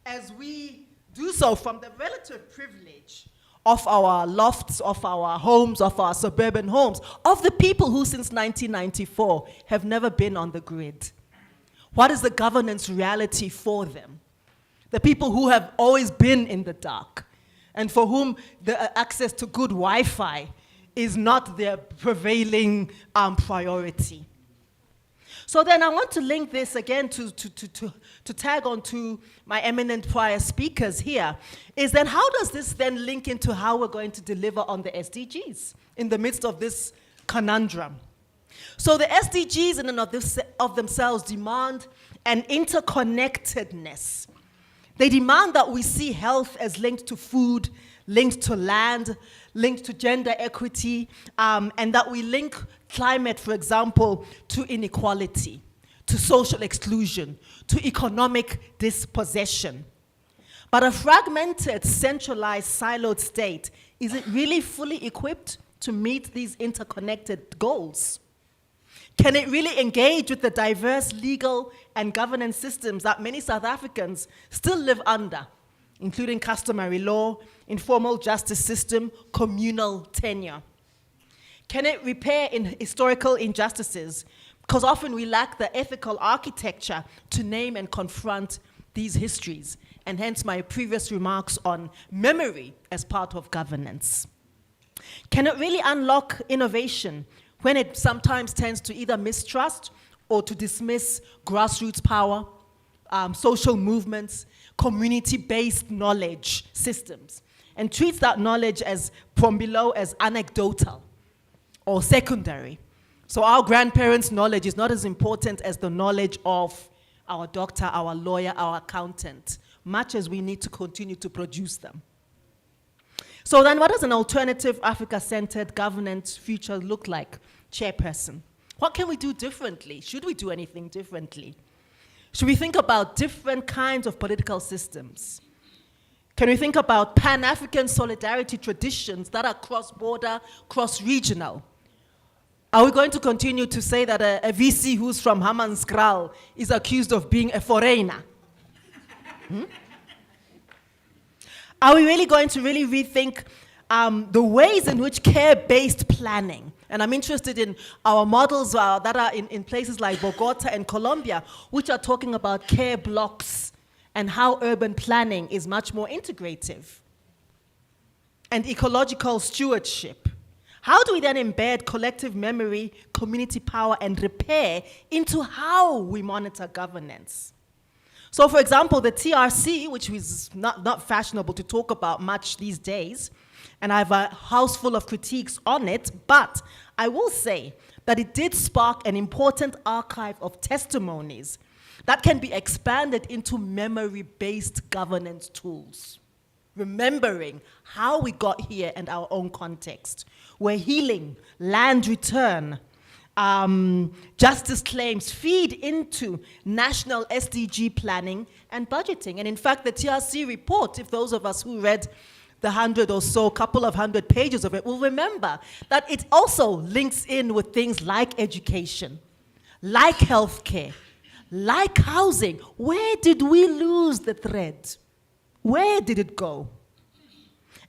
as we do so from the relative privilege of our lofts, of our homes, of our suburban homes, of the people who since 1994 have never been on the grid. What is the governance reality for them? The people who have always been in the dark and for whom the access to good Wi-Fi is not their prevailing priority. So then I want to link this again to tag on to my eminent prior speakers here, is then how does this then link into how we're going to deliver on the SDGs in the midst of this conundrum? So the SDGs in and of themselves demand an interconnectedness. They demand that we see health as linked to food, linked to land, linked to gender equity, and that we link climate, for example, to inequality, to social exclusion, to economic dispossession. But a fragmented, centralized, siloed state, is it really fully equipped to meet these interconnected goals? Can it really engage with the diverse legal and governance systems that many South Africans still live under, including customary law, informal justice system, communal tenure? Can it repair historical injustices? Because often we lack the ethical architecture to name and confront these histories, and hence my previous remarks on memory as part of governance. Can it really unlock innovation when it sometimes tends to either mistrust or to dismiss grassroots power, social movements, community-based knowledge systems, and treats that knowledge as from below as anecdotal or secondary? So our grandparents' knowledge is not as important as the knowledge of our doctor, our lawyer, our accountant, much as we need to continue to produce them. So then what does an alternative Africa-centered governance future look like, Chairperson? What can we do differently? Should we do anything differently? Should we think about different kinds of political systems? Can we think about Pan-African solidarity traditions that are cross-border, cross-regional? Are we going to continue to say that a VC who's from Hammanskraal is accused of being a foreigner? Are we really going to really rethink the ways in which care-based planning, and I'm interested in our models that are in places like Bogota and Colombia, which are talking about care blocks and how urban planning is much more integrative, and ecological stewardship. How do we then embed collective memory, community power, and repair into how we monitor governance? So for example, the TRC, which is not fashionable to talk about much these days, and I have a house full of critiques on it, but I will say that it did spark an important archive of testimonies that can be expanded into memory-based governance tools, remembering how we got here and our own context, where healing, land return, justice claims feed into national SDG planning and budgeting. And in fact, the TRC report, if those of us who read the 100 or so, couple of 100 pages of it, will remember that it also links in with things like education, like healthcare, like housing. Where did we lose the thread? Where did it go?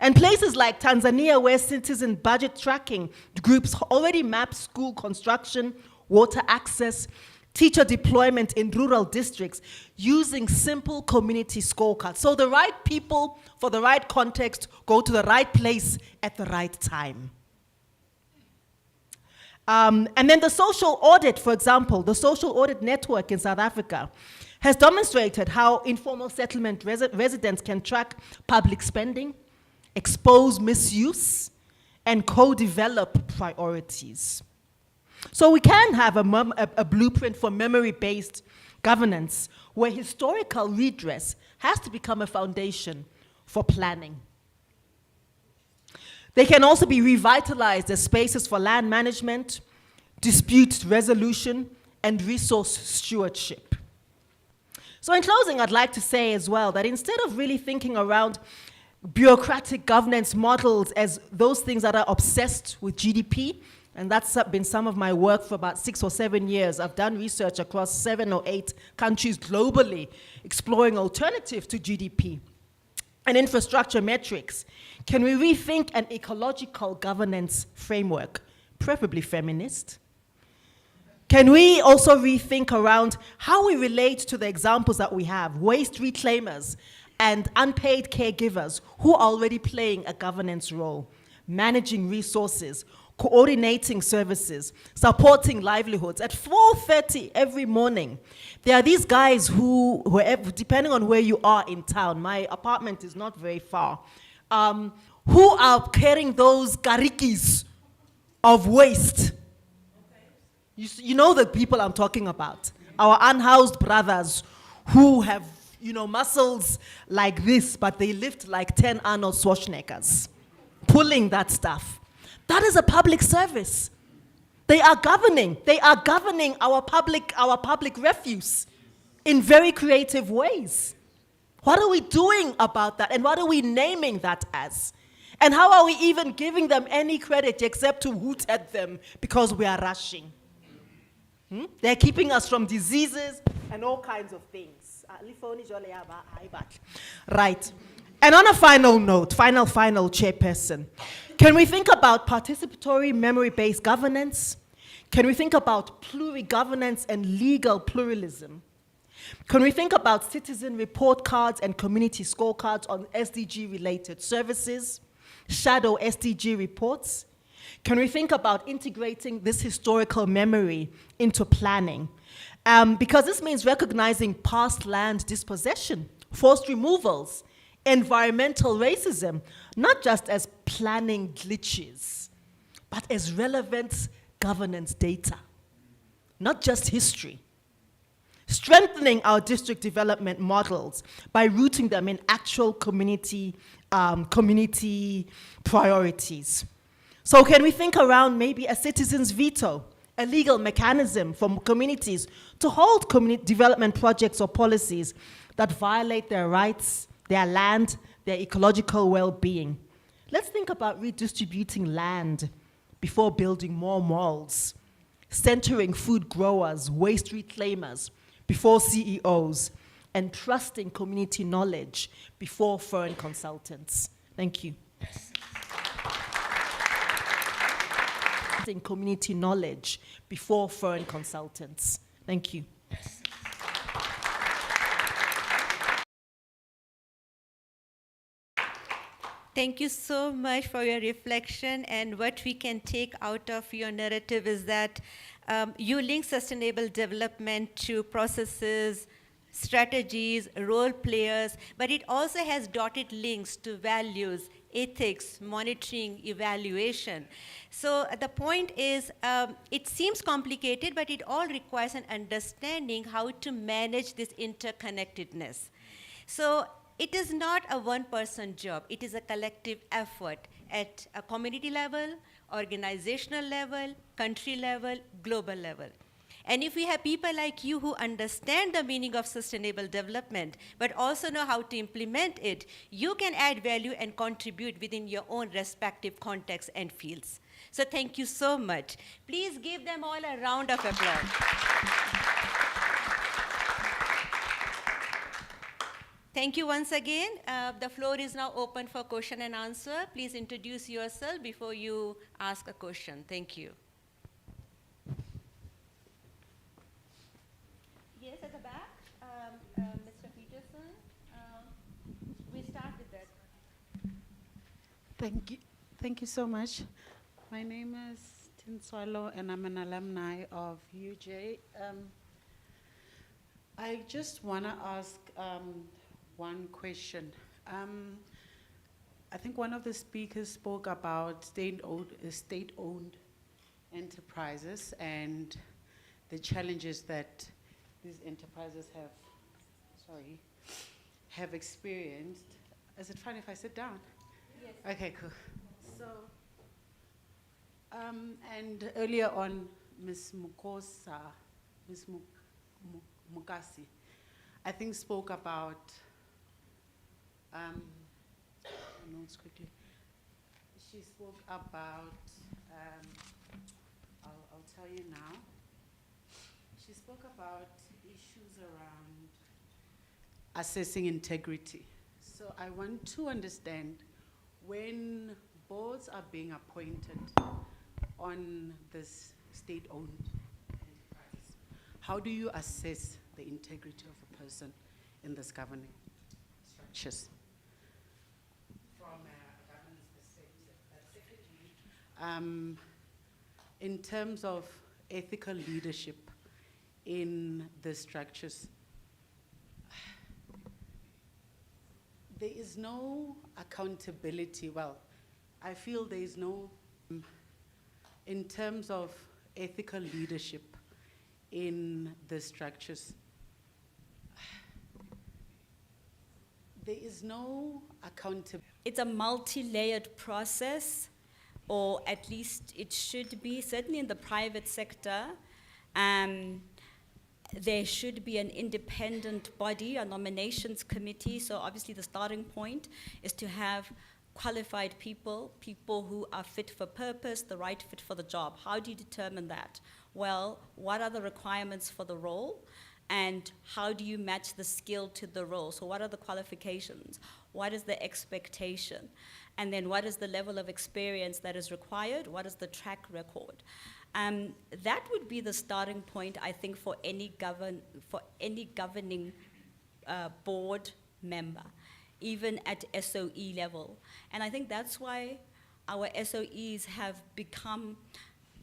And places like Tanzania, where citizen budget tracking groups already map school construction, water access, teacher deployment in rural districts using simple community scorecards. So the right people for the right context go to the right place at the right time. And then the social audit, for example, the social audit network in South Africa has demonstrated how informal settlement residents can track public spending, expose misuse, and co-develop priorities. So we can have a blueprint for memory-based governance where historical redress has to become a foundation for planning. They can also be revitalized as spaces for land management, dispute resolution, and resource stewardship. So in closing, I'd like to say as well that instead of really thinking around bureaucratic governance models as those things that are obsessed with GDP, and that's been some of my work for about 6 or 7 years. I've done research across 7 or 8 countries globally, exploring alternatives to GDP and infrastructure metrics. Can we rethink an ecological governance framework, preferably feminist? Can we also rethink around how we relate to the examples that we have, waste reclaimers and unpaid caregivers who are already playing a governance role, managing resources, coordinating services, supporting livelihoods. At 4:30 every morning, there are these guys who, depending on where you are in town, my apartment is not very far, who are carrying those karikis of waste. You know the people I'm talking about. Our unhoused brothers who have, muscles like this, but they lift like 10 Arnold Schwarzeneggers, pulling that stuff. That is a public service. They are governing our public refuse in very creative ways. What are we doing about that? And what are we naming that as? And how are we even giving them any credit except to hoot at them because we are rushing? They're keeping us from diseases and all kinds of things. Right. And on a final note, final chairperson, can we think about participatory memory-based governance? Can we think about pluri-governance and legal pluralism? Can we think about citizen report cards and community scorecards on SDG-related services, shadow SDG reports? Can we think about integrating this historical memory into planning? Because this means recognizing past land dispossession, forced removals, environmental racism, not just as planning glitches, but as relevant governance data, not just history. Strengthening our district development models by rooting them in actual community priorities. So can we think around maybe a citizen's veto, a legal mechanism for communities to hold community development projects or policies that violate their rights, their land, their ecological well-being? Let's think about redistributing land before building more malls, centering food growers, waste reclaimers before CEOs, and trusting community knowledge before foreign consultants. Thank you. Trusting community knowledge before foreign consultants. Thank you. Thank you so much for your reflection, and what we can take out of your narrative is that you link sustainable development to processes, strategies, role players, but it also has dotted links to values, ethics, monitoring, evaluation. So the point is, it seems complicated, but it all requires an understanding how to manage this interconnectedness. So it is not a one-person job. It is a collective effort at a community level, organizational level, country level, global level. And if we have people like you who understand the meaning of sustainable development, but also know how to implement it, you can add value and contribute within your own respective contexts and fields. So thank you so much. Please give them all a round of applause. Thank you once again. The floor is now open for question and answer. Please introduce yourself before you ask a question. Thank you. Yes, at the back, Mr. Peterson. We start with that. Thank you so much. My name is Tinswalo, and I'm an alumni of UJ. I just want to ask one question. I think one of the speakers spoke about state-owned enterprises and the challenges that these enterprises have experienced. Is it fine if I sit down? Yes. Okay, cool. So, and earlier on, Ms. Mukasi, I think spoke about, notes quickly. She spoke about, I'll tell you now. She spoke about issues around assessing integrity. So I want to understand, when boards are being appointed on this state-owned enterprises, how do you assess the integrity of a person in this governing structures? From a governance perspective, in terms of ethical leadership in the structures, there is no accountability. Well, I feel there is no, in terms of ethical leadership in the structures, there is no accountability. It's a multi-layered process, or at least it should be, certainly in the private sector. There should be an independent body, a nominations committee. So obviously the starting point is to have qualified people, people who are fit for purpose, the right fit for the job. How do you determine that? Well, what are the requirements for the role? And how do you match the skill to the role? So what are the qualifications? What is the expectation? And then what is the level of experience that is required? What is the track record? That would be the starting point, I think, for any governing board member, even at SOE level. And I think that's why our SOEs have become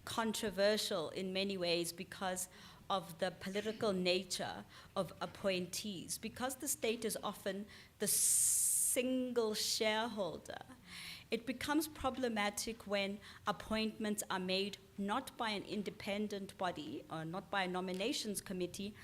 controversial in many ways, because of the political nature of appointees. Because the state is often the single shareholder, it becomes problematic when appointments are made not by an independent body or not by a nominations committee,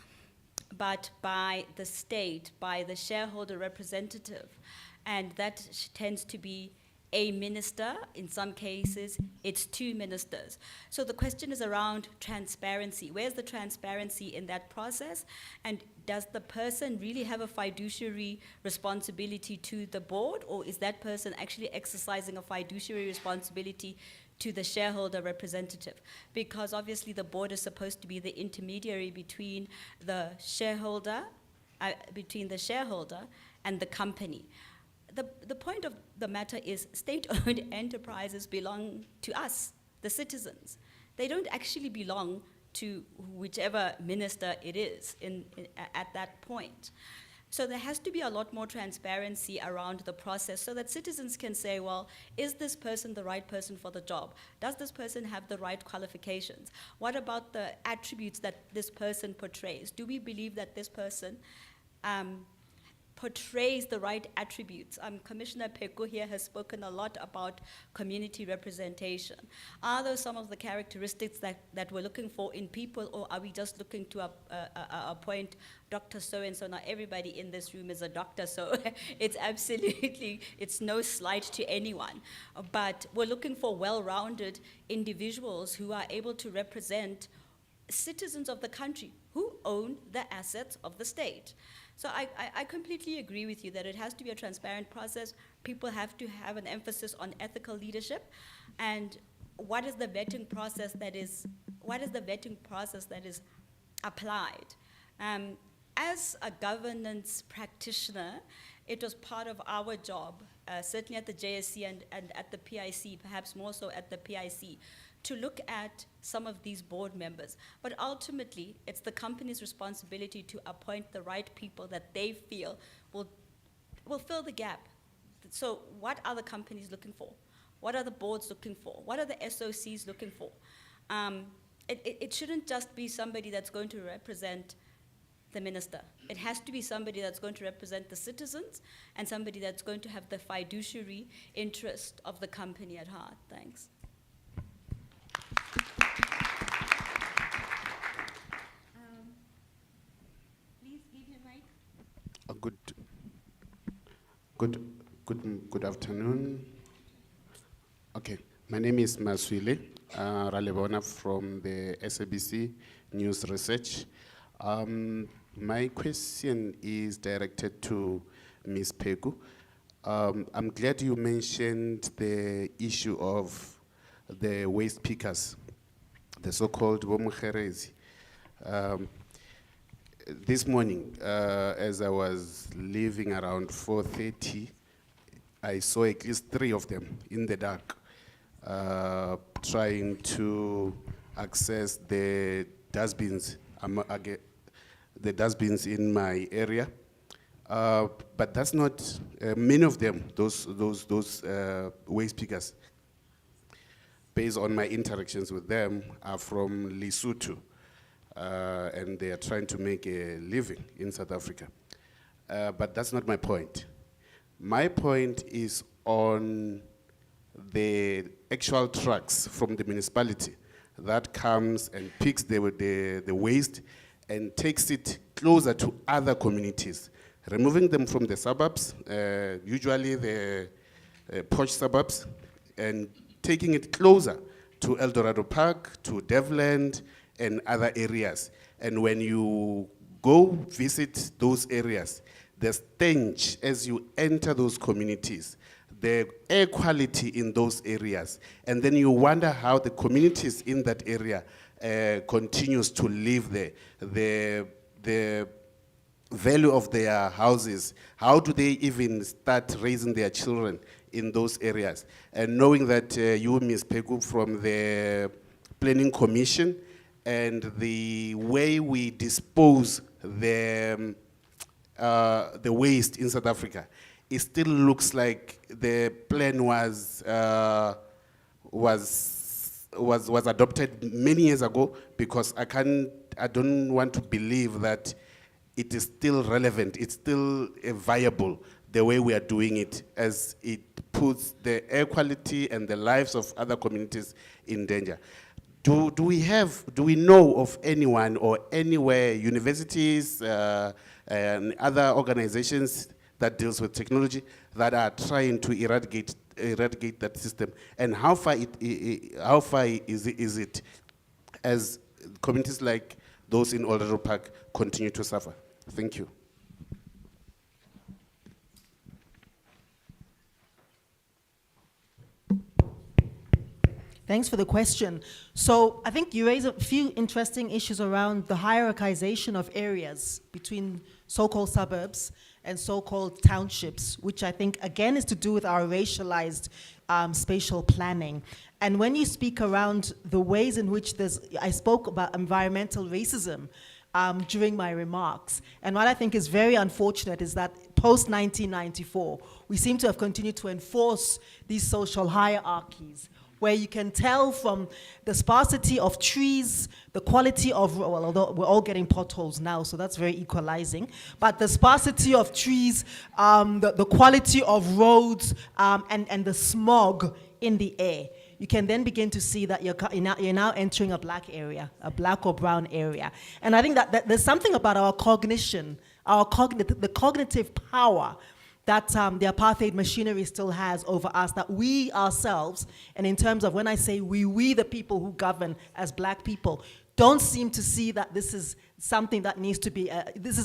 but by the state, by the shareholder representative. And that tends to be a minister. In some cases, it's two ministers. So the question is around transparency. Where's the transparency in that process? And does the person really have a fiduciary responsibility to the board, or is that person actually exercising a fiduciary responsibility to the shareholder representative? Because obviously the board is supposed to be the intermediary between the shareholder and the company. The point of the matter is state-owned enterprises belong to us, the citizens. They don't actually belong to whichever minister it is at that point. So there has to be a lot more transparency around the process so that citizens can say, well, is this person the right person for the job? Does this person have the right qualifications? What about the attributes that this person portrays? Do we believe that this person portrays the right attributes? Commissioner Peko here has spoken a lot about community representation. Are those some of the characteristics that we're looking for in people, or are we just looking to appoint Dr. So-and-so? Now everybody in this room is a doctor, so it's absolutely, it's no slight to anyone. But we're looking for well-rounded individuals who are able to represent citizens of the country who own the assets of the state. So I completely agree with you that it has to be a transparent process. People have to have an emphasis on ethical leadership, and what is the vetting process that is applied? As a governance practitioner, it was part of our job, certainly at the JSC and at the PIC, perhaps more so at the PIC, to look at some of these board members. But ultimately, it's the company's responsibility to appoint the right people that they feel will fill the gap. So what are the companies looking for? What are the boards looking for? What are the SOCs looking for? It shouldn't just be somebody that's going to represent the minister. It has to be somebody that's going to represent the citizens and somebody that's going to have the fiduciary interest of the company at heart. Thanks. Good afternoon. Okay, my name is Maswile Ralebona from the SABC News Research. My question is directed to Ms. Pegu. I'm glad you mentioned the issue of the waste pickers, the so-called Bomukherezi. This morning, as I was leaving around 4:30, I saw at least 3 of them in the dark, trying to access the dustbins, in my area. But that's not many of them. Those waste pickers, based on my interactions with them, are from Lesotho, and they are trying to make a living in South Africa. But that's not my point. My point is on the actual trucks from the municipality that comes and picks the waste and takes it closer to other communities, removing them from the suburbs, usually the posh suburbs, and taking it closer to El Dorado Park, to Devland, and other areas. And when you go visit those areas, the stench as you enter those communities, the air quality in those areas, and then you wonder how the communities in that area continues to live there. The value of their houses, how do they even start raising their children in those areas? And knowing that you, Ms. Pegu, from the Planning Commission, and the way we dispose the waste in South Africa, it still looks like the plan was adopted many years ago, because I don't want to believe that it is still relevant, it's still viable the way we are doing it, as it puts the air quality and the lives of other communities in danger. Do we know of anyone or anywhere, universities and other organizations that deals with technology that are trying to eradicate that system? And how far is it as communities like those in Old Road Park continue to suffer? Thank you. Thanks for the question. So I think you raise a few interesting issues around the hierarchization of areas between so-called suburbs and so-called townships, which I think, again, is to do with our racialized spatial planning. And when you speak around the ways in which I spoke about environmental racism during my remarks. And what I think is very unfortunate is that post-1994, we seem to have continued to enforce these social hierarchies, where you can tell from the sparsity of trees, the quality of, well, although we're all getting potholes now, so that's very equalizing, but the sparsity of trees, the quality of roads, and the smog in the air. You can then begin to see that you're now entering a black area, a black or brown area. And I think that there's something about our cognition, the cognitive power that the apartheid machinery still has over us, that we ourselves, and in terms of when I say we the people who govern as black people, don't seem to see that this is something that needs to be, this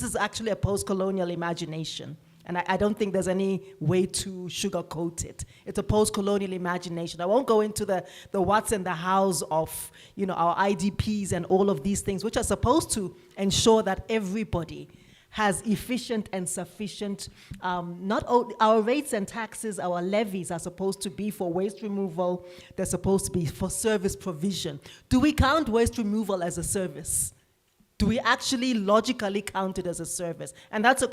is actually a post-colonial imagination. And I don't think there's any way to sugarcoat it. It's a post-colonial imagination. I won't go into the what's and the hows of our IDPs and all of these things, which are supposed to ensure that everybody has efficient and sufficient, our rates and taxes, our levies are supposed to be for waste removal, they're supposed to be for service provision. Do we count waste removal as a service? Do we actually logically count it as a service? And that's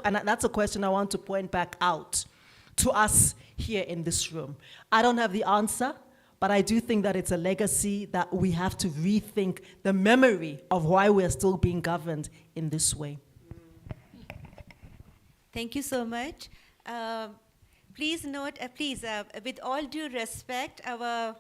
a question I want to point back out to us here in this room. I don't have the answer, but I do think that it's a legacy that we have to rethink the memory of why we're still being governed in this way. Thank you so much. Please note, with all due respect, our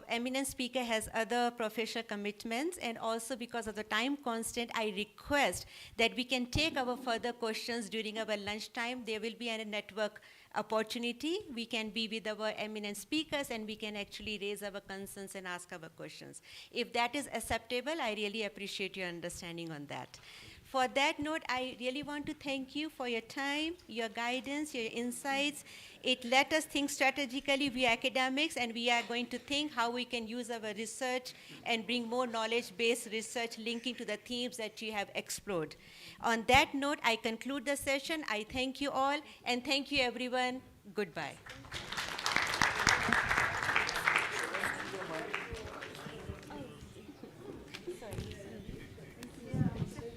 eminent speaker has other professional commitments, and also because of the time constraint, I request that we can take our further questions during our lunchtime. There will be a network opportunity. We can be with our eminent speakers, and we can actually raise our concerns and ask our questions. If that is acceptable, I really appreciate your understanding on that. For that note, I really want to thank you for your time, your guidance, your insights. It let us think strategically. We are academics, and we are going to think how we can use our research and bring more knowledge-based research linking to the themes that you have explored. On that note, I conclude the session. I thank you all, and thank you, everyone. Goodbye.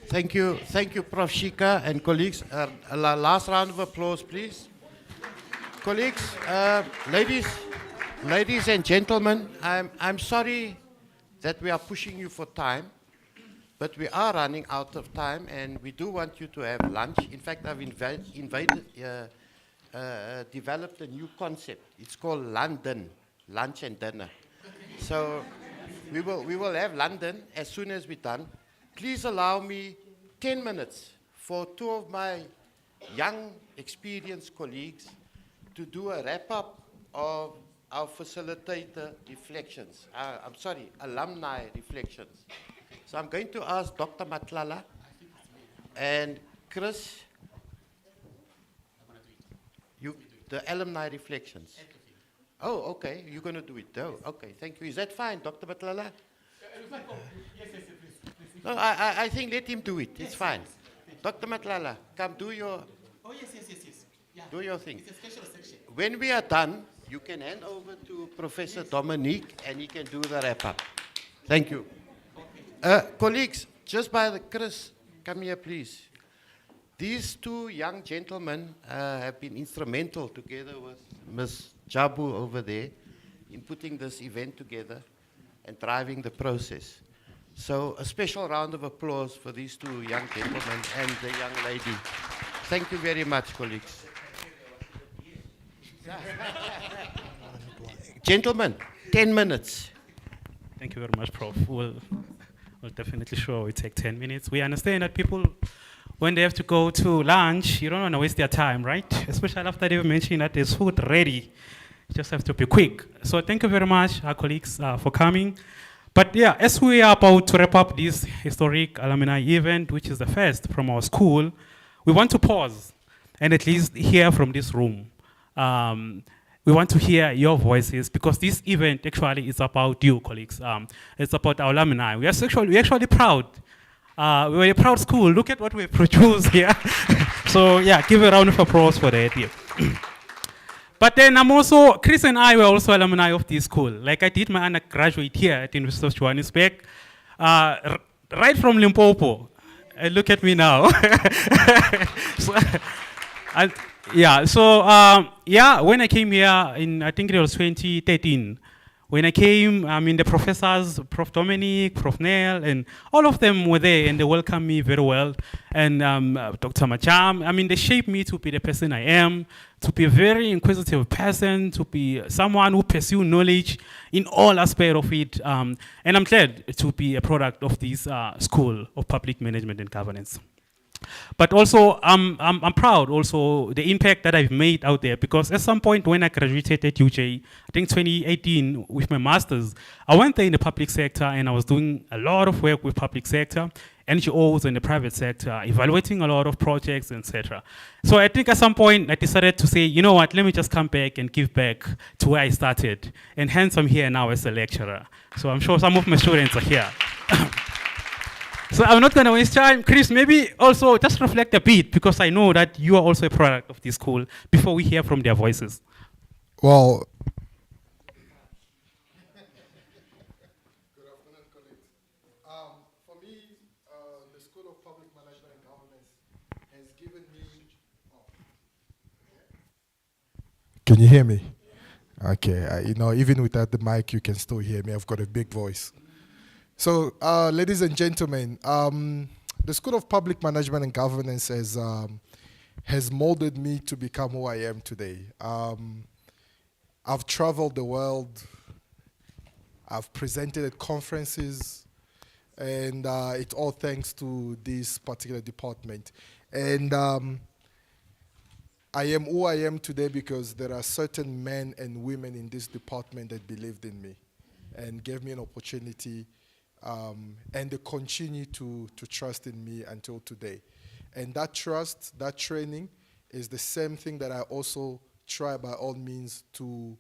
Thank you, Prof. Shika and colleagues. Last round of applause, please. Colleagues, Ladies and gentlemen, I'm sorry that we are pushing you for time, but we are running out of time, and we do want you to have lunch. In fact, I've developed a new concept. It's called London, lunch and dinner. So we will have London as soon as we're done. Please allow me 10 minutes for two of my young, experienced colleagues to do a wrap-up of our facilitator reflections. Alumni reflections. So I'm going to ask Dr. Matlala and Chris, the alumni reflections. Oh, okay, you're going to do it. Oh, okay, thank you. Is that fine, Dr. Matlala? No, I think let him do it. It's fine. Dr. Matlala, come do your... Oh, yes. Yeah. Do your thing. It's a special section. When we are done, you can hand over to Professor Dominique and he can do the wrap-up. Thank you. Colleagues, just by the Chris, come here, please. These two young gentlemen have been instrumental, together with Ms. Jabu over there, in putting this event together and driving the process. So a special round of applause for these two young gentlemen and the young lady. Thank you very much, colleagues. Gentlemen, 10 minutes. Thank you very much, Prof. We'll definitely sure we take 10 minutes. We understand that people, when they have to go to lunch, you don't want to waste their time, right? Especially after they've mentioned that there's food ready. You just have to be quick. So thank you very much, our colleagues, for coming. But yeah, as we are about to wrap up this historic alumni event, which is the first from our school, we want to pause and at least hear from this room. We want to hear your voices because this event actually is about you, colleagues. It's about our alumni. We're actually proud. We're a proud school. Look at what we've produced here. So yeah, give a round of applause for that. Yeah. But then Chris and I were also alumni of this school. Like I did my undergraduate here at the University of Johannesburg, right from Limpopo. And look at me now. When I came here in, I think it was 2013, when I came, the professors, Prof. Dominic, Prof. Neil, and all of them were there and they welcomed me very well. And Dr. Majam, they shaped me to be the person I am, to be a very inquisitive person, to be someone who pursues knowledge in all aspects of it. And I'm glad to be a product of this School of Public Management and Governance. But also, I'm proud also the impact that I've made out there because at some point when I graduated at UJ, I think 2018 with my master's, I went there in the public sector and I was doing a lot of work with public sector, NGOs in the private sector, evaluating a lot of projects, etc. So I think at some point I decided to say, you know what, let me just come back and give back to where I started. And hence I'm here now as a lecturer. So I'm sure some of my students are here. So I'm not going to waste time. Chris, maybe also just reflect a bit because I know that you are also a product of this school before we hear from their voices. Well, good afternoon, colleagues. For me, the School of Public Management and Governance has given me... Can you hear me? Okay, even without the mic, you can still hear me. I've got a big voice. So, ladies and gentlemen, the School of Public Management and Governance has molded me to become who I am today. I've traveled the world, I've presented at conferences, and it's all thanks to this particular department. And I am who I am today because there are certain men and women in this department that believed in me and gave me an opportunity. And they continue to trust in me until today. And that trust, that training, is the same thing that I also try by all means to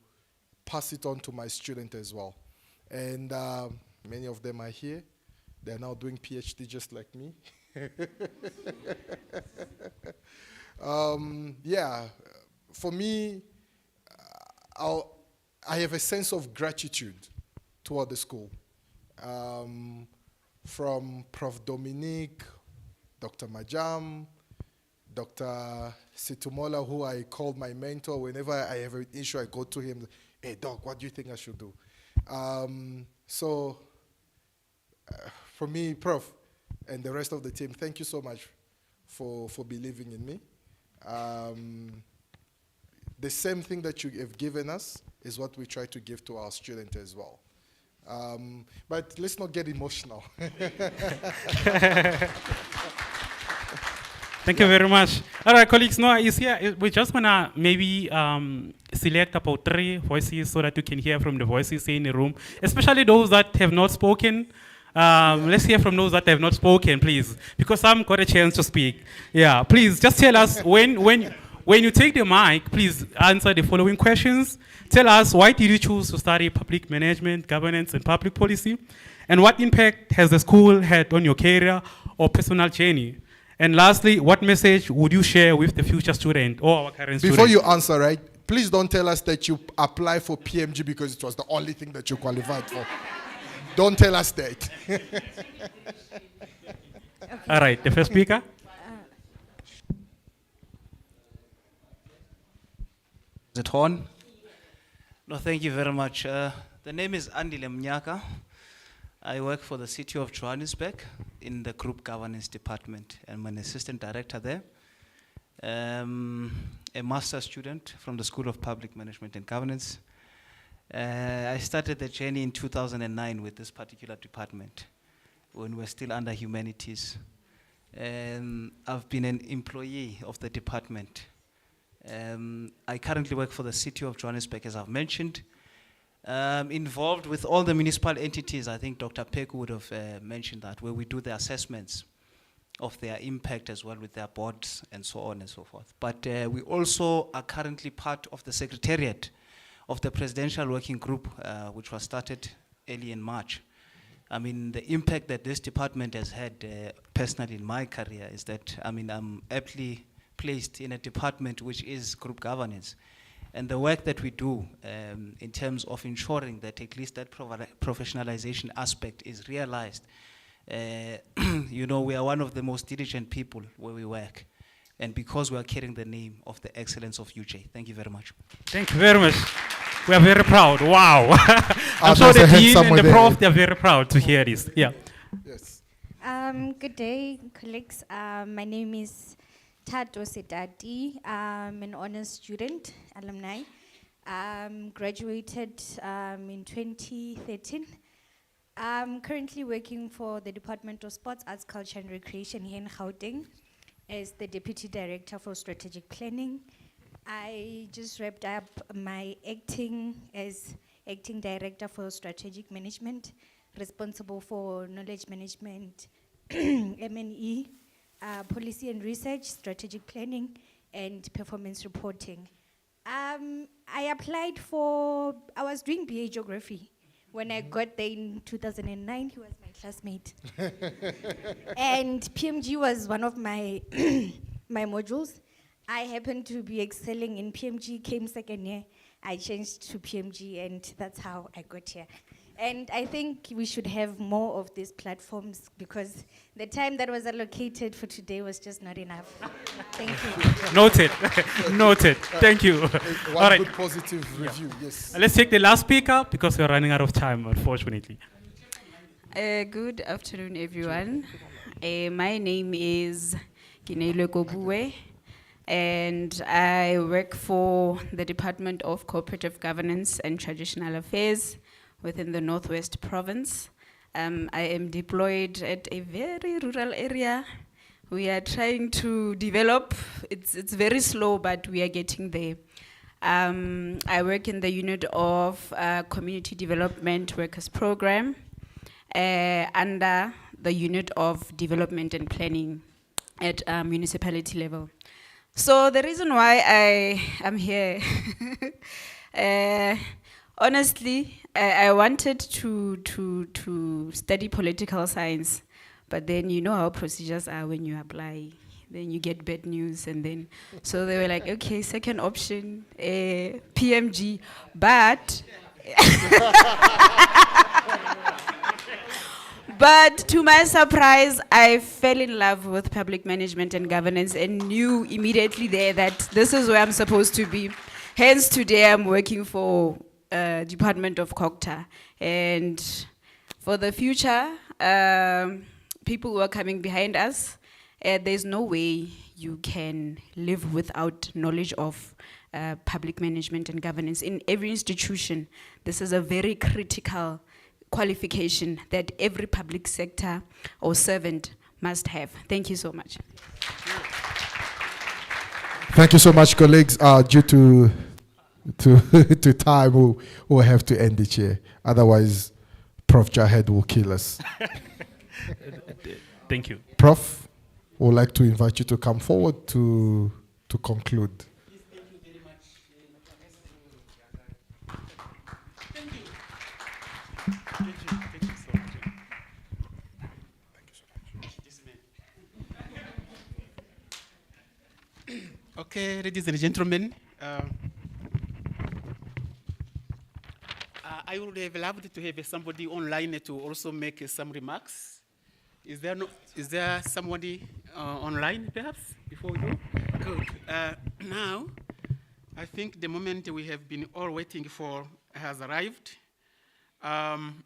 pass it on to my students as well. And many of them are here. They're now doing PhD just like me. For me, I have a sense of gratitude toward the school. From Prof. Dominique, Dr. Majam, Dr. Situmola, who I call my mentor. Whenever I have an issue, I go to him. hey, Doc, what do you think I should do? For me, Prof, and the rest of the team, thank you so much for believing in me. The same thing that you have given us is what we try to give to our students as well. But let's not get emotional. Thank you very much. All right, colleagues, Noah is here. We just want to maybe select about 3 voices so that you can hear from the voices in the room, especially those that have not spoken. Let's hear from those that have not spoken, please, because some got a chance to speak. Yeah, please, just tell us when you take the mic, please answer the following questions. Tell us, why did you choose to study public management, governance, and public policy? And what impact has the school had on your career or personal journey? And lastly, what message would you share with the future student or our current student? Before you answer, right, please don't tell us that you apply for PMG because it was the only thing that you qualified for. Don't tell us that. All right, the first speaker. Is it on? No, thank you very much. The name is Andile Mnyaka. I work for the city of Johannesburg in the group governance department. I'm an assistant director there. A master's student from the School of Public Management and Governance. I started the journey in 2009 with this particular department when we were still under humanities. I've been an employee of the department. I currently work for the city of Johannesburg, as I've mentioned. Involved with all the municipal entities. I think Dr. Peku would have mentioned that, where we do the assessments of their impact as well with their boards and so on and so forth. But we also are currently part of the secretariat of the presidential working group, which was started early in March. I mean, the impact that this department has had personally in my career is that, I mean, I'm aptly placed in a department which is group governance. And the work that we do in terms of ensuring that at least that professionalization aspect is realized. You know, we are one of the most diligent people where we work. And because we are carrying the name of the excellence of UJ. Thank you very much. Thank you very much. We are very proud. Wow. I'm sure the dean and the prof, they are very proud to hear this. Yeah. Yes. Good day, colleagues. My name is Tato Setati. I'm an honors student, alumni. Graduated in 2013. I'm currently working for the Department of Sports, Arts, Culture and Recreation here in Gauteng as the Deputy Director for Strategic Planning. I just wrapped up my acting as Acting Director for Strategic Management, responsible for knowledge management, M&E, policy and research, strategic planning, and performance reporting. I was doing BA Geography. When I got there in 2009, he was my classmate. And PMG was one of my, my modules. I happened to be excelling in PMG, came second year. I changed to PMG, and that's how I got here. And I think we should have more of these platforms because the time that was allocated for today was just not enough. Thank you. Noted. Noted. Thank you. One All right. good positive review, yes. Let's take the last speaker because we're running out of time, unfortunately. Good afternoon, everyone. My name is Kinelo Kobuwe, and I work for the Department of Cooperative Governance and Traditional Affairs within the Northwest Province. I am deployed at a very rural area. We are trying to develop. It's very slow, but we are getting there. I work in the unit of Community Development Workers Program under the unit of Development and Planning at municipality level. So the reason why I am here, honestly, I wanted to study political science, but then you know how procedures are when you apply. Then you get bad news, and then so they were like, okay, second option, PMG, but but to my surprise, I fell in love with public management and governance and knew immediately there that this is where I'm supposed to be. Hence, today I'm working for Department of COGTA. And for the future, people who are coming behind us, there's no way you can live without knowledge of public management and governance. In every institution, this is a very critical qualification that every public sector or servant must have. Thank you so much. Thank you so much, colleagues. Due to to time, we'll have to end it here. Otherwise, Prof. Jahed will kill us. Thank you. Prof, would like to invite you to come forward to conclude. Okay, ladies and gentlemen, I would have loved to have somebody online to also make some remarks. Is there somebody online, perhaps, before we go? Good. Now, I think the moment we have been all waiting for has arrived. And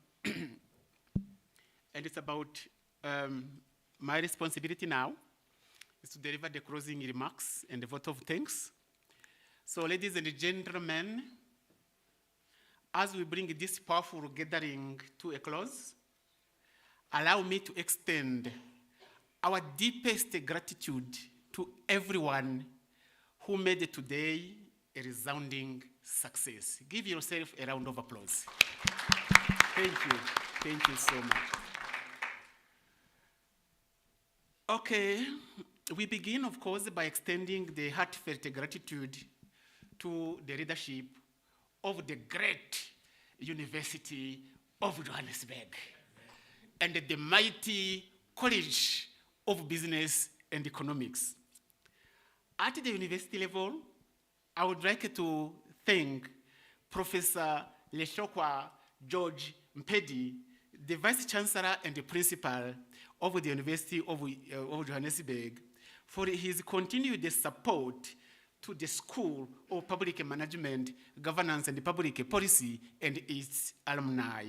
it's about my responsibility now is to deliver the closing remarks and the vote of thanks. So, ladies and gentlemen, as we bring this powerful gathering to a close, allow me to extend our deepest gratitude to everyone who made today a resounding success. Give yourself a round of applause. Thank you. Thank you so much. Okay, we begin, of course, by extending the heartfelt gratitude to the leadership of the great University of Johannesburg and the mighty College of Business and Economics. At the university level, I would like to thank Professor Leshokwa George Mpedi, the Vice Chancellor and the Principal of the University of Johannesburg, for his continued support to the School of Public Management, Governance and Public Policy and its alumni.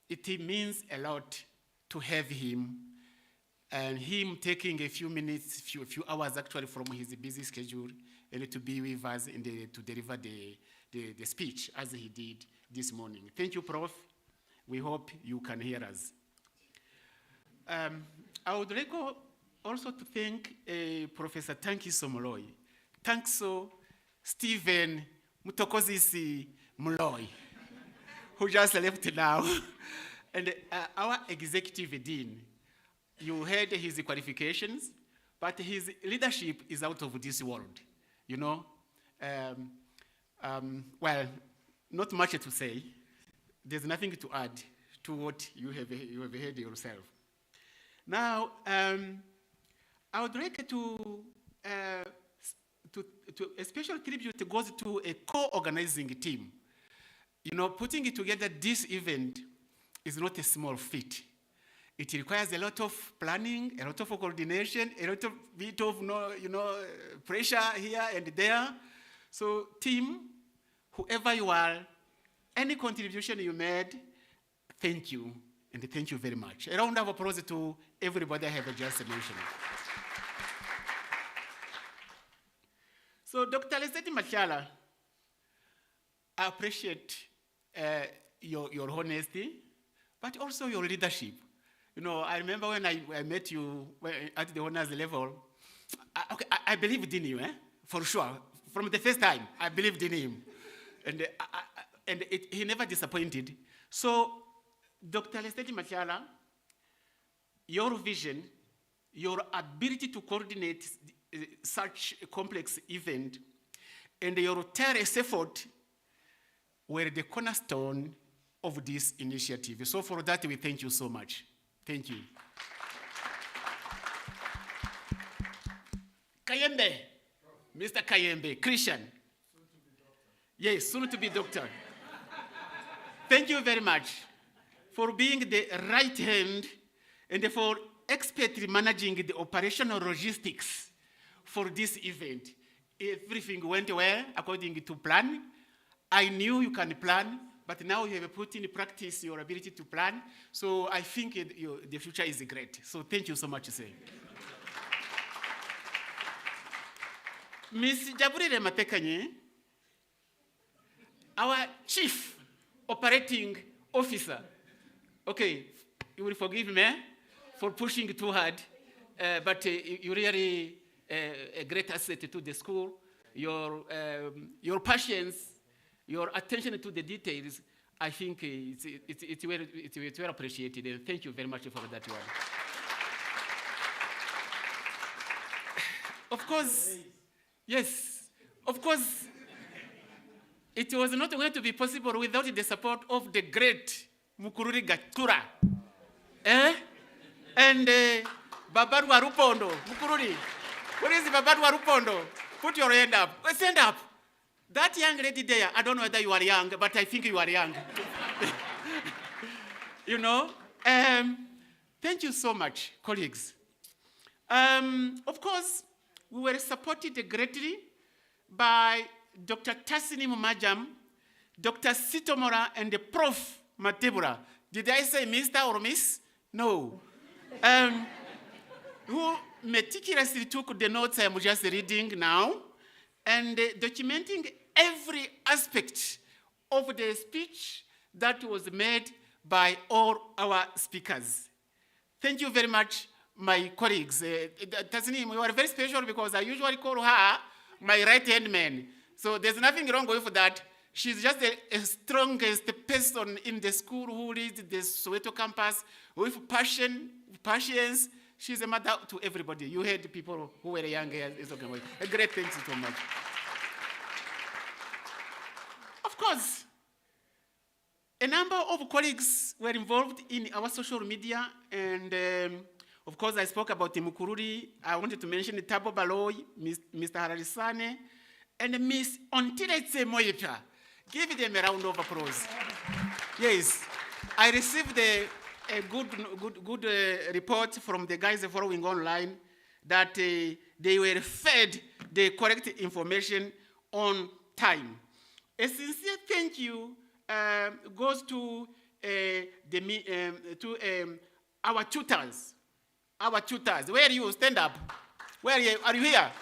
It means a lot to have him, and him taking a few minutes, few hours actually from his busy schedule, and to be with us and to deliver the speech as he did this morning. Thank you, Prof. We hope you can hear us. I would like also to thank Professor Tankiso Moloi. Tankso Stephen Mutokozisi Moloi, who just left now. And our executive dean, you heard his qualifications, but his leadership is out of this world, you know. Well, not much to say. There's nothing to add to what you have heard yourself. Now, I would like to a special tribute goes to a co-organizing team. You know, putting it together this event is not a small feat. It requires a lot of planning, a lot of coordination, a lot of bit of pressure here and there. So team, whoever you are, any contribution you made, thank you, and thank you very much. A round of applause to everybody I have just mentioned. So Dr. Lesedi Machala, I appreciate your honesty, but also your leadership. You know, I remember when I met you at the honors level, I believed in you, for sure. From the first time, I believed in him. And he never disappointed. So, Dr. Lesedi Machala, your vision, your ability to coordinate such a complex event, and your tireless effort were the cornerstone of this initiative. So for that, we thank you so much. Thank you. Kayembe, Mr. Kayembe, Christian. Yes, soon to be doctor. Thank you very much for being the right hand and for expertly managing the operational logistics for this event. Everything went well according to plan. I knew you can plan, but now you have put in practice your ability to plan. So I think the future is great. So thank you so much, sir. Ms. Jabulile Matekanye, our Chief Operating Officer. Okay, you will forgive me for pushing too hard, but you're really a great asset to the school. Your patience, your attention to the details, I think it's well appreciated. And thank you very much for that one. Of course, yes, of course, it was not going to be possible without the support of the great Mukururi Gatura. And Babadwa Rupondo, Mukururi. Where is Babadwa Rupondo? Put your hand up. Stand up. That young lady there, I don't know whether you are young, but I think you are young. You know? Thank you so much, colleagues. Of course, we were supported greatly by Dr. Tassini Mumajam, Dr. Sitomora, and the Prof. Matebura. Did I say Mr. or Miss? No. Who meticulously took the notes I'm just reading now and documenting every aspect of the speech that was made by all our speakers. Thank you very much, my colleagues. Tasnim, you are very special because I usually call her my right-hand man. So there's nothing wrong with that. She's just the strongest person in the school who leads the Soweto campus with passion, patience. She's a mother to everybody. You heard people who were younger. A great thanks so much. Of course, a number of colleagues were involved in our social media, and of course, I spoke about Mukururi. I wanted to mention Tabo Baloy, Mr. Hararisane, and Miss Ontiletse Moyepa. Give them a round of applause. Yes, I received a good report from the guys following online that they were fed the correct information on time. A sincere thank you goes to our tutors. Our tutors. Where are you? Stand up. Where are you? Are you here?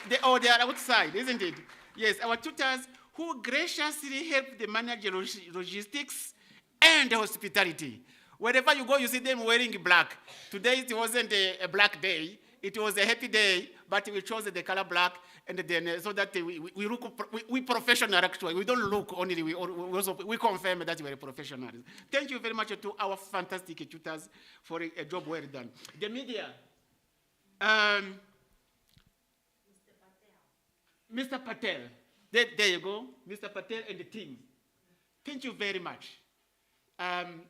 They are outside, isn't it? Yes, our tutors who graciously helped the manage logistics and hospitality. Wherever you go, you see them wearing black. Today, it wasn't a black day. It was a happy day, but we chose the color black, and then so that we professional actually. We don't look only, we confirm that we are professionals. Thank you very much to our fantastic tutors for a job well done. The media. Mr. Patel. There you go, Mr. Patel and the team. Thank you very much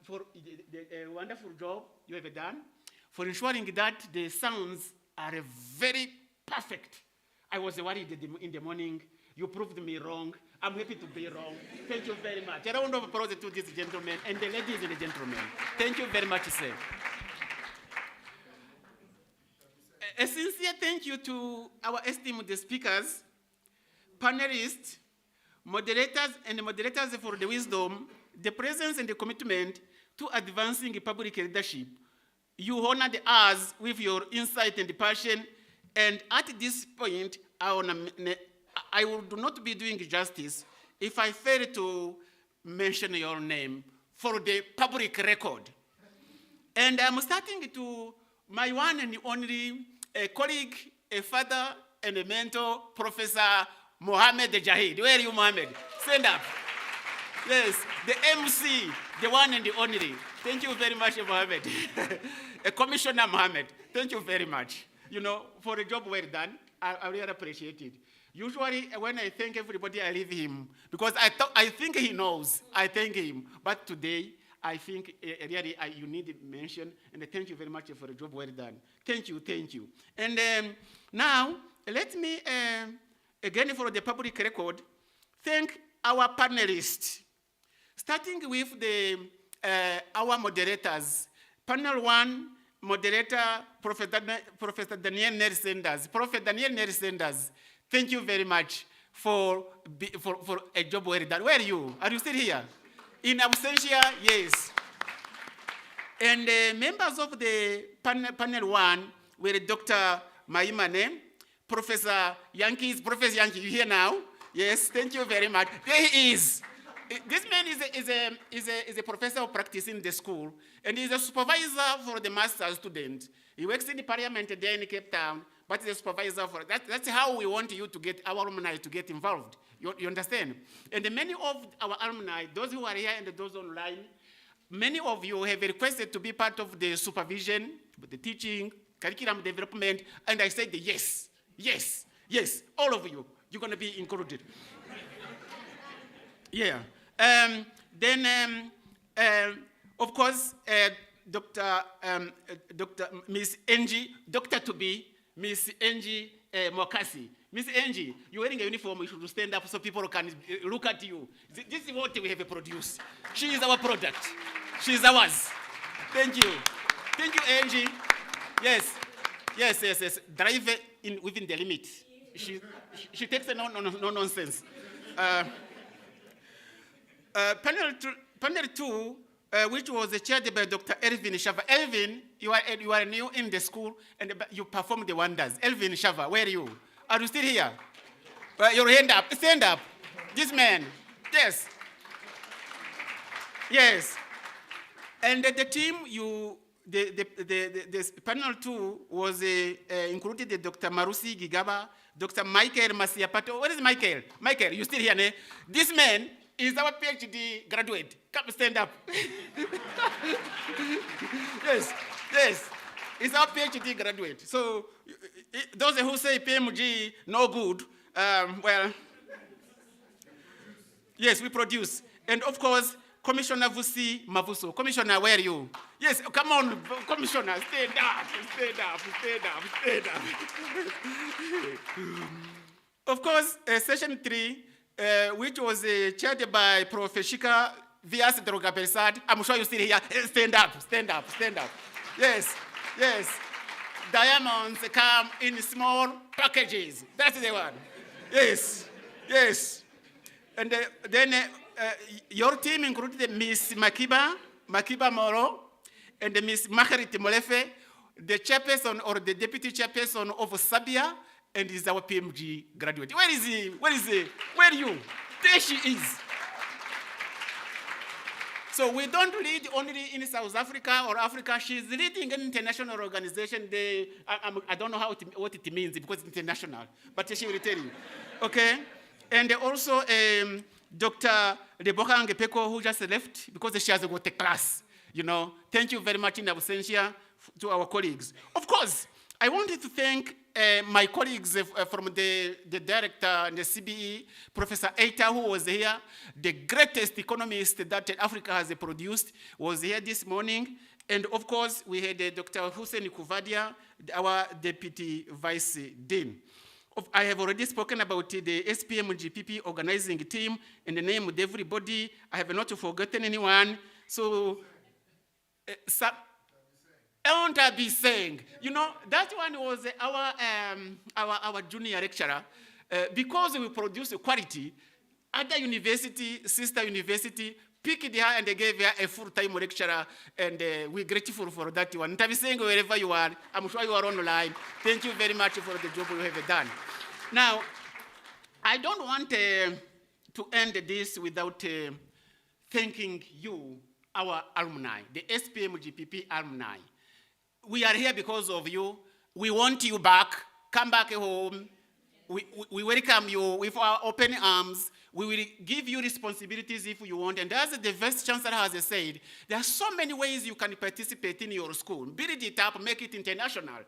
for the wonderful job you have done, for ensuring that the sounds are very perfect. I was worried in the morning. You proved me wrong. I'm happy to be wrong. Thank you very much. A round of applause to this gentleman and the ladies and the gentlemen. Thank you very much, sir. A sincere thank you to our esteemed speakers, panelists, moderators, and moderators for the wisdom, the presence, and the commitment to advancing public leadership. You honored us with your insight and passion, and at this point, I would not be doing justice if I fail to mention your name for the public record. And I'm starting to my one and only colleague, a father, and a mentor, Professor Mohammed Jahid. Where are you, Mohammed? Stand up. Yes, the MC, the one and the only. Thank you very much, Mohammed. Commissioner Mohammed, thank you very much. You know, for a job well done, I really appreciate it. Usually, when I thank everybody, I leave him because I think he knows. I thank him. But today, I think really you need to mention, and thank you very much for a job well done. Thank you, thank you. And now, let me, again for the public record, thank our panelists, starting with our moderators. Panel 1, moderator, Professor Daniel Nery-Sanders. Prophet Daniel Nery-Sanders, thank you very much for a job well done. Where are you? Are you still here? In absentia, yes. And members of the panel 1 were Dr. Maimane, Professor Yankees. Professor Yankee, you here now? Yes, thank you very much. There he is. This man is a professor of practice in the school, and he's a supervisor for the master's student. He works in the parliament there in Cape Town, but he's a supervisor for that. That's how we want you to get our alumni to get involved. You understand? And many of our alumni, those who are here and those online, many of you have requested to be part of the supervision, the teaching, curriculum development, and I said yes, yes, yes, all of you, you're going to be included. Yeah. Of course, Dr. Miss Angie, Doctor to be Miss Angie Mokasi. Miss Angie, you're wearing a uniform, you should stand up so people can look at you. This is what we have produced. She is our product. She is ours. Thank you. Thank you, Angie. Yes. Yes, yes, yes. Drive within the limit. She takes a no nonsense. Panel 2, which was chaired by Dr. Elvin Shava. Elvin, you are new in the school and you performed the wonders. Elvin Shava, where are you? Are you still here? Your hand up. Stand up. This man. Yes. Yes. And the team, the panel 2 was included Dr. Marusi Gigaba, Dr. Michael Masiapato. Where is Michael? Michael, you still here? Ne? This man is our PhD graduate. Come stand up. Yes, yes. He's our PhD graduate. So those who say PMG no good, well, yes, we produce. And of course, Commissioner Vusi Mavuso. Commissioner, where are you? Yes, come on, Commissioner, stand up, stand up, stand up, stand up. Of course, session 3, which was chaired by Professor Shika Vias Drogapesad. I'm sure you're still here. Stand up, stand up, stand up. Yes, yes. Diamonds come in small packages. That's the one. Yes, yes. And then your team included Miss Makiba Moro, and Miss Margaret Molefe, the chairperson or the deputy chairperson of Sabia, and is our PMG graduate. Where is he? Where is he? Where are you? There she is. So we don't lead only in South Africa or Africa. She's leading an international organization. I don't know what it means because it's international, but she will tell you. Okay? And also Dr. Reboka Ngepeko, who just left because she has got a class. You know, thank you very much in absentia to our colleagues. Of course, I wanted to thank my colleagues from the director and the CBE, Professor Eita, who was here. The greatest economist that Africa has produced was here this morning. And of course, we had Dr. Hussein Kuvadia, our deputy vice dean. I have already spoken about the SPMGPP organizing team in the name of everybody. I have not forgotten anyone. So, won't I be saying, you know, that one was our junior lecturer. Because we produce quality, other university, sister university, picked her and they gave her a full-time lecturer, and we're grateful for that one. I'll be saying wherever you are, I'm sure you are online. Thank you very much for the job you have done. Now, I don't want to end this without thanking you, our alumni, the SPMGPP alumni. We are here because of you. We want you back. Come back home. We welcome you with our open arms. We will give you responsibilities if you want. And as the Vice Chancellor has said, there are so many ways you can participate in your school. Build it up, make it international.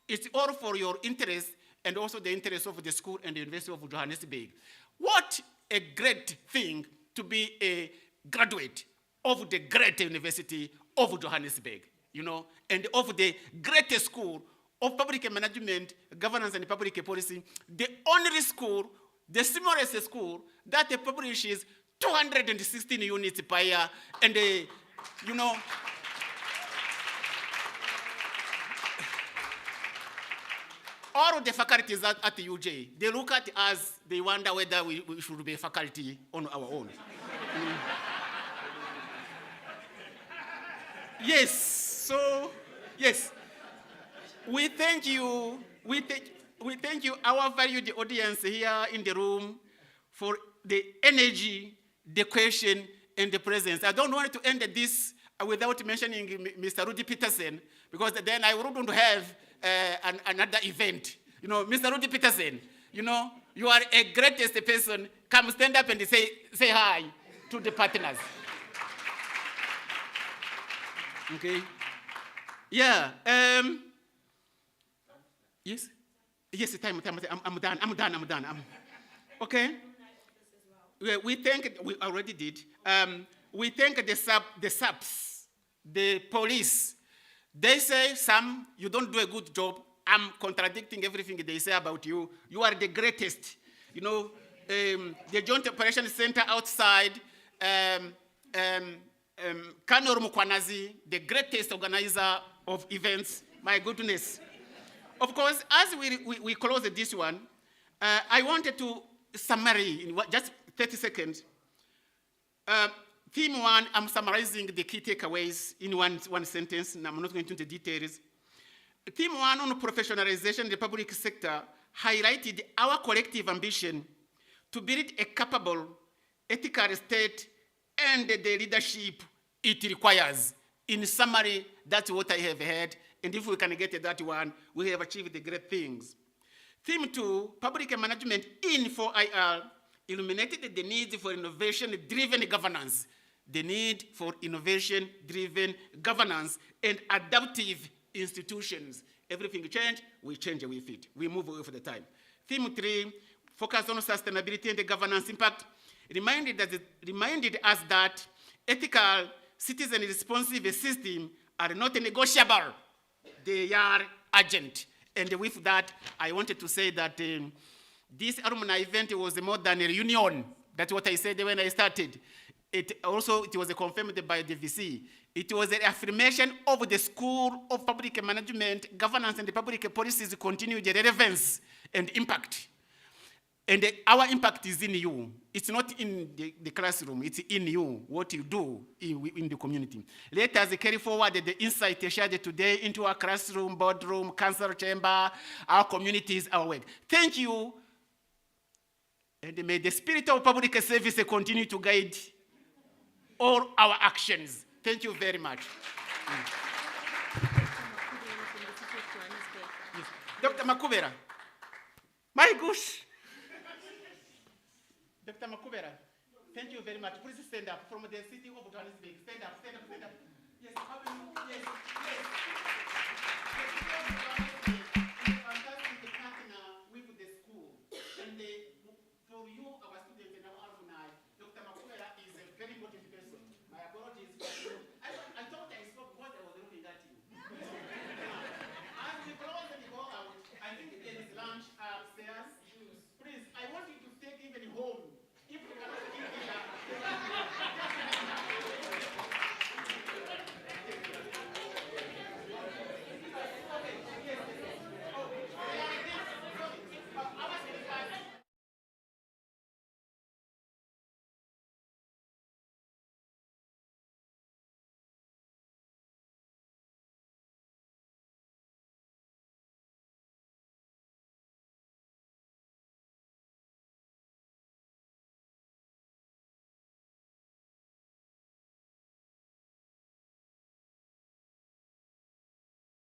It's all for your interest and also the interest of the school and the University of Johannesburg. What a great thing to be a graduate of the great University of Johannesburg, you know, and of the greatest school of public management, governance, and public policy, the only school, the smallest school that publishes 216 units per year, and you know, all of the faculties at the UJ, they look at us, they wonder whether we should be a faculty on our own. Yes, so, yes. We thank you, we thank you, our valued audience here in the room, for the energy, the question, and the presence. I don't want to end this without mentioning Mr. Rudy Peterson, because then I wouldn't have another event. You know, Mr. Rudy Peterson, you know, you are a greatest person. Come stand up and say hi to the partners. Okay. Yeah. Yes. Yes. Time. I'm done. Okay. We thank. We already did. We thank the SAPs, the police. They say, Sam, you don't do a good job. I'm contradicting everything they say about you. You are the greatest. You know, the Joint Operations Center outside, Kanor Mukwanazi, the greatest organizer of events. My goodness. Of course, as we close this one, I wanted to summary in just 30 seconds. Theme 1, I'm summarizing the key takeaways in one sentence, and I'm not going into the details. Theme 1 on professionalization in the public sector highlighted our collective ambition to build a capable, ethical state and the leadership it requires. In summary, that's what I have heard, and if we can get that one, we have achieved the great things. Theme 2, public management in 4IR, illuminated the need for innovation-driven governance, the need for innovation-driven governance and adaptive institutions. Everything change, we change with it. We move away for the time. Theme 3, focus on sustainability and the governance impact, reminded us that ethical, citizen-responsive systems are not negotiable. They are urgent. And with that, I wanted to say that this alumni event was more than a reunion. That's what I said when I started. It was confirmed by the VC. It was an affirmation of the School of Public Management, Governance and Public Policies continued relevance and impact. And our impact is in you. It's not in the classroom, it's in you, what you do in the community. Let us carry forward the insight shared today into our classroom, boardroom, council chamber, our communities, our work. Thank you. And may the spirit of public service continue to guide all our actions. Thank you very much. Yes. Dr. Makubera. My gosh. Dr. Makubera, thank you very much. Please stand up from the city of Johannesburg. Stand up. Yes, yes.